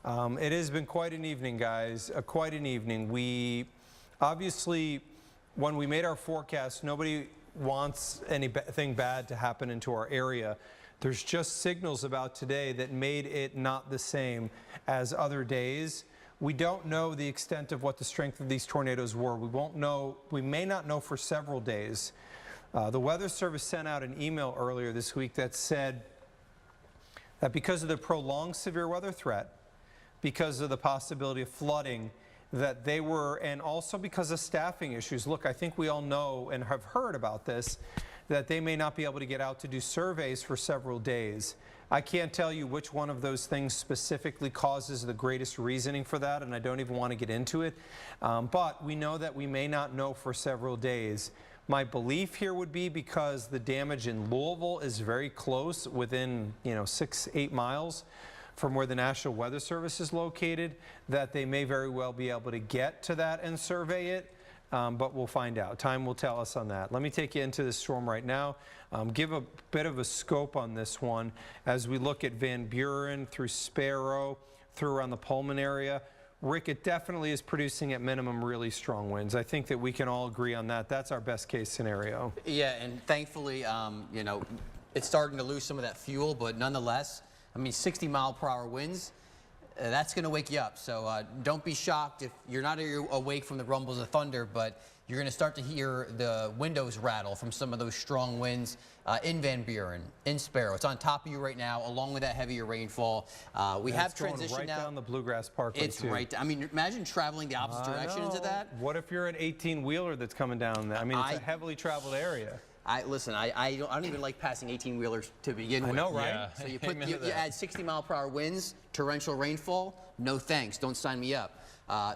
It has been quite an evening, guys, quite an evening. We obviously, when we made our forecast, nobody wants anything bad to happen into our area. There's just signals about today that made it not the same as other days. We don't know the extent of what the strength of these tornadoes were. We won't know, we may not know for several days. The Weather Service sent out an email earlier this week that said that because of the prolonged severe weather threat, because of the possibility of flooding, that they were, and also because of staffing issues. Look, I think we all know and have heard about this, that they may not be able to get out to do surveys for several days. I can't tell you which one of those things specifically causes the greatest reasoning for that, and I don't even want to get into it. But we know that we may not know for several days. My belief here would be because the damage in Louisville is very close, within 6-8 miles from where the National Weather Service is located, that they may very well be able to get to that and survey it. but we'll find out. Time will tell us on that. Let me take you into the storm right now. Give a bit of a scope on this one as we look at Van Buren through Sparrow, through around the Pullman area. Rick, it definitely is producing at minimum really strong winds. I think that we can all agree on that. That's our best case scenario. Yeah, and thankfully, you know, it's starting to lose some of that fuel, but nonetheless, I mean, 60-mile-per-hour winds, that's going to wake you up. So don't be shocked if you're not awake from the rumbles of thunder, but you're going to start to hear the windows rattle from some of those strong winds in Van Buren, in Sparrow. It's on top of you right now, along with that heavier rainfall. We have transitioned right now. down the Bluegrass Parkway. It's too. right. I mean, imagine traveling the opposite direction into that. What if you're an 18-wheeler that's coming down there? I mean, it's a heavily traveled area. Listen, I don't even like passing 18-wheelers to begin with. I know, right? Yeah. So you add 60-mile-per-hour winds, torrential rainfall. No thanks. Don't sign me up.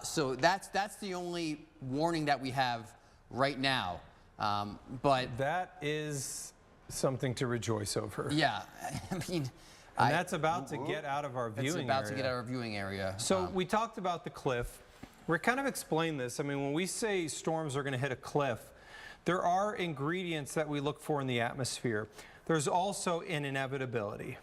So that's the only warning that we have right now. But that is something to rejoice over. yeah, I mean, and that's about to get out of our viewing area. It's about to get out of our viewing area. So we talked about the cliff. We're kind of explained this. I mean, when we say storms are going to hit a cliff, there are ingredients that we look for in the atmosphere. There's also an inevitability.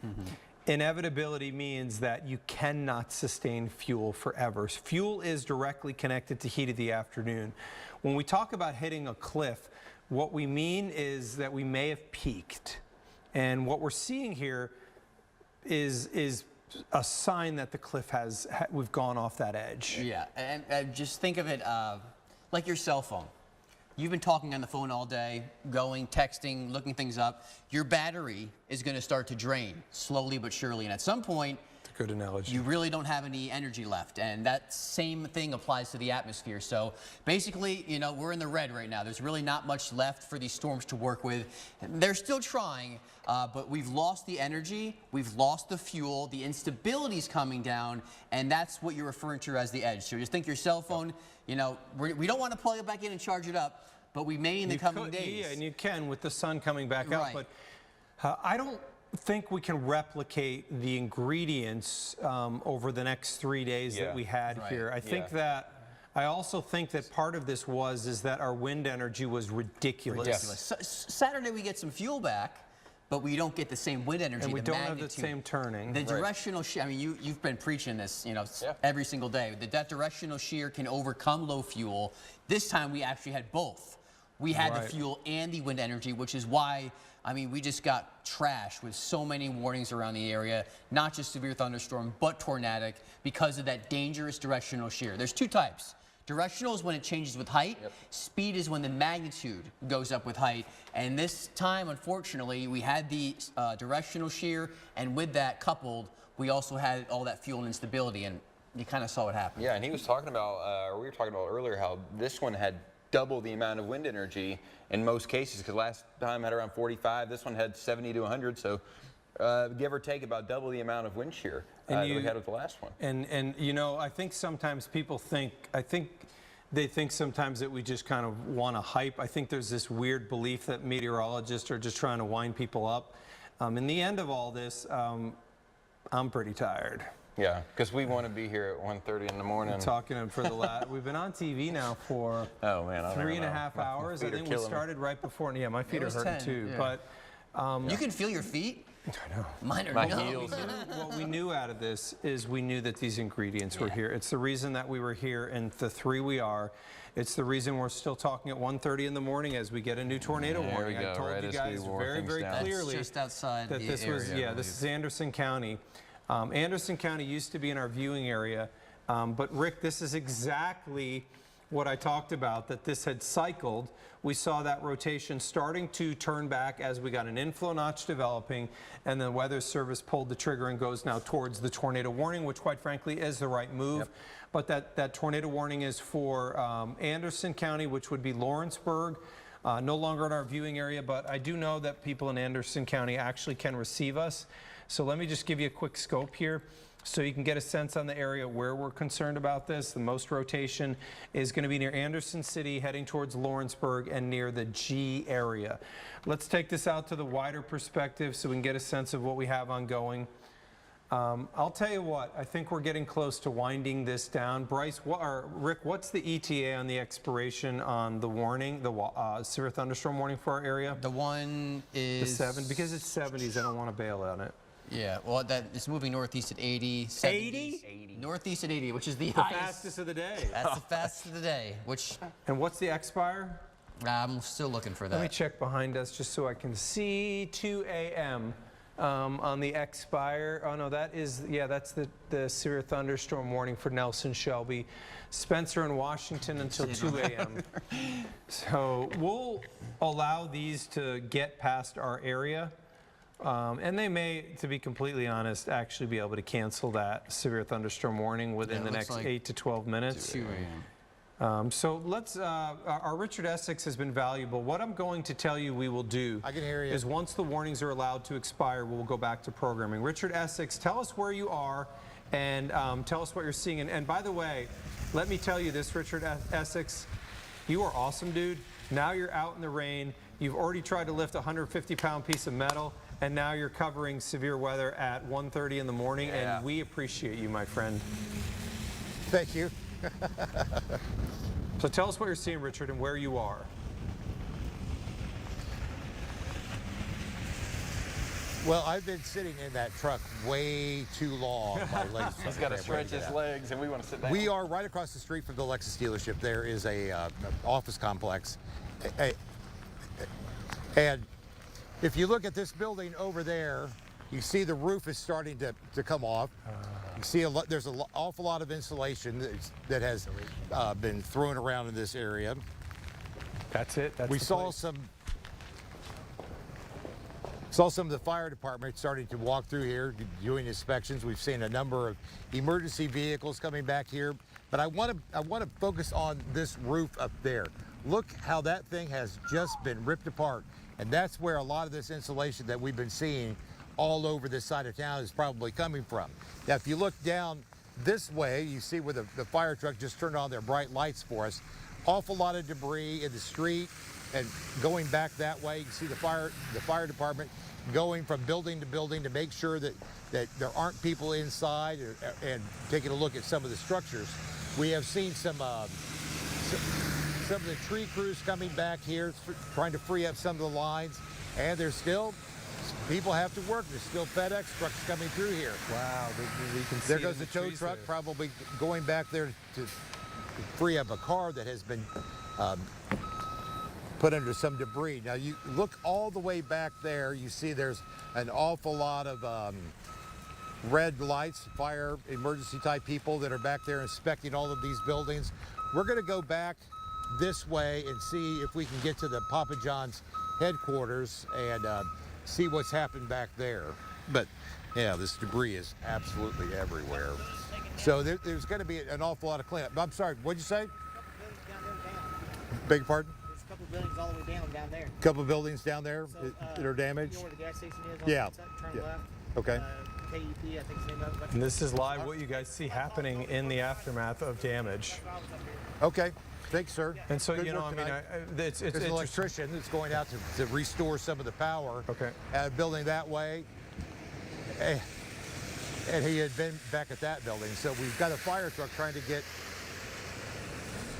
Inevitability means that you cannot sustain fuel forever. Fuel is directly connected to heat of the afternoon. When we talk about hitting a cliff, what we mean is that we may have peaked. And what we're seeing here is a sign that the cliff we've gone off that edge. Yeah, and just think of it like your cell phone. You've been talking on the phone all day, going, texting, looking things up. Your battery is going to start to drain slowly but surely. And at some point, Good analogy. you really don't have any energy left. And that same thing applies to the atmosphere. So basically, you know, we're in the red right now. There's really not much left for these storms to work with. They're still trying, but we've lost the energy, we've lost the fuel, the instability is coming down, and that's what you're referring to as the edge. So just think your cell phone, you know, we don't want to plug it back in and charge it up, but we may in the coming days. Yeah, and you can with the sun coming back out. Right. But I don't think we can replicate the ingredients over the next 3 days that we had here. I think that, I also think that part of this is that our wind energy was ridiculous. Saturday we get some fuel back, but we don't get the same wind energy. And we the don't magnitude. have the same turning. The directional shear, I mean, you've been preaching this, you know, every single day. That directional shear can overcome low fuel. This time we actually had both. We had the fuel and the wind energy, which is why, I mean, we just got trashed with so many warnings around the area, not just severe thunderstorm, but tornadic, because of that dangerous directional shear. There's two types. Directional is when it changes with height. Speed is when the magnitude goes up with height. And this time, unfortunately, we had the directional shear, and with that coupled, we also had all that fuel and instability, and you kind of saw what happened. Yeah, and he was talking about, or we were talking about earlier, how this one had double the amount of wind energy in most cases, because last time had around 45, this one had 70 to 100, so give or take about double the amount of wind shear that we had with the last one. And you know, I think sometimes people think, they think sometimes that we just kind of want to hype. I think there's this weird belief that meteorologists are just trying to wind people up. In the end of all this, I'm pretty tired. Yeah, because we want to be here at 1:30 in the morning. Talking for the last, we've been on TV now for 3.5 hours. I think we started right before. Yeah, my feet are hurting too. Yeah. But you can feel your feet. I know. Mine are My numb. heels. What we knew out of this is we knew that these ingredients were here. It's the reason that we were here, and the three we are. It's the reason we're still talking at 1:30 in the morning as we get a new tornado warning. I told you guys very, very clearly just outside that this was, this is Anderson County. Anderson County used to be in our viewing area, but Rick, this is exactly what I talked about, that this had cycled. We saw that rotation starting to turn back as we got an inflow notch developing, and the Weather Service pulled the trigger and goes now towards the tornado warning, which quite frankly is the right move. But that tornado warning is for Anderson County, which would be Lawrenceburg, no longer in our viewing area, but I do know that people in Anderson County actually can receive us. So let me just give you a quick scope here so you can get a sense on the area where we're concerned about this. The most rotation is going to be near Anderson City, heading towards Lawrenceburg, and near the G area. Let's take this out to the wider perspective so we can get a sense of what we have ongoing. I'll tell you what, I think we're getting close to winding this down. Bryce, Rick, what's the ETA on the expiration on the warning, the severe thunderstorm warning for our area? The one is... The 7, because it's 70s, I don't want to bail on it. Yeah, well, it's moving northeast at 80. 80? Northeast at 80, which is the fastest of the day. That's the fastest of the day, which... And what's the expire? I'm still looking for that. Let me check behind us just so I can see. 2 a.m. On the expire. Oh no, that is, yeah, that's the severe thunderstorm warning for Nelson, Shelby, Spencer, and Washington until 2 a.m. So we'll allow these to get past our area. And they may, to be completely honest, actually be able to cancel that severe thunderstorm warning within the next like 8 to 12 minutes. 2 a.m. So let's, our Richard Essex has been valuable. What I'm going to tell you we will do I can hear you. is once the warnings are allowed to expire, we'll go back to programming. Richard Essex, tell us where you are and tell us what you're seeing. And by the way, let me tell you this, Richard Essex, you are awesome, dude. Now you're out in the rain. You've already tried to lift a 150-pound piece of metal, and now you're covering severe weather at 1:30 in the morning, and we appreciate you, my friend. Thank you. So tell us what you're seeing, Richard, and where you are. Well, I've been sitting in that truck way too long. My legs. He's got to stretch his legs, and we want to sit down. We are right across the street from the Lexus dealership. There is a office complex, and if you look at this building over there, you see the roof is starting to come off. You see there's an awful lot of insulation that has been thrown around in this area. That's it. That's We the saw place. some of the fire department starting to walk through here doing inspections. We've seen a number of emergency vehicles coming back here, but I want to focus on this roof up there. Look how that thing has just been ripped apart, and that's where a lot of this insulation that we've been seeing all over this side of town is probably coming from. Now, if you look down this way, you see where the fire truck just turned on their bright lights for us. Awful lot of debris in the street, and going back that way, you can see the fire department going from building to building to make sure that there aren't people inside, and taking a look at some of the structures. We have seen some of the tree crews coming back here, trying to free up some of the lines, and there's still people have to work. There's still FedEx trucks coming through here. Wow, we can see There goes the tow truck, probably going back there to free up a car that has been put under some debris. Now you look all the way back there, you see there's an awful lot of red lights, fire emergency type people that are back there inspecting all of these buildings. We're going to go back this way and see if we can get to the Papa John's headquarters and see what's happened back there. But yeah, this debris is absolutely everywhere. So there's going to be an awful lot of cleanup. I'm sorry, what'd you say? Beg your pardon? There's a couple buildings all the way down there. Couple buildings down there So, that are damaged? You know where the gas station is? Yeah. Turn Yeah. left. Okay. KEP, I think is the name of it. And this is live what you guys see happening in the aftermath of damage. Okay. Thanks, sir. And so, Good you know, work I mean, tonight. it's There's an electrician that's going out to restore some of the power. Okay. At a building that way. And he had been back at that building. So we've got a fire truck trying to get.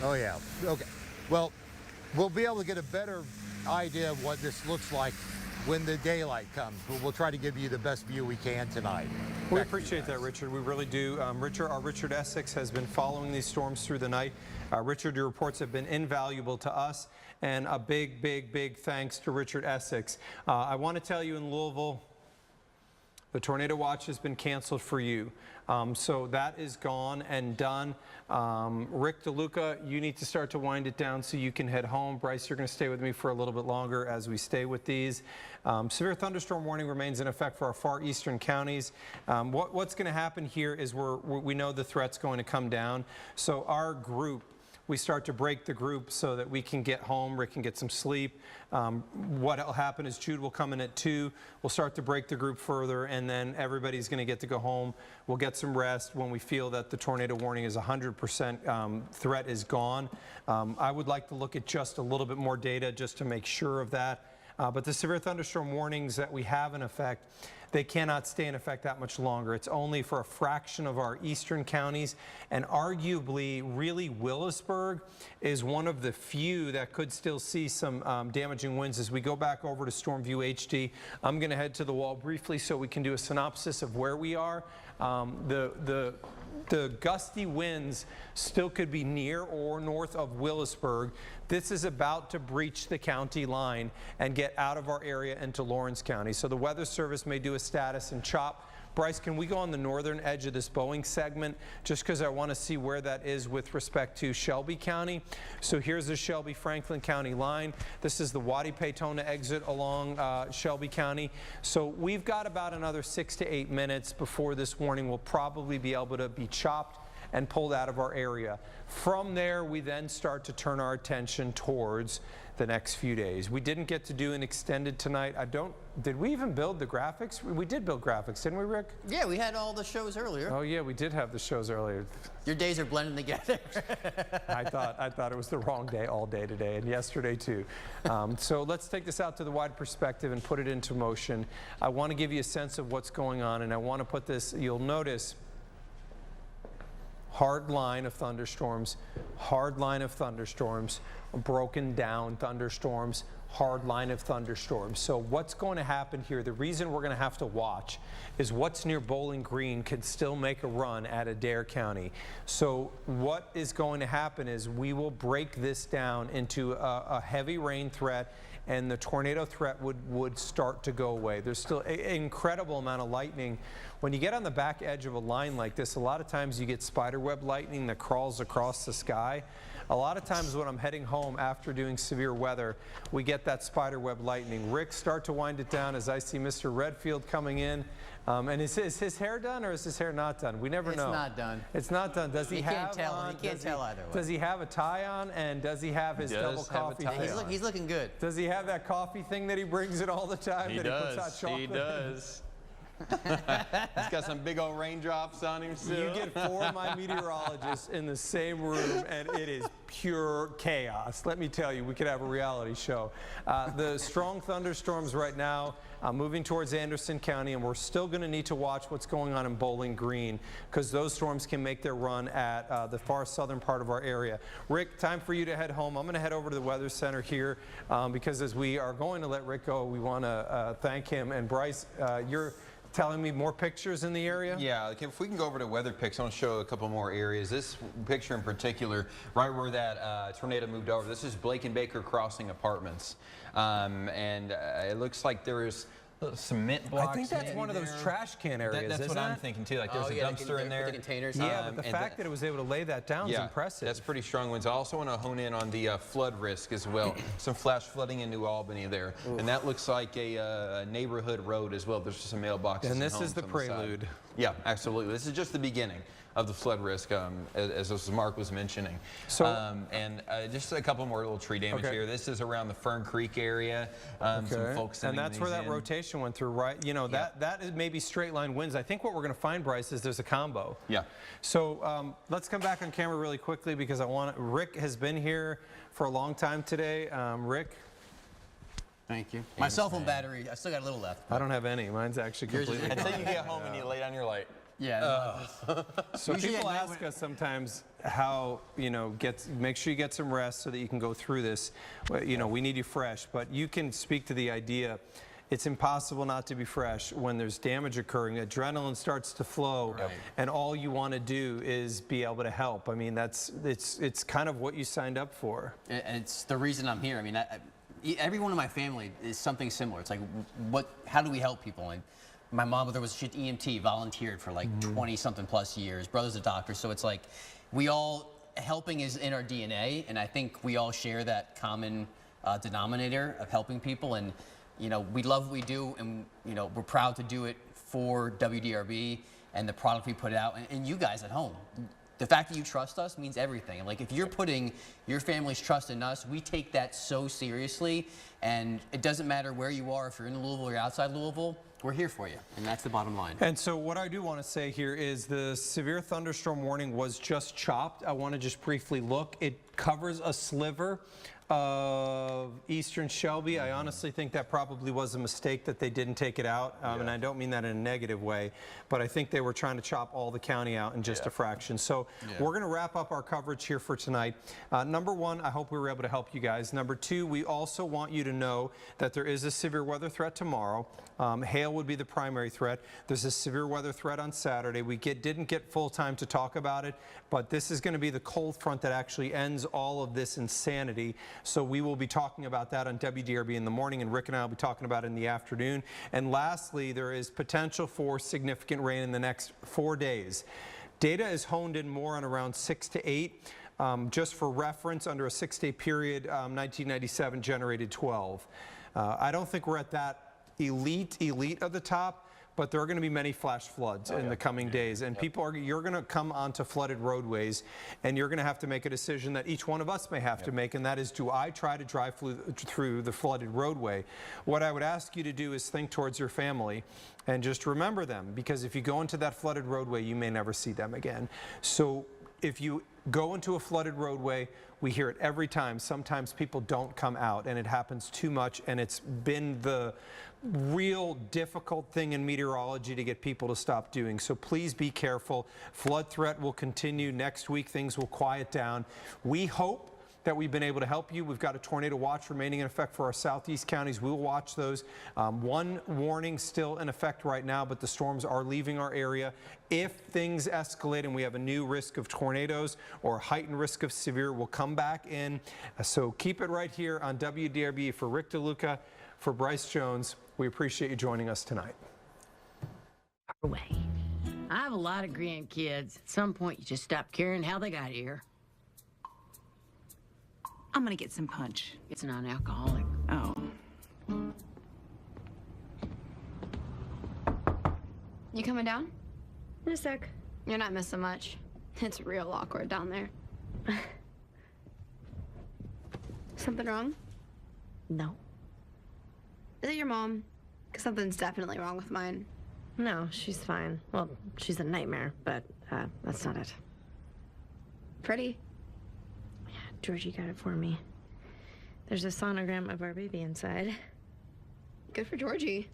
Oh, yeah. Okay. Well, we'll be able to get a better idea of what this looks like when the daylight comes. We'll try to give you the best view we can tonight. We Back to you appreciate that, guys. Richard. We really do. Richard Essex has been following these storms through the night. Richard, your reports have been invaluable to us, and a big, big, big thanks to Richard Essex. I want to tell you in Louisville, the tornado watch has been canceled for you. So that is gone and done. Rick DeLuca, you need to start to wind it down so you can head home. Bryce, you're going to stay with me for a little bit longer as we stay with these. Severe thunderstorm warning remains in effect for our far eastern counties. What's going to happen here is we know the threat's going to come down. So our group, we start to break the group so that we can get home. Rick can get some sleep. What will happen is Jude will come in at 2. We'll start to break the group further, and then everybody's going to get to go home. We'll get some rest when we feel that the tornado warning is 100% threat is gone. I would like to look at just a little bit more data just to make sure of that. But the severe thunderstorm warnings that we have in effect, they cannot stay in effect that much longer. It's only for a fraction of our eastern counties, and arguably, really, Willisburg is one of the few that could still see some damaging winds. As we go back over to Storm View HD, I'm going to head to the wall briefly so we can do a synopsis of where we are. The gusty winds still could be near or north of Willisburg. This is about to breach the county line and get out of our area into Lawrence County. So the Weather Service may do a status and chop. Bryce, can we go on the northern edge of this Boeing segment just because I want to see where that is with respect to Shelby County? So here's the Shelby-Franklin County line. This is the Waddy-Peytona exit along Shelby County. So we've got about another 6 to 8 minutes before this warning will probably be able to be chopped and pulled out of our area. From there, we then start to turn our attention towards the next few days. We didn't get to do an extended tonight. Did we even build the graphics? We did build graphics, didn't we, Rick? Yeah, we had all the shows earlier. Oh yeah, we did have the shows earlier. Your days are blending together. I thought it was the wrong day all day today, and yesterday too. So let's take this out to the wide perspective and put it into motion. I want to give you a sense of what's going on, and I want to put this, you'll notice, hard line of thunderstorms, broken down thunderstorms, hard line of thunderstorms. So what's going to happen here, the reason we're going to have to watch is what's near Bowling Green could still make a run at Adair County. So what is going to happen is we will break this down into a heavy rain threat, and the tornado threat would start to go away. There's still an incredible amount of lightning. When you get on the back edge of a line like this, a lot of times you get spiderweb lightning that crawls across the sky. A lot of times when I'm heading home after doing severe weather, we get that spiderweb lightning. Rick, start to wind it down as I see Mr. Redfield coming in. And is his hair done or is his hair not done? We never know. It's not done. It's not done. Does he You have can't tell. on? You can't tell either way. Does he have a tie on, and does he have his double coffee have a tie thing? on. He's looking good. Does he have that coffee thing that he brings in all the time? He that he puts hot does. chocolate He in? does. He's got some big old raindrops on him still. You get 4 of my meteorologists in the same room, and it is pure chaos. Let me tell you, we could have a reality show. The strong thunderstorms right now moving towards Anderson County, and we're still going to need to watch what's going on in Bowling Green because those storms can make their run at the far southern part of our area. Rick, time for you to head home. I'm going to head over to the Weather Center here because as we are going to let Rick go, we want to thank him. And Bryce, you're telling me more pictures in the area? Yeah, like if we can go over to weather pics, I want to show a couple more areas. This picture in particular, right where that tornado moved over, this is Blake and Baker Crossing Apartments. It looks like there is cement blocks. I think that's one of those trash can areas, That's isn't what I'm it? thinking too. Like there's a dumpster in there. The containers. Yeah, but the fact that it was able to lay that down is impressive. That's pretty strong winds. I also want to hone in on the flood risk as well. Some flash flooding in New Albany there. Oof. And that looks like a neighborhood road as well. There's some mailboxes. And this is the prelude. Yeah, absolutely. This is just the beginning of the flood risk, as Mark was mentioning. So, just a couple more little tree damage here. This is around the Fern Creek area. Some folks and that's where that rotation went through, right? You know, that is maybe straight line winds. I think what we're going to find, Bryce, is there's a combo. Yeah. So let's come back on camera really quickly because Rick has been here for a long time today. Rick. Thank you. My cell phone battery, I still got a little left. I don't have any. Mine's actually completely gone. Until you get home and you lay down your light. Yeah. So people ask us sometimes how, make sure you get some rest so that you can go through this. We need you fresh, but you can speak to the idea. It's impossible not to be fresh when there's damage occurring. Adrenaline starts to flow, and all you want to do is be able to help. I mean, it's kind of what you signed up for. And it's the reason I'm here. I mean, everyone in my family is something similar. It's like, how do we help people? Like, my mom, she's EMT, volunteered for like 20-something plus years. Brother's a doctor, so it's like helping is in our DNA, and I think we all share that common denominator of helping people. And we love what we do, and we're proud to do it for WDRB and the product we put out, and you guys at home. The fact that you trust us means everything. And like, if you're putting your family's trust in us, we take that so seriously. And it doesn't matter where you are, if you're in Louisville or outside Louisville, we're here for you. And that's the bottom line. And so what I do want to say here is the severe thunderstorm warning was just chopped. I want to just briefly look. It covers a sliver of Eastern Shelby. I honestly think that probably was a mistake that they didn't take it out, and I don't mean that in a negative way, but I think they were trying to chop all the county out in just a fraction. So we're going to wrap up our coverage here for tonight. Number one, I hope we were able to help you guys. Number two, we also want you to know that there is a severe weather threat tomorrow. Hail would be the primary threat. There's a severe weather threat on Saturday. We didn't get full time to talk about it, but this is going to be the cold front that actually ends all of this insanity. So we will be talking about that on WDRB in the morning, and Rick and I will be talking about it in the afternoon. And lastly, there is potential for significant rain in the next 4 days. Data is honed in more on around 6 to 8. Just for reference, under a 6-day period, 1997 generated 12. I don't think we're at that elite of the top, but there are going to be many flash floods in the coming days, and you're going to come onto flooded roadways, and you're going to have to make a decision that each one of us may have to make, and that is, do I try to drive through the flooded roadway? What I would ask you to do is think towards your family and just remember them, because if you go into that flooded roadway, you may never see them again. So if you go into a flooded roadway, we hear it every time. Sometimes people don't come out, and it happens too much, and it's been the real difficult thing in meteorology to get people to stop doing. So please be careful. Flood threat will continue next week. Things will quiet down. We hope that we've been able to help you. We've got a tornado watch remaining in effect for our southeast counties. We'll watch those. One warning still in effect right now, but the storms are leaving our area. If things escalate and we have a new risk of tornadoes or heightened risk of severe, we'll come back in. So keep it right here on WDRB. For Rick DeLuca, for Bryce Jones, we appreciate you joining us tonight. Way. I have a lot of grandkids. At some point, you just stop caring how they got here. I'm gonna get some punch. It's non-alcoholic. Oh. You coming down? In a sec. You're not missing much. It's real awkward down there. Something wrong? No. Is it your mom? Because something's definitely wrong with mine. No, she's fine. Well, she's a nightmare, but that's not it. Pretty. Yeah, Georgie got it for me. There's a sonogram of our baby inside. Good for Georgie.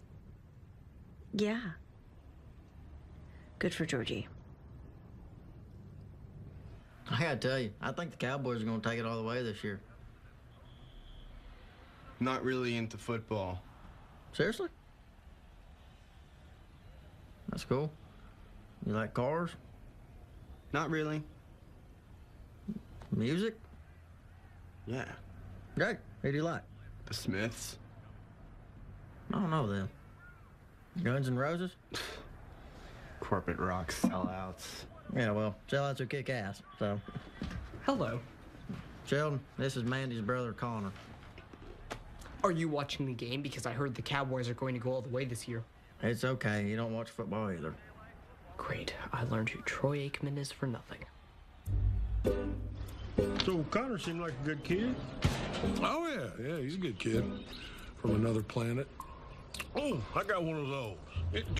Yeah. Good for Georgie. I gotta tell you, I think the Cowboys are gonna take it all the way this year. Not really into football. Seriously? That's cool. You like cars? Not really. Music? Yeah. Great. Who do you like? The Smiths. I don't know them. Guns N' Roses? Corporate rock sellouts. Yeah, well, sellouts will kick ass, so. Hello. Sheldon, this is Mandy's brother, Connor. Are you watching the game? Because I heard the Cowboys are going to go all the way this year. It's okay. You don't watch football either. Great. I learned who Troy Aikman is for nothing. So Connor seemed like a good kid. Oh, yeah, he's a good kid from another planet. Oh, I got one of those.